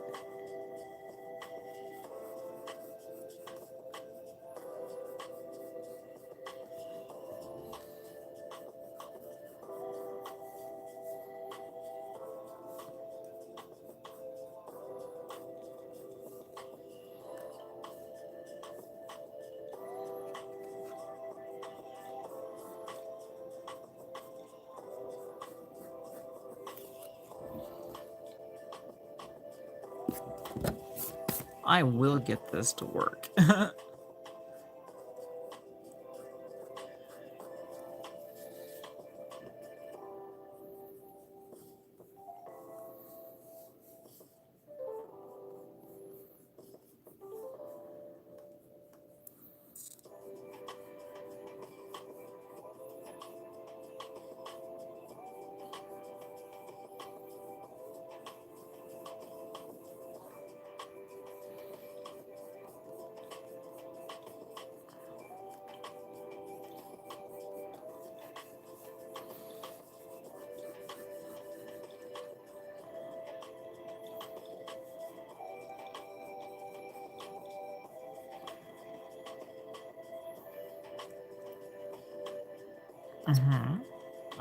I will get this to work.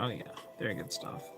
Oh yeah, very good stuff.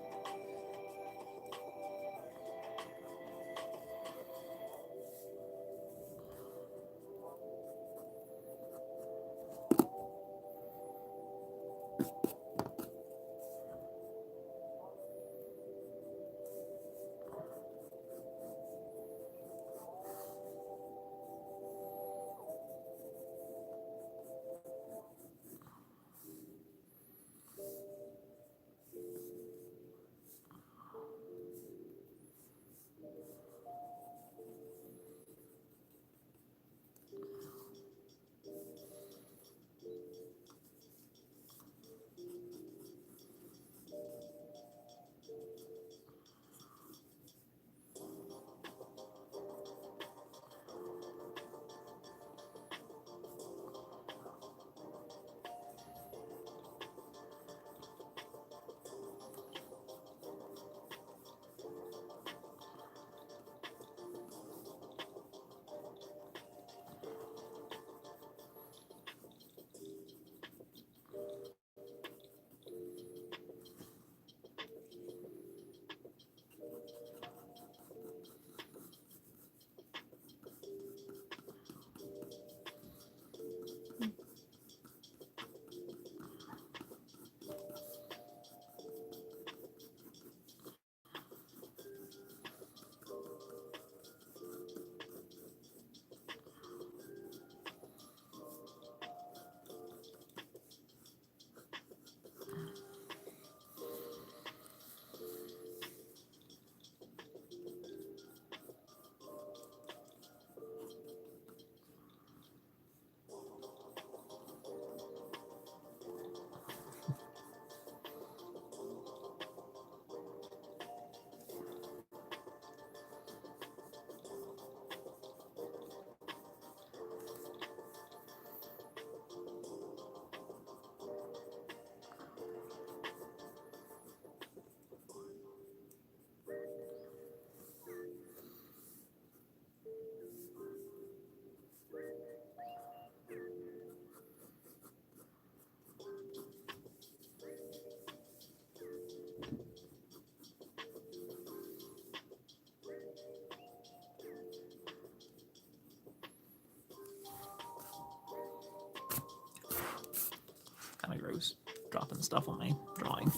dropping stuff on my drawing.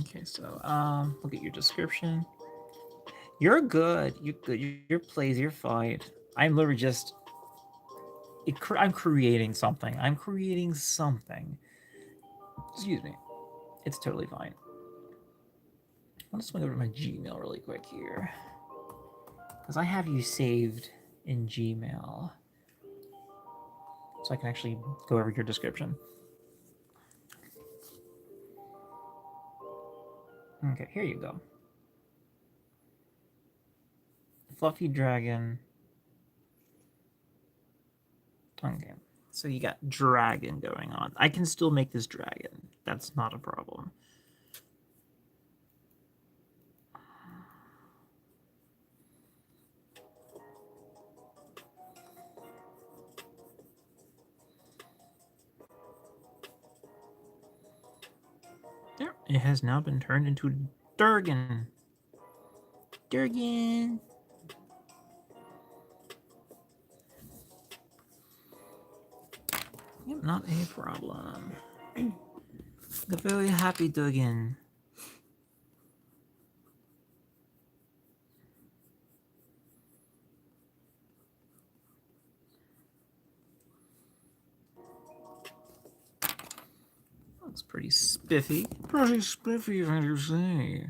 Okay, so look at your description. You're good. You're good. Your plays. You're fine. I'm literally just. I'm creating something. I'm creating something. Excuse me. It's totally fine. I'll just swing over to my Gmail really quick here, because I have you saved in Gmail, so I can actually go over your description. Okay, here you go. Fluffy dragon. Okay, so you got dragon going on. I can still make this dragon. That's not a problem. There, it has now been turned into Durgan. Durgan. Yep, not a problem. The very happy Durgan. Looks pretty spiffy. Pretty spiffy, if I do say.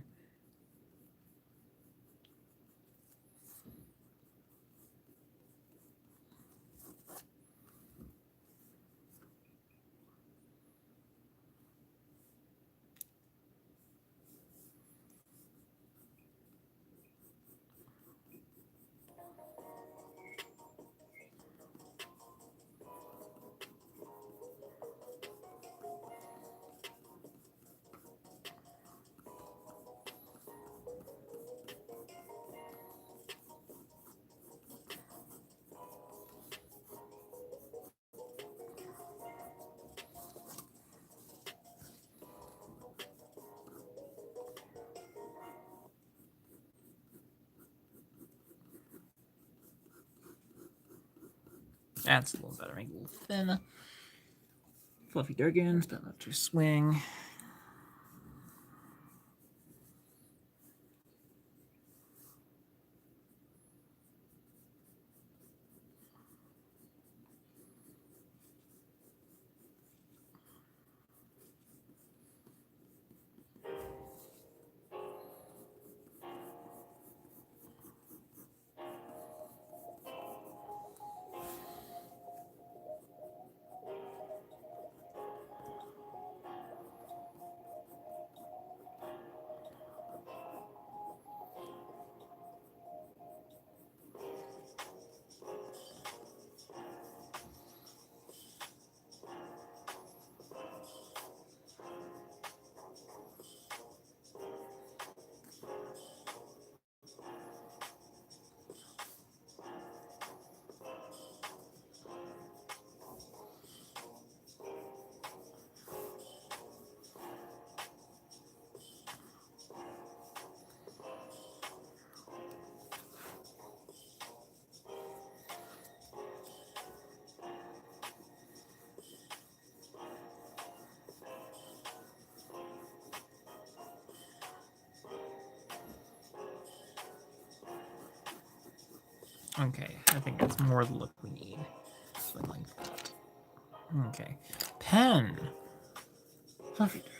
That's a little better. Make it a little thin. Fluffy Durgan, stand up to swing. Okay, I think that's more the look we need. Something like that. Okay. Pen. Fluffy Durgan.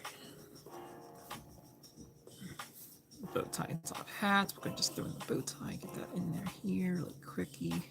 Bow tie, top hats. We're going to just throw in the bow tie, get that in there here, like quickie.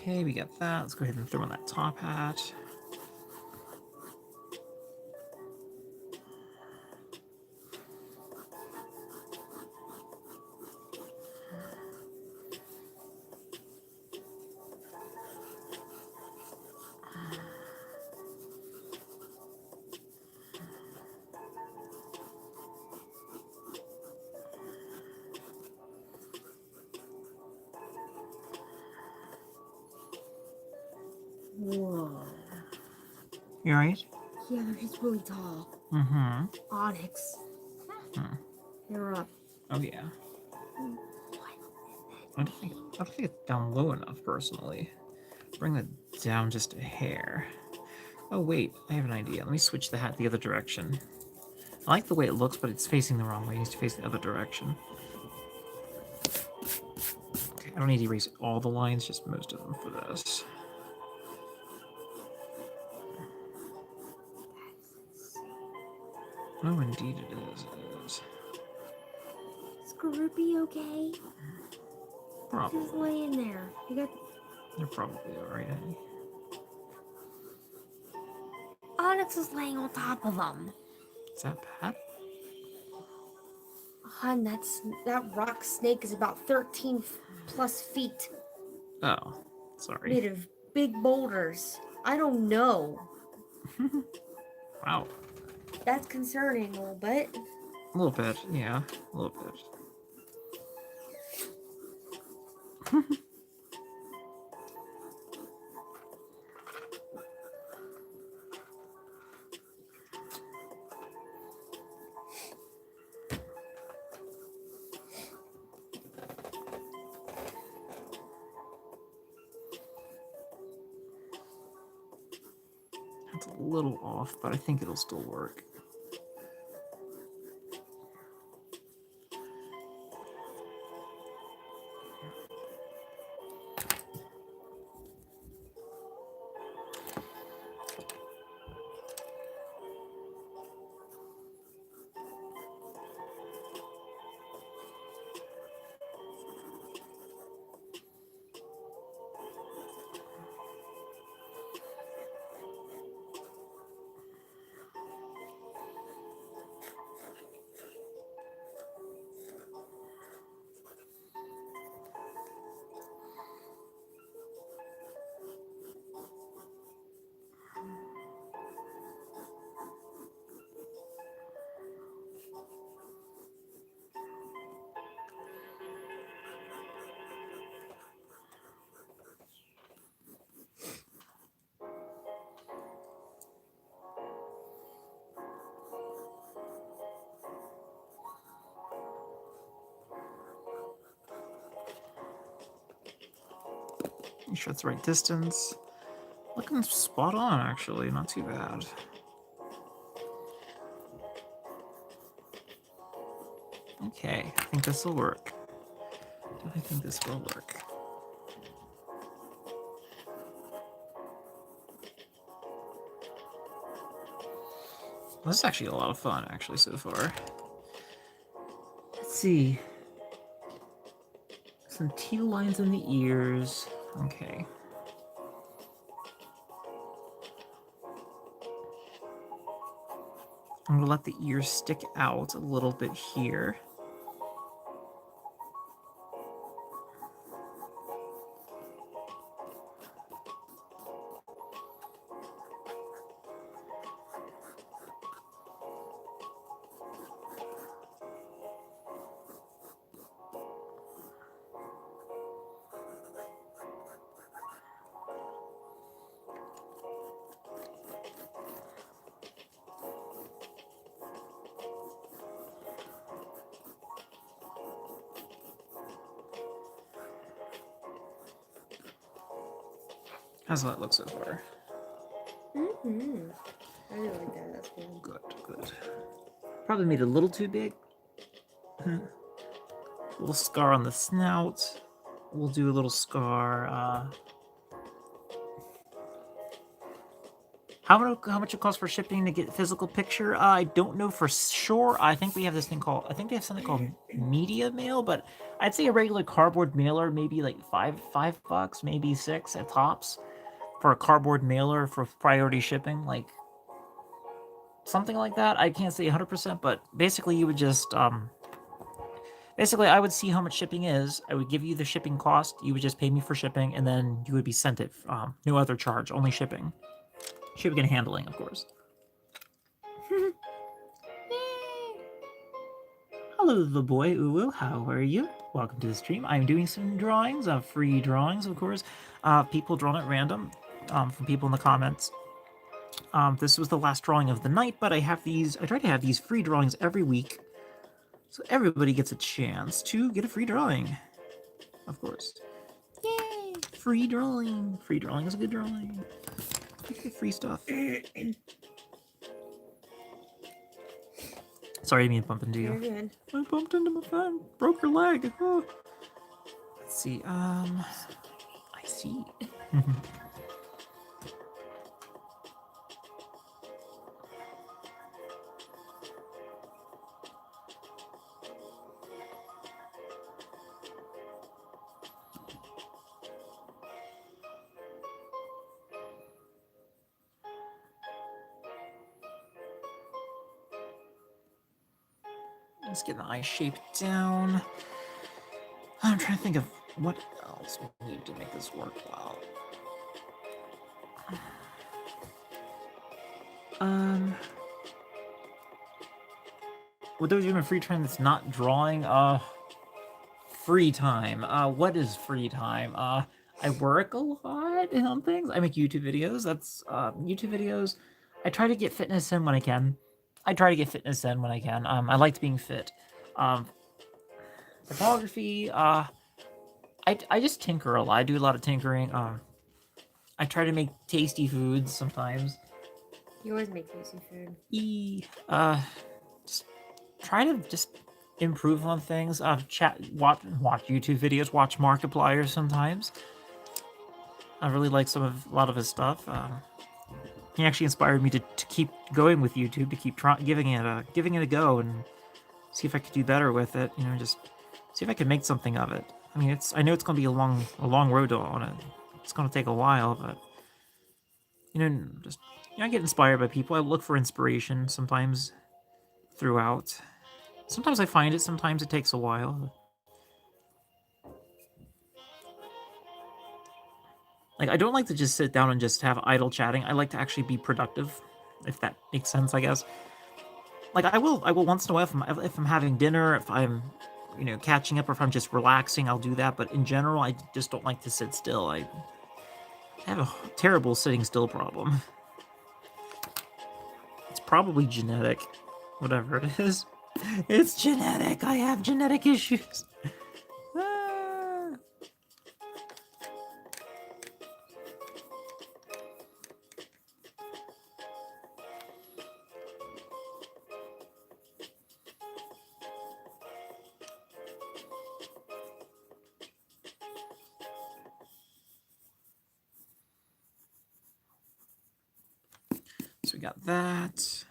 Okay, we got that. Let's go ahead and throw on that top hat. Whoa. You alright? Yeah, they're just really tall. Mm-hmm. Onyx. They're up. Oh yeah. I don't think it's down low enough, personally. Bring that down just a hair. Oh wait, I have an idea. Let me switch the hat the other direction. I like the way it looks, but it's facing the wrong way. It needs to face the other direction. Okay, I don't need to erase all the lines, just most of them for this. Oh, indeed it is. It is. Is Groupie okay? Probably. Just laying there. You got. They're probably alright, honey. Onyx is laying on top of them. Is that bad? Hun, that rock snake is about 13 plus feet. Oh, sorry. Made of big boulders. I don't know. Wow. That's concerning a little bit. A little bit, yeah. A little bit. That's a little off, but I think it'll still work. Make sure it's the right distance. Looking spot on, actually. Not too bad. Okay, I think this will work. I think this will work. This is actually a lot of fun, actually, so far. Let's see. Some teal lines in the ears. Okay. I'm gonna let the ears stick out a little bit here. How's that look so far? Mm-hmm. I really like that. That's cool. Good, good. Probably made it a little too big. Little scar on the snout. We'll do a little scar. How much it costs for shipping to get a physical picture? I don't know for sure. I think we have this thing called, I think they have something called media mail, but I'd say a regular cardboard mailer, maybe like $5, maybe 6 at tops for a cardboard mailer for priority shipping, like something like that. I can't say 100%, but basically you would just basically I would see how much shipping is. I would give you the shipping cost. You would just pay me for shipping, and then you would be sent it. No other charge, only shipping. Shipping and handling, of course. Hello, little boy Uwu. How are you? Welcome to the stream. I'm doing some drawings, free drawings, of course. People drawn at random, from people in the comments. This was the last drawing of the night, but I have these. I try to have these free drawings every week, so everybody gets a chance to get a free drawing. Of course. Yay! Free drawing. Free drawing is a good drawing. You get free stuff. Sorry, I didn't mean to bump into you. You're good. I bumped into my friend. Broke your leg. Oh. Let's see. I see. Let's get the eye shape down. I'm trying to think of what else we need to make this work well. With those of you in free time that's not drawing, free time. What is free time? I work a lot on things. I make YouTube videos. That's YouTube videos. I try to get fitness in when I can. I liked being fit. Photography. I just tinker a lot. I do a lot of tinkering. I try to make tasty foods sometimes. You always make tasty food. Just try to just improve on things. Watch YouTube videos, watch Markiplier sometimes. I really like a lot of his stuff. He actually inspired me to keep going with YouTube, to keep giving it a go and see if I could do better with it. You know, just see if I could make something of it. I mean, I know it's going to be a long road on it. It's going to take a while, but I get inspired by people. I look for inspiration sometimes throughout. Sometimes I find it. Sometimes it takes a while. Like, I don't like to just sit down and just have idle chatting. I like to actually be productive, if that makes sense, I guess. Like, I will once in a while, if I'm having dinner, if I'm, catching up, or if I'm just relaxing, I'll do that. But in general, I just don't like to sit still. I have a terrible sitting still problem. It's probably genetic, whatever it is. It's genetic. I have genetic issues. So we got that.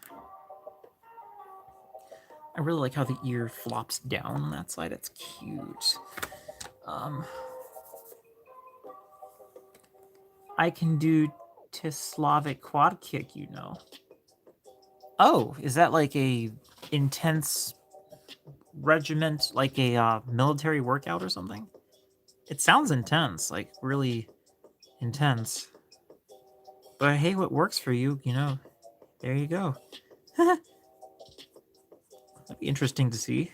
I really like how the ear flops down on that side. It's cute. I can do Slavic quad kick, Oh, is that like a intense regiment, like a military workout or something? It sounds intense, like really intense. But hey, what works for you, there you go. That'd be interesting to see.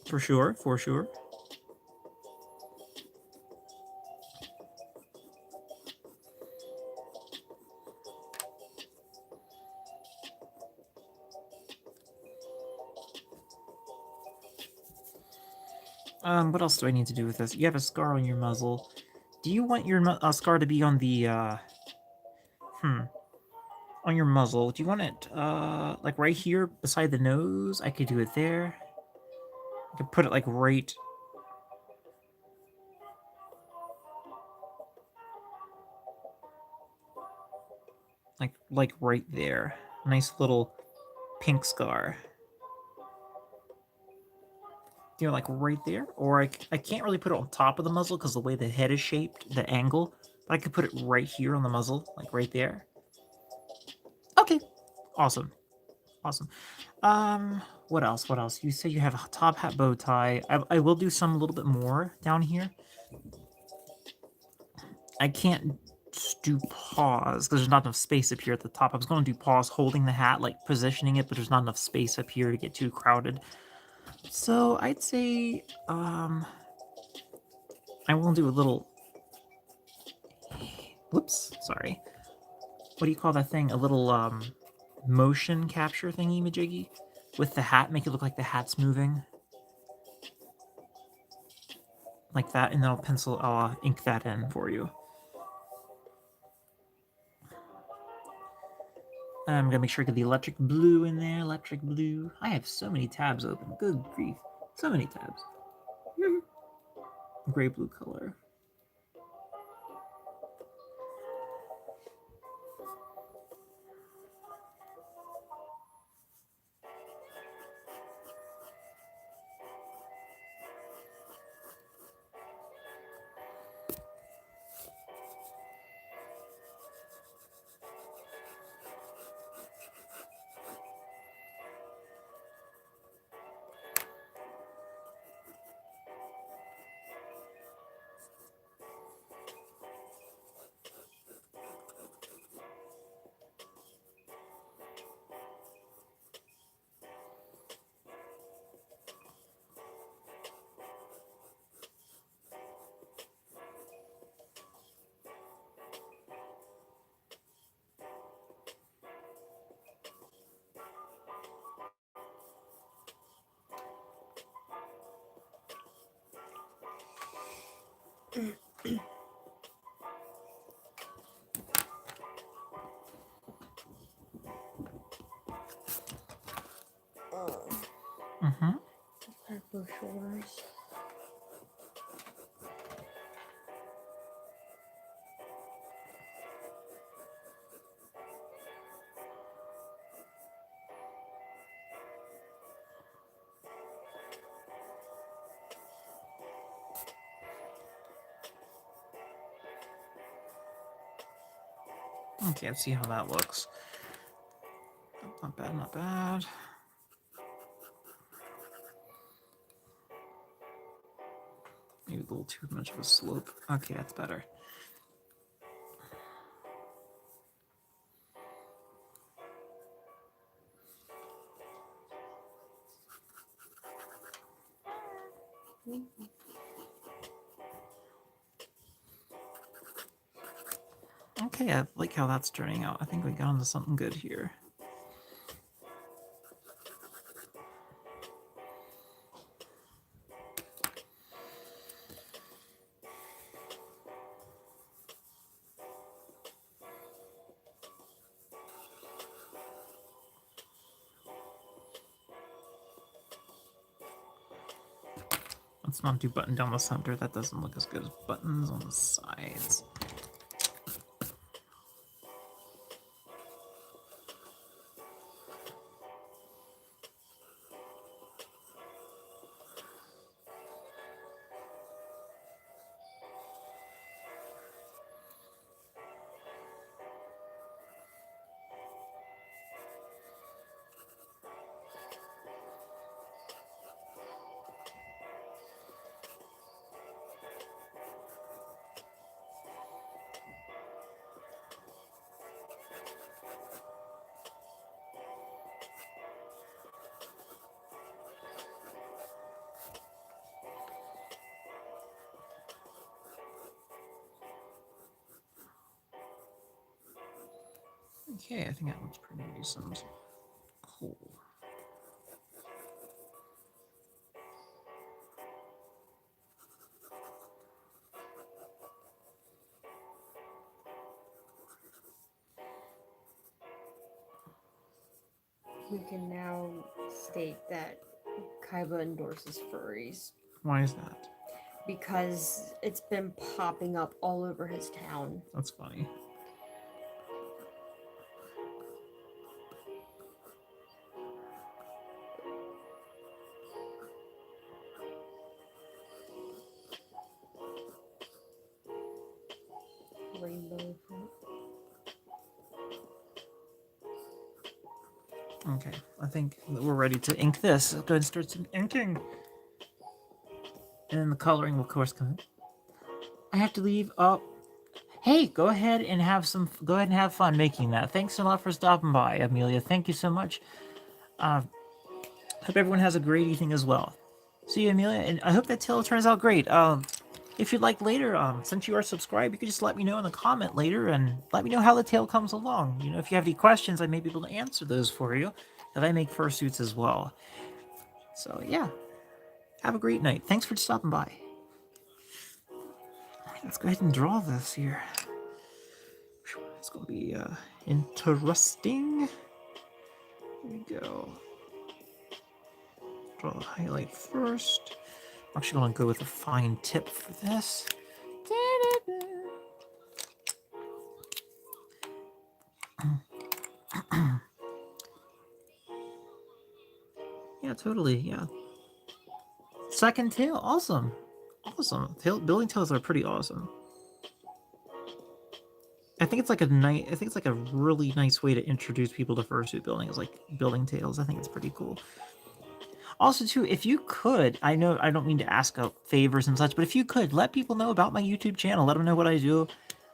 For sure. What else do I need to do with this? You have a scar on your muzzle. Do you want your scar to be on the, on your muzzle? Do you want it, like right here beside the nose? I could do it there. I could put it like right... Like right there. Nice little pink scar. You know, like right there, or I can't really put it on top of the muzzle because the way the head is shaped, the angle, but I could put it right here on the muzzle, like right there. Okay, awesome, awesome. What else? What else? You say you have a top hat, bow tie. I will do some a little bit more down here. I can't do paws because there's not enough space up here at the top. I was going to do paws holding the hat, like positioning it, but there's not enough space up here to get too crowded. So I'd say, I will do a little, whoops, sorry. What do you call that thing? A little, motion capture thingy majiggy with the hat, make it look like the hat's moving. Like that, and then I'll ink that in for you. I'm gonna make sure I get the electric blue in there. Electric blue. I have so many tabs open. Good grief. So many tabs. Gray blue color. Mm-hmm. Both shoulders. Okay, let's see how that looks. Not bad, not bad. Maybe a little too much of a slope. Okay, that's better. Okay, I like how that's turning out. I think we got into something good here. Let's not do button down the center. That doesn't look as good as buttons on the sides. Okay, I think that looks pretty decent. Cool. We can now state that Kaiba endorses furries Why is that? because it's been popping up all over his town. That's funny. Okay, I think that we're ready to ink this. Let's go ahead and start some inking. And then the coloring will, of course, come in. I have to leave. Oh, hey, go ahead and have fun making that. Thanks a lot for stopping by, Amelia. Thank you so much. Hope everyone has a great evening as well. See you, Amelia, and I hope that tail turns out great. If you'd like later, since you are subscribed, you could just let me know in the comment later and let me know how the tail comes along. You know, if you have any questions, I may be able to answer those for you, that I make fursuits as well. So, yeah. Have a great night. Thanks for stopping by. Alright, let's go ahead and draw this here. It's going to be interesting. Here we go. Draw the highlight first. I'm actually going to go with a fine tip for this. Yeah, totally. Yeah. Second tail. Awesome. Awesome. Building tails are pretty awesome. I think it's like a really nice way to introduce people to fursuit building is like building tails. I think it's pretty cool. Also, too, if you could, I know I don't mean to ask favors and such, but if you could, let people know about my YouTube channel. Let them know what I do,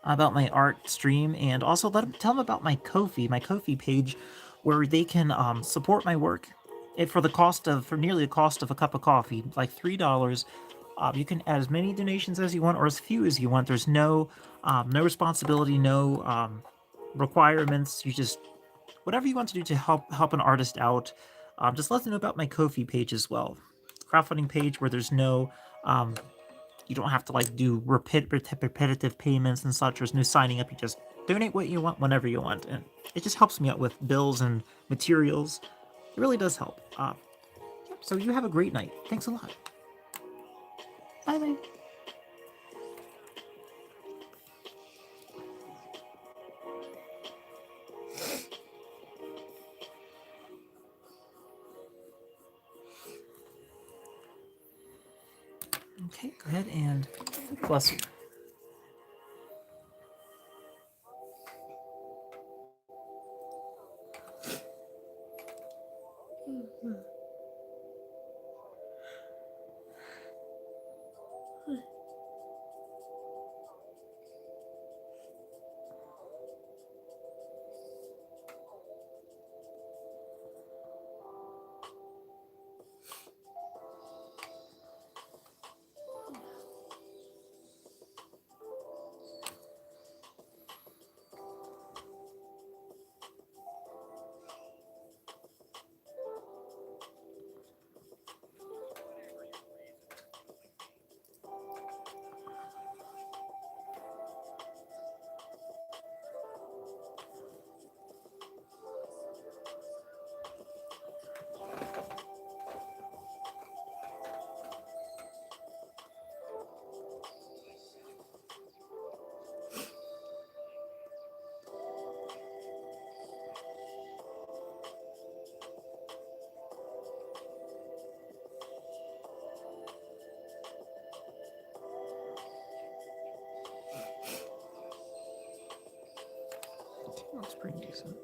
about my art stream, and also tell them about my Ko-fi page, where they can support my work for nearly the cost of a cup of coffee, like $3. You can add as many donations as you want or as few as you want. There's no responsibility, no requirements. You just whatever you want to do to help an artist out. Just let them know about my Ko-fi page as well. Crowdfunding page where there's no, you don't have to like do repetitive payments and such. There's no signing up. You just donate what you want whenever you want, and it just helps me out with bills and materials. It really does help. So you have a great night. Thanks a lot. Bye bye. Okay, go ahead and bless you. Looks pretty decent.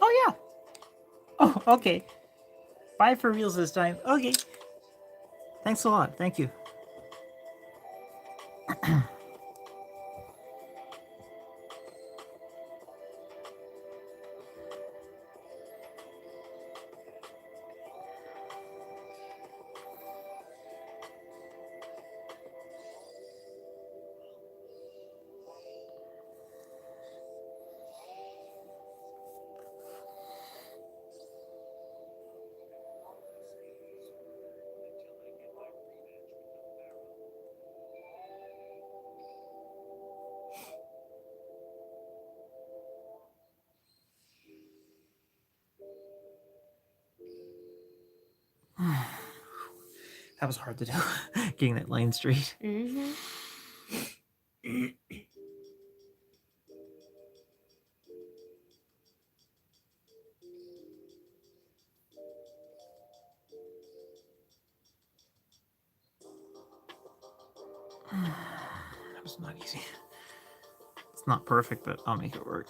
Oh yeah. Oh, okay. Bye for reals this time. Okay. Thanks a lot. Thank you. That was hard to do, getting that line straight. Mm-hmm. That was not easy. It's not perfect, but I'll make it work.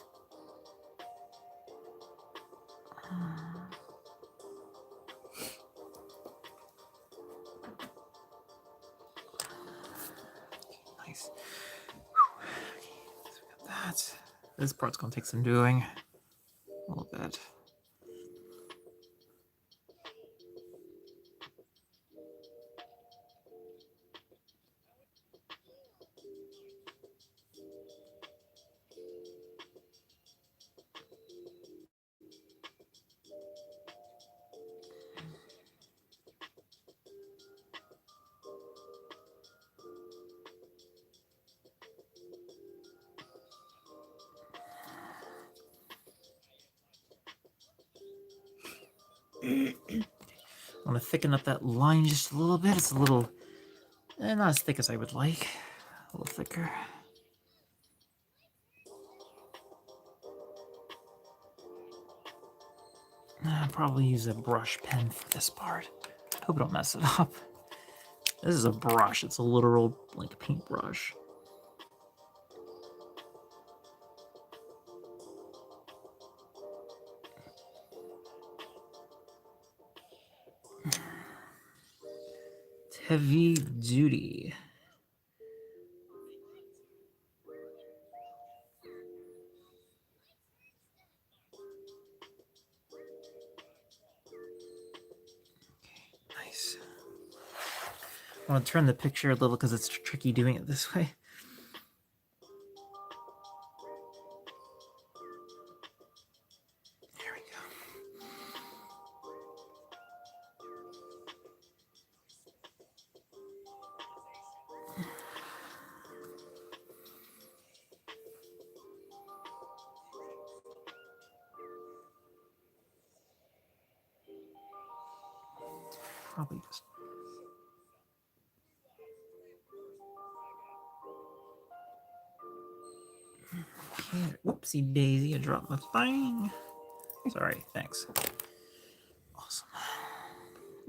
Nice. Okay, so we got that. This part's gonna take some doing. A little bit. I want to thicken up that line just a little bit. It's a little, not as thick as I would like. A little thicker. I'll probably use a brush pen for this part. Hope I don't mess it up. This is a brush. It's a literal, like, paintbrush. It's heavy duty. Okay, nice. I want to turn the picture a little because it's tricky doing it this way. There we go. Probably just... Okay, whoopsie daisy, I dropped my thing. Sorry, thanks. Awesome.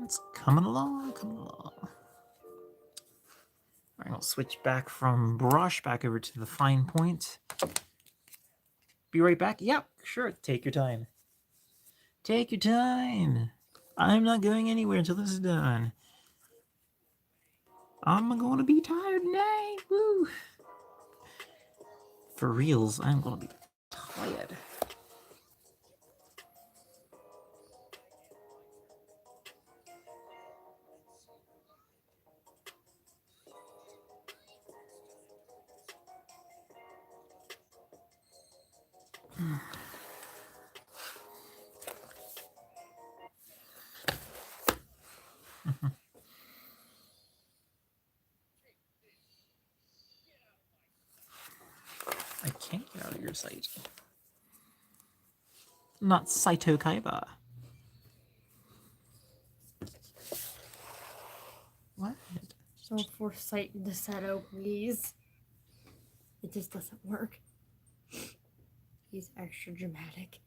It's coming along, coming along. All right, I'll switch back from brush back over to the fine point. Be right back. Yep, sure. Take your time. Take your time. I'm not going anywhere until this is done. I'm going to be tired tonight. Woo. For reals, I'm going to be tired. I can't get out of your sight. Not Saito Kaiba. What? Don't force sight into Sato, please. It just doesn't work. He's extra dramatic.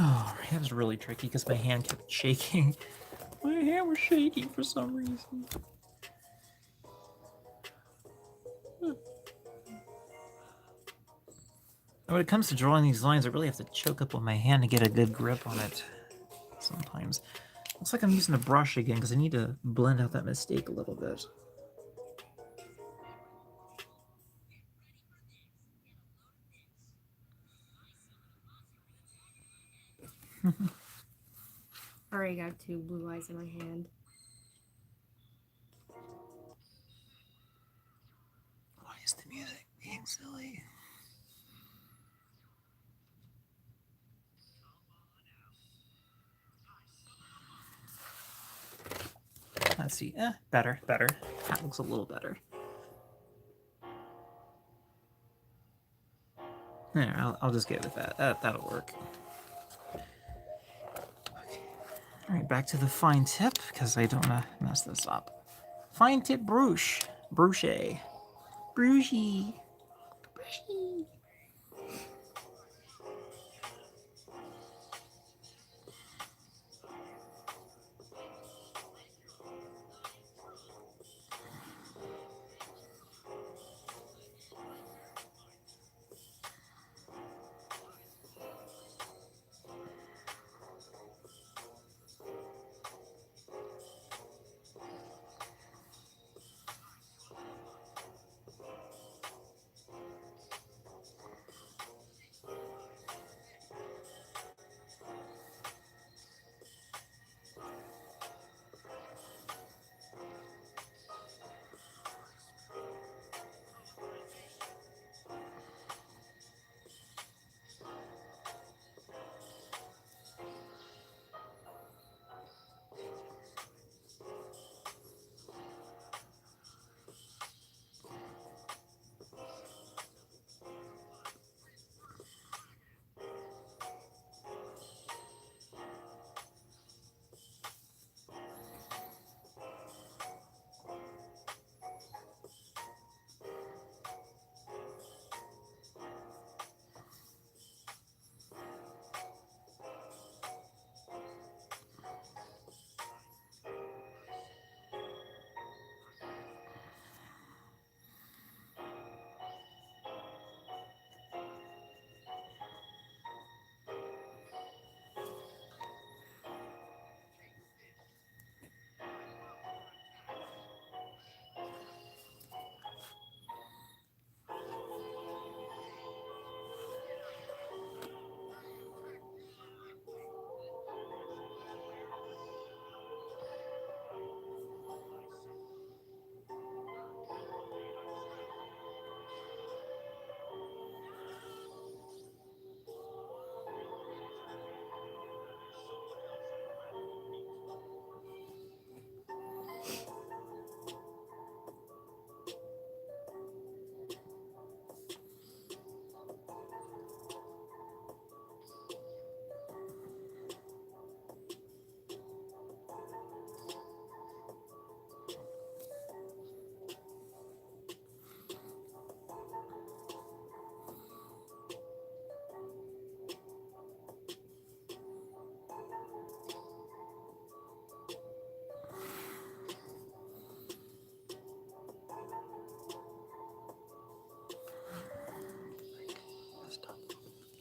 Oh, that was really tricky because my hand kept shaking. My hand was shaking for some reason. When it comes to drawing these lines, I really have to choke up on my hand to get a good grip on it sometimes. Looks like I'm using a brush again because I need to blend out that mistake a little bit. I already got 2 blue eyes in my hand. Why is the music being silly? Let's see. Better. That looks a little better. There, I'll just get with that. That'll work. Okay. All right, back to the fine tip because I don't want to mess this up. Fine tip brush, bruchy, brushy, brushy.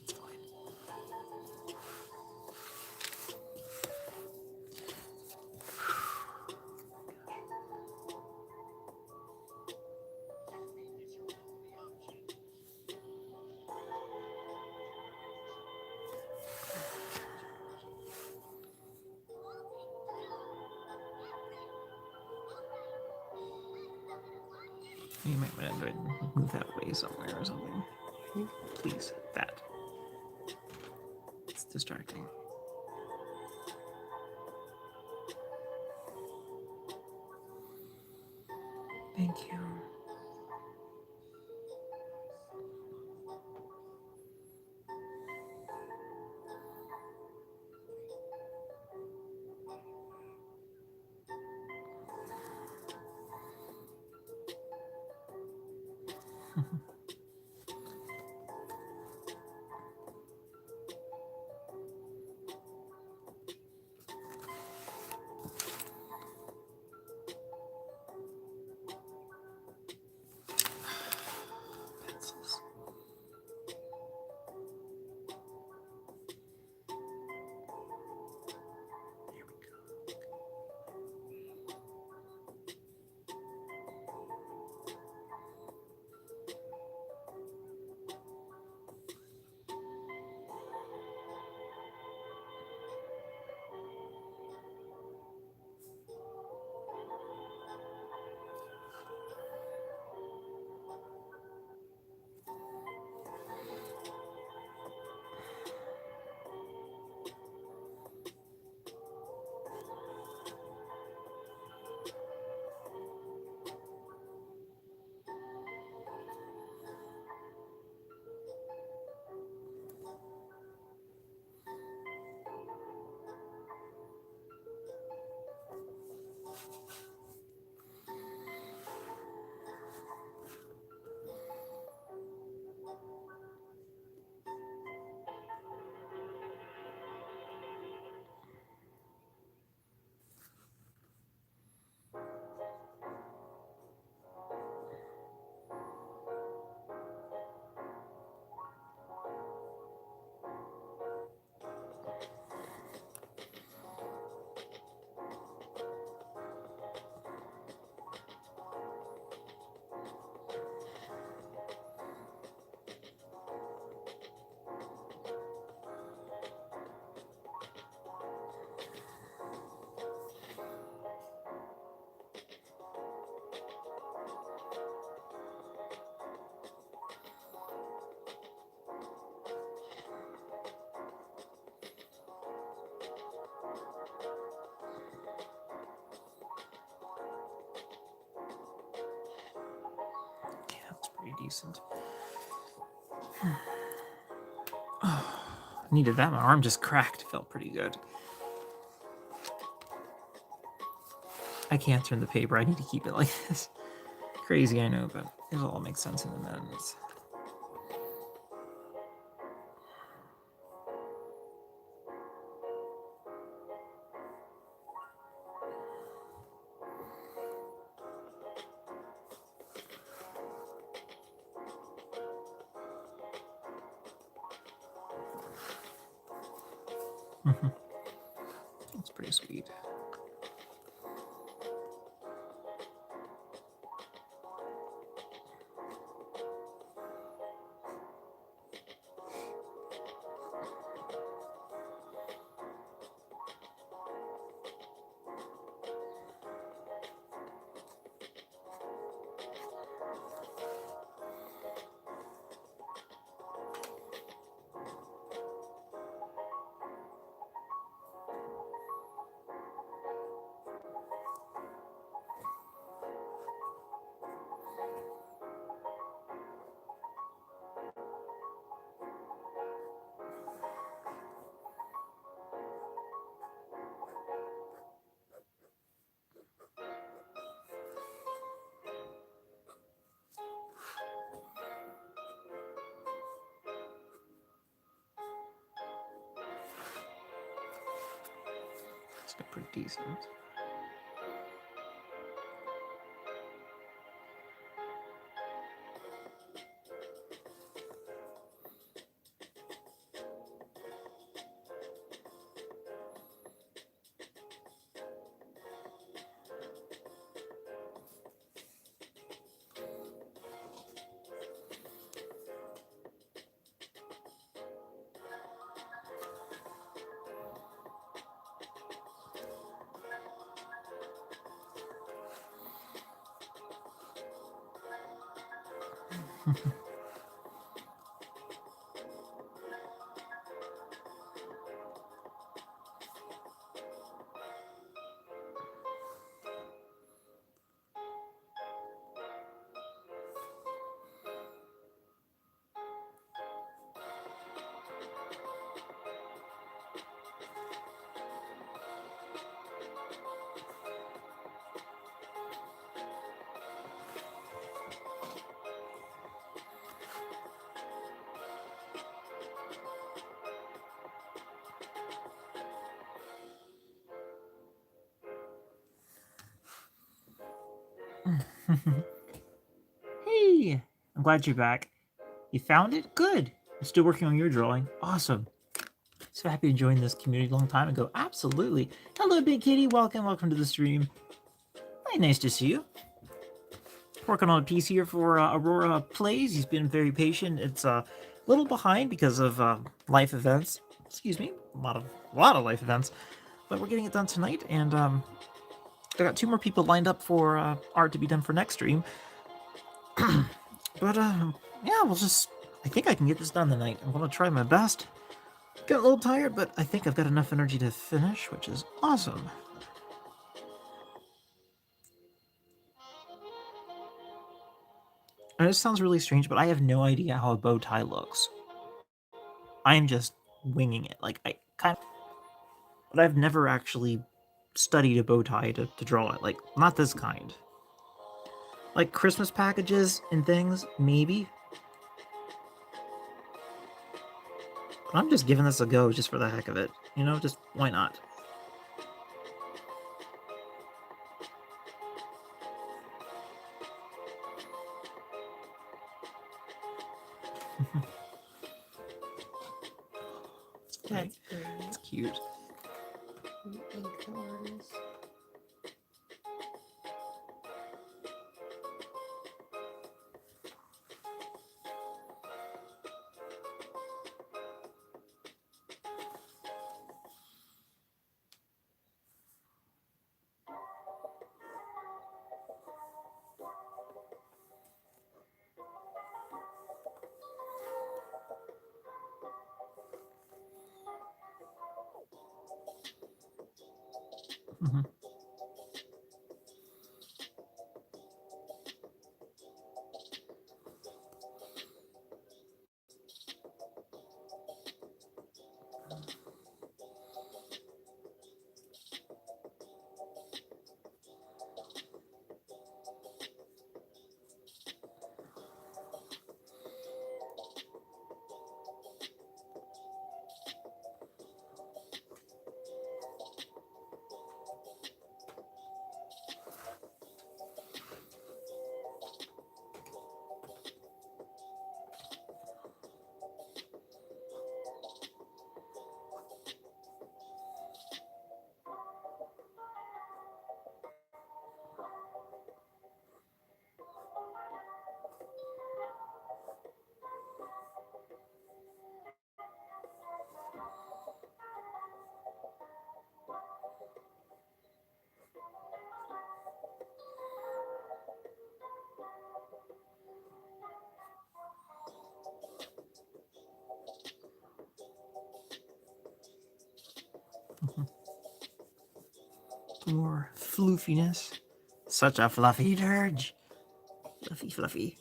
It's fine. You might want to go ahead and move that away somewhere or something. Please, that. It's distracting. Thank you. Pencils. Here we go. Yeah, that's pretty decent. Needed that. My arm just cracked. Felt pretty good. I can't turn the paper. I need to keep it like this. Crazy, I know, but it'll all make sense in the end. That's pretty sweet. It's pretty decent. Hey, I'm glad you're back. You found it? Good. I'm still working on your drawing. Awesome. So happy to join this community a long time ago. Absolutely. Hello, Big Kitty. Welcome to the stream. Hey, nice to see you. Working on a piece here for Aurora Plays. He's been very patient. It's a little behind because of life events. Excuse me, a lot of life events. But we're getting it done tonight, and I got 2 more people lined up for art to be done for next stream. But yeah, I think I can get this done tonight. I'm gonna try my best. Get a little tired, but I think I've got enough energy to finish, which is awesome. And this sounds really strange, but I have no idea how a bow tie looks. I am just winging it. Like, but I've never actually studied a bow tie to draw it. Like, not this kind. Like Christmas packages and things, maybe. But I'm just giving this a go just for the heck of it. You know, just why not? It's funny. That's great. It's cute. Ink the artist. Mhm. More floofiness. Such a fluffy dirge. Fluffy, fluffy.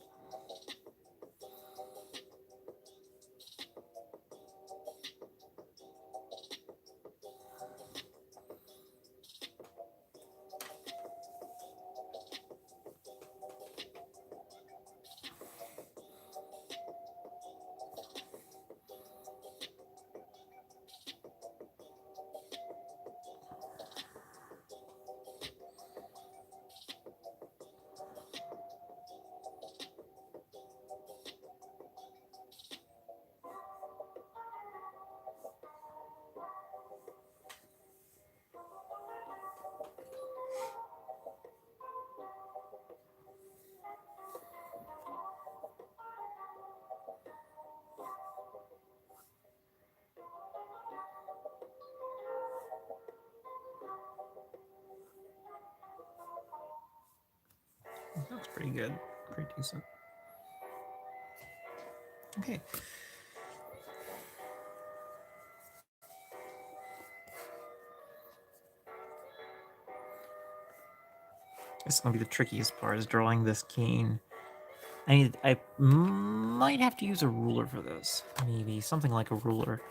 That's pretty good. Pretty decent. Okay. This is gonna be the trickiest part, is drawing this cane. I might have to use a ruler for this. Maybe something like a ruler.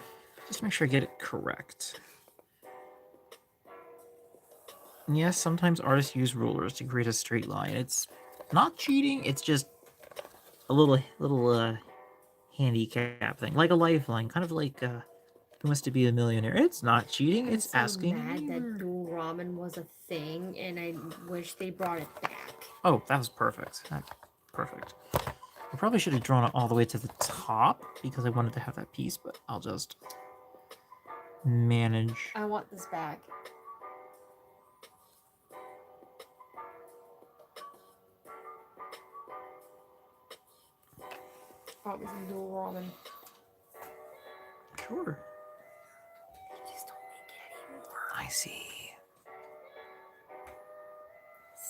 Just make sure I get it correct. And yes, sometimes artists use rulers to create a straight line. It's not cheating, it's just a little handicap thing. Like a lifeline, kind of like Who Wants to Be a Millionaire. It's not cheating, I'm it's so asking. mad that dual ramen was a thing, and I wish they brought it back. Oh, that was perfect. Perfect. I probably should have drawn it all the way to the top because I wanted to have that piece, but I'll just manage. I want this back. I want me some dual ramen. Sure. They just don't make it anymore. I see.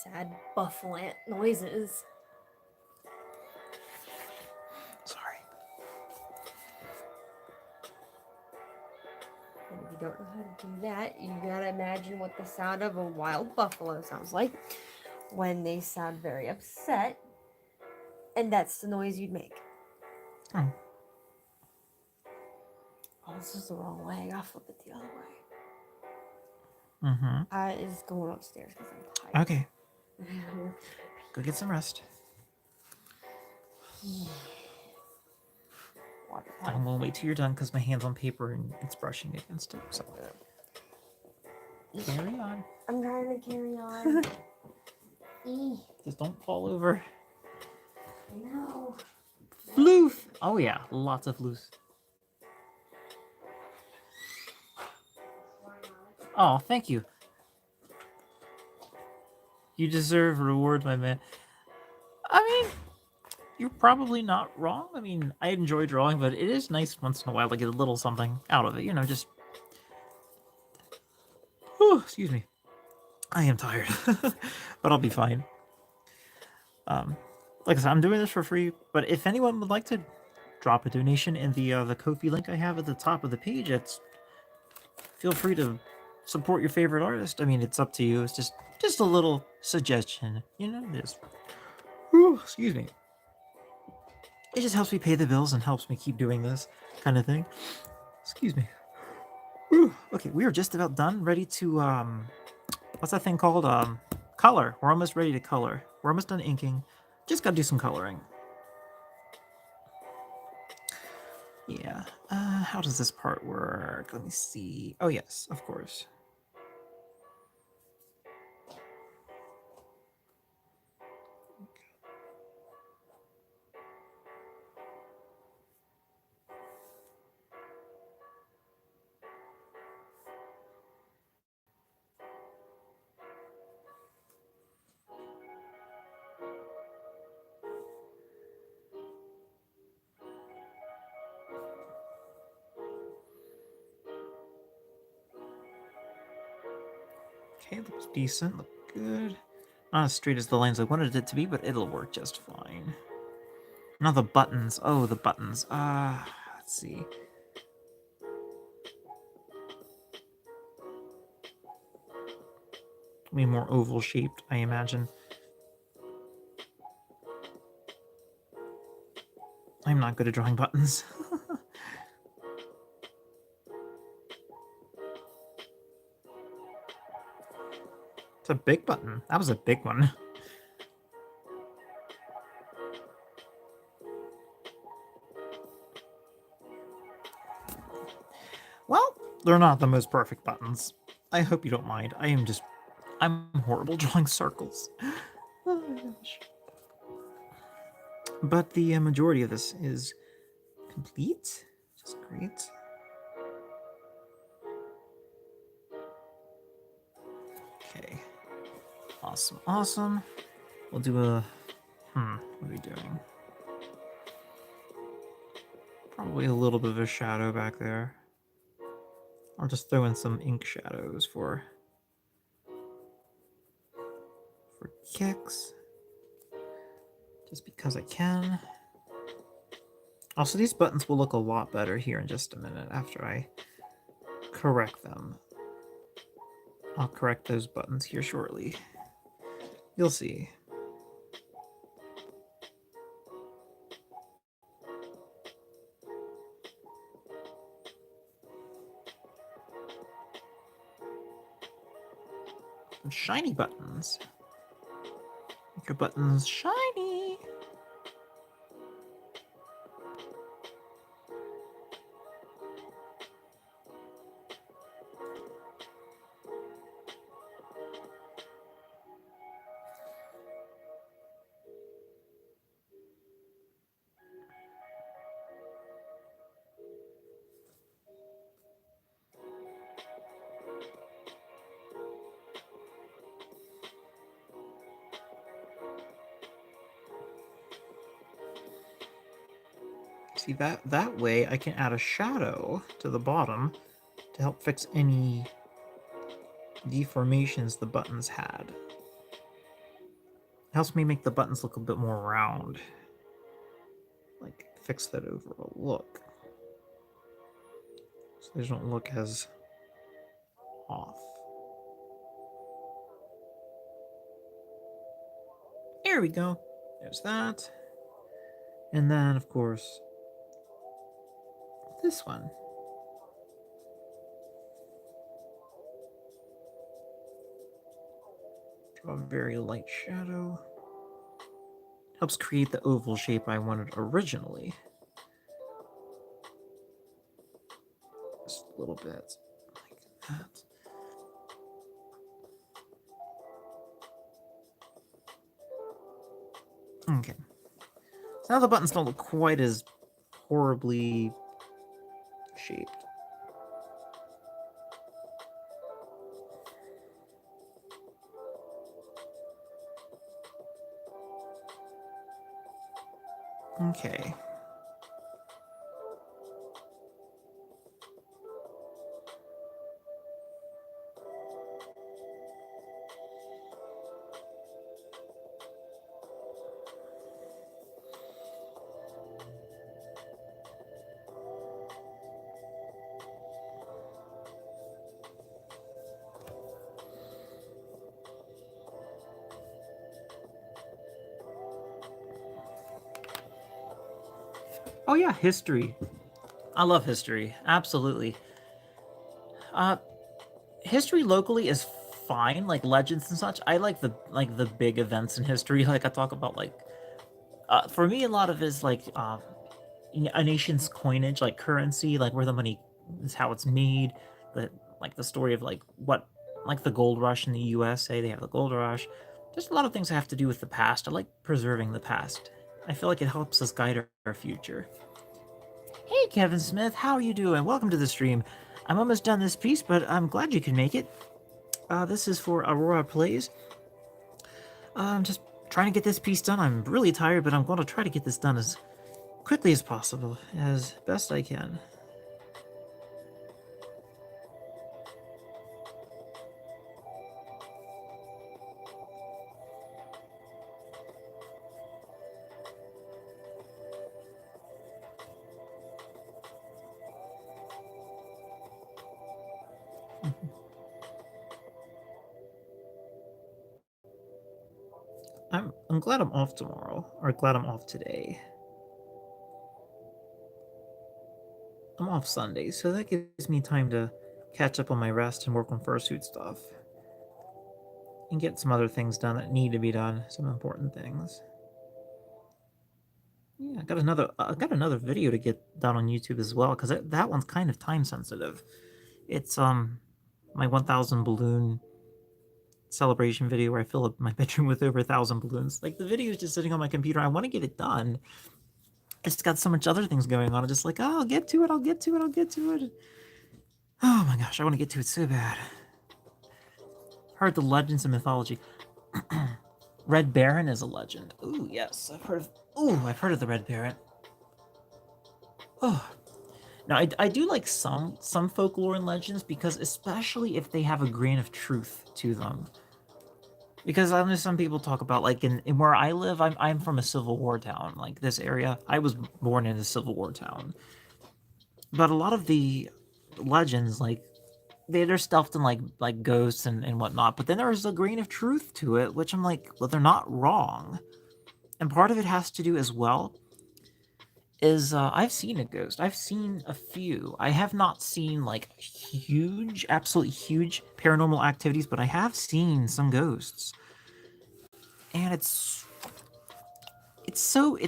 Sad bufflant noises. Sorry. And if you don't know how to do that, you gotta imagine what the sound of a wild buffalo sounds like when they sound very upset. And that's the noise you'd make. Oh. Oh, this is the wrong way. I gotta flip it the other way. Mm-hmm. Is going upstairs because I'm tired. Okay. Go get some rest. Water I'm gonna wait till you're done because my hand's on paper and it's brushing against it. So carry on. I'm trying to carry on. Just don't fall over. No. Floof. Oh yeah, lots of loose. Oh, thank you. You deserve a reward, my man. I mean, you're probably not wrong. I mean, I enjoy drawing, but it is nice once in a while to get a little something out of it. You know, just. Oh, excuse me. I am tired, but I'll be fine. Like I said, I'm doing this for free. But if anyone would like to drop a donation in the Ko-fi link I have at the top of the page, feel free to support your favorite artist. I mean, it's up to you. It's just a little suggestion, you know. Just. Ooh, excuse me. It just helps me pay the bills and helps me keep doing this kind of thing. Excuse me. Whew. Okay, we are just about done. Ready to what's that thing called? Color. We're almost ready to color. We're almost done inking. Just gotta do some coloring. Yeah. How does this part work? Let me see. Oh yes, of course. Okay, looks decent. Look good. Not as straight as the lines I wanted it to be, but it'll work just fine. Now the buttons. Oh, the buttons. Let's see. Be more oval shaped, I imagine. I'm not good at drawing buttons. It's a big button. That was a big one. Well, they're not the most perfect buttons. I hope you don't mind. I'm horrible drawing circles. Oh my gosh. But the majority of this is complete. Just great. Okay. Awesome, awesome. We'll do a... what are we doing? Probably a little bit of a shadow back there. I'll just throw in some ink shadows for kicks. Just because I can. Also, these buttons will look a lot better here in just a minute after I correct them. I'll correct those buttons here shortly. You'll see. And shiny buttons. Make your buttons shiny. See, that way I can add a shadow to the bottom to help fix any deformations the buttons had. It helps me make the buttons look a bit more round. Like, fix that overall look. So they don't look as off. There we go. There's that. And then, of course, this one. A very light shadow. Helps create the oval shape I wanted originally. Just a little bit like that. Okay. So now the buttons don't look quite as horribly shaped. Okay. Oh yeah, history. I love history. Absolutely. History locally is fine, like legends and such. I like the big events in history. Like I talk about like for me a lot of it is like a nation's coinage, like currency, like where the money is, how it's made, the like the story of like what like the gold rush in the USA, they have the gold rush. There's a lot of things that have to do with the past. I like preserving the past. I feel like it helps us guide our future. Hey, Kevin Smith, how are you doing? Welcome to the stream. I'm almost done this piece, but I'm glad you can make it. This is for Aurora Plays. I'm just trying to get this piece done. I'm really tired, but I'm going to try to get this done as quickly as possible, as best I can. I'm glad I'm off tomorrow, or glad I'm off today. I'm off Sunday, so that gives me time to catch up on my rest and work on fursuit stuff. And get some other things done that need to be done, some important things. Yeah, I got another video to get done on YouTube as well, because that one's kind of time sensitive. It's my 1,000 balloon celebration video where I fill up my bedroom with over 1,000 balloons. Like the video is just sitting on my computer. I want to get it done. It's got so much other things going on. I'm just like, oh, I'll get to it. I'll get to it. I'll get to it. Oh my gosh, I want to get to it so bad. Heard the legends and mythology. Red Baron is a legend. Ooh, yes, I've heard of. Ooh, I've heard of the Red Baron. Oh, now I do like some folklore and legends because especially if they have a grain of truth to them. Because I know some people talk about like in where I live, I'm from a Civil War town, like this area. I was born in a Civil War town, but a lot of the legends like they're stuffed in like ghosts and whatnot. But then there's a grain of truth to it, which I'm like, well, they're not wrong. And part of it has to do as well is I've seen a ghost. I've seen a few. I have not seen like huge, absolutely huge paranormal activities, but I have seen some ghosts. And it's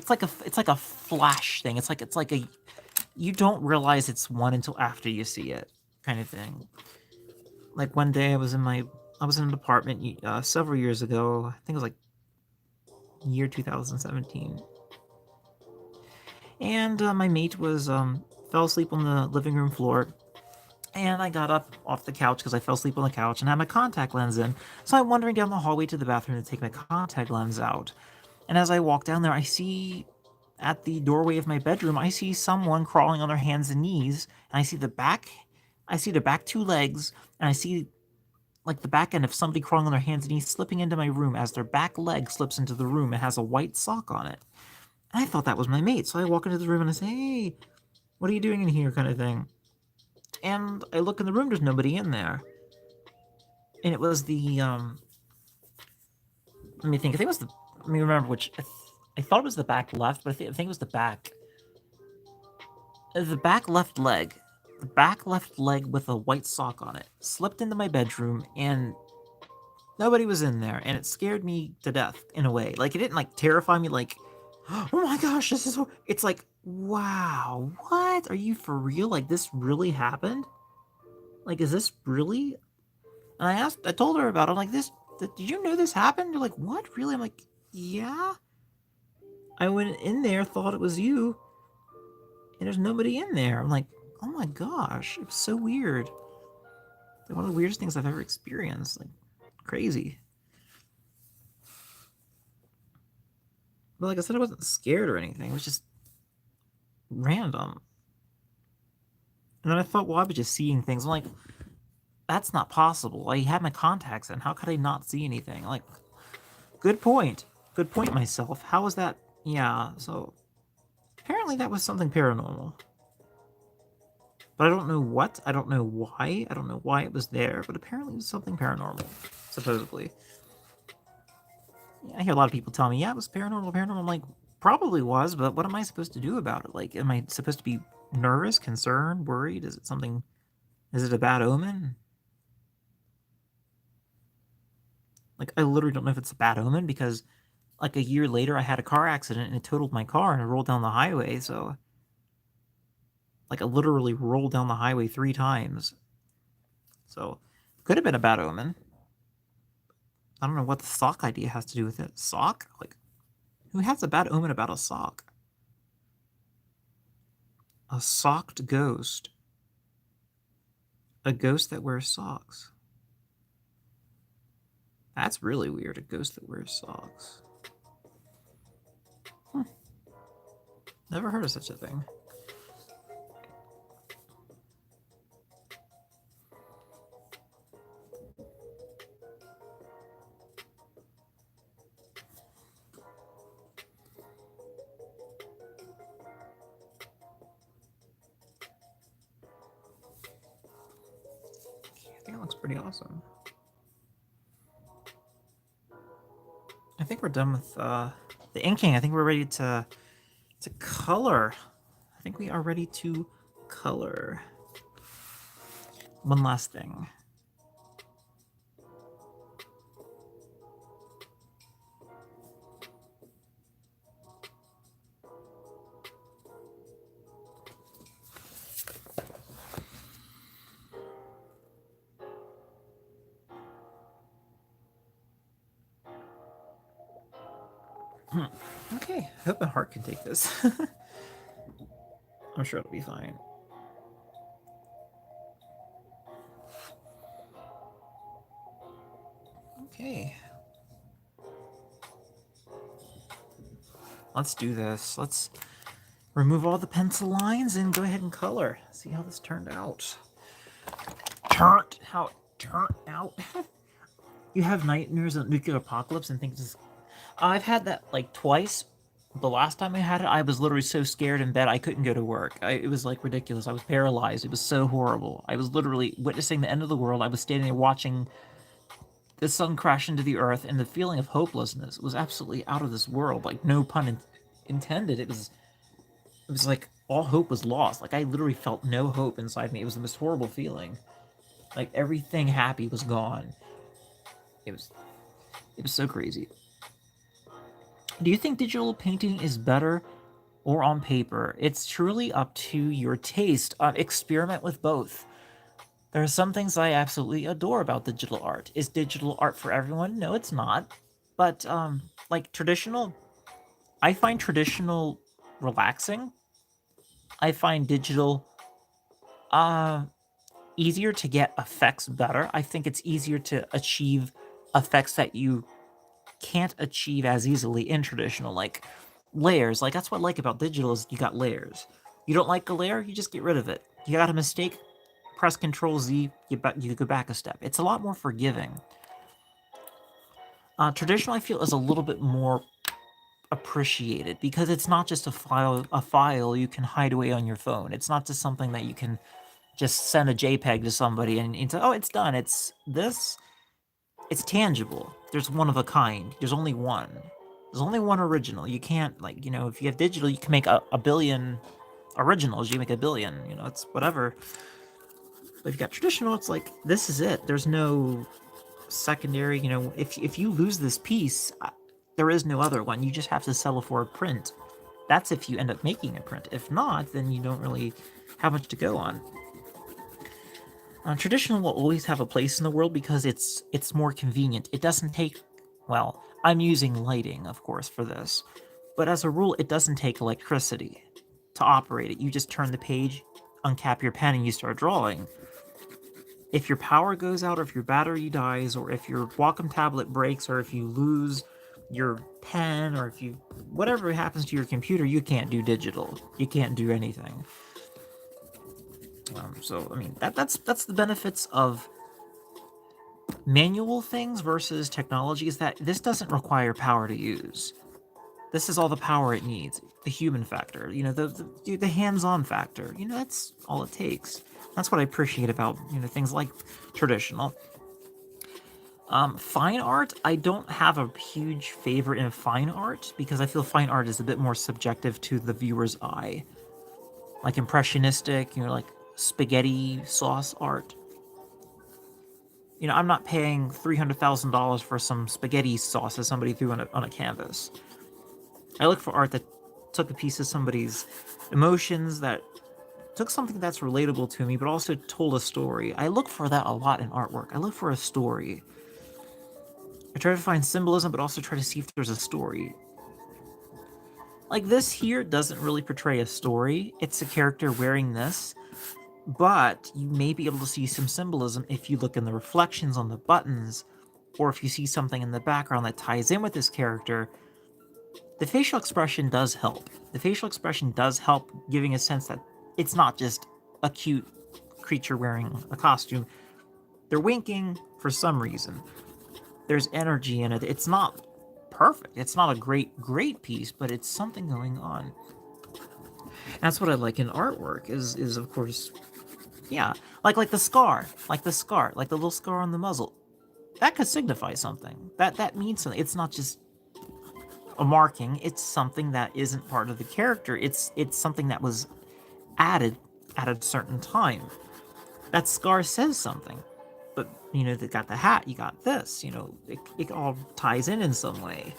like a flash thing. It's like a you don't realize it's one until after you see it kind of thing. Like one day I was in an apartment several years ago. I think it was like year 2017. And my mate was fell asleep on the living room floor, and I got up off the couch because I fell asleep on the couch and had my contact lens in. So I'm wandering down the hallway to the bathroom to take my contact lens out. And as I walk down there, I see at the doorway of my bedroom, I see someone crawling on their hands and knees, and I see the back two legs, and I see like the back end of somebody crawling on their hands and knees slipping into my room as their back leg slips into the room and has a white sock on it. And I thought that was my mate, so I walk into the room and I say, "Hey, what are you doing in here?" kind of thing. And I look in the room, there's nobody in there. And it was the let me think. I think it was the. Let me remember which. I thought it was the back left, but I think it was the back. The back left leg. The back left leg with a white sock on it slipped into my bedroom and Nobody was in there, and it scared me to death in a way. Like, it didn't like terrify me like, oh my gosh, this is it's like, wow, what? Are you for real? Like, this really happened? Like, is this really? And I told her about it. I'm like, did you know this happened? You're like, what? Really? I'm like, yeah. I went in there, thought it was you, and there's nobody in there. I'm like, oh my gosh, it was so weird. Like, one of the weirdest things I've ever experienced. Like, crazy. But like I said, I wasn't scared or anything. It was just random. And then I thought, well, I was just seeing things. I'm like, that's not possible. I had my contacts in. How could I not see anything? Like, good point. Good point, myself. How was that? Yeah, so apparently that was something paranormal. But I don't know what. I don't know why. I don't know why it was there. But apparently it was something paranormal, supposedly. I hear a lot of people tell me, yeah, it was paranormal, paranormal. I'm like, probably was, but what am I supposed to do about it? Like, am I supposed to be nervous, concerned, worried? Is it a bad omen? Like, I literally don't know if it's a bad omen because, like, a year later, I had a car accident and it totaled my car and I rolled down the highway. So, like, I literally rolled down the highway 3 times. So, could have been a bad omen. I don't know what the sock idea has to do with it. Sock? Like, who has a bad omen about a sock? A socked ghost. A ghost that wears socks. That's really weird, a ghost that wears socks. Never heard of such a thing. I think it looks pretty awesome. I think we're done with the inking. I think we're ready to color. I think we are ready to color. One last thing. Okay, I hope my heart can take this. I'm sure it'll be fine. Okay. Let's do this. Let's remove all the pencil lines and go ahead and color. See how this turned out. How it turned out. You have nightmares of nuclear apocalypse and think this. I've had that like twice. The last time I had it, I was literally so scared in bed I couldn't go to work. It was like ridiculous. I was paralyzed. It was so horrible. I was literally witnessing the end of the world. I was standing there watching the sun crash into the earth, and the feeling of hopelessness was absolutely out of this world. Like, no pun intended. It was like all hope was lost. Like, I literally felt no hope inside me. It was the most horrible feeling. Like, everything happy was gone. It was so crazy. Do you think digital painting is better or on paper? It's truly up to your taste. Experiment with both. There are some things I absolutely adore about digital art. Is digital art for everyone? No, it's not. But like traditional, I find traditional relaxing. I find digital easier to get effects better. I think it's easier to achieve effects that you can't achieve as easily in traditional, like layers. Like, that's what I like about digital is you got layers. You don't like a layer, you just get rid of it. You got a mistake, press Control Z, you go back a step. It's a lot more forgiving. Traditional, I feel, is a little bit more appreciated because it's not just a file you can hide away on your phone. It's not just something that you can just send a JPEG to somebody and say, oh, it's done. It's tangible. There's one of a kind. There's only one. There's only one original. You can't, like, if you have digital, you can make a billion originals. You make a billion, it's whatever. But if you got traditional, it's like, this is it. There's no secondary. You know, if you lose this piece, there is no other one. You just have to settle for a print. That's if you end up making a print. If not, then you don't really have much to go on. Traditional will always have a place in the world because it's more convenient. It doesn't take, well, I'm using lighting, of course, for this, but as a rule, it doesn't take electricity to operate it. You just turn the page, uncap your pen, and you start drawing. If your power goes out, or if your battery dies, or if your Wacom tablet breaks, or if you lose your pen, or if you whatever happens to your computer, you can't do digital. You can't do anything. So I mean that's the benefits of manual things versus technology, is that this doesn't require power to use. This is all the power it needs. The human factor, you know, the hands-on factor. You know, that's all it takes. That's what I appreciate about, you know, things like traditional. Fine art, I don't have a huge favorite in fine art because I feel fine art is a bit more subjective to the viewer's eye. Like impressionistic, you know, like spaghetti sauce art. You know, I'm not paying $300,000 for some spaghetti sauce that somebody threw on a canvas. I look for art that took a piece of somebody's emotions, that took something that's relatable to me, but also told a story. I look for that a lot in artwork. I look for a story. I try to find symbolism, but also try to see if there's a story. Like this here doesn't really portray a story. It's a character wearing this, but you may be able to see some symbolism if you look in the reflections on the buttons, or if you see something in the background that ties in with this character. The facial expression does help. The facial expression does help, giving a sense that it's not just a cute creature wearing a costume. They're winking for some reason. There's energy in it. It's not perfect. It's not a great piece, but it's something going on. That's what I like in artwork, is of course, yeah, like the scar, like the little scar on the muzzle. That could signify something. That means something. It's not just a marking. It's something that isn't part of the character. It's something that was added at a certain time. That scar says something. But, you know, they got the hat, you got this, you know, it all ties in some way.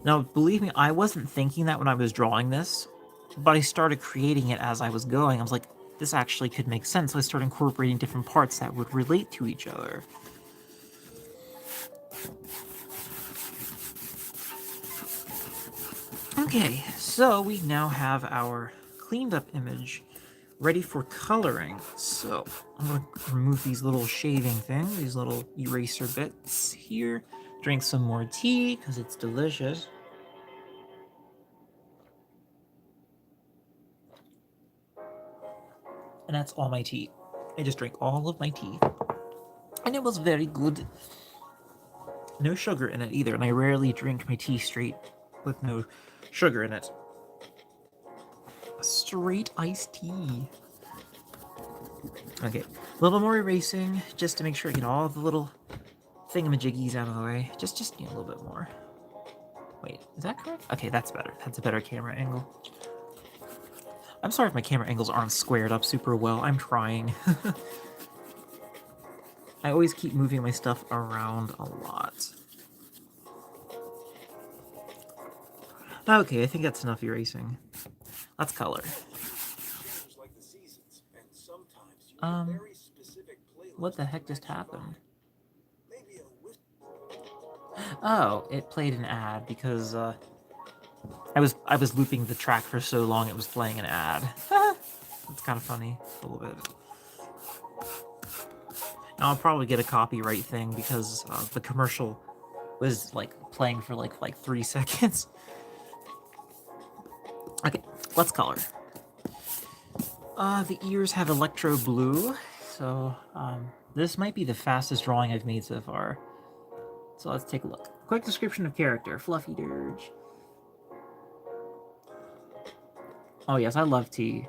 Now, believe me, I wasn't thinking that when I was drawing this, but I started creating it as I was going. I was like, this actually could make sense. So I started incorporating different parts that would relate to each other. Okay, so we now have our cleaned up image ready for coloring. So I'm going to remove these little shaving things, these little eraser bits here. Drink some more tea because it's delicious. And that's all my tea. I just drank all of my tea. And it was very good. No sugar in it either, and I rarely drink my tea straight with no sugar in it. Straight iced tea. Okay, a little more erasing, just to make sure I get all the little thingamajiggies out of the way. Just need a little bit more. Wait, is that correct? Okay, that's better. That's a better camera angle. I'm sorry if my camera angles aren't squared up super well. I'm trying. I always keep moving my stuff around a lot. Okay, I think that's enough erasing. Let's color. What the heck just happened? Oh, it played an ad because I was looping the track for so long it was playing an ad. It's kind of funny, a little bit. Now I'll probably get a copyright thing because the commercial was like playing for like 3 seconds. Okay, let's color. The ears have electro blue, so this might be the fastest drawing I've made so far. So let's take a look. Quick description of character: Fluffy Dirge. Oh yes, I love tea.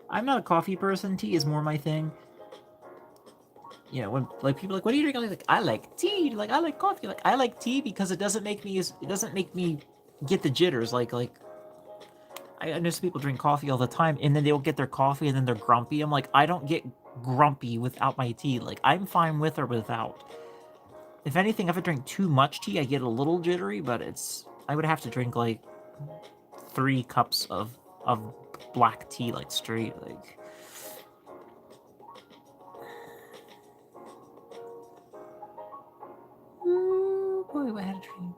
I'm not a coffee person. Tea is more my thing. You know, when like people are like, what do you drink? I'm like, I like tea. Like, I like coffee. Like, I like tea because it doesn't make me get the jitters like I know some people drink coffee all the time, and then they'll get their coffee, and then they're grumpy. I'm like, I don't get grumpy without my tea. Like, I'm fine with or without. If anything, if I drink too much tea, I get a little jittery, but I would have to drink, like, 3 cups of black tea, like, straight, like... Ooh, boy, I had a dream.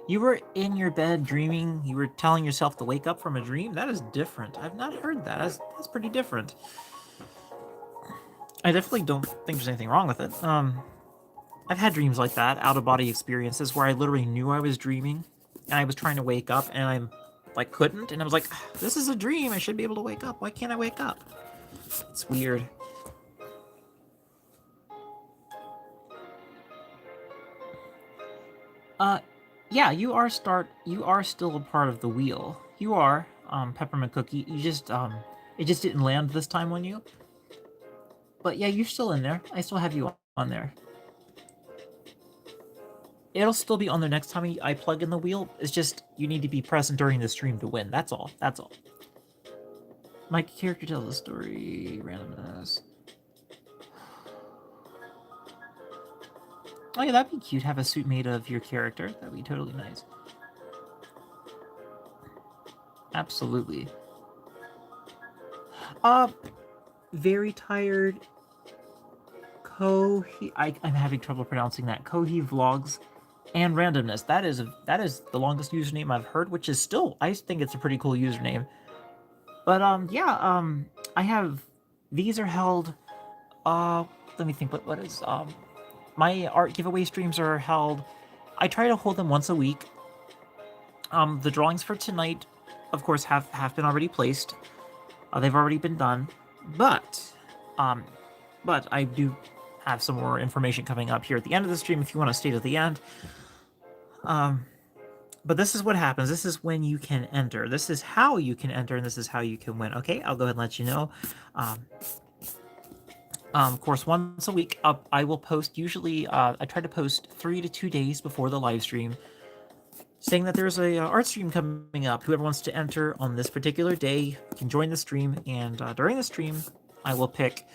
You were in your bed dreaming, you were telling yourself to wake up from a dream? That is different. I've not heard that. That's pretty different. I definitely don't think there's anything wrong with it. I've had dreams like that, out-of-body experiences, where I literally knew I was dreaming, and I was trying to wake up, and I'm, like, couldn't, and I was like, this is a dream, I should be able to wake up. Why can't I wake up? It's weird. Yeah, you are still a part of the wheel. You are, Peppermint Cookie. You just, it just didn't land this time on you. But yeah, you're still in there. I still have you on there. It'll still be on there next time I plug in the wheel. It's just, you need to be present during the stream to win. That's all. That's all. My character tells a story. Randomness. Oh yeah, that'd be cute. Have a suit made of your character. That'd be totally nice. Absolutely. Very tired. I'm having trouble pronouncing that. Kohi Vlogs and Randomness. That is the longest username I've heard, which is still, I think it's a pretty cool username. But yeah, I have, these are held, let me think, what is, my art giveaway streams are held, I try to hold them once a week. The drawings for tonight, of course, have been already placed. They've already been done, but I do have some more information coming up here at the end of the stream if you want to stay to the end. But this is what happens. This is when you can enter. This is how you can enter, and this is how you can win. Okay, I'll go ahead and let you know. Of course, once a week, I will post, usually, I try to post 3 to 2 days before the live stream, saying that there's a art stream coming up. Whoever wants to enter on this particular day can join the stream, and during the stream, I will pick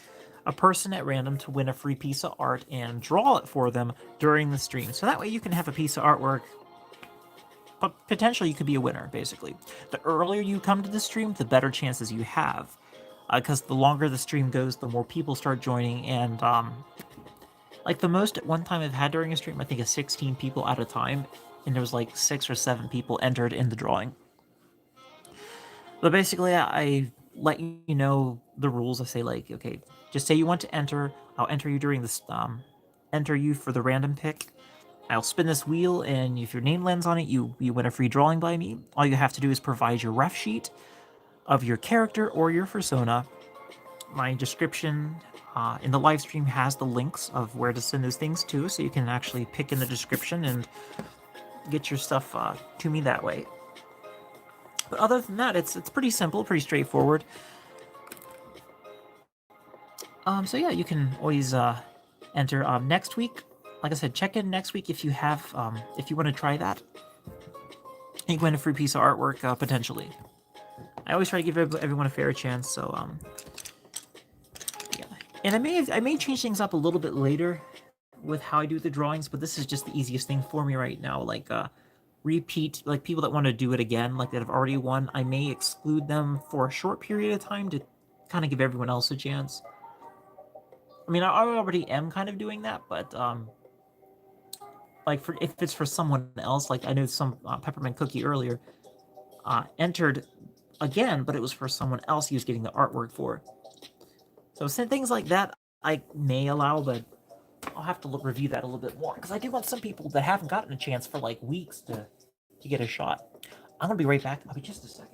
a person at random to win a free piece of art and draw it for them during the stream. So that way you can have a piece of artwork, but potentially you could be a winner, basically. The earlier you come to the stream, the better chances you have. Because the longer the stream goes, the more people start joining, and like the most at one time I've had during a stream, I think is 16 people at a time, and there was like 6 or 7 people entered in the drawing. But basically, I let you know the rules. I say, like, okay, just say you want to enter. I'll enter you during this, enter you for the random pick. I'll spin this wheel, and if your name lands on it, you win a free drawing by me. All you have to do is provide your ref sheet of your character or your Fursona. My description in the live stream has the links of where to send those things to, so you can actually pick in the description and get your stuff to me that way. But other than that, it's pretty simple, pretty straightforward. So yeah, you can always enter next week. Like I said, check in next week if you have, if you want to try that. You can win a free piece of artwork potentially. I always try to give everyone a fair chance. So yeah, and I may change things up a little bit later with how I do the drawings, but this is just the easiest thing for me right now. Like repeat, like people that want to do it again, like that have already won, I may exclude them for a short period of time to kind of give everyone else a chance. I mean, I already am kind of doing that, but like if it's for someone else, like I know some Peppermint Cookie earlier entered again, but it was for someone else he was getting the artwork for. So things like that I may allow, but I'll have to review that a little bit more, because I do want some people that haven't gotten a chance for like weeks to get a shot. I'm gonna be right back. I'll be just a second.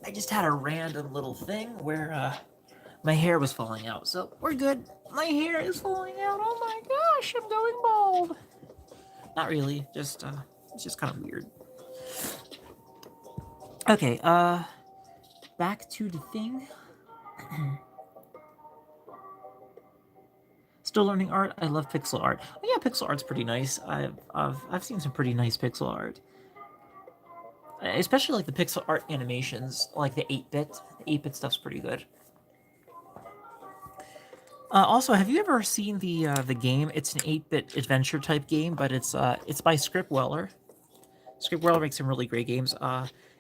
I just had a random little thing where my hair was falling out, so we're good. My hair is falling out. Oh my gosh, I'm going bald. Not really, just it's just kind of weird. Okay, back to the thing. Still learning art. I love pixel art. Oh, yeah, pixel art's pretty nice. I've seen some pretty nice pixel art, especially like the pixel art animations, like the 8-bit. The 8-bit stuff's pretty good. Also, have you ever seen the game? It's an 8-bit adventure type game, but it's by Scriptweller. Scriptweller makes some really great games.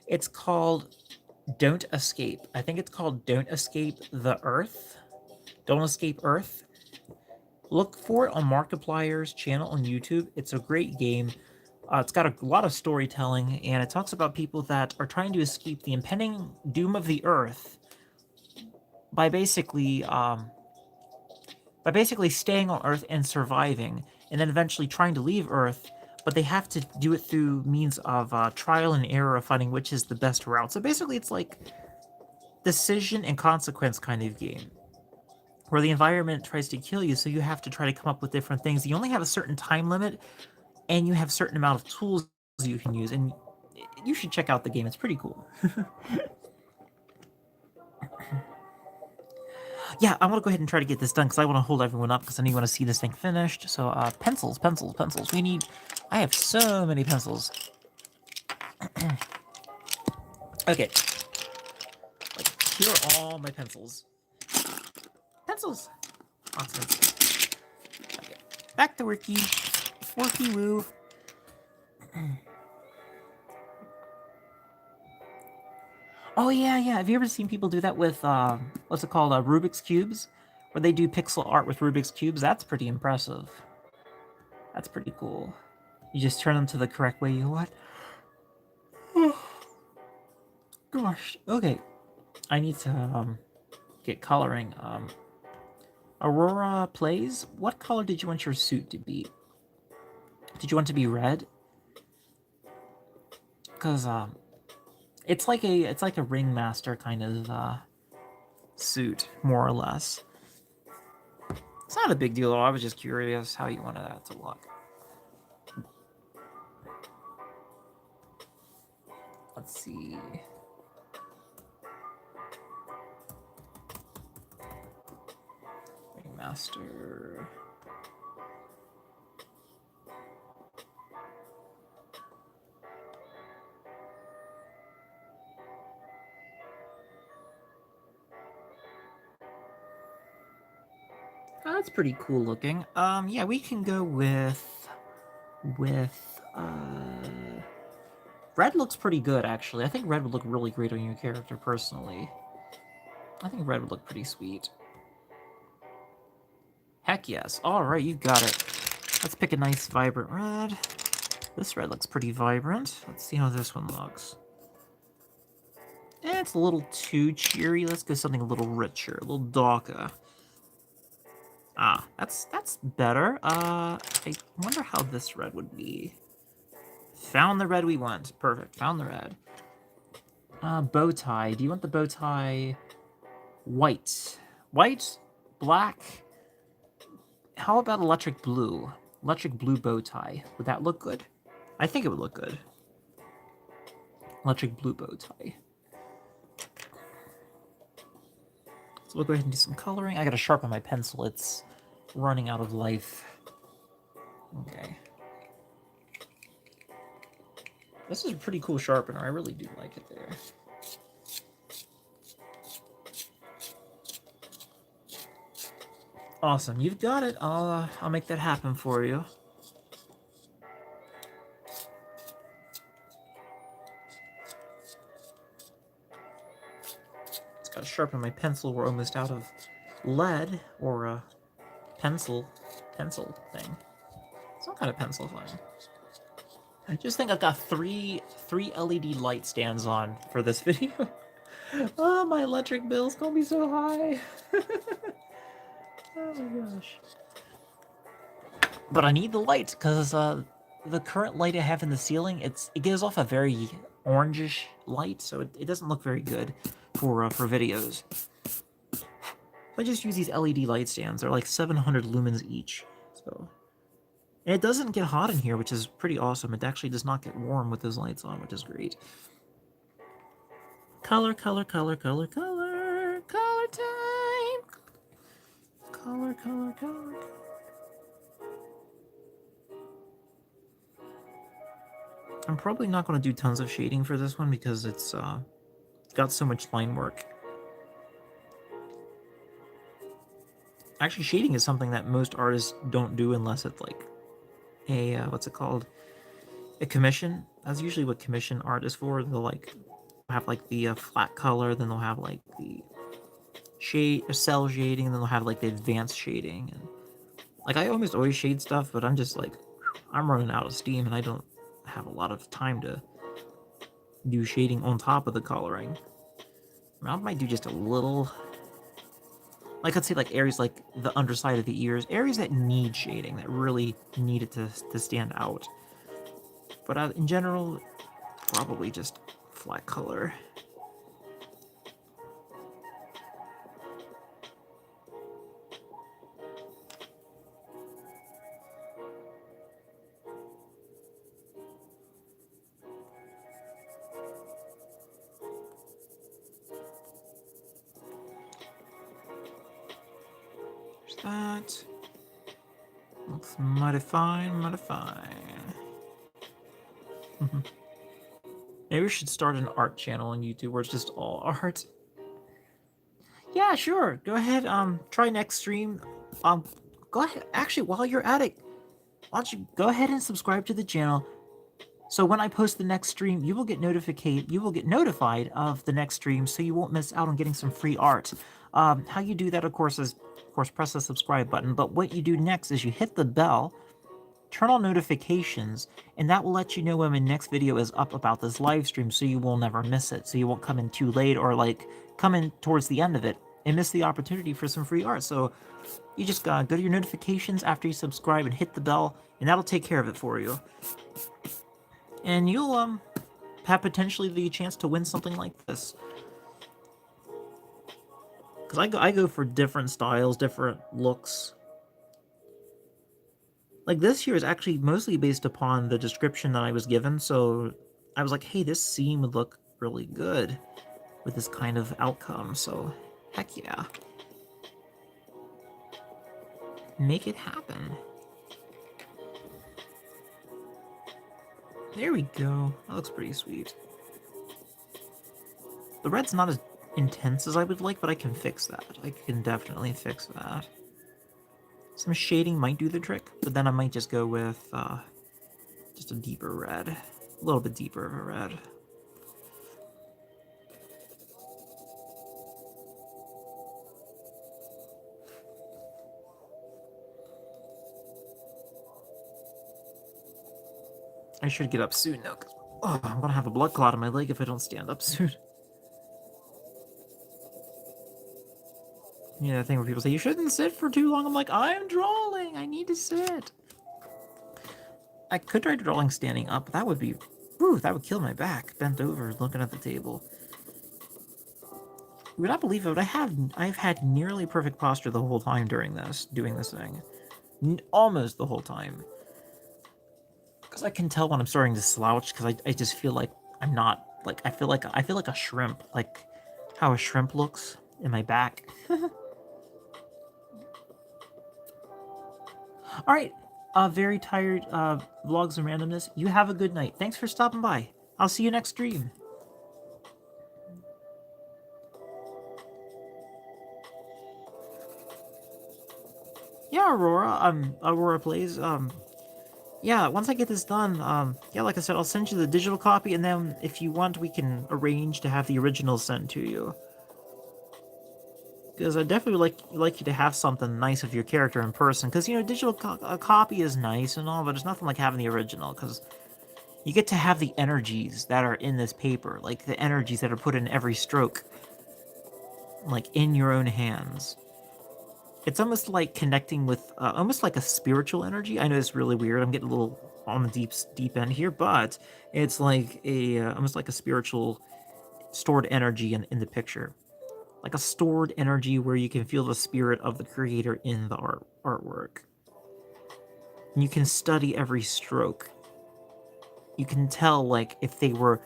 It's called Don't Escape. I think it's called Don't Escape the Earth. Don't Escape Earth. Look for it on Markiplier's channel on YouTube. It's a great game. It's got a lot of storytelling, and it talks about people that are trying to escape the impending doom of the Earth by basically staying on Earth and surviving, and then eventually trying to leave Earth, but they have to do it through means of trial and error of finding which is the best route. So basically, it's like decision and consequence kind of game, where the environment tries to kill you, so you have to try to come up with different things. You only have a certain time limit, and you have a certain amount of tools you can use, and you should check out the game. It's pretty cool. Yeah, I want to go ahead and try to get this done because I want to hold everyone up because I want to see this thing finished. So, pencils, pencils, pencils. I have so many pencils. Okay. Like, here are all my pencils. Pencils! Lots of pencils. Okay. Back to worky. Worky woo. Oh, yeah, yeah. Have you ever seen people do that with, what's it called, Rubik's Cubes? Where they do pixel art with Rubik's Cubes? That's pretty impressive. That's pretty cool. You just turn them to the correct way you want. Gosh. Okay. I need to, get coloring. Aurora Plays, what color did you want your suit to be? Did you want it to be red? Because, it's like a ringmaster kind of, suit, more or less. It's not a big deal, though. I was just curious how you wanted that to look. Let's see. Ringmaster. Oh, that's pretty cool looking. Yeah, we can go with, red looks pretty good, actually. I think red would look really great on your character, personally. I think red would look pretty sweet. Heck yes. Alright, you got it. Let's pick a nice, vibrant red. This red looks pretty vibrant. Let's see how this one looks. It's a little too cheery. Let's go something a little richer, a little darker. Ah, that's better. I wonder how this red would be. Found the red we want. Perfect. Found the red. Bow tie. Do you want the bow tie white? White? Black? How about electric blue? Electric blue bow tie. Would that look good? I think it would look good. Electric blue bow tie. So we'll go ahead and do some coloring. I gotta sharpen my pencil. It's running out of life. Okay. This is a pretty cool sharpener. I really do like it there. Awesome. You've got it. I'll make that happen for you. Just gotta sharpen my pencil. We're almost out of lead or a pencil thing. Some kind of pencil thing. I just think I've got three LED light stands on for this video. Oh, my electric bill's gonna be so high. Oh my gosh. But I need the light because the current light I have in the ceiling, it gives off a very orangish light, so it doesn't look very good for videos. I just use these LED light stands. They're like 700 lumens each. So, and it doesn't get hot in here, which is pretty awesome. It actually does not get warm with those lights on, which is great. Color, color, color, color, color, color time. Color, color, color. I'm probably not going to do tons of shading for this one because it's got so much line work. Actually, shading is something that most artists don't do unless it's like a, what's it called? A commission. That's usually what commission art is for. They'll like have like the flat color, then they'll have like the shade or cell shading, and then they'll have like the advanced shading. And like I almost always shade stuff, but I'm just like, I'm running out of steam and I don't have a lot of time to do shading on top of the coloring. I might do just a little, like I'd say like areas like the underside of the ears, areas that need shading, that really need it to stand out. But in general, probably just flat color. There's that. Looks mighty fine, mighty fine. Maybe we should start an art channel on YouTube where it's just all art. Yeah, sure. Go ahead. Try next stream. Go ahead. Actually, while you're at it, why don't you go ahead and subscribe to the channel? So when I post the next stream, you will get notified of the next stream, so you won't miss out on getting some free art. How you do that, of course, is press the subscribe button. But what you do next is you hit the bell, turn on notifications, and that will let you know when my next video is up about this live stream, so you will never miss it. So you won't come in too late or like come in towards the end of it and miss the opportunity for some free art. So you just go to your notifications after you subscribe and hit the bell, and that'll take care of it for you. And you'll have potentially the chance to win something like this. Because I go for different styles, different looks. Like this here is actually mostly based upon the description that I was given, so I was like, hey, this scene would look really good with this kind of outcome, so heck yeah. Make it happen. There we go. That looks pretty sweet. The red's not as intense as I would like, but I can fix that. I can definitely fix that. Some shading might do the trick, but then I might just go with just a deeper red. A little bit deeper of a red. I should get up soon, though, because I'm going to have a blood clot in my leg if I don't stand up soon. Yeah, the thing where people say, you shouldn't sit for too long. I'm like, I'm drawing. I need to sit. I could try drawing standing up, but that would be... Whew, that would kill my back, bent over, looking at the table. You would not believe it, but I've had nearly perfect posture the whole time doing this thing. Almost the whole time. Because I can tell when I'm starting to slouch, because I just feel like I'm not... Like, I feel like a shrimp. Like, how a shrimp looks in my back. Alright, very tired vlogs and randomness. You have a good night. Thanks for stopping by. I'll see you next stream. Yeah, Aurora plays. Yeah, once I get this done, yeah, like I said, I'll send you the digital copy, and then if you want, we can arrange to have the original sent to you. Because I definitely like you to have something nice of your character in person. Because, you know, digital copy is nice and all, but it's nothing like having the original. Because you get to have the energies that are in this paper. Like, the energies that are put in every stroke. Like, in your own hands. It's almost like connecting with, almost like a spiritual energy. I know it's really weird. I'm getting a little on the deep end here, but it's like a, almost like a spiritual stored energy in the picture. Like a stored energy where you can feel the spirit of the creator in the artwork. And you can study every stroke. You can tell, like, if they were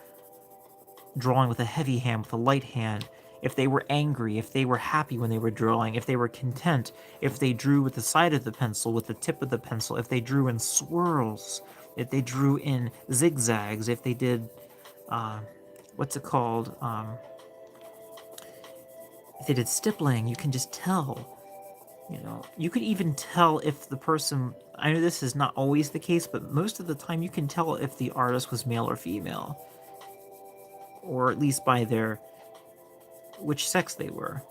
drawing with a heavy hand, with a light hand. if they were angry, if they were happy when they were drawing, if they were content, if they drew with the side of the pencil, with the tip of the pencil, if they drew in swirls, if they drew in zigzags, if they did, uh, what's it called? If they did stippling, you can just tell. You know, you could even tell if the person. I know this is not always the case, but most of the time you can tell if the artist was male or female, or at least by their which sex they were.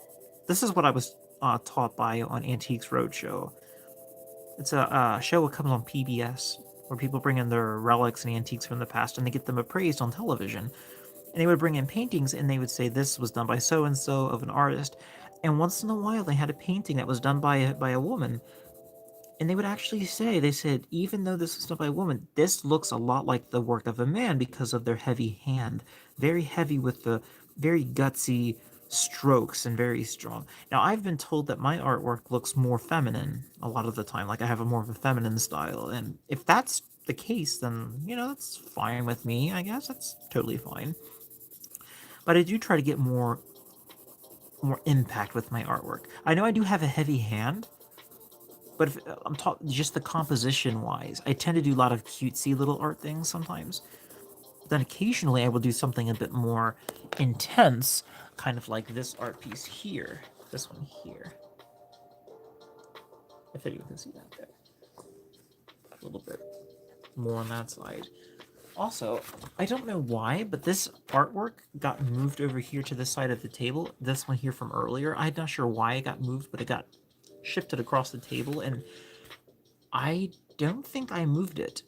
This is what I was taught by on Antiques Roadshow. It's a show that comes on PBS where people bring in their relics and antiques from the past and they get them appraised on television. And they would bring in paintings and they would say this was done by so and so of an artist. And once in a while they had a painting that was done by a woman. And they would actually say, they said, even though this is done by a woman, this looks a lot like the work of a man because of their heavy hand. Very heavy with the very gutsy strokes and very strong. Now, I've been told that my artwork looks more feminine a lot of the time. Like I have a more of a feminine style. And if that's the case, then, you know, that's fine with me. I guess that's totally fine. But I do try to get more impact with my artwork. I know I do have a heavy hand, but if I'm talking just the composition wise, I tend to do a lot of cutesy little art things sometimes. Then occasionally I will do something a bit more intense, kind of like this art piece here. This one here. If anyone can see that there. A little bit more on that side. Also, I don't know why, but this artwork got moved over here to this side of the table. This one here from earlier. I'm not sure why it got moved, but it got shifted across the table, and I don't think I moved it.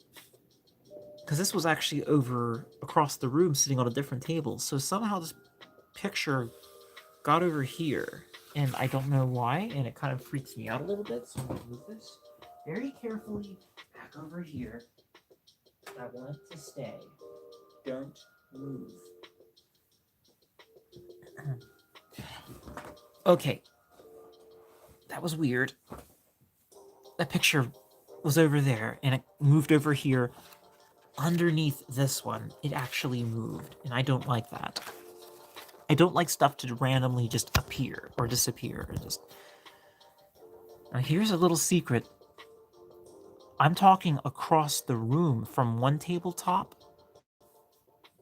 Because this was actually over across the room sitting on a different table. So somehow this picture got over here, and I don't know why, and it kind of freaks me out a little bit. So I'm going to move this very carefully back over here. I want it to stay. Don't move. Okay. That was weird. That picture was over there, and it moved over here. Underneath this one, it actually moved, and I don't like that. I don't like stuff to randomly just appear or disappear. Now here's a little secret. I'm talking across the room from one tabletop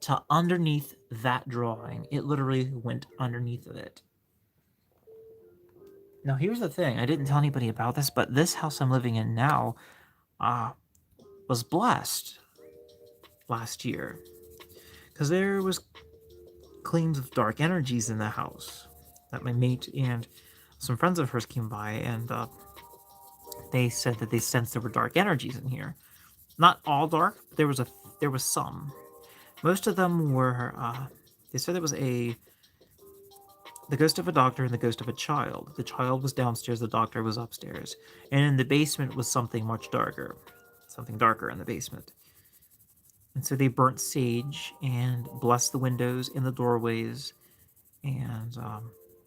to underneath that drawing. It literally went underneath of it. Now here's the thing. I didn't tell anybody about this, but this house I'm living in now was blessed last year because there was claims of dark energies in the house that my mate and some friends of hers came by and they said that they sensed there were dark energies in here. Not all dark, but there was some. Most of them were. They said there was the ghost of a doctor and the ghost of a child. The child was downstairs, the doctor was upstairs, and in the basement was something much darker, something darker in the basement. And so they burnt sage and blessed the windows and the doorways, and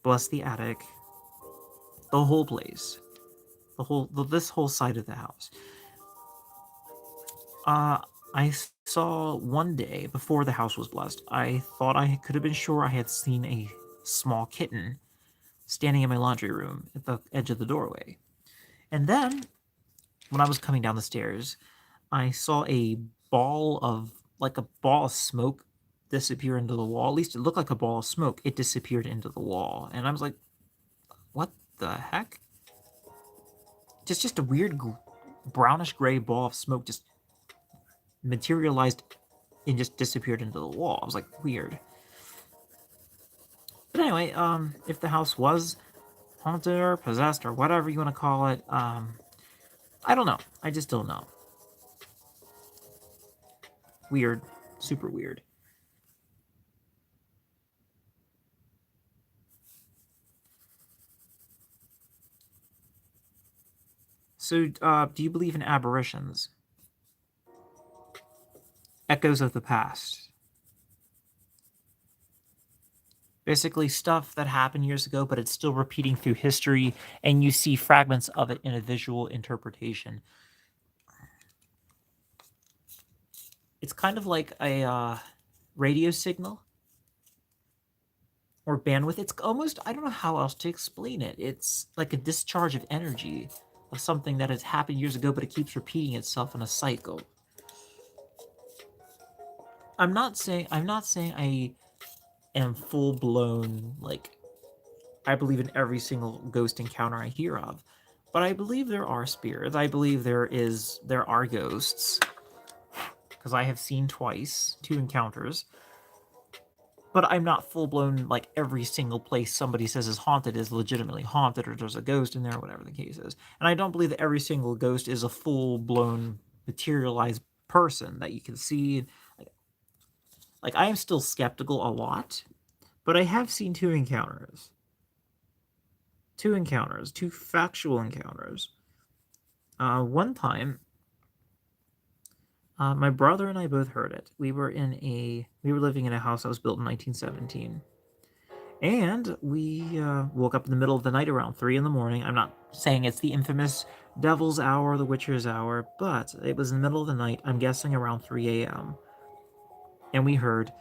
blessed the attic, the whole place, this whole side of the house. I saw one day before the house was blessed. I thought I could have been sure I had seen a small kitten standing in my laundry room at the edge of the doorway. And then, when I was coming down the stairs, I saw a ball of smoke disappear into the wall. At least it looked like a ball of smoke. It disappeared into the wall. And I was like, what the heck? Just a weird brownish gray ball of smoke just materialized and just disappeared into the wall. I was like, weird. But anyway, if the house was haunted or possessed or whatever you want to call it, I don't know. I just don't know. Weird. Super weird. So, do you believe in apparitions? Echoes of the past. Basically, stuff that happened years ago, but it's still repeating through history, and you see fragments of it in a visual interpretation. It's kind of like a radio signal. or bandwidth. It's almost, I don't know how else to explain it. It's like a discharge of energy of something that has happened years ago, but it keeps repeating itself in a cycle. I'm not saying I am full blown, like, I believe in every single ghost encounter I hear of. But I believe there are spirits. I believe there are ghosts. Because I have seen twice, two encounters. But I'm not full blown, like, every single place somebody says is haunted is legitimately haunted, or there's a ghost in there, whatever the case is. And I don't believe that every single ghost is a full blown materialized person that you can see. Like, I am still skeptical a lot, but I have seen two encounters. Two factual encounters. One time, my brother and I both heard it. We were living in a house that was built in 1917, and we woke up in the middle of the night around 3 in the morning. I'm not saying it's the infamous Devil's Hour, the Witcher's Hour, but it was in the middle of the night. I'm guessing around 3 a.m. And we heard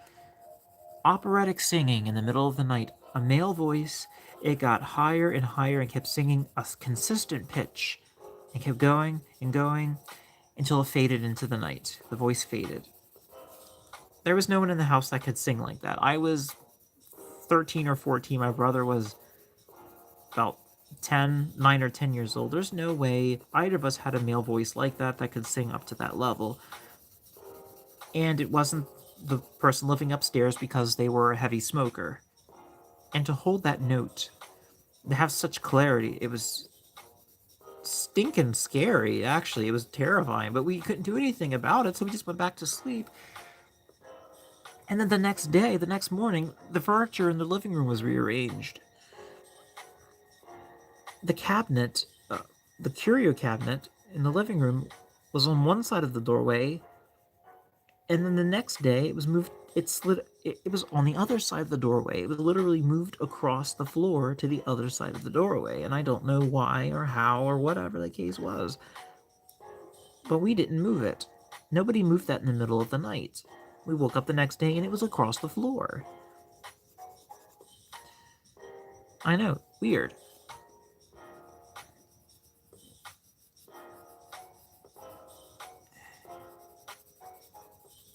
operatic singing in the middle of the night. A male voice. It got higher and higher and kept singing a consistent pitch, and kept going and going until it faded into the night. The voice faded. There was no one in the house that could sing like that. I was 13 or 14. My brother was about 9 or 10 years old. There's no way either of us had a male voice like that that could sing up to that level. And it wasn't the person living upstairs because they were a heavy smoker. And to hold that note, to have such clarity, it was stinking scary, actually. It was terrifying, but we couldn't do anything about it, so we just went back to sleep. And then the next morning, the furniture in the living room was rearranged. The cabinet, the curio cabinet in the living room was on one side of the doorway, and then the next day it was moved, it was on the other side of the doorway. It was literally moved across the floor to the other side of the doorway, and I don't know why or how or whatever the case was. But we didn't move it. Nobody moved that in the middle of the night. We woke up the next day and it was across the floor. I know, weird.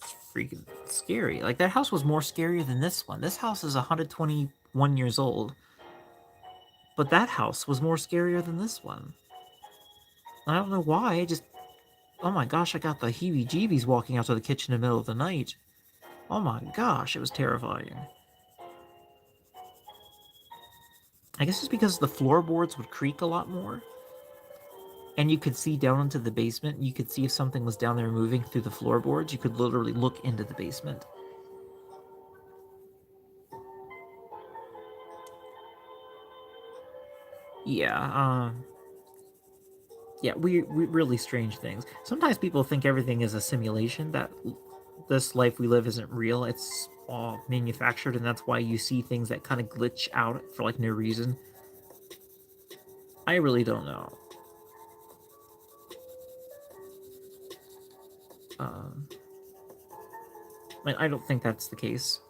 It's freaking scary. Like, that house was more scarier than this one. This house is 121 years old. But that house was more scarier than this one. I don't know why, oh my gosh, I got the heebie-jeebies walking out to the kitchen in the middle of the night. Oh my gosh, it was terrifying. I guess it's because the floorboards would creak a lot more. And you could see down into the basement. You could see if something was down there moving through the floorboards. You could literally look into the basement. Yeah, yeah, we really strange things. Sometimes people think everything is a simulation, that this life we live isn't real. It's all manufactured, and that's why you see things that kind of glitch out for, like, no reason. I really don't know. Um, I don't think that's the case.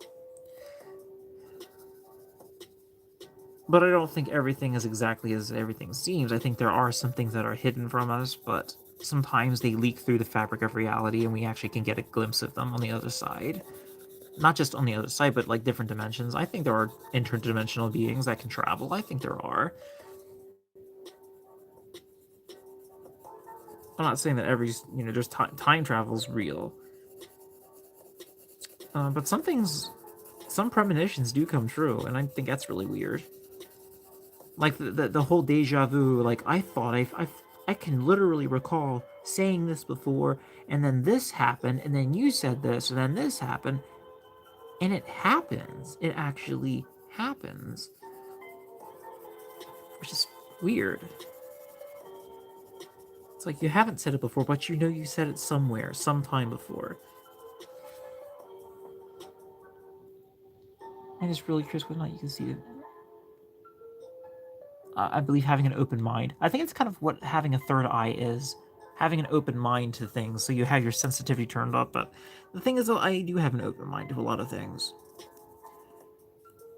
But I don't think everything is exactly as everything seems. I think there are some things that are hidden from us, but sometimes they leak through the fabric of reality and we actually can get a glimpse of them on the other side. Not just on the other side, but, like, different dimensions. I think there are interdimensional beings that can travel. I think there are. I'm not saying that there's time travel's real. But some premonitions do come true, and I think that's really weird. Like, the whole deja vu. Like, I thought I can literally recall saying this before, and then this happened, and then you said this, and then this happened, and it happens. It actually happens, which is weird. It's like you haven't said it before, but you know you said it somewhere, sometime before. And it's really curious whether or not you can see it. I believe having an open mind. I think it's kind of what having a third eye is. Having an open mind to things, so you have your sensitivity turned up. But the thing is, though, I do have an open mind to a lot of things.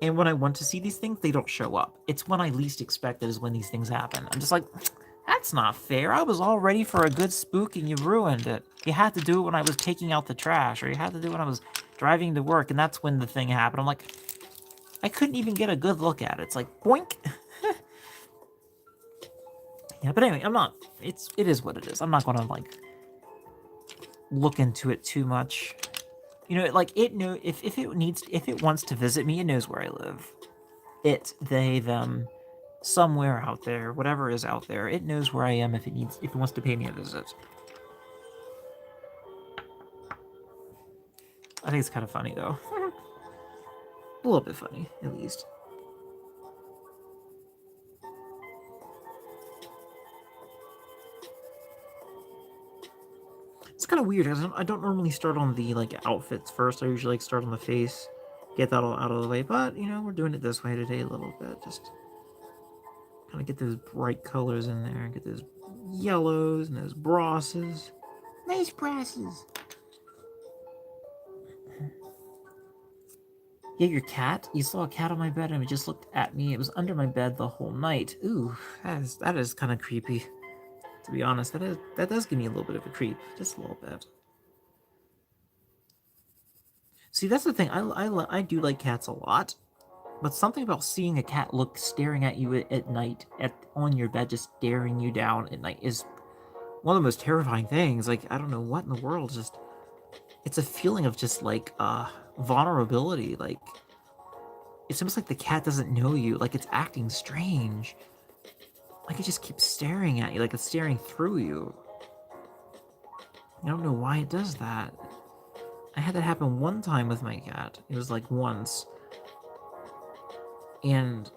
And when I want to see these things, they don't show up. It's when I least expect it is when these things happen. I'm just like, that's not fair. I was all ready for a good spook and you ruined it. You had to do it when I was taking out the trash, or you had to do it when I was driving to work, and that's when the thing happened. I'm like, I couldn't even get a good look at it. It's like, boink. Yeah, but anyway, it is what it is. I'm not gonna, like, look into it too much. You know, like, if it wants to visit me, it knows where I live. It, they, them, somewhere out there, whatever is out there, it knows where I am if it wants to pay me a visit. I think it's kind of funny, though. A little bit funny, at least. It's kind of weird, because I don't normally start on the, like, outfits first. I usually, like, start on the face, get that all out of the way. But, you know, we're doing it this way today a little bit. Just kind of get those bright colors in there. Get those yellows and those brosses. Nice brosses. Yeah, your cat? You saw a cat on my bed and it just looked at me. It was under my bed the whole night. Ooh, that is kind of creepy. To be honest, that does give me a little bit of a creep. Just a little bit. See, that's the thing. I do like cats a lot. But something about seeing a cat staring at you at night, on your bed, just staring you down at night, is one of the most terrifying things. Like, I don't know what in the world, just... It's a feeling of just, like, vulnerability. Like, it's almost like the cat doesn't know you. Like, it's acting strange. Like, it just keeps staring at you, like it's staring through you. I don't know why it does that. I had that happen one time with my cat. It was, like, once. And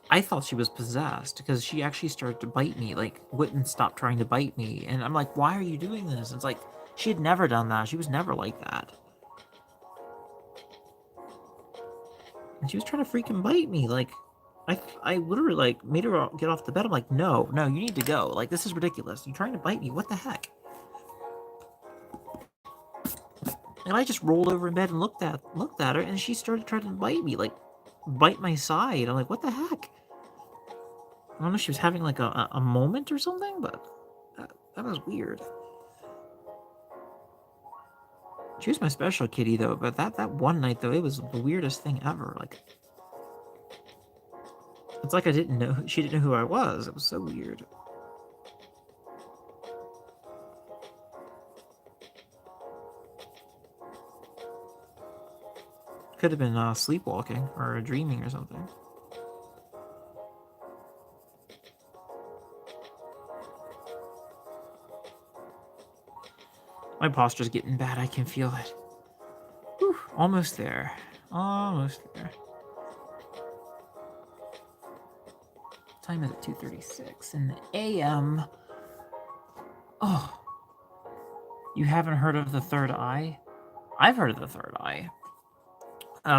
I thought she was possessed, because she actually started to bite me, like, wouldn't stop trying to bite me. And I'm like, why are you doing this? And it's like, she had never done that. She was never like that. And she was trying to freaking bite me. Like, I literally, like, made her get off the bed. I'm like, no, you need to go. Like, this is ridiculous. You're trying to bite me. What the heck? And I just rolled over in bed and looked at her, and she started trying to bite me, like, bite my side. I'm like, what the heck? I don't know if she was having, like, a moment or something, but that was weird. She was my special kitty, though, but that one night, though, it was the weirdest thing ever. Like, it's like she didn't know who I was. It was so weird. Could have been sleepwalking or dreaming or something. My posture's getting bad. I can feel it. Whew, almost there. Almost there. Time is at 2:36 in the a.m. Oh. You haven't heard of the third eye? I've heard of the third eye.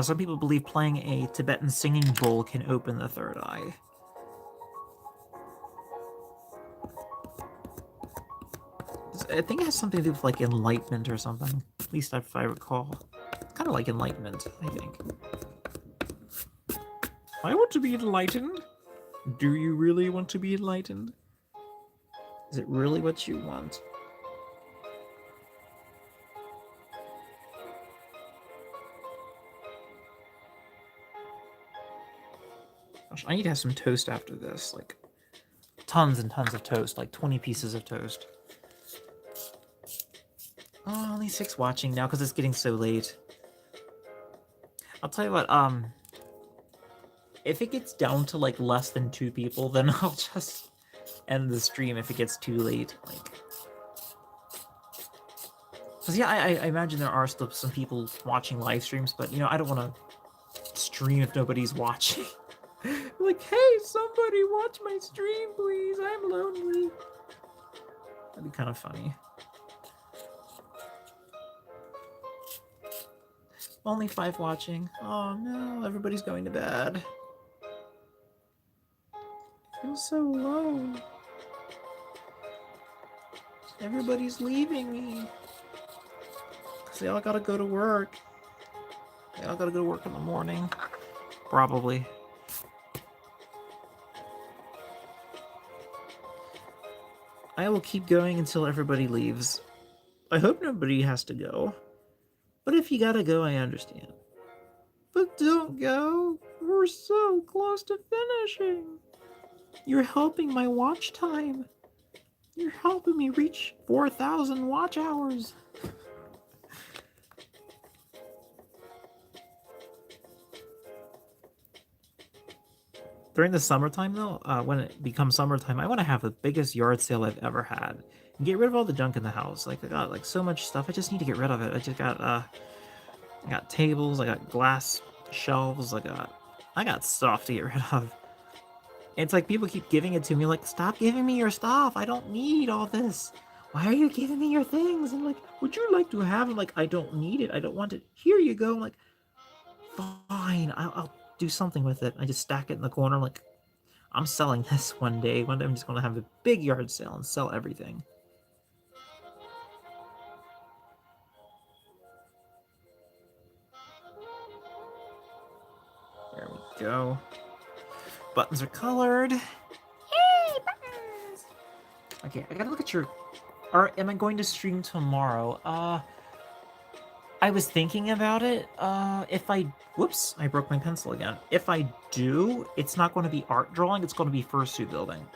Some people believe playing a Tibetan singing bowl can open the third eye. I think it has something to do with, like, enlightenment or something. At least if I recall. It's kind of like enlightenment, I think. I want to be enlightened. Do you really want to be enlightened? Is it really what you want? Gosh, I need to have some toast after this. Like, tons and tons of toast. Like, 20 pieces of toast. Oh, only 6 watching now because it's getting so late. I'll tell you what, if it gets down to, like, less than 2 people, then I'll just end the stream if it gets too late. Like, because, yeah, I imagine there are still some people watching live streams, but, you know, I don't want to stream if nobody's watching. Like, hey, somebody watch my stream, please. I'm lonely. That'd be kind of funny. Only 5 watching. Oh no, everybody's going to bed. I feel so alone. Everybody's leaving me. Because they all gotta go to work. I gotta go to work in the morning. Probably. I will keep going until everybody leaves. I hope nobody has to go. But if you gotta go, I understand. But don't go. We're so close to finishing. You're helping my watch time. You're helping me reach 4,000 watch hours. During the summertime, though, when it becomes summertime, I want to have the biggest yard sale I've ever had and get rid of all the junk in the house. Like I got like so much stuff, I just need to get rid of it. I got tables, I got glass shelves, I got stuff to get rid of. It's like people keep giving it to me, like, stop giving me your stuff. I don't need all this. Why are you giving me your things? I'm like, would you like to have it? Like, I don't need it. I don't want it. Here you go. I'm like, fine. I'll do something with it. I just stack it in the corner. I'm like, I'm selling this one day. One day I'm just going to have a big yard sale and sell everything. There we go. Buttons are colored. Yay, buttons! Okay, I gotta look at your... am I going to stream tomorrow? I was thinking about it. If I... Whoops, I broke my pencil again. If I do, it's not going to be art drawing, it's going to be fursuit building.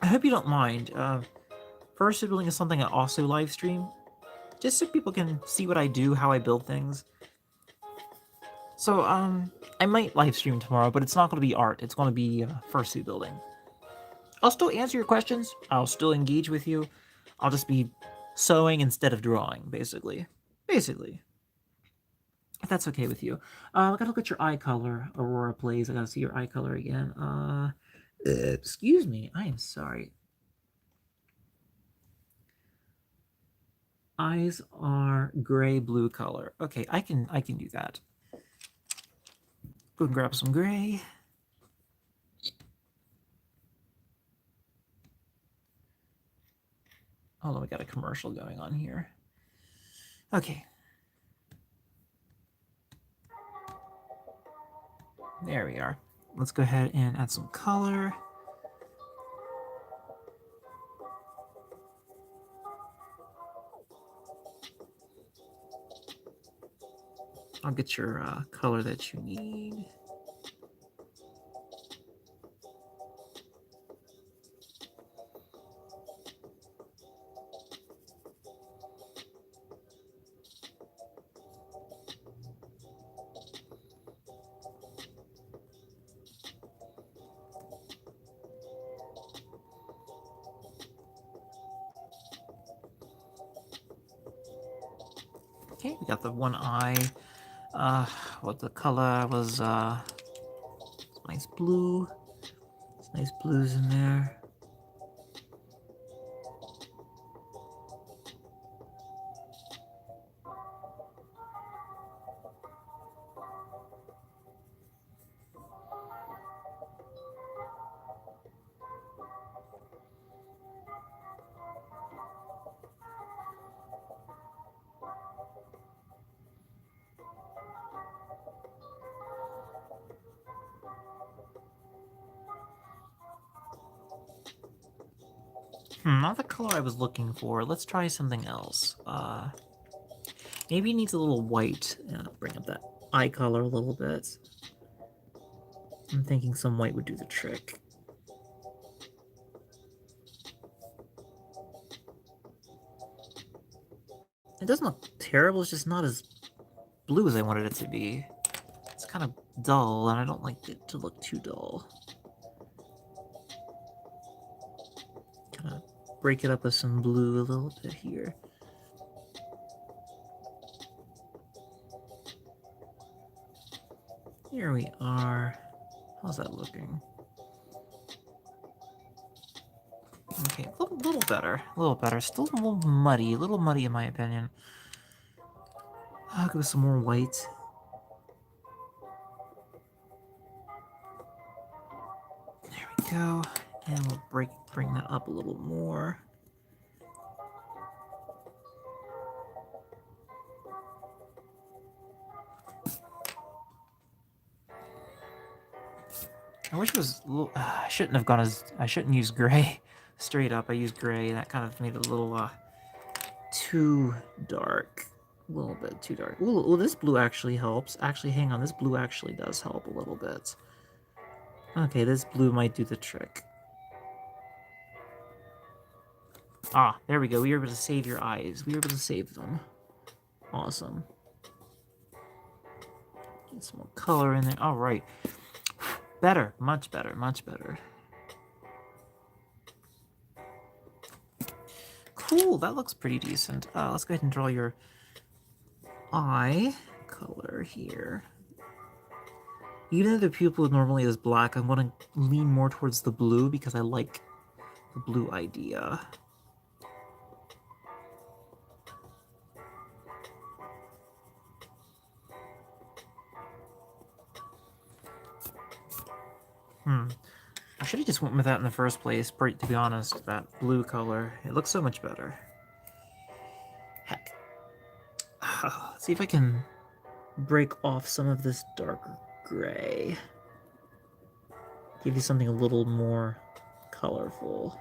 I hope you don't mind. Fursuit building is something I also live stream, just so people can see what I do, how I build things. So, I might live stream tomorrow, but it's not going to be art. It's going to be fursuit building. I'll still answer your questions. I'll still engage with you. I'll just be sewing instead of drawing, basically. Basically. If that's okay with you. I gotta look at your eye color, Aurora Plays. I gotta see your eye color again. Excuse me. I am sorry. Eyes are gray-blue color. Okay, I can do that. Go and grab some gray. Hold on, we got a commercial going on here. Okay. There we are. Let's go ahead and add some color. I'll get your color that you need. Okay, we got the one eye. What the color was, nice blue. It's nice blues in there. Not the color I was looking for. Let's try something else. Maybe it needs a little white. Bring up that eye color a little bit. I'm thinking some white would do the trick. It doesn't look terrible, it's just not as blue as I wanted it to be. It's kind of dull, and I don't like it to look too dull. Kind of break it up with some blue a little bit here. Here we are. How's that looking? Okay, a little better. A little better. Still a little muddy in my opinion. I'll go with some more white. There we go. And we'll bring that up a little more. I wish it was a little, I shouldn't have gone as, I shouldn't use gray. Straight up, I used gray. That kind of made it a little, too dark. A little bit too dark. Ooh, this blue actually helps. Actually, hang on. This blue actually does help a little bit. Okay, this blue might do the trick. Ah, there we go. We were able to save your eyes. We were able to save them. Awesome. Get some more color in there. All right. Better. Much better. Much better. Cool. That looks pretty decent. Let's go ahead and draw your eye color here. Even though the pupil normally is black, I'm going to lean more towards the blue because I like the blue idea. I should have just went with that in the first place, to be honest. That blue color. It looks so much better. Heck. Let's see if I can break off some of this darker gray. Give you something a little more colorful.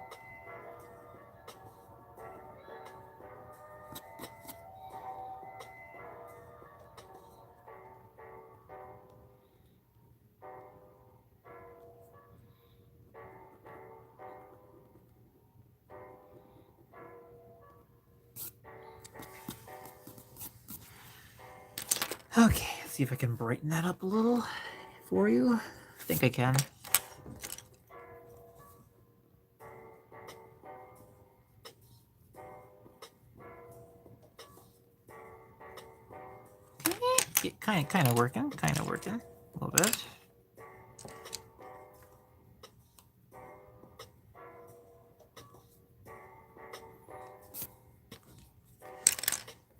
Okay, let's see if I can brighten that up a little for you. I think I can. Okay, kind of working, a little bit.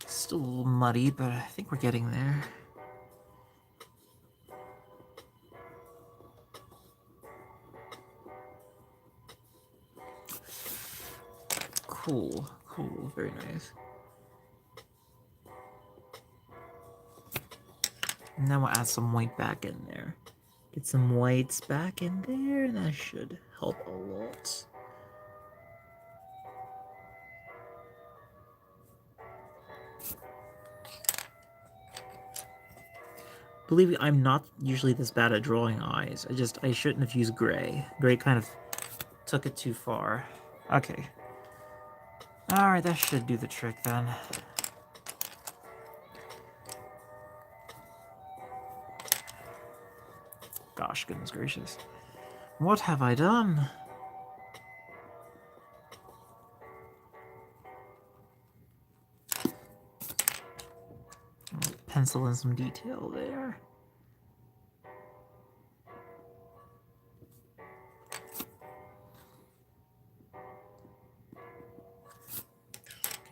Still a little muddy, but I think we're getting there. Cool, cool, very nice. And then we'll add some white back in there. Get some whites back in there, and that should help a lot. Believe me, I'm not usually this bad at drawing eyes. I shouldn't have used gray. Gray kind of took it too far. Okay. Alright, that should do the trick then. Gosh, goodness gracious. What have I done? Pencil in some detail there.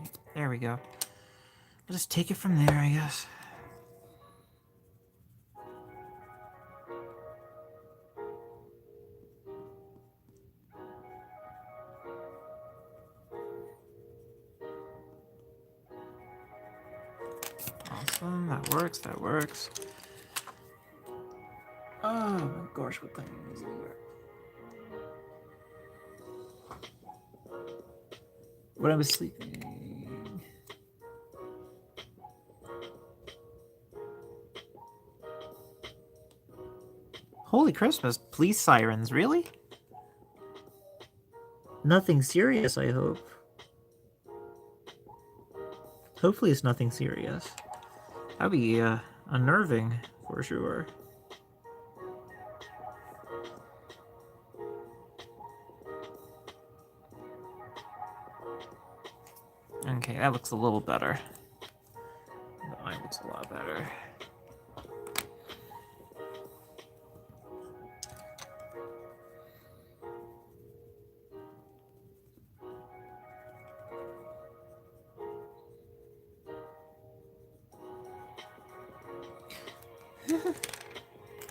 Okay, there we go. I'll just take it from there, I guess. Awesome, that works, that works. Oh my gosh, what time is it? When I was sleeping. Holy Christmas, police sirens, really? Nothing serious, I hope. Hopefully it's nothing serious. That'd be unnerving, for sure. Okay, that looks a little better. The eye looks a lot better.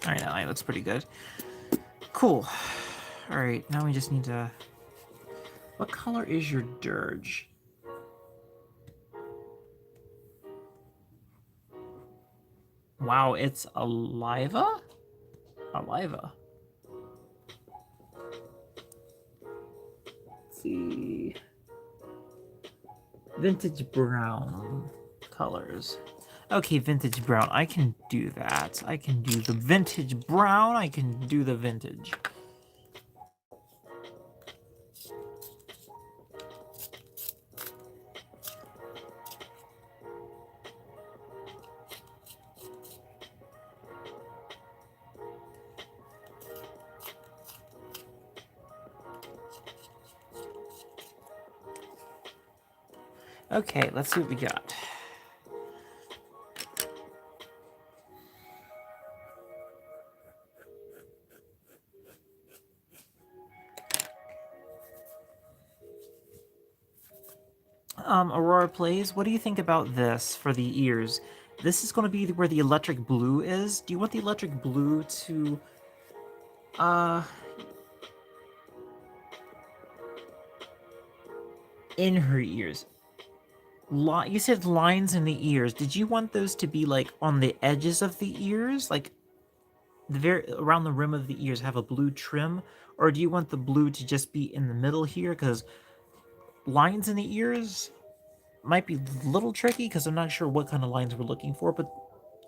Alright, that eye looks pretty good. Cool. Alright, now we just need to... What color is your dirge? Wow, it's Aliva? Aliva. see. Vintage brown colors. Okay, vintage brown. I can do that. I can do the vintage brown. I can do the vintage. Okay, let's see what we got. Aurora plays. What do you think about this for the ears? This is going to be where the electric blue is. Do you want the electric blue to, in her ears? You said lines in the ears. Did you want those to be like on the edges of the ears, like the very around the rim of the ears, have a blue trim, or do you want the blue to just be in the middle here? Because lines in the ears might be a little tricky because I'm not sure what kind of lines we're looking for, but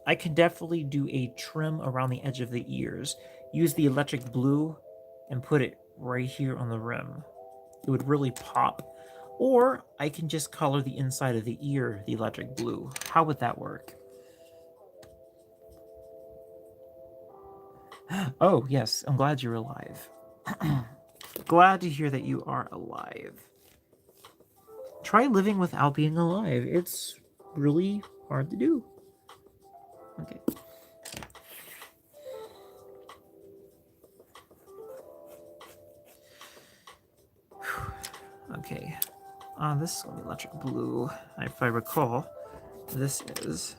I can definitely do a trim around the edge of the ears. Use the electric blue and put it right here on the rim. It would really pop. Or I can just color the inside of the ear the electric blue. How would that work? Oh, yes, I'm glad you're alive. Glad to hear that you are alive. Try living without being alive. It's really hard to do. Okay. Okay. This is going to be electric blue. If I recall, this is...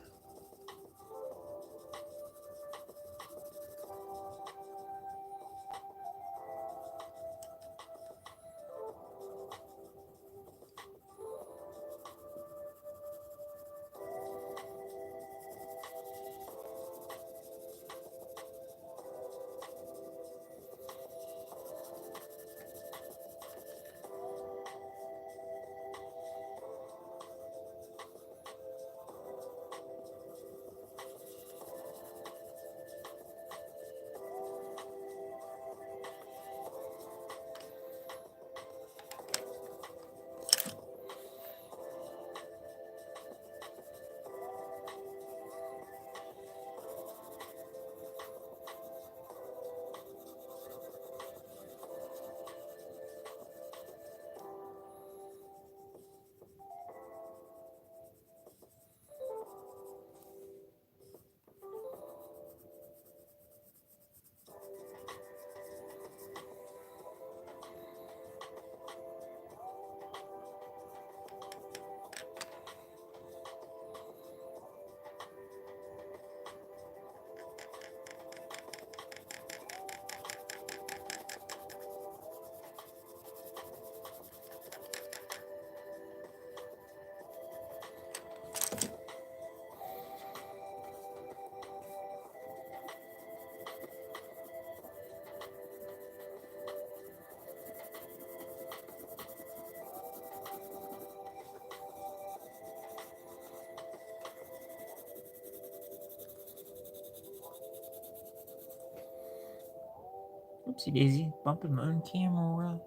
Oopsie daisy, bumping my own camera.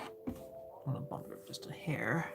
I'm gonna bump it up just a hair.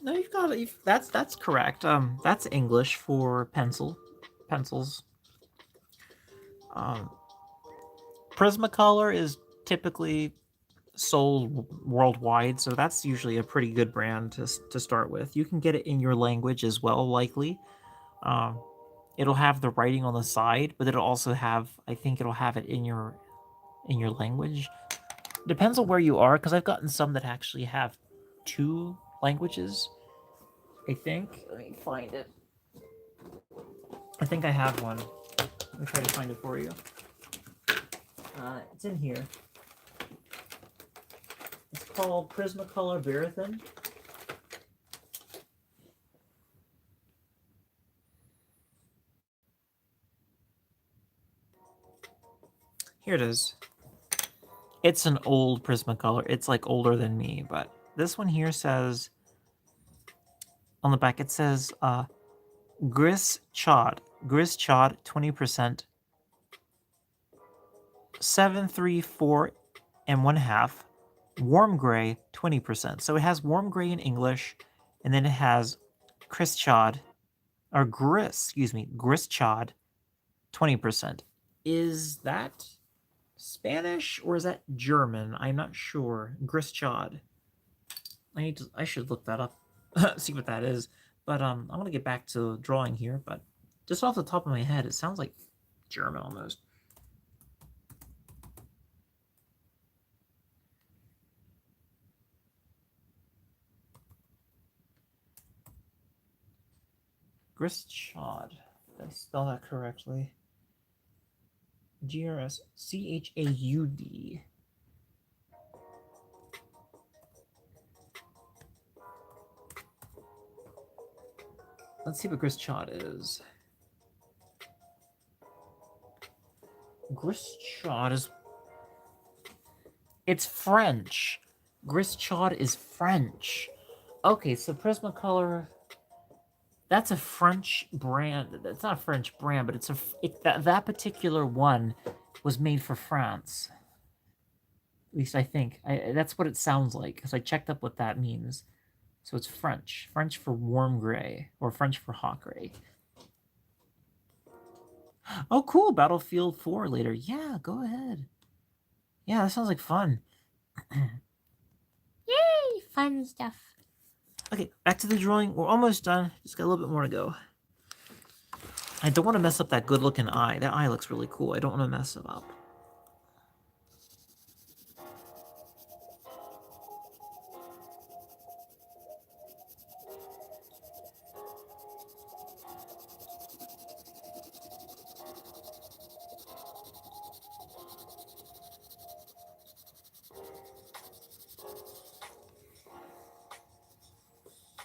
No, you've got it. That's correct. That's English for pencils. Um, Prismacolor is typically sold worldwide, so that's usually a pretty good brand to start with. You can get it in your language as well, likely. Um, it'll have the writing on the side, but it'll also have, I think it'll have it in your language. Depends on where you are, because I've gotten some that actually have two languages. I think. Let me find it. I think I have one. Let me try to find it for you. It's in here. It's called Prismacolor Verithin. Here it is. It's an old Prismacolor. It's like older than me, but this one here says on the back, it says Gris Chod. Gris Chod 20%. 734 and 1/2. Warm gray 20%. So it has warm gray in English, and then it has Gris Chod, or Gris, excuse me, Gris Chod 20%. Is that Spanish or is that German? I'm not sure. Gris Chod. I should look that up, see what that is. But I'm gonna get back to drawing here. But just off the top of my head, it sounds like German almost. Grischad. Did I spell that correctly? Grschad. Let's see what Grischad is. Grischad is... It's French. Grischad is French. Okay, so Prismacolor... That's a French brand. It's not a French brand, but that particular one was made for France. At least I think. That's what it sounds like, because I checked up what that means. So it's French. French for warm gray, or French for hot gray. Oh, cool. Battlefield 4 later. Yeah, go ahead. Yeah, that sounds like fun. Yay! Fun stuff. Okay, back to the drawing. We're almost done. Just got a little bit more to go. I don't want to mess up that good-looking eye. That eye looks really cool. I don't want to mess it up.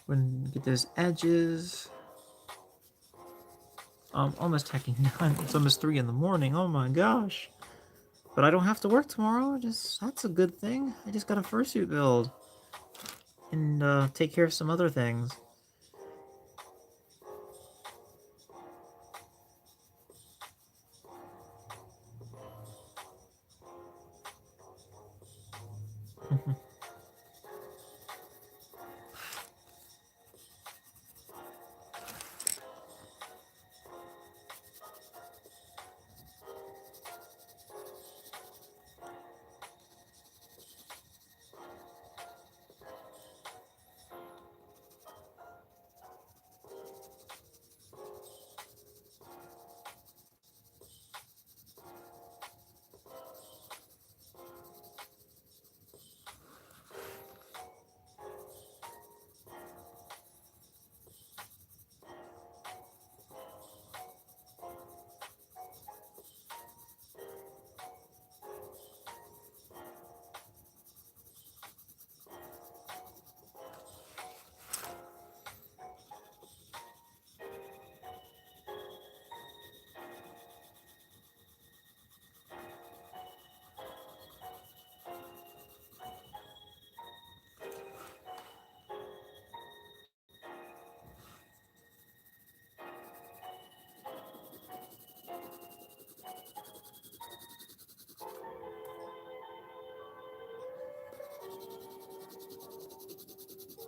When we get those edges. Almost hacking done. It's almost 3 in the morning. Oh my gosh. But I don't have to work tomorrow. That's a good thing. I just got a fursuit build. And take care of some other things.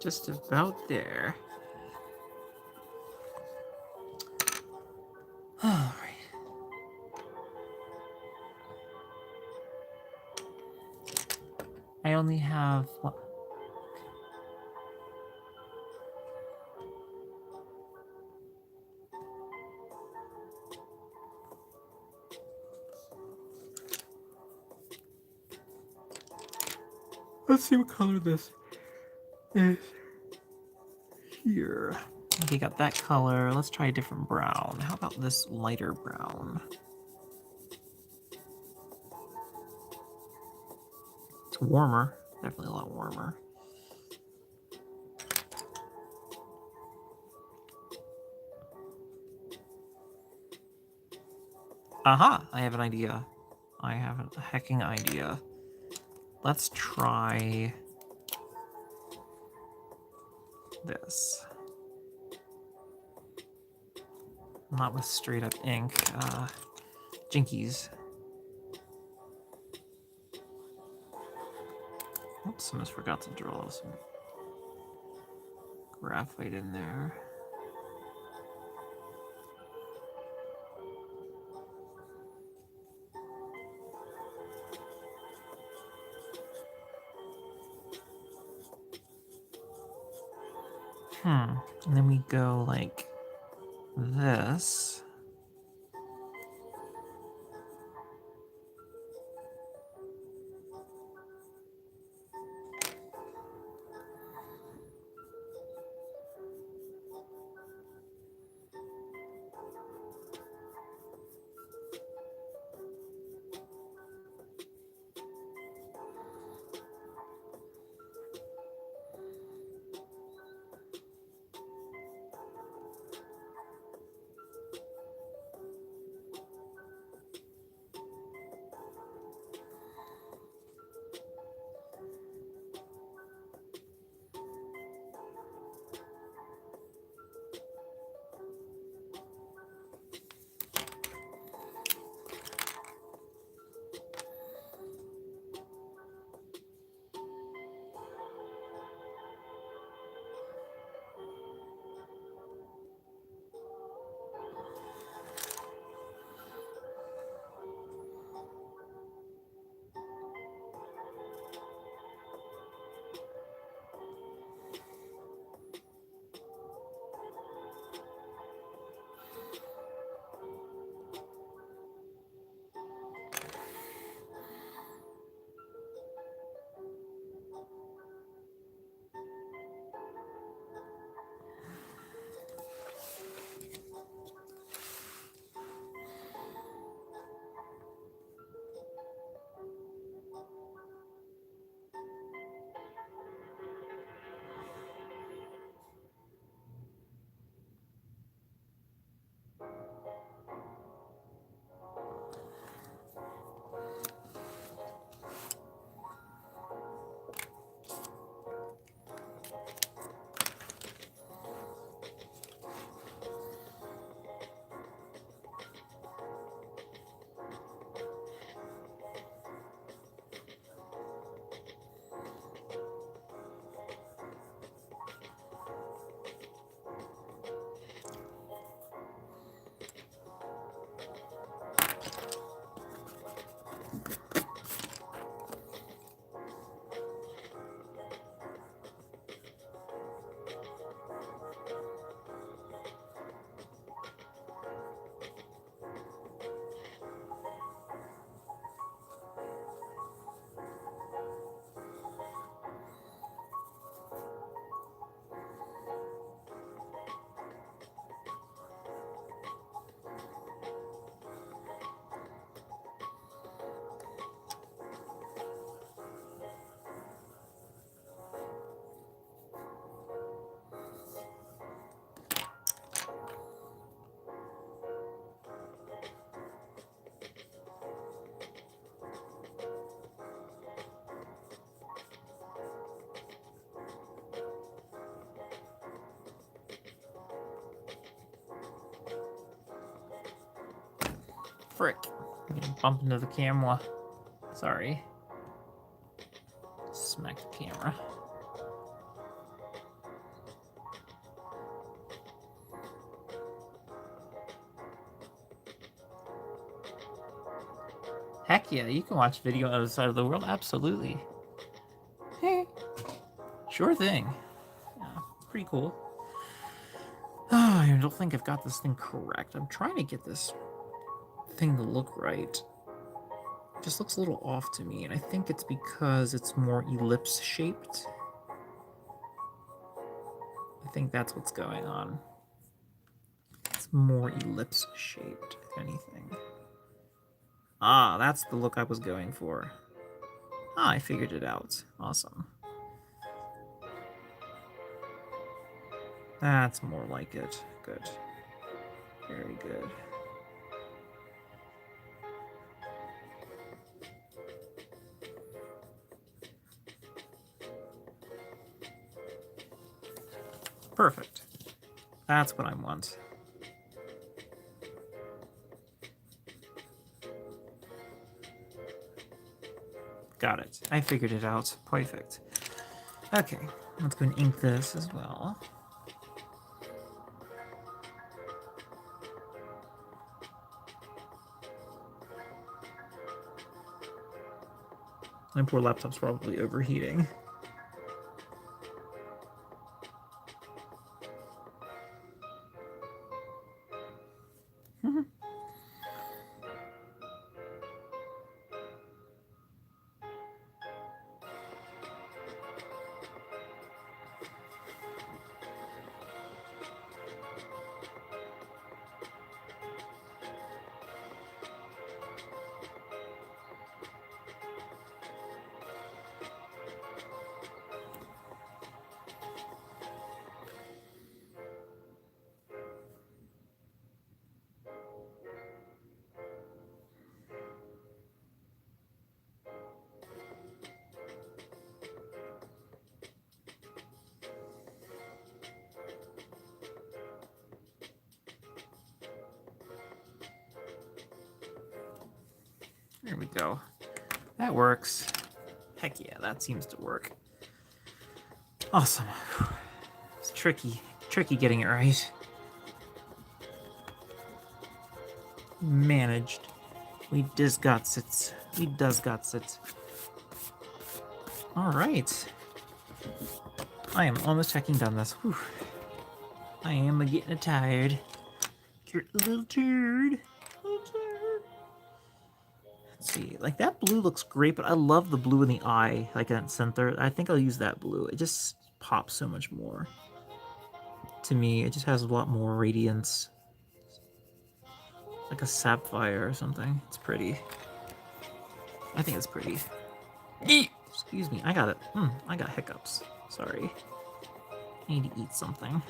Just about there. All right. I only have what? Let's see what color this is here. Okay, got that color. Let's try a different brown. How about this lighter brown? It's warmer. Definitely a lot warmer. Aha! I have an idea. I have a hecking idea. Let's try this. Not with straight up ink. Jinkies. Oops, almost forgot to draw some graphite in there. And then we go like this. Frick. I'm gonna bump into the camera. Sorry. Smack the camera. Heck yeah, you can watch video on the other side of the world. Absolutely. Hey, sure thing. Yeah, pretty cool. I don't think I've got this thing correct. I'm trying to get this thing to look right. It just looks a little off to me, and I think it's because it's more ellipse shaped. I think that's what's going on. It's more ellipse shaped, if anything. Ah, that's the look I was going for. Ah, I figured it out. Awesome. That's more like it. Good. Very good. Perfect. That's what I want. Got it. I figured it out. Perfect. Okay, let's go and ink this as well. My poor laptop's probably overheating. There we go. That works. Heck yeah, that seems to work. Awesome. It's tricky getting it right. Managed. We does got it. We does got it. Alright. I am almost checking done this. Whew. I am getting tired. You're a little turd. Let's see. Like, that blue looks great, but I love the blue in the eye, like that center. I think I'll use that blue. It just pops so much more. To me, it just has a lot more radiance. Like a sapphire or something. It's pretty. I think it's pretty. Excuse me, I got it. I got hiccups. Sorry. I need to eat something.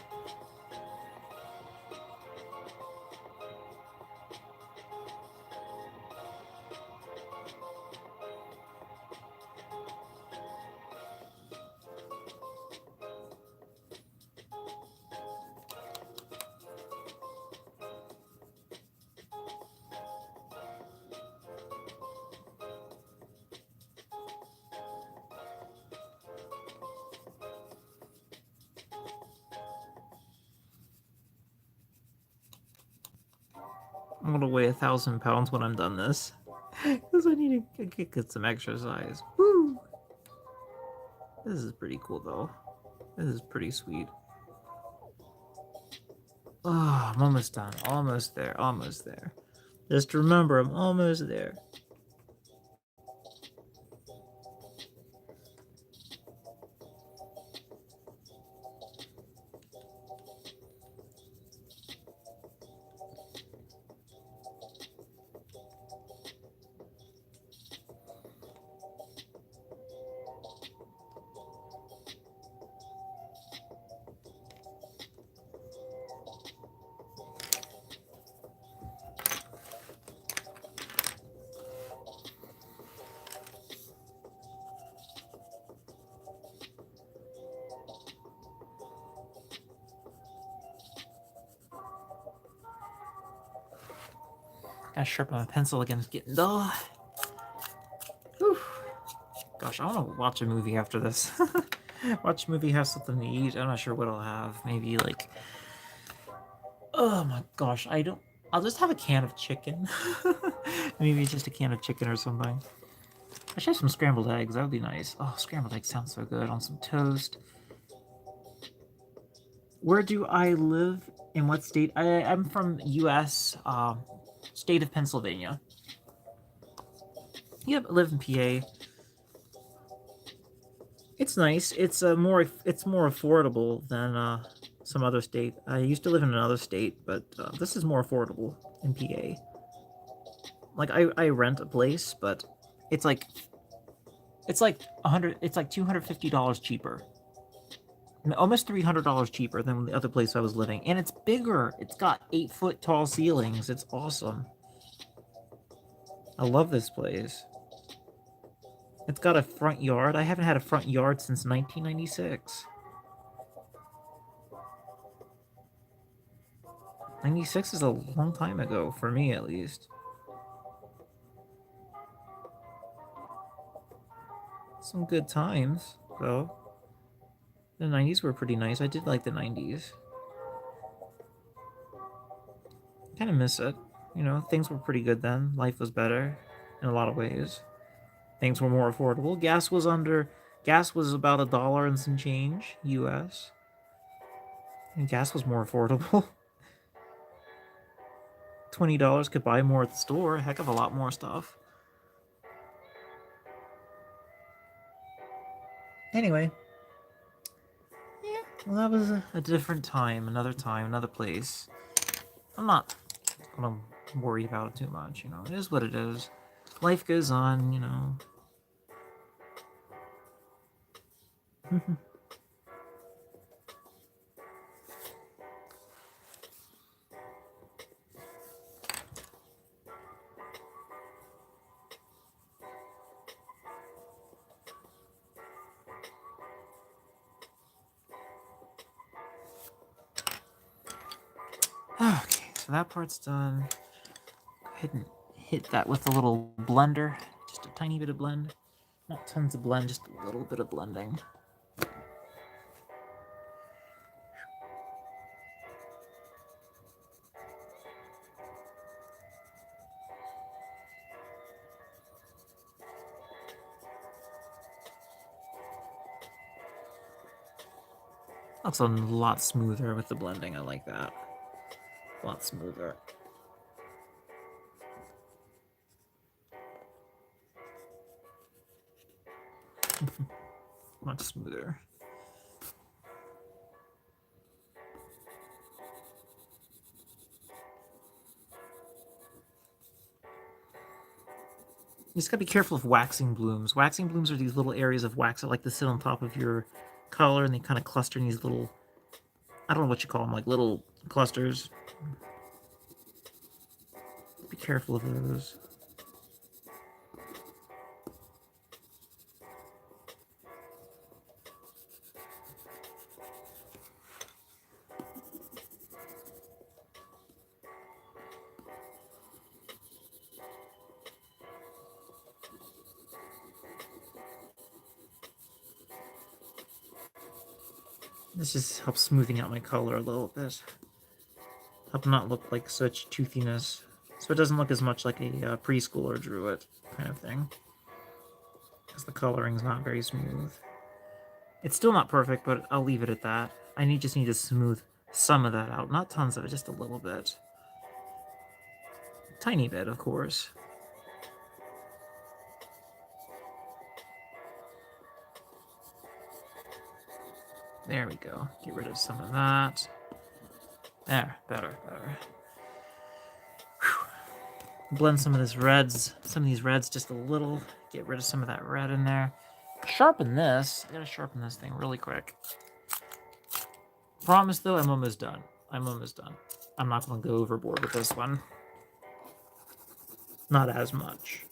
I'm gonna weigh 1,000 pounds when I'm done this. Because I need to get some exercise. Woo! This is pretty cool though. This is pretty sweet. Oh, I'm almost done. Almost there. Almost there. Just remember, I'm almost there. Gotta sharpen my pencil again. It's getting dull. Whew. Gosh, I want to watch a movie after this. Watch a movie, have something to eat. I'm not sure what I'll have. Maybe like... Oh my gosh, I don't... I'll just have a can of chicken. Maybe just a can of chicken or something. I should have some scrambled eggs. That would be nice. Oh, scrambled eggs sounds so good on some toast. Where do I live? In what state? I'm from U.S. State of Pennsylvania. Yep, I live in PA. It's nice. It's more affordable than some other state. I used to live in another state, but this is more affordable in PA. Like I rent a place, but it's like $250 cheaper. Almost $300 cheaper than the other place I was living. And it's bigger. It's got 8-foot tall ceilings. It's awesome. I love this place. It's got a front yard. I haven't had a front yard since 1996. 96 is a long time ago, for me at least. Some good times, though. The 90s were pretty nice. I did like the 90s. Kind of miss it. You know, things were pretty good then. Life was better in a lot of ways. Things were more affordable. Gas was about $1 and some change, US. And gas was more affordable. $20 could buy more at the store. A heck of a lot more stuff. Anyway. Yeah, well, that was a different time, another place. I'm not gonna worry about it too much, you know. It is what it is. Life goes on, you know. Okay, so that part's done. Go ahead and hit that with a little blender. Just a tiny bit of blend. Not tons of blend, just a little bit of blending. Looks a lot smoother with the blending. I like that. A lot smoother. Much smoother. You just gotta be careful of waxing blooms. Waxing blooms are these little areas of wax that like to sit on top of your color, and they kind of cluster in these little, I don't know what you call them, like little clusters. Be careful of those. This just helps smoothing out my color a little bit. Help not look like such toothiness. So it doesn't look as much like a preschooler drew it kind of thing. Because the coloring's not very smooth. It's still not perfect, but I'll leave it at that. Just need to smooth some of that out. Not tons of it, just a little bit. Tiny bit, of course. There we go. Get rid of some of that. There, better. Whew. Blend some of these reds just a little. Get rid of some of that red in there. Sharpen this. I gotta sharpen this thing really quick. Promise though, I'm almost done. I'm not gonna go overboard with this one. Not as much.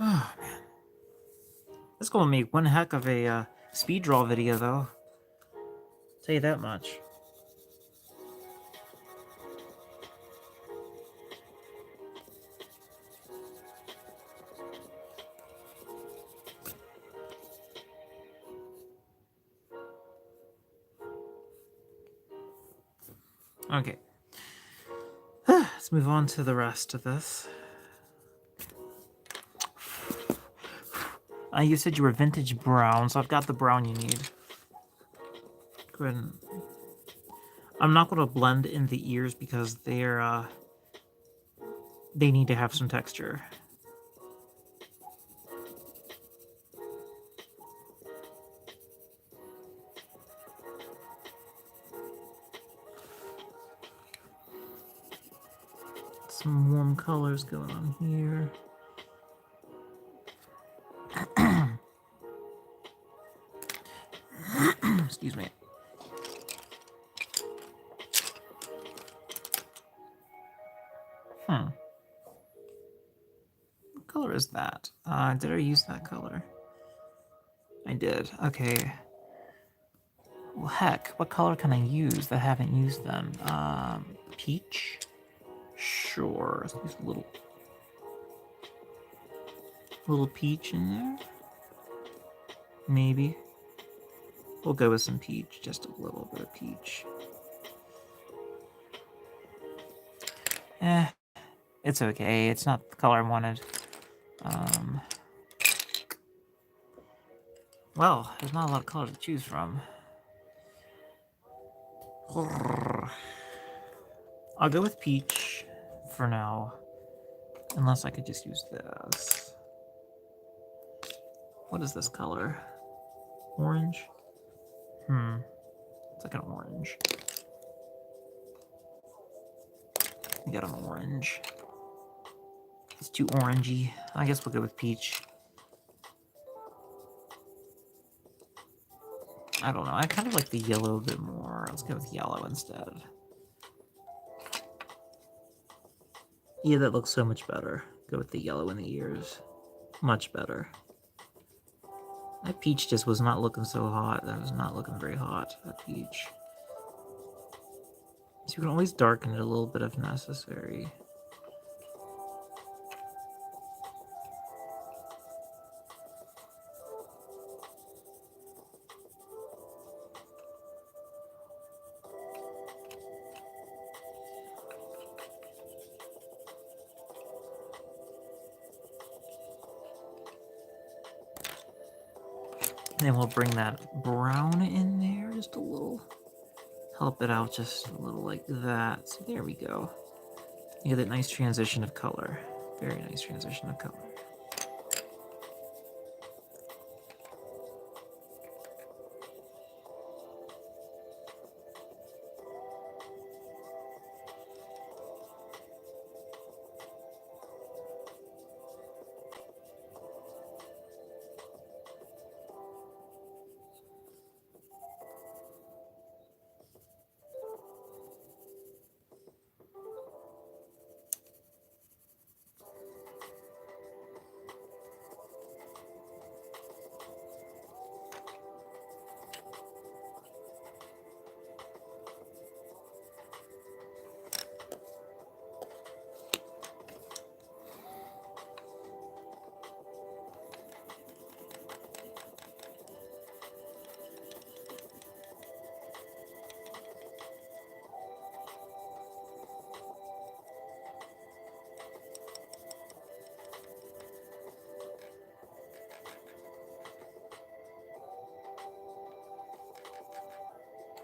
Oh man, this is gonna make one heck of a speed draw video, though. Tell you that much. Okay. Let's move on to the rest of this. You said you were vintage brown, so I've got the brown you need. Go ahead and... I'm not going to blend in the ears because they're, they need to have some texture. Some warm colors going on here. Excuse me. What color is that? Did I use that color? I did. Okay. Well, heck, what color can I use that I haven't used then? Peach? Sure. Let's use a little peach in there. Maybe. We'll go with some peach. Just a little bit of peach. It's okay. It's not the color I wanted. Well, there's not a lot of color to choose from. I'll go with peach for now. Unless I could just use this. What is this color? Orange? It's like an orange. We got an orange. It's too orangey. I guess we'll go with peach. I don't know. I kind of like the yellow a bit more. Let's go with yellow instead. Yeah, that looks so much better. Go with the yellow in the ears. Much better. That peach just was not looking so hot. That was not looking very hot, that peach. So you can always darken it a little bit if necessary. Then we'll bring that brown in there just a little. Help it out just a little like that. So there we go. You get that nice transition of color. Very nice transition of color.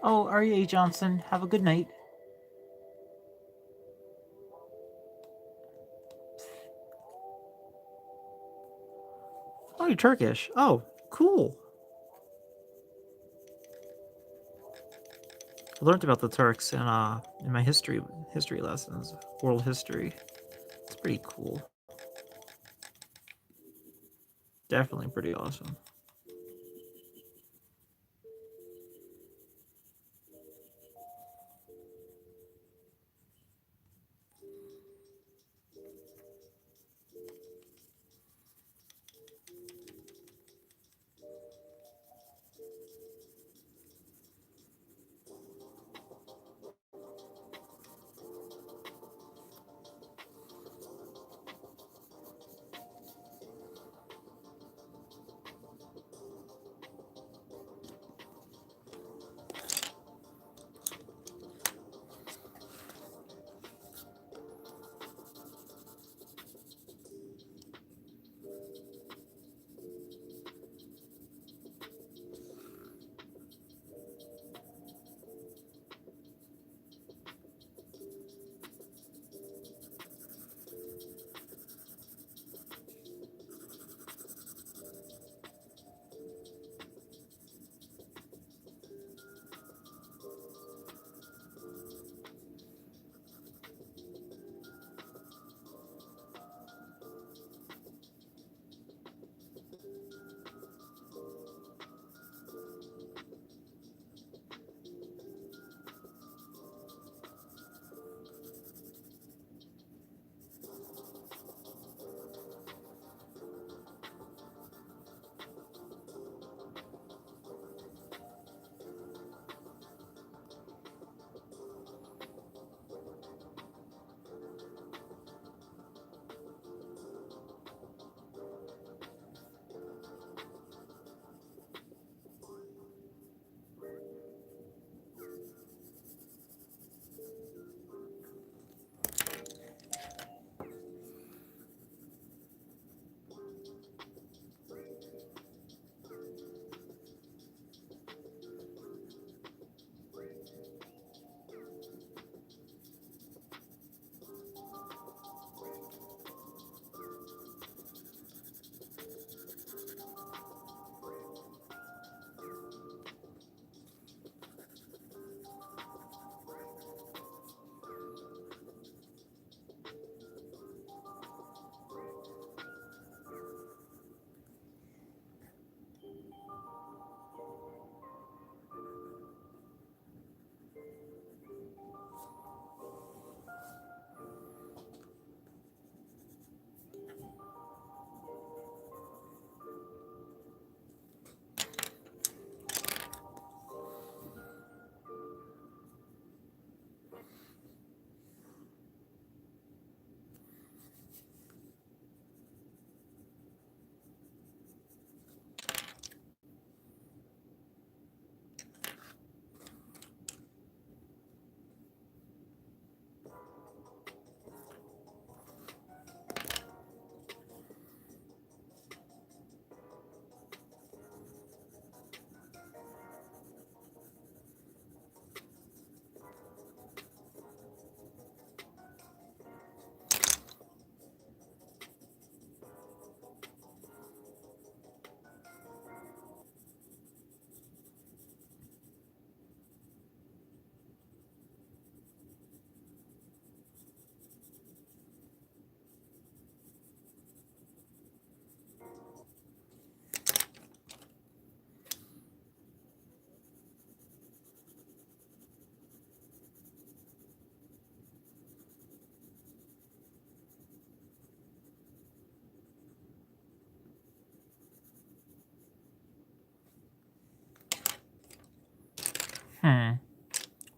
Oh, R.A. Johnson, have a good night. Oh, you're Turkish. Oh, cool. I learned about the Turks in my history lessons, world history. It's pretty cool. Definitely pretty awesome.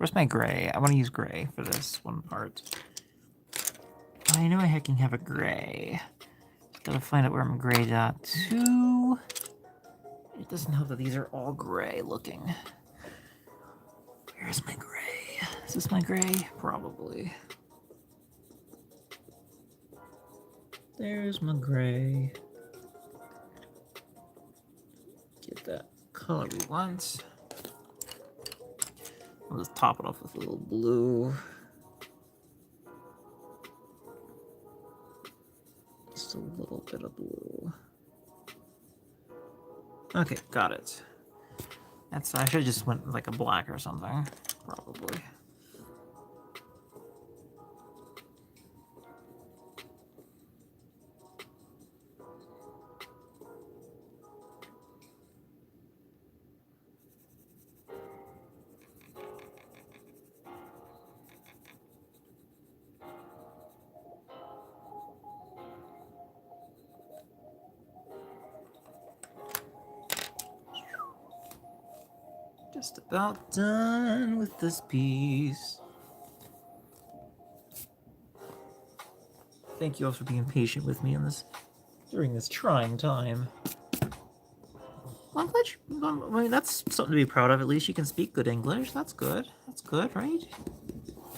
Where's my gray? I want to use gray for this one part. I know I can have a gray. Just gotta find out where I'm grayed at too. It doesn't help that these are all gray looking. Where's my gray? Is this my gray? Probably. There's my gray. Get that color we want. I'll just top it off with a little blue. Just a little bit of blue. Okay, got it. That's, I should have just went with like a black or something, probably. Just about done with this piece. Thank you all for being patient with me in this during this trying time. Well, I'm glad I mean, that's something to be proud of. At least you can speak good English. That's good. That's good, right?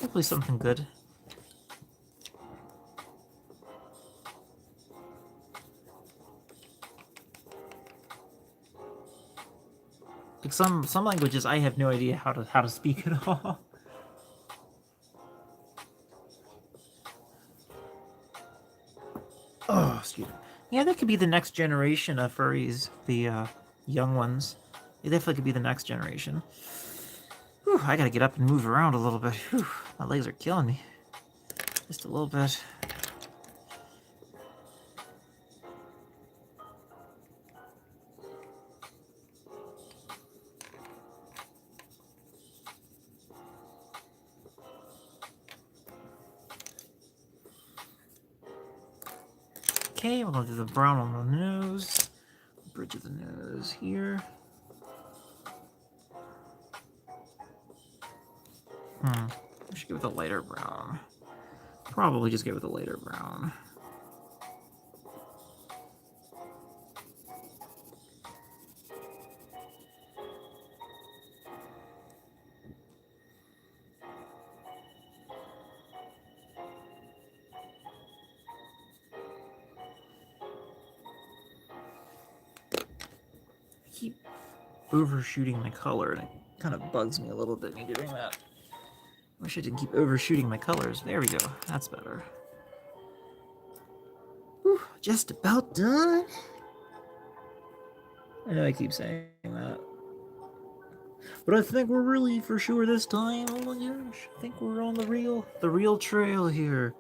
Hopefully something good. Like some languages, I have no idea how to speak at all. Oh, excuse me. Yeah, that could be the next generation of furries. The young ones. They definitely could be the next generation. Whew, I gotta get up and move around a little bit. Whew, my legs are killing me. Just a little bit. Okay, we're gonna do the brown on the nose. Bridge of the nose here. We should go with a lighter brown. Probably just go with a lighter brown. I keep overshooting my color, and it kind of bugs me a little bit me doing that. Wish I didn't keep overshooting my colors. There we go. That's better. Whew, just about done. I know I keep saying that. But I think we're really for sure this time. Oh my gosh. I think we're on the real trail here.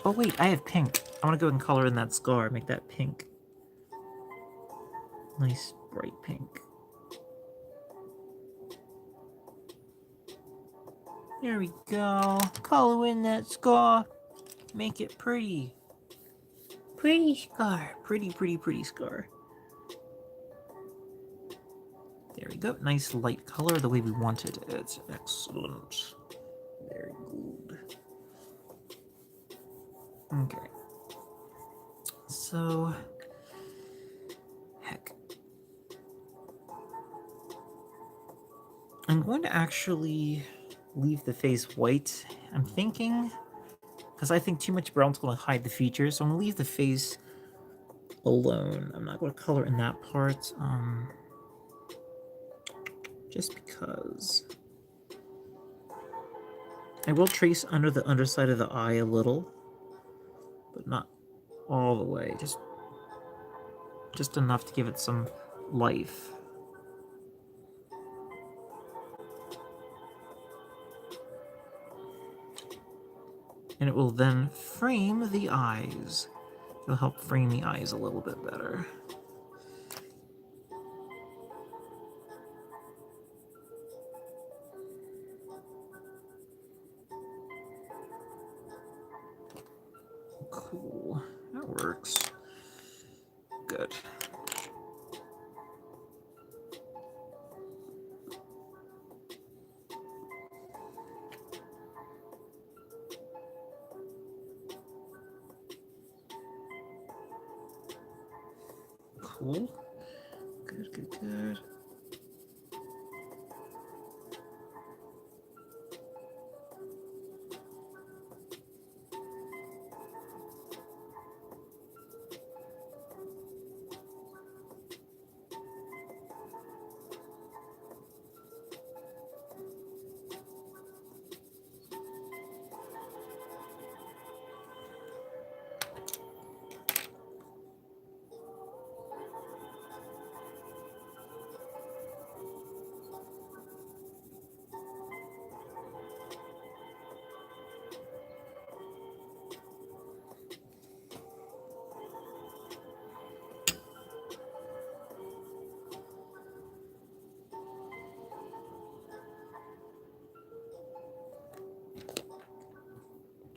Oh wait, I have pink. I want to go and color in that scar. Make that pink. Nice bright pink. There we go. Color in that scar. Make it pretty. Pretty scar. Pretty, pretty, pretty scar. There we go. Nice light color the way we wanted it. Excellent. Very good. Okay. So, heck. I'm going to actually leave the face white. I'm thinking, because I think too much brown's going to hide the features, so I'm going to leave the face alone. I'm not going to color in that part, just because. I will trace under the underside of the eye a little, but not all the way, just enough to give it some life. And it will then frame the eyes. It'll help frame the eyes a little bit better. Cool. That works. Good. cool. Good, good, good.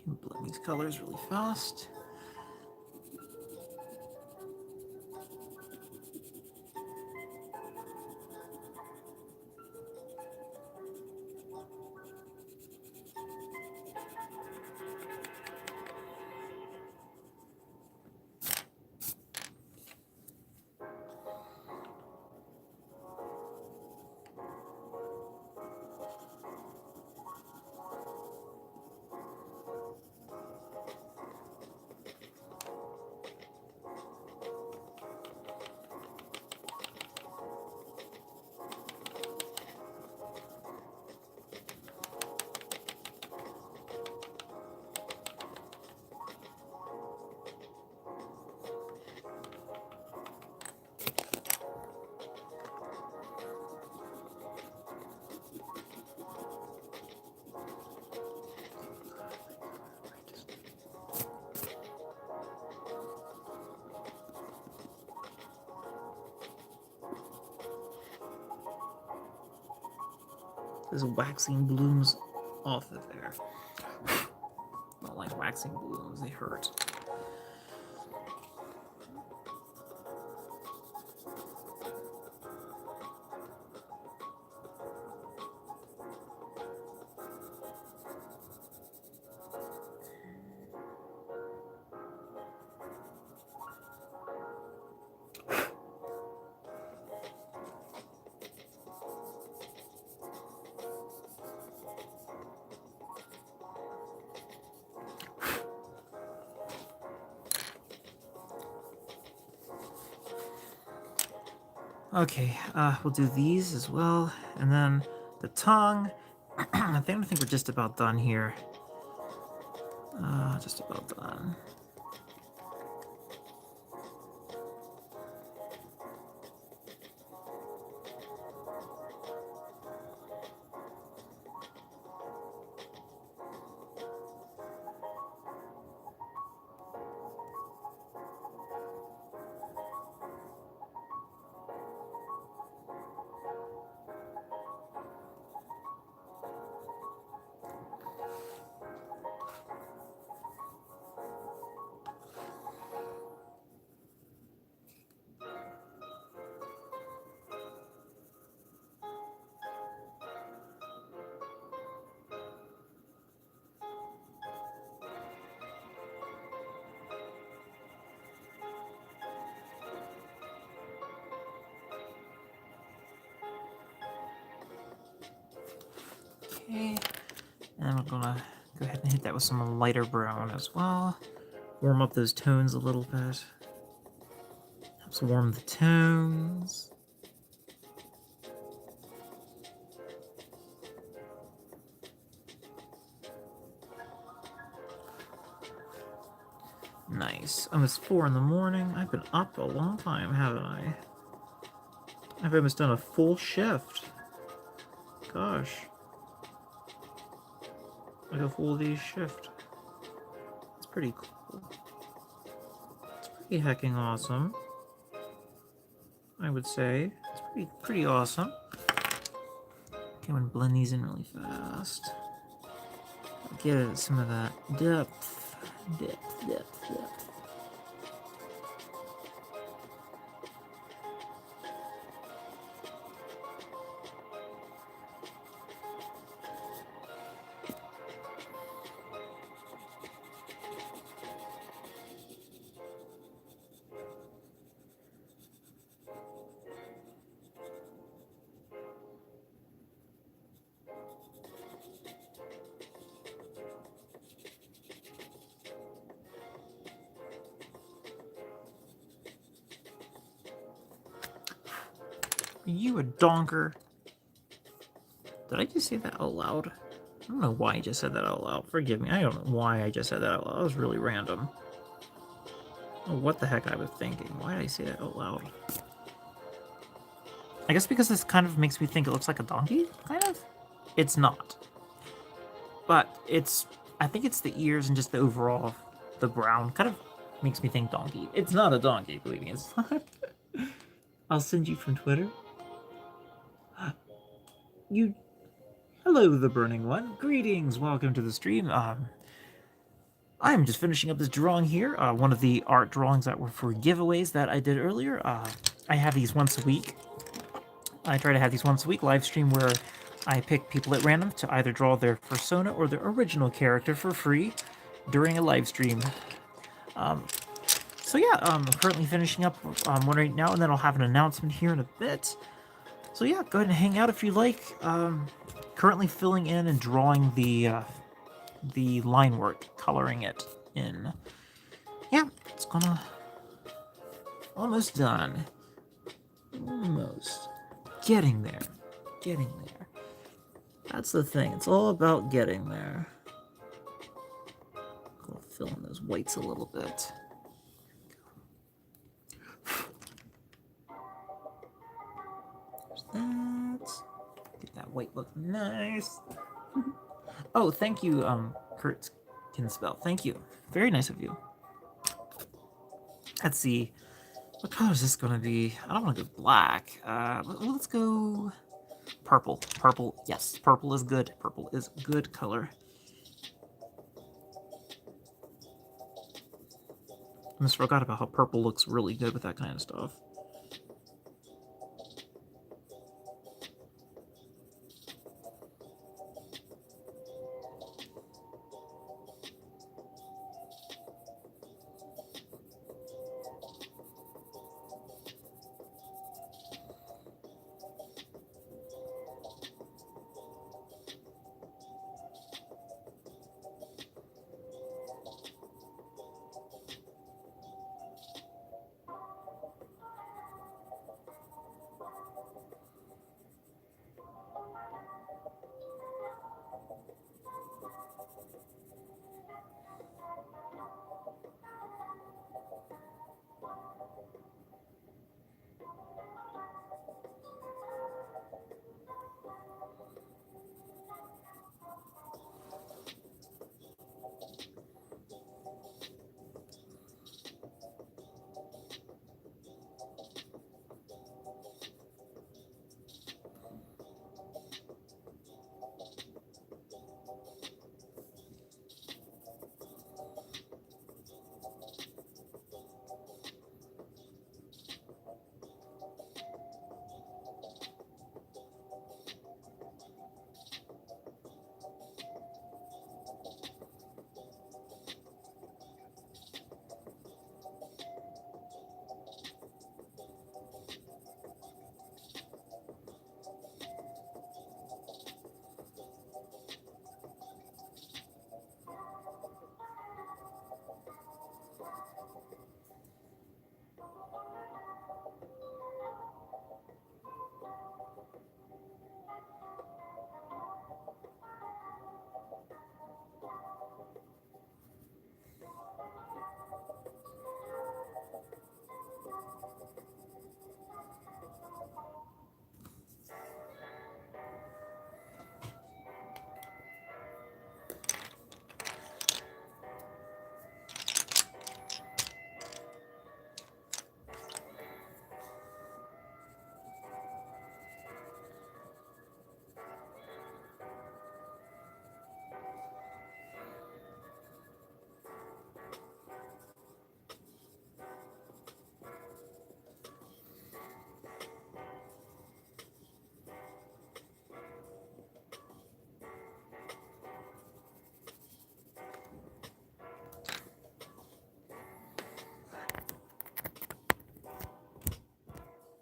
Can blend these colors really fast. This waxing blooms off of there. I don't like waxing blooms, they hurt. Okay, we'll do these as well, and then the tongue. I think we're just about done here. Just about done. Okay, and we're gonna go ahead and hit that with some lighter brown as well. Warm up those tones a little bit. Helps warm the tones. Nice. Almost 4 in the morning. I've been up a long time, haven't I? I've almost done a full shift. Gosh. Like a full day's shift. It's pretty cool. It's pretty hecking awesome, I would say. It's pretty awesome. Okay, I'm gonna blend these in really fast. Get some of that depth. Depth. You a donker. Did I just say that out loud? I don't know why I just said that out loud. Forgive me. I don't know why I just said that out loud. That was really random. Oh, what the heck I was thinking. Why did I say that out loud? I guess because this kind of makes me think it looks like a donkey, kind of? It's not. But it's... I think it's the ears and just the overall... The brown kind of makes me think donkey. It's not a donkey, believe me. It's not. I'll send you from Twitter. You... Hello, the Burning One. Greetings. Welcome to the stream. I'm just finishing up this drawing here. One of the art drawings that were for giveaways that I did earlier. I have these once a week. I try to have these once a week live stream where I pick people at random to either draw their Fursona or their original character for free during a live stream. So yeah, I'm currently finishing up one right now, and then I'll have an announcement here in a bit. So yeah, go ahead and hang out if you like. Currently filling in and drawing the line work, coloring it in. Yeah, it's gonna... Almost done. Almost. Getting there. Getting there. That's the thing. It's all about getting there. Gonna fill in those whites a little bit. There's that. Get that white look nice. Oh, thank you, Kurt Kinspell. Thank you. Very nice of you. Let's see. What color is this going to be? I don't want to go black. Let's go purple. Purple, yes. Purple is good. Purple is good color. I just forgot about how purple looks really good with that kind of stuff.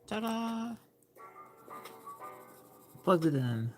Ta-da! Plugged it in.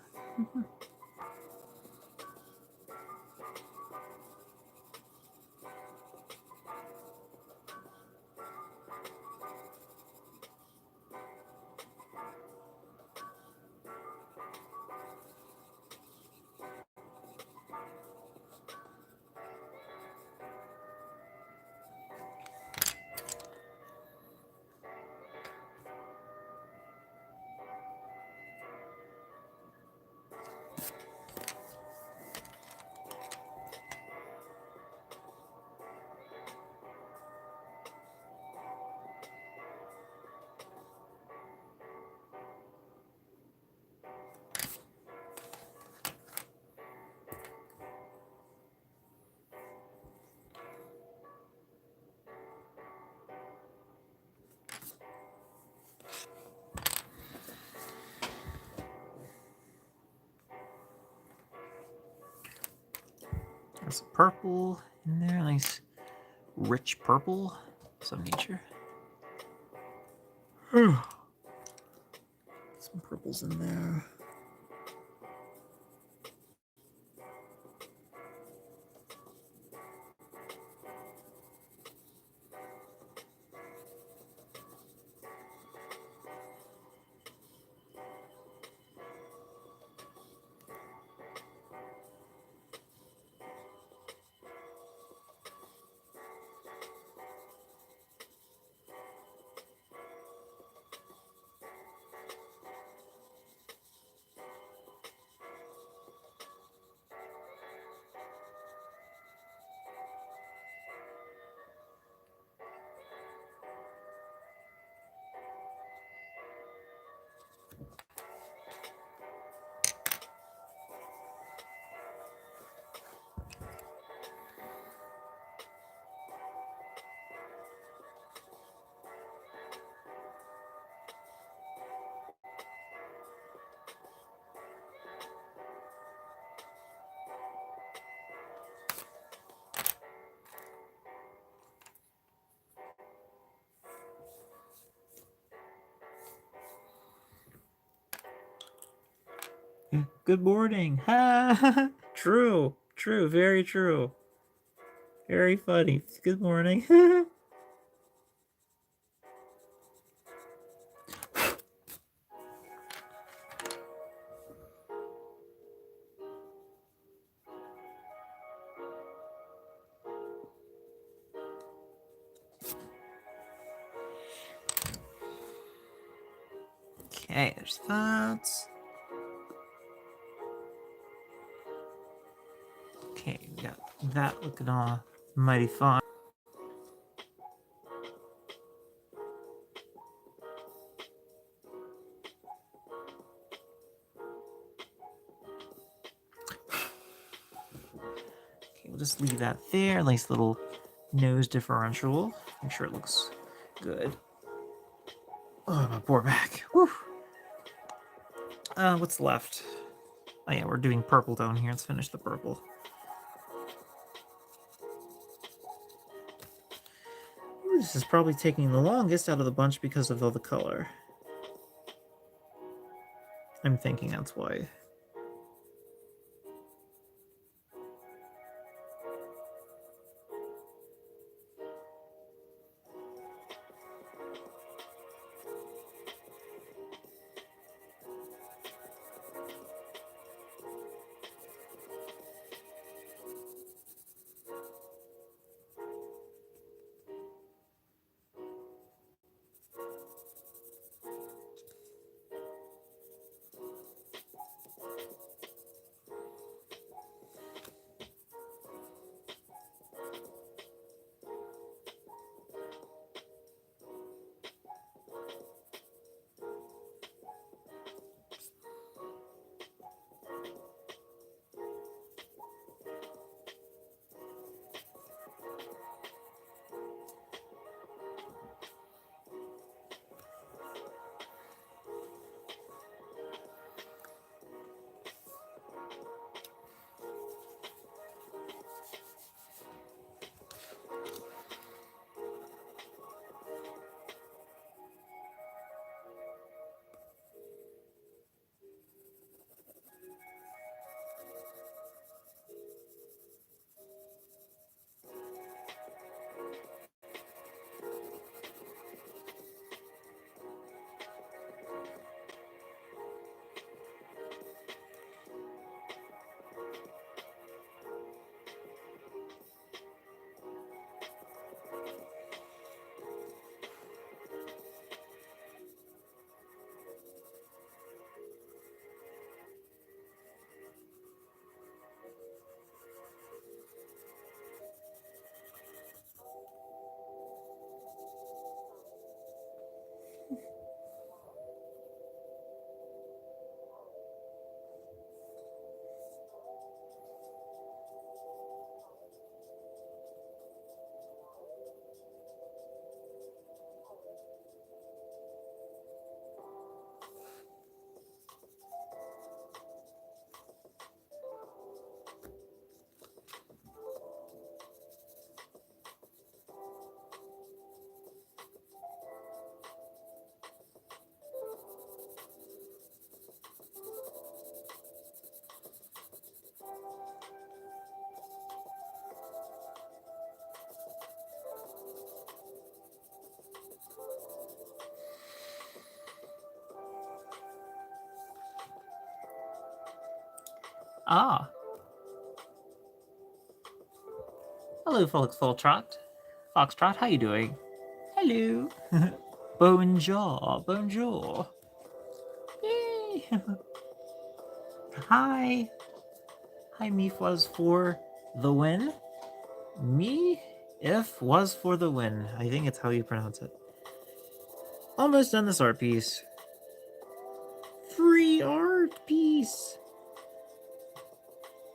some purple in there, nice rich purple, some nature. Some purples in there. Good morning. True, true, very true. Very funny. Good morning. Okay, there's that. Okay, we got that looking all mighty fine. Okay, we'll just leave that there. Nice little nose differential. Make sure it looks good. Oh, my poor back. Whew. What's left? Oh yeah, we're doing purple down here. Let's finish the purple. Ooh, this is probably taking the longest out of the bunch because of all the color. I'm thinking that's why. Ah. Hello, Foxtrot. Foxtrot, how you doing? Hello. Bonjour. Bonjour. Yay. Hi. Hi, me was for the win. Me if was for the win. I think it's how you pronounce it. Almost done this art piece. Free art piece.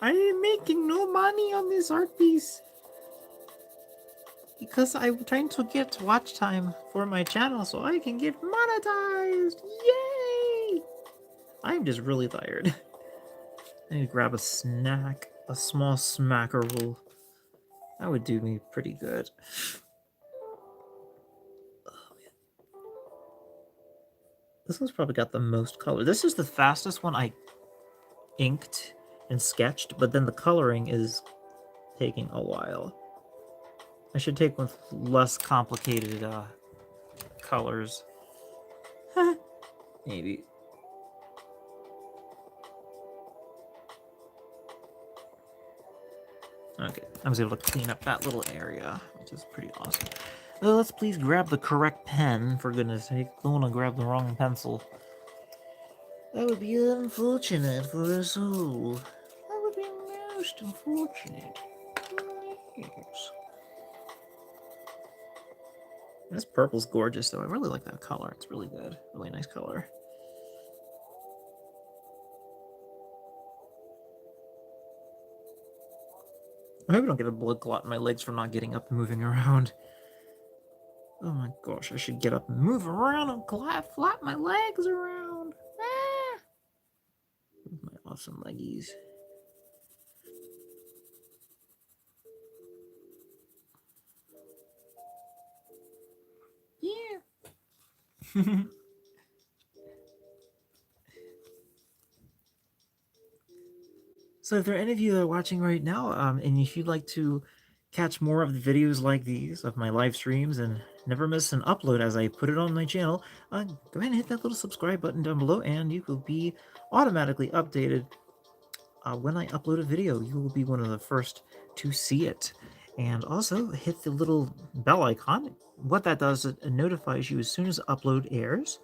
I am making no money on this art piece. Because I'm trying to get watch time for my channel so I can get monetized. Yay! I'm just really tired. I need to grab a snack. A small smackerel. That would do me pretty good. Oh, man. This one's probably got the most color. This is the fastest one I inked and sketched, but then the coloring is taking a while. I should take one with less complicated colors. Maybe. Okay, I was able to clean up that little area, which is pretty awesome. Let's please grab the correct pen, for goodness sake. Don't want to grab the wrong pencil. That would be unfortunate for us all. That would be most unfortunate. Yes. This purple's gorgeous, though. I really like that color. It's really good. Really nice color. I hope I don't get a blood clot in my legs from not getting up and moving around. Oh my gosh, I should get up and move around and flap my legs around. Ah! My awesome leggies. Yeah. So if there are any of you that are watching right now, and if you'd like to catch more of the videos like these of my live streams and never miss an upload as I put it on my channel, go ahead and hit that little subscribe button down below and you will be automatically updated when I upload a video. You will be one of the first to see it. And also hit the little bell icon. What that does, it notifies you as soon as upload airs,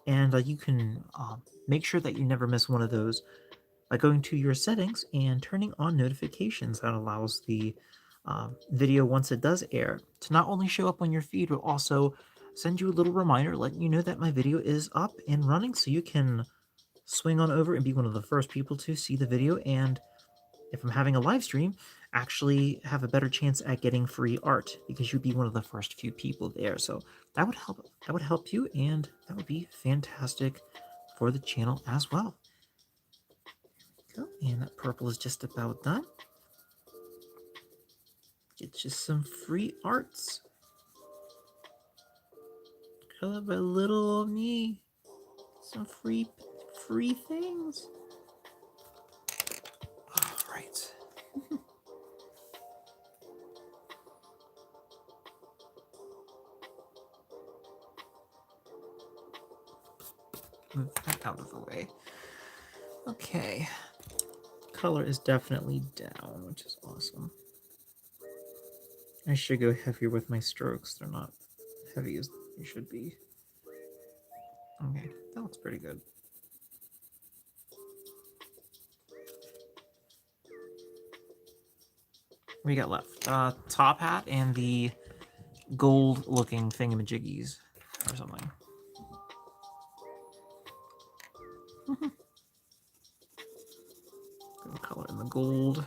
and you can make sure that you never miss one of those by going to your settings and turning on notifications. That allows the video, once it does air, to not only show up on your feed, but also send you a little reminder letting you know that my video is up and running, so you can swing on over and be one of the first people to see the video. And if I'm having a live stream, actually have a better chance at getting free art because you'd be one of the first few people there. So that would help. That would help you, and that would be fantastic for the channel as well. And that purple is just about done. Get just some free arts. Color by little old me. Some free things. All right. Move that out of the way. Okay. Color is definitely down, which is awesome. I should go heavier with my strokes. They're not heavy as they should be. Okay, that looks pretty good. What do you got left? Top hat and the gold-looking thingamajiggies or something. Color in the gold.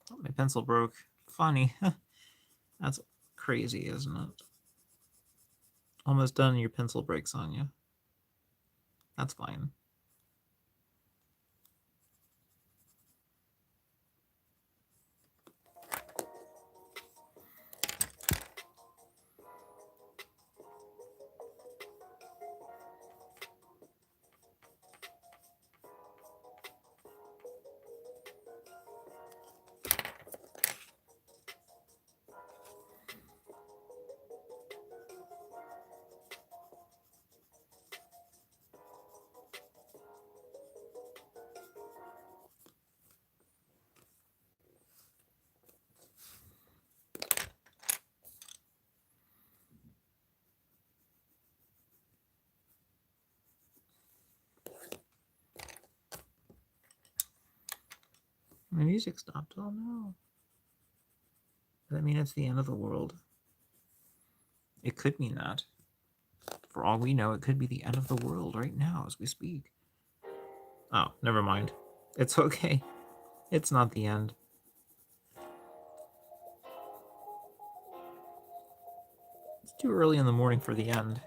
Oh, my pencil broke. Funny. That's crazy, isn't it? Almost done and your pencil breaks on you. That's fine. My music stopped. Oh no. Does that mean it's the end of the world? It could mean that. For all we know, it could be the end of the world right now as we speak. Oh, never mind. It's okay. It's not the end. It's too early in the morning for the end.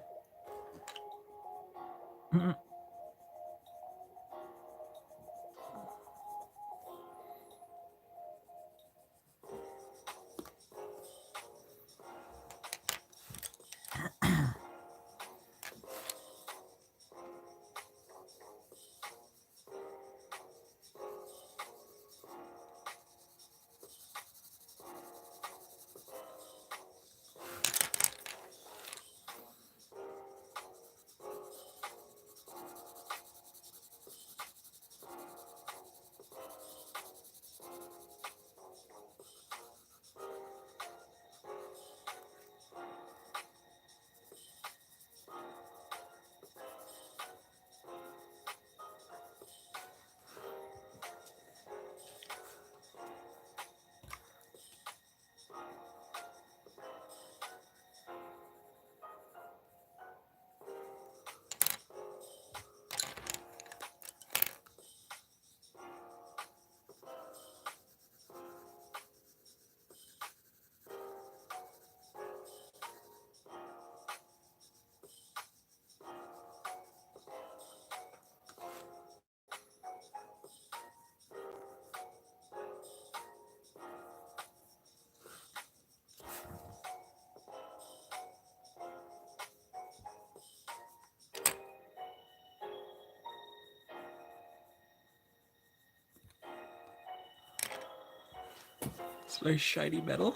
It's nice shiny metal.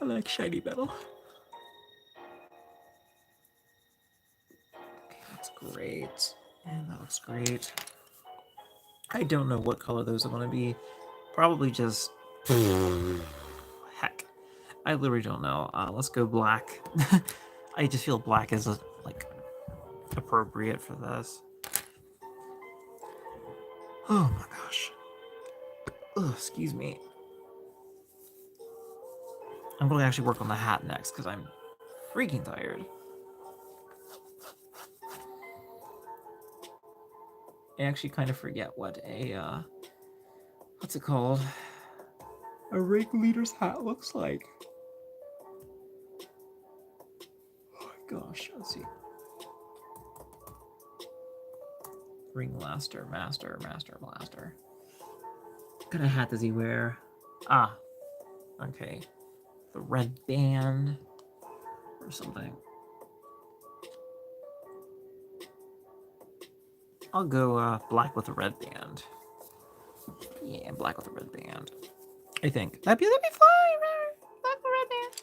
I like shiny metal. Okay, that's great. And that looks great. I don't know what color those are going to be. Probably just... Heck. I literally don't know. Let's go black. I just feel black is like appropriate for this. Oh my gosh. Ugh, excuse me. I'm going to actually work on the hat next because I'm freaking tired. I actually kind of forget what a, what's it called? A ringleader's hat looks like. Oh my gosh, let's see. Ringmaster, master, blaster. What kind of hat does he wear? Ah, okay. The red band or something. I'll go black with a red band. Yeah, black with a red band. I think that'd be fine. Black with a red band.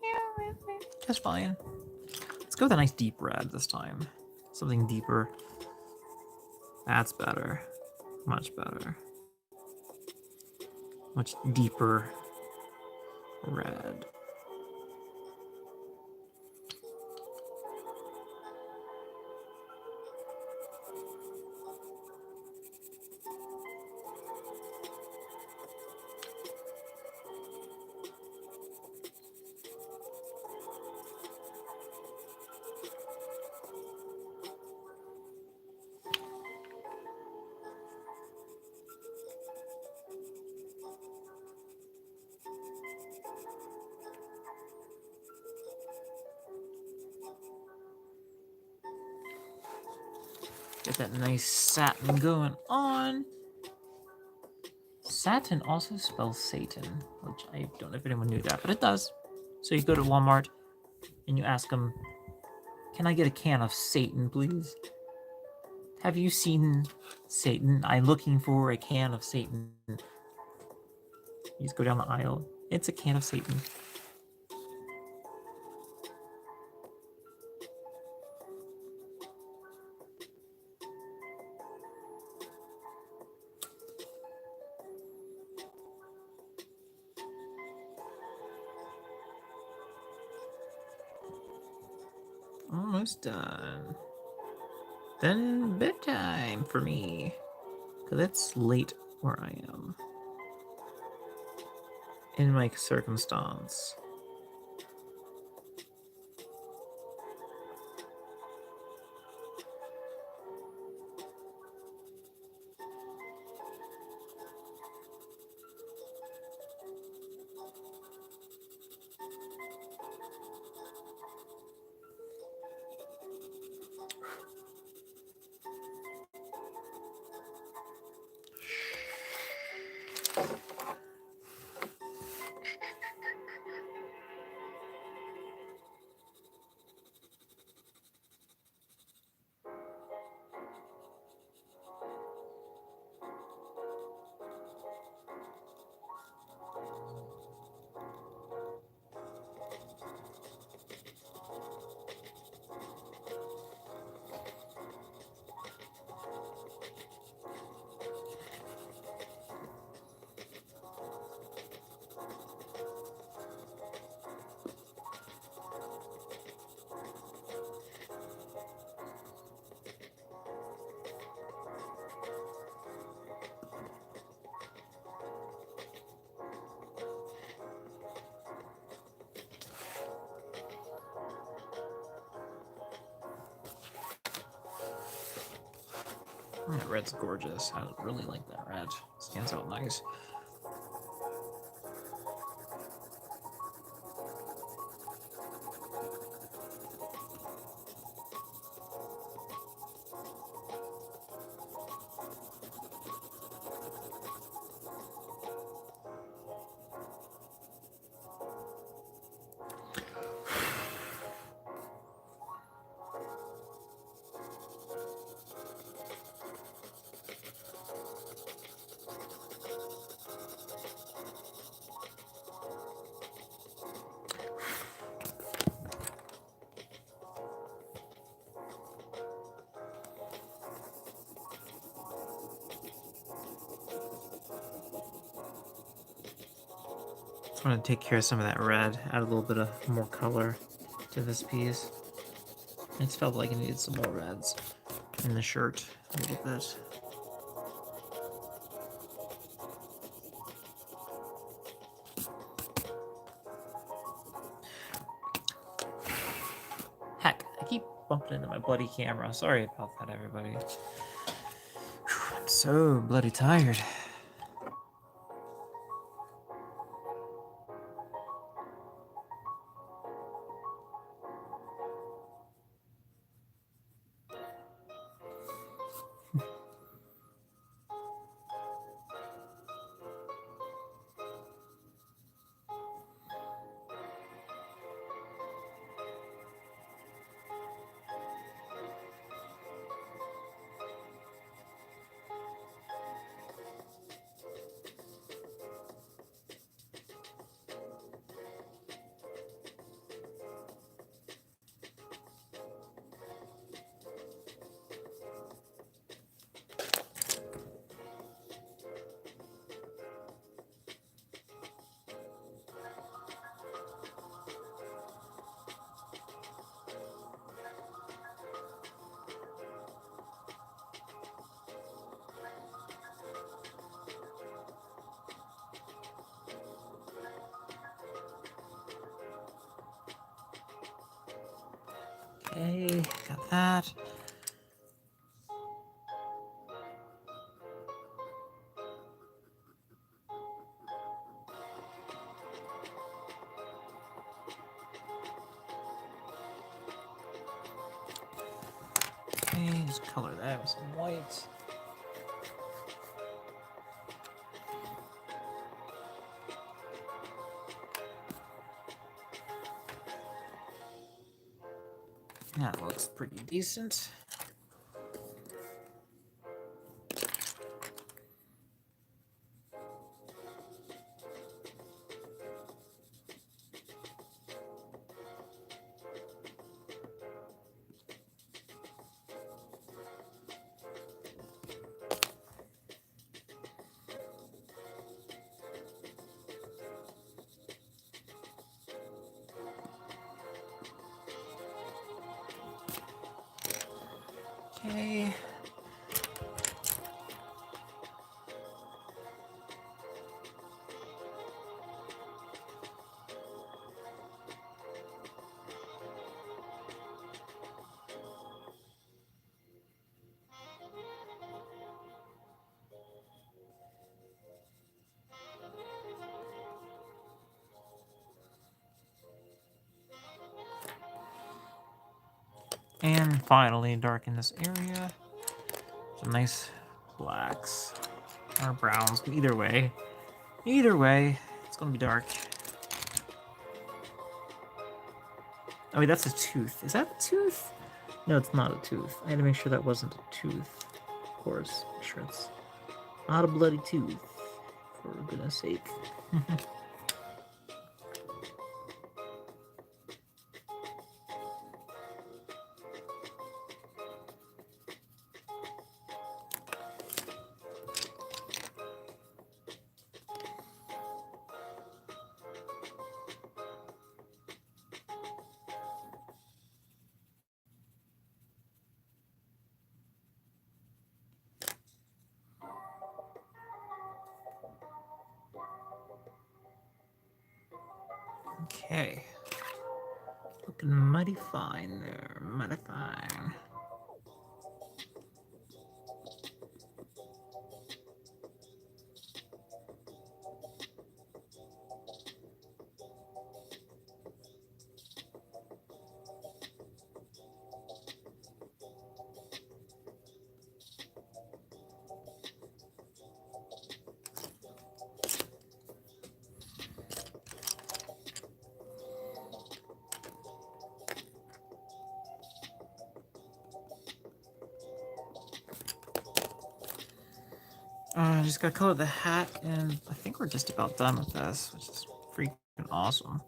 Yeah, just fine. Let's go with a nice deep red this time. Something deeper. That's better. Much better. Much deeper red. Get that nice satin going on. Satin also spells Satan, which I don't know if anyone knew that, but it does. So you go to Walmart and you ask them, "Can I get a can of Satan, please? Have you seen Satan? I'm looking for a can of Satan." You just go down the aisle. It's a can of Satan. Almost done. Then bedtime for me. Because it's late where I am. In my circumstance. That red's gorgeous. I really like that red. Stands out nice. I want to take care of some of that red, add a little bit of more color to this piece. It felt like it needed some more reds in the shirt a little bit. Heck, I keep bumping into my bloody camera. Sorry about that, everybody. Whew, I'm so bloody tired. Okay, got that. Okay, Okay, just color that with some white. That looks pretty decent. Okay. And finally, darken this area. Some nice blacks or browns, but either way, it's gonna be dark. Oh wait, that's a tooth. Is that a tooth? No, it's not a tooth. I had to make sure that wasn't a tooth. Of course, make sure it's not a bloody tooth. For goodness sake. Okay. Looking mighty fine there. Mighty fine. I just gotta color the hat, and I think we're just about done with this, which is freaking awesome.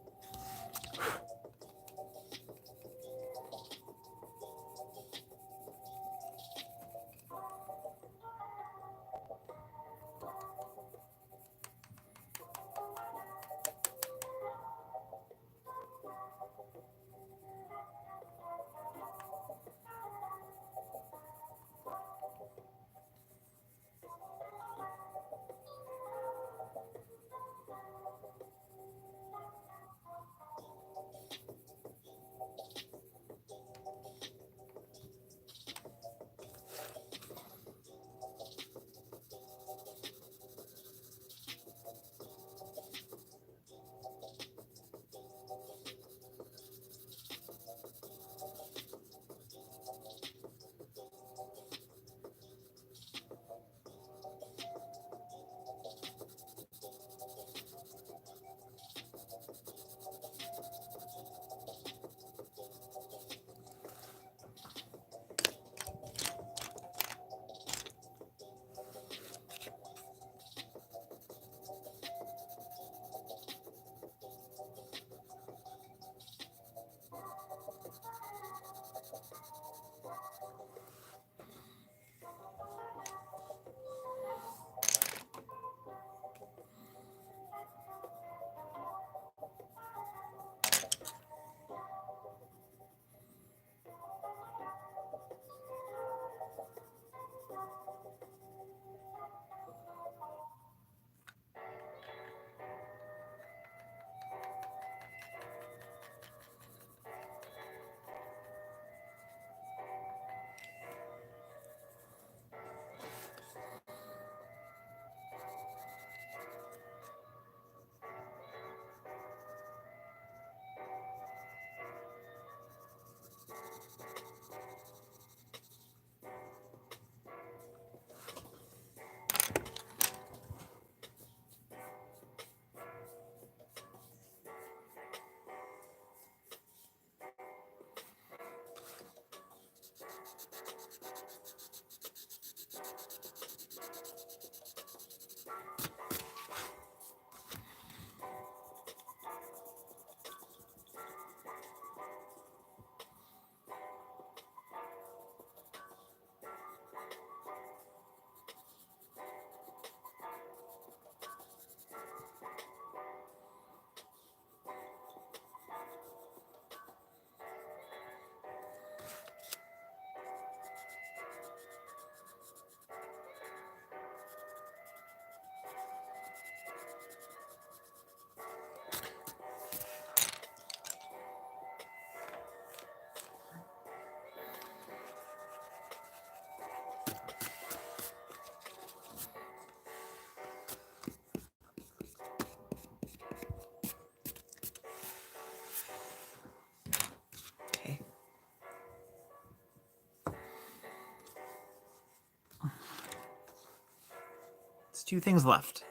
There's 2 things left.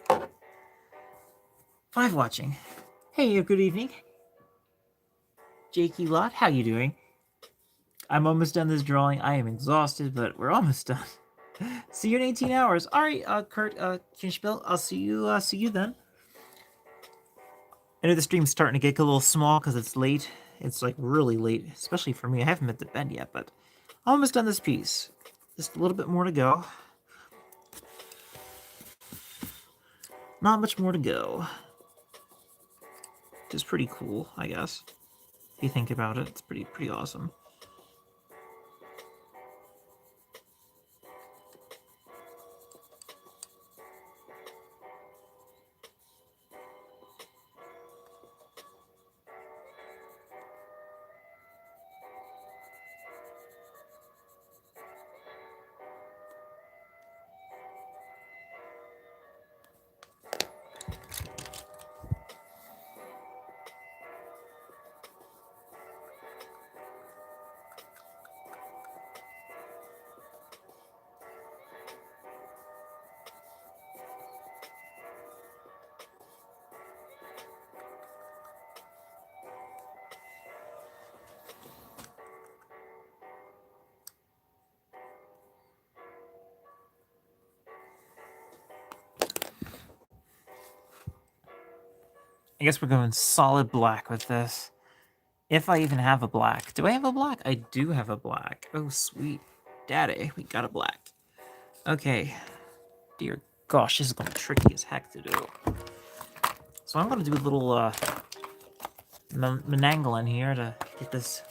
5 watching. Hey, good evening. Jakey Lot, how you doing? I'm almost done this drawing. I am exhausted, but we're almost done. See you in 18 hours. All right, Kurt, Kinchbill, I'll see you then. I know the stream's starting to get a little small because it's late. It's like really late, especially for me. I haven't been to bed yet, but almost done this piece. Just a little bit more to go. Not much more to go. Which is pretty cool, I guess. If you think about it, it's pretty awesome. I guess we're going solid black with this. If I even have a black. Do I have a black? I do have a black. Oh, sweet. Daddy, we got a black. Okay. Dear gosh, this is going to be tricky as heck to do. So I'm going to do a little menangling here to get this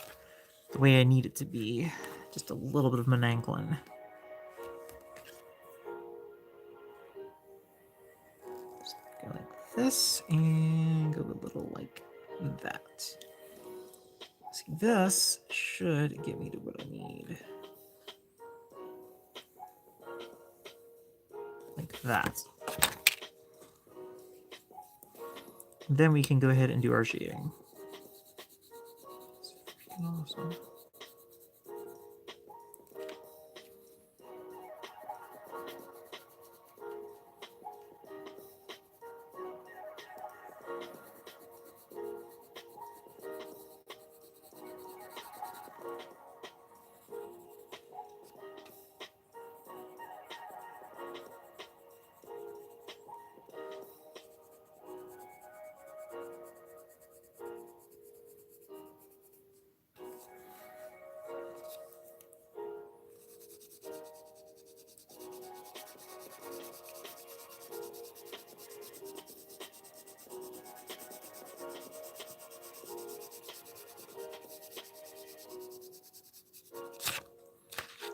the way I need it to be. Just a little bit of menangling. Just go like this and go a little like that. See, this should get me to what I need. Like that. Then we can go ahead and do our shading. Awesome.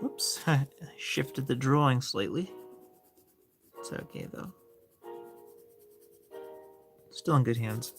Oops, I shifted the drawing slightly. It's okay though. Still in good hands.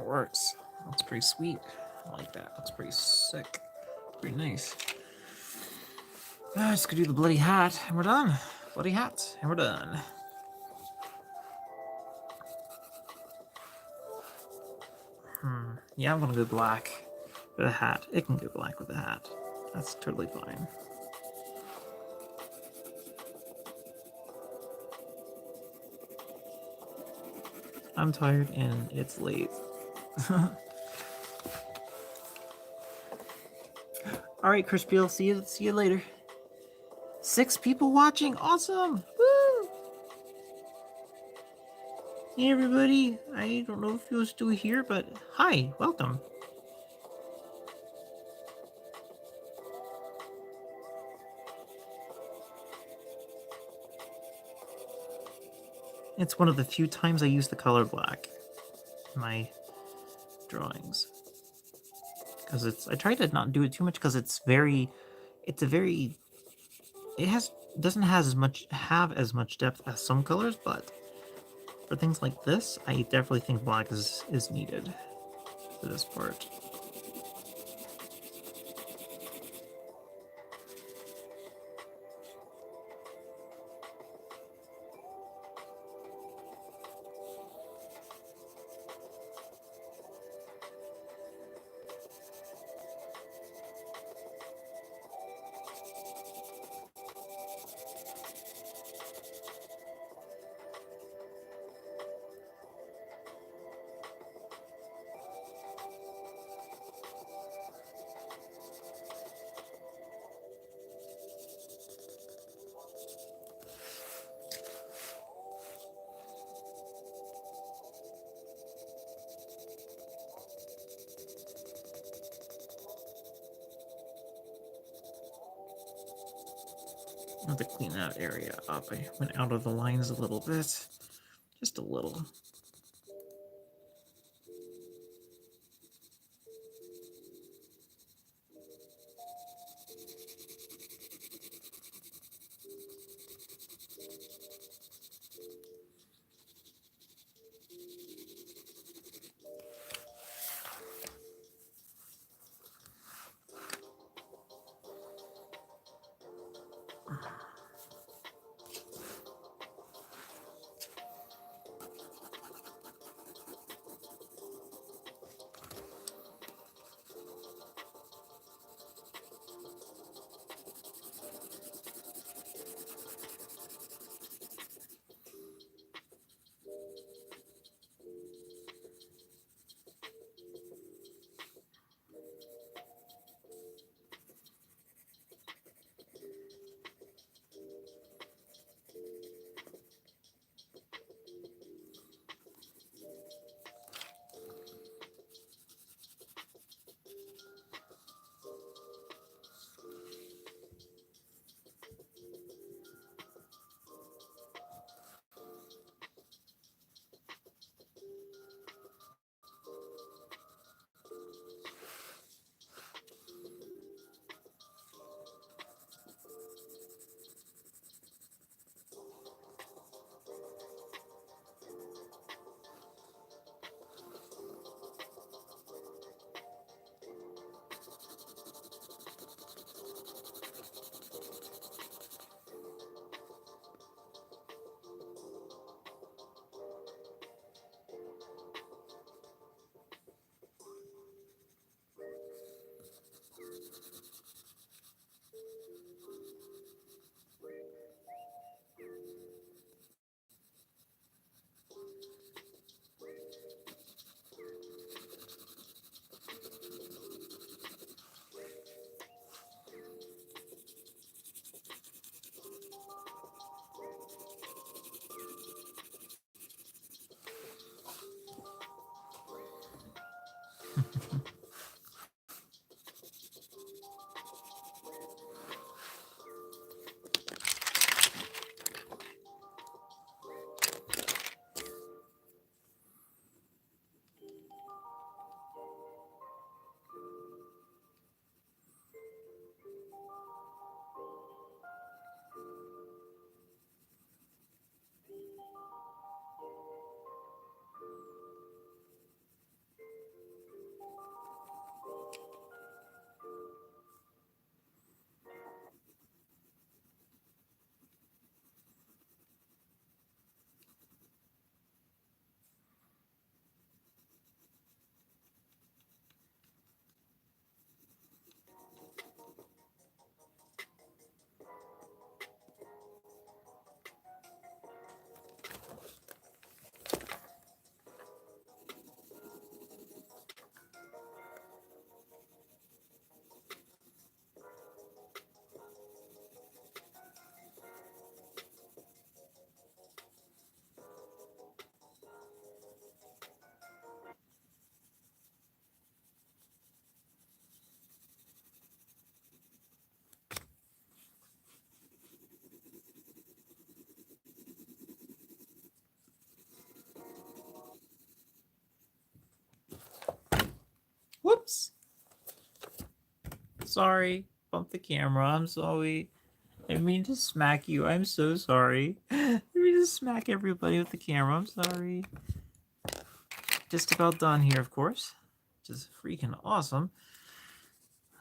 works. That's pretty sweet. I like that. That's pretty sick. Pretty nice. Just gonna do the bloody hat, and we're done. Bloody hat, and we're done. Yeah, I'm gonna go black with a hat. It can go black with a hat. That's totally fine. I'm tired and it's late. All right, Chris Beal. See you later. 6 people watching. Awesome. Woo! Hey everybody. I don't know if you're still here, but hi, welcome. It's one of the few times I use the color black in my drawings. Because I try to not do it too much because it doesn't have as much depth as some colors, but for things like this, I definitely think black is needed for this part. I have to clean that area up. I went out of the lines a little bit. Just a little. Sorry. Bump the camera. I'm sorry. I didn't mean to smack you. I'm so sorry. I didn't mean to smack everybody with the camera. I'm sorry. Just about done here, of course. Just freaking awesome.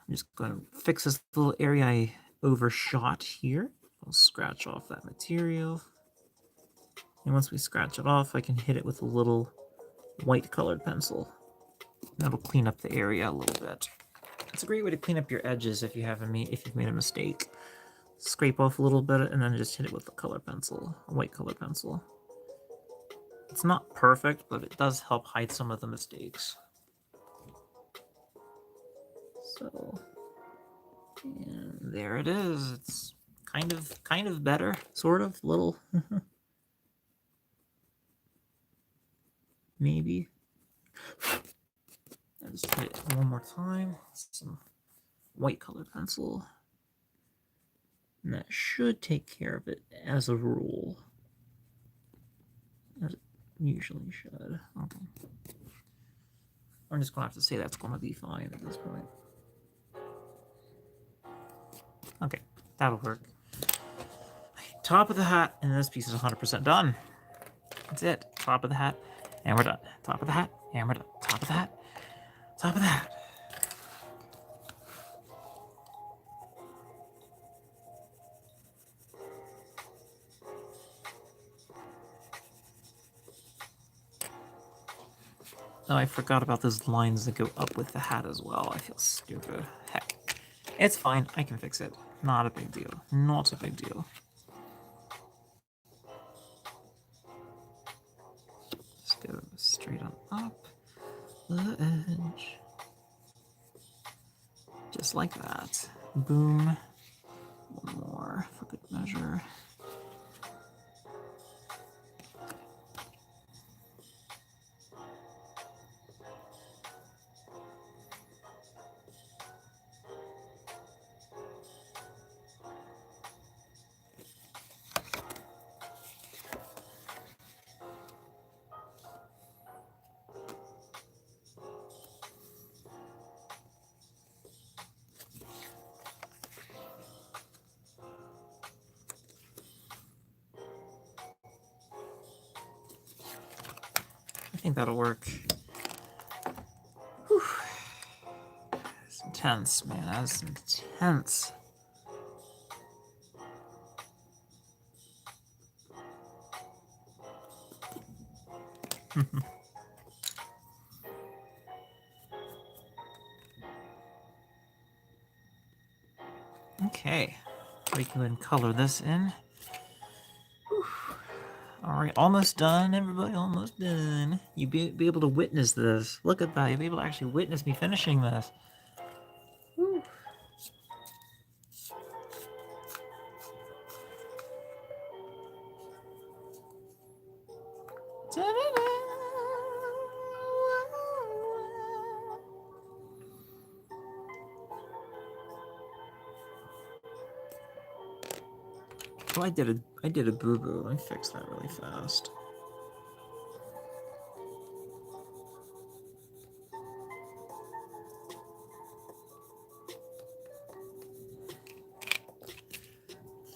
I'm just going to fix this little area I overshot here. I'll scratch off that material. And once we scratch it off, I can hit it with a little white colored pencil. That'll clean up the area a little bit. It's a great way to clean up your edges if you've made a mistake. Scrape off a little bit and then just hit it with a color pencil, a white color pencil. It's not perfect, but it does help hide some of the mistakes. So, and there it is. It's kind of better, sort of, little. Maybe. I'll just hit it one more time. Some white colored pencil. And that should take care of it as a rule. As it usually should. Okay. I'm just going to have to say that's going to be fine at this point. Okay, that'll work. Top of the hat, and this piece is 100% done. That's it. Top of the hat, and we're done. Top of the hat, and we're done. Top of the hat, top of the hat. Oh, I forgot about those lines that go up with the hat as well. I feel stupid. Heck. It's fine. I can fix it. Not a big deal. Not a big deal. Just go straight on up the edge. Just like that. Boom. One more for good measure. I think that'll work. Whew. It's intense, man. That's intense. Okay, we can then color this in. All right, almost done, everybody, almost done. You'll be able to witness this. Look at that, you'll be able to actually witness me finishing this. Whew. Oh, I did a boo-boo. Let me fix that really fast.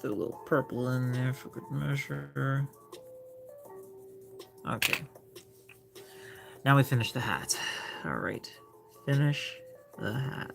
Throw a little purple in there for good measure. Okay. Now we finish the hat. All right. Finish the hat.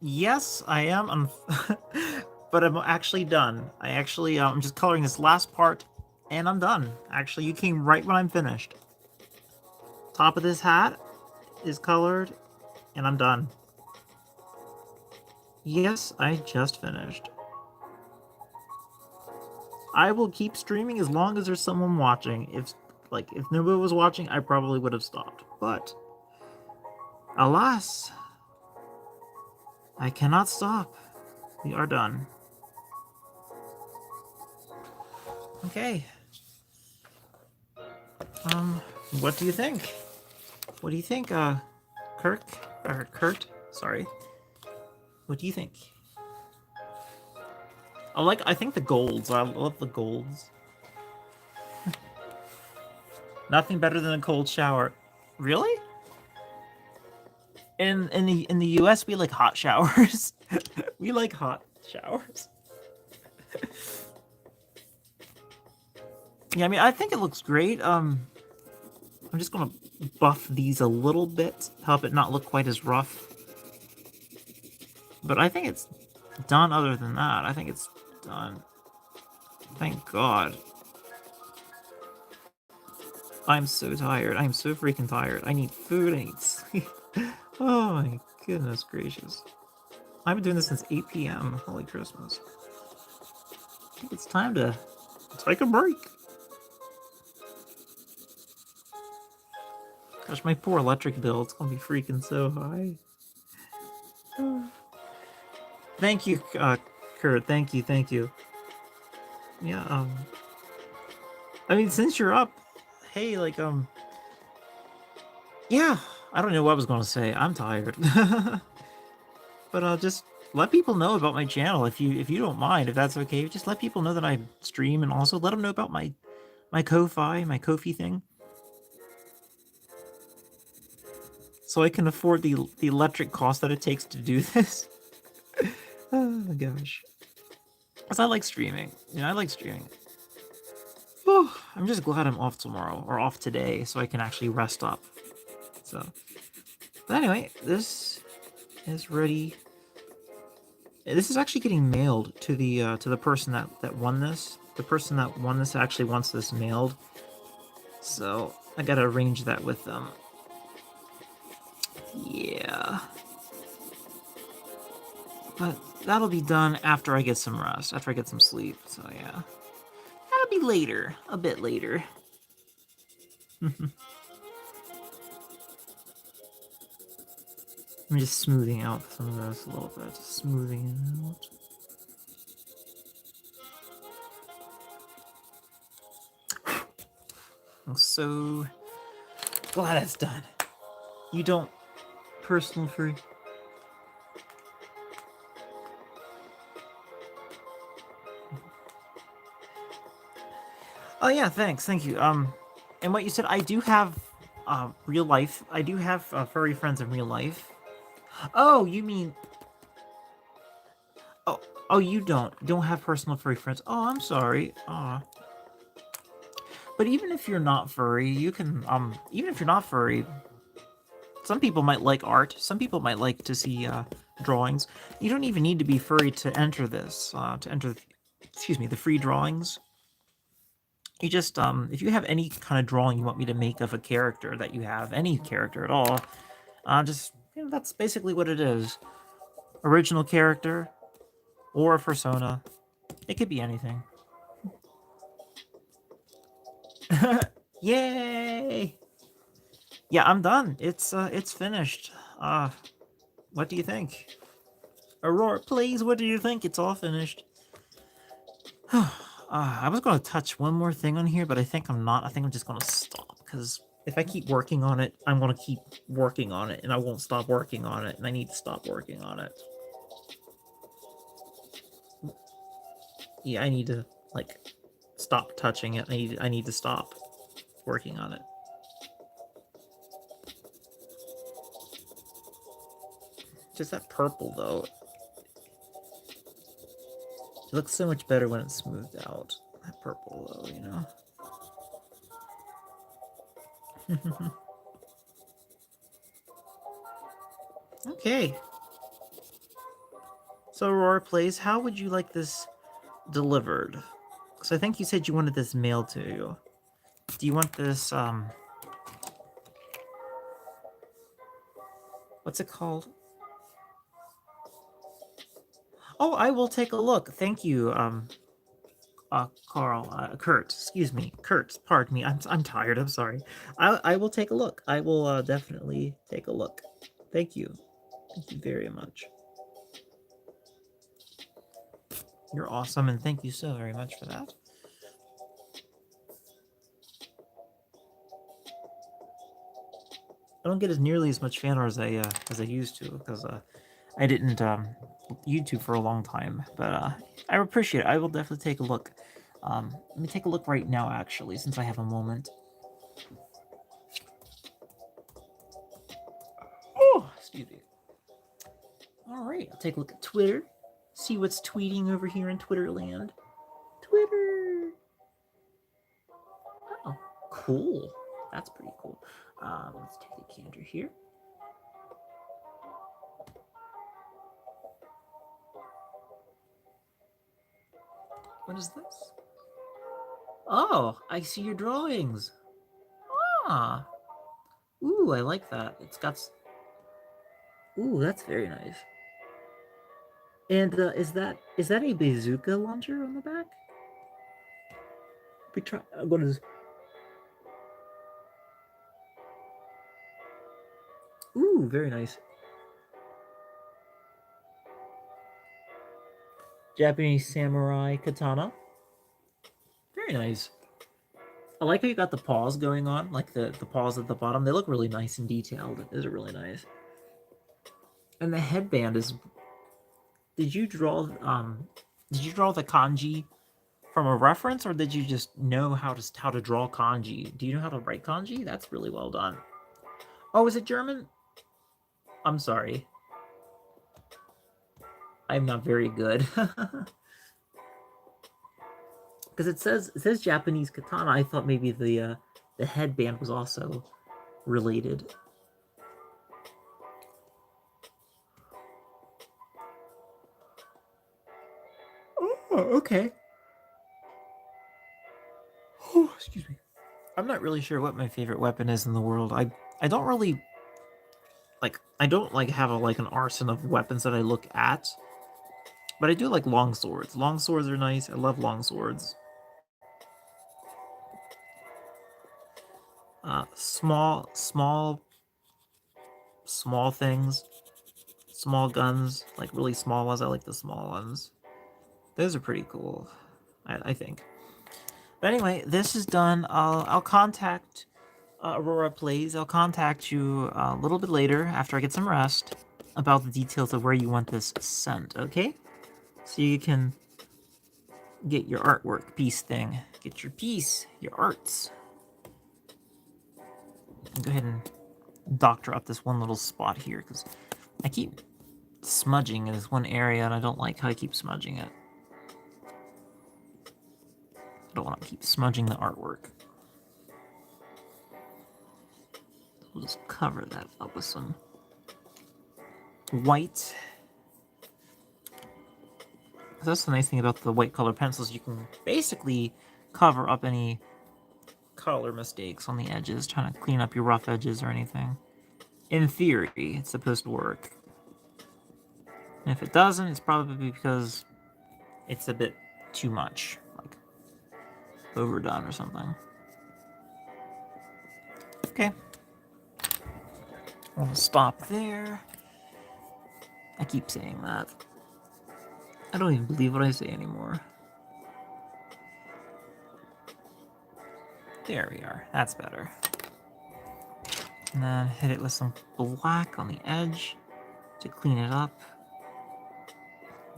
Yes, I am. But I'm actually done. I'm just coloring this last part, and I'm done. Actually, you came right when I'm finished. Top of this hat is colored, and I'm done. Yes, I just finished. I will keep streaming as long as there's someone watching. If nobody was watching, I probably would have stopped. But alas, I cannot stop. We are done. Okay. What do you think? What do you think, Kirk? Or Kurt? Sorry. What do you think? I think the golds. I love the golds. Nothing better than a cold shower. Really? In the US, we like hot showers. We like hot showers. Yeah, I mean, I think it looks great. I'm just gonna buff these a little bit, help it not look quite as rough. But I think it's done. Other than that, I think it's done. Thank God. I'm so tired. I'm so freaking tired. I need food. I need sleep. Oh my goodness gracious. I've been doing this since 8 p.m. Holy Christmas. I think it's time to take a break. Gosh, my poor electric bill. It's gonna be freaking so high. Thank you, Kurt. Thank you. Yeah, I mean, since you're up, hey, yeah, I don't know what I was gonna say. I'm tired. But just let people know about my channel if you don't mind, if that's okay. Just let people know that I stream, and also let them know about my Ko-fi, my Ko-fi thing, so I can afford the electric cost that it takes to do this. Oh my gosh, because I like streaming. I like streaming. Whew, I'm just glad I'm off tomorrow, or off today, so I can actually rest up. So, but anyway, this is ready. This is actually getting mailed to the person that won this. The person that won this actually wants this mailed, so I gotta arrange that with them. Yeah, but that'll be done after I get some rest, after I get some sleep. So yeah, that'll be later, a bit later. I'm just smoothing out some of this a little bit, just smoothing it out. I'm so glad it's done. You don't personal free. Oh yeah, thanks, thank you. And what you said, I do have real life. I do have furry friends in real life. Oh, you mean? Oh, you don't have personal furry friends. Oh, I'm sorry. But even if you're not furry, you can even if you're not furry, some people might like art. Some people might like to see drawings. You don't even need to be furry to enter this. Excuse me, the free drawings. You just if you have any kind of drawing you want me to make of a character that you have, any character at all, just that's basically what it is. Original character or a persona. It could be anything. Yay! Yeah, I'm done. It's finished. What do you think? Aurora, please, what do you think? It's all finished. I was going to touch one more thing on here, but I think I'm not. I think I'm just going to stop, because if I keep working on it, I'm going to keep working on it, and I won't stop working on it, and I need to stop working on it. Yeah, I need to, stop touching it. I need to stop working on it. Just that purple, though. It looks so much better when it's smoothed out. That purple, though, you know? Okay. So Aurora Plays, how would you like this delivered? Because I think you said you wanted this mailed to you. Do you want this, what's it called? Oh, I will take a look. Thank you, Carl, Kurt, excuse me, Kurt, pardon me, I'm tired, I'm sorry. I will take a look. I will, definitely take a look. Thank you. Thank you very much. You're awesome, and thank you so very much for that. I don't get as nearly as much fan art as I used to, because I didn't YouTube for a long time, but I appreciate it. I will definitely take a look. Let me take a look right now, actually, since I have a moment. Oh, excuse me. All right, I'll take a look at Twitter, see what's tweeting over here in Twitter land. Twitter. Oh, cool. That's pretty cool. Let's take a gander here. What is this? Oh, I see your drawings. Ah. Ooh, I like that. It's got... Ooh, that's very nice. And is that a bazooka launcher on the back? We try. What is? Ooh, very nice. Japanese samurai katana. Very nice. I like how you got the paws going on, like the paws at the bottom. They look really nice and detailed. Those are really nice. And the headband is... Did you draw the kanji from a reference, or did you just know how to draw kanji? Do you know how to write kanji? That's really well done. Oh, is it German? I'm sorry. I'm not very good. Because it says Japanese katana. I thought maybe the headband was also related. Oh, okay. Oh, excuse me. I'm not really sure what my favorite weapon is in the world. I don't really I don't have an arsenal of weapons that I look at, but I do like long swords. Long swords are nice. I love long swords. Small things, small guns, like really small ones. I like the small ones. Those are pretty cool, I think. But anyway, this is done. I'll contact Aurora Plays. I'll contact you a little bit later after I get some rest about the details of where you want this sent. Okay, so you can get your artwork piece thing. Get your piece, your arts. Go ahead and doctor up this one little spot here because I keep smudging in this one area and I don't like how I keep smudging it. I don't want to keep smudging the artwork. We'll just cover that up with some white. That's the nice thing about the white color pencils. You can basically cover up any color mistakes on the edges, trying to clean up your rough edges or anything. In theory, it's supposed to work. And if it doesn't, it's probably because it's a bit too much, like overdone or something. Okay. We'll stop there. I keep saying that. I don't even believe what I say anymore. There we are. That's better. And then hit it with some black on the edge to clean it up.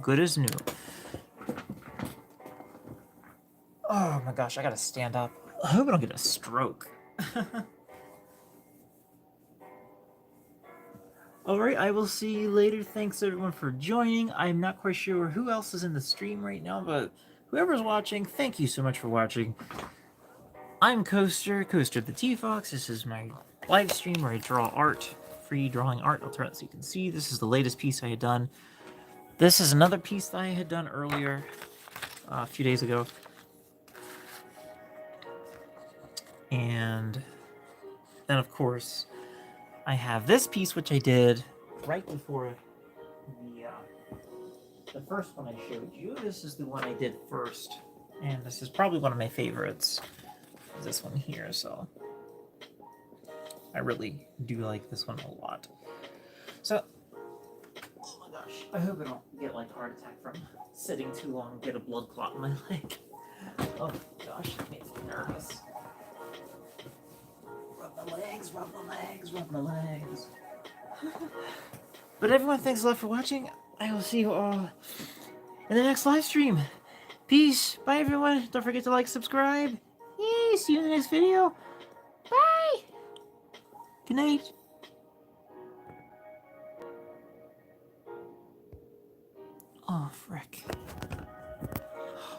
Good as new. Oh my gosh, I gotta stand up. I hope I don't get a stroke. Alright, I will see you later. Thanks everyone for joining. I'm not quite sure who else is in the stream right now, but whoever's watching, thank you so much for watching. I'm Coaster the TeaFox. This is my live stream where I draw art, free drawing art. I'll turn it so you can see. This is the latest piece I had done. This is another piece that I had done earlier, a few days ago. And then, of course, I have this piece, which I did right before the first one I showed you. This is the one I did first, and this is probably one of my favorites. This one here, so I really do like this one a lot. So, oh my gosh, I hope I don't get like a heart attack from sitting too long and get a blood clot in my leg. Oh gosh, it makes me nervous. Rub my legs, rub my legs, rub my legs. But everyone, thanks a lot for watching. I will see you all in the next live stream. Peace. Bye, everyone. Don't forget to like, subscribe. Yay, see you in the next video. Bye. Good night. Oh, frick.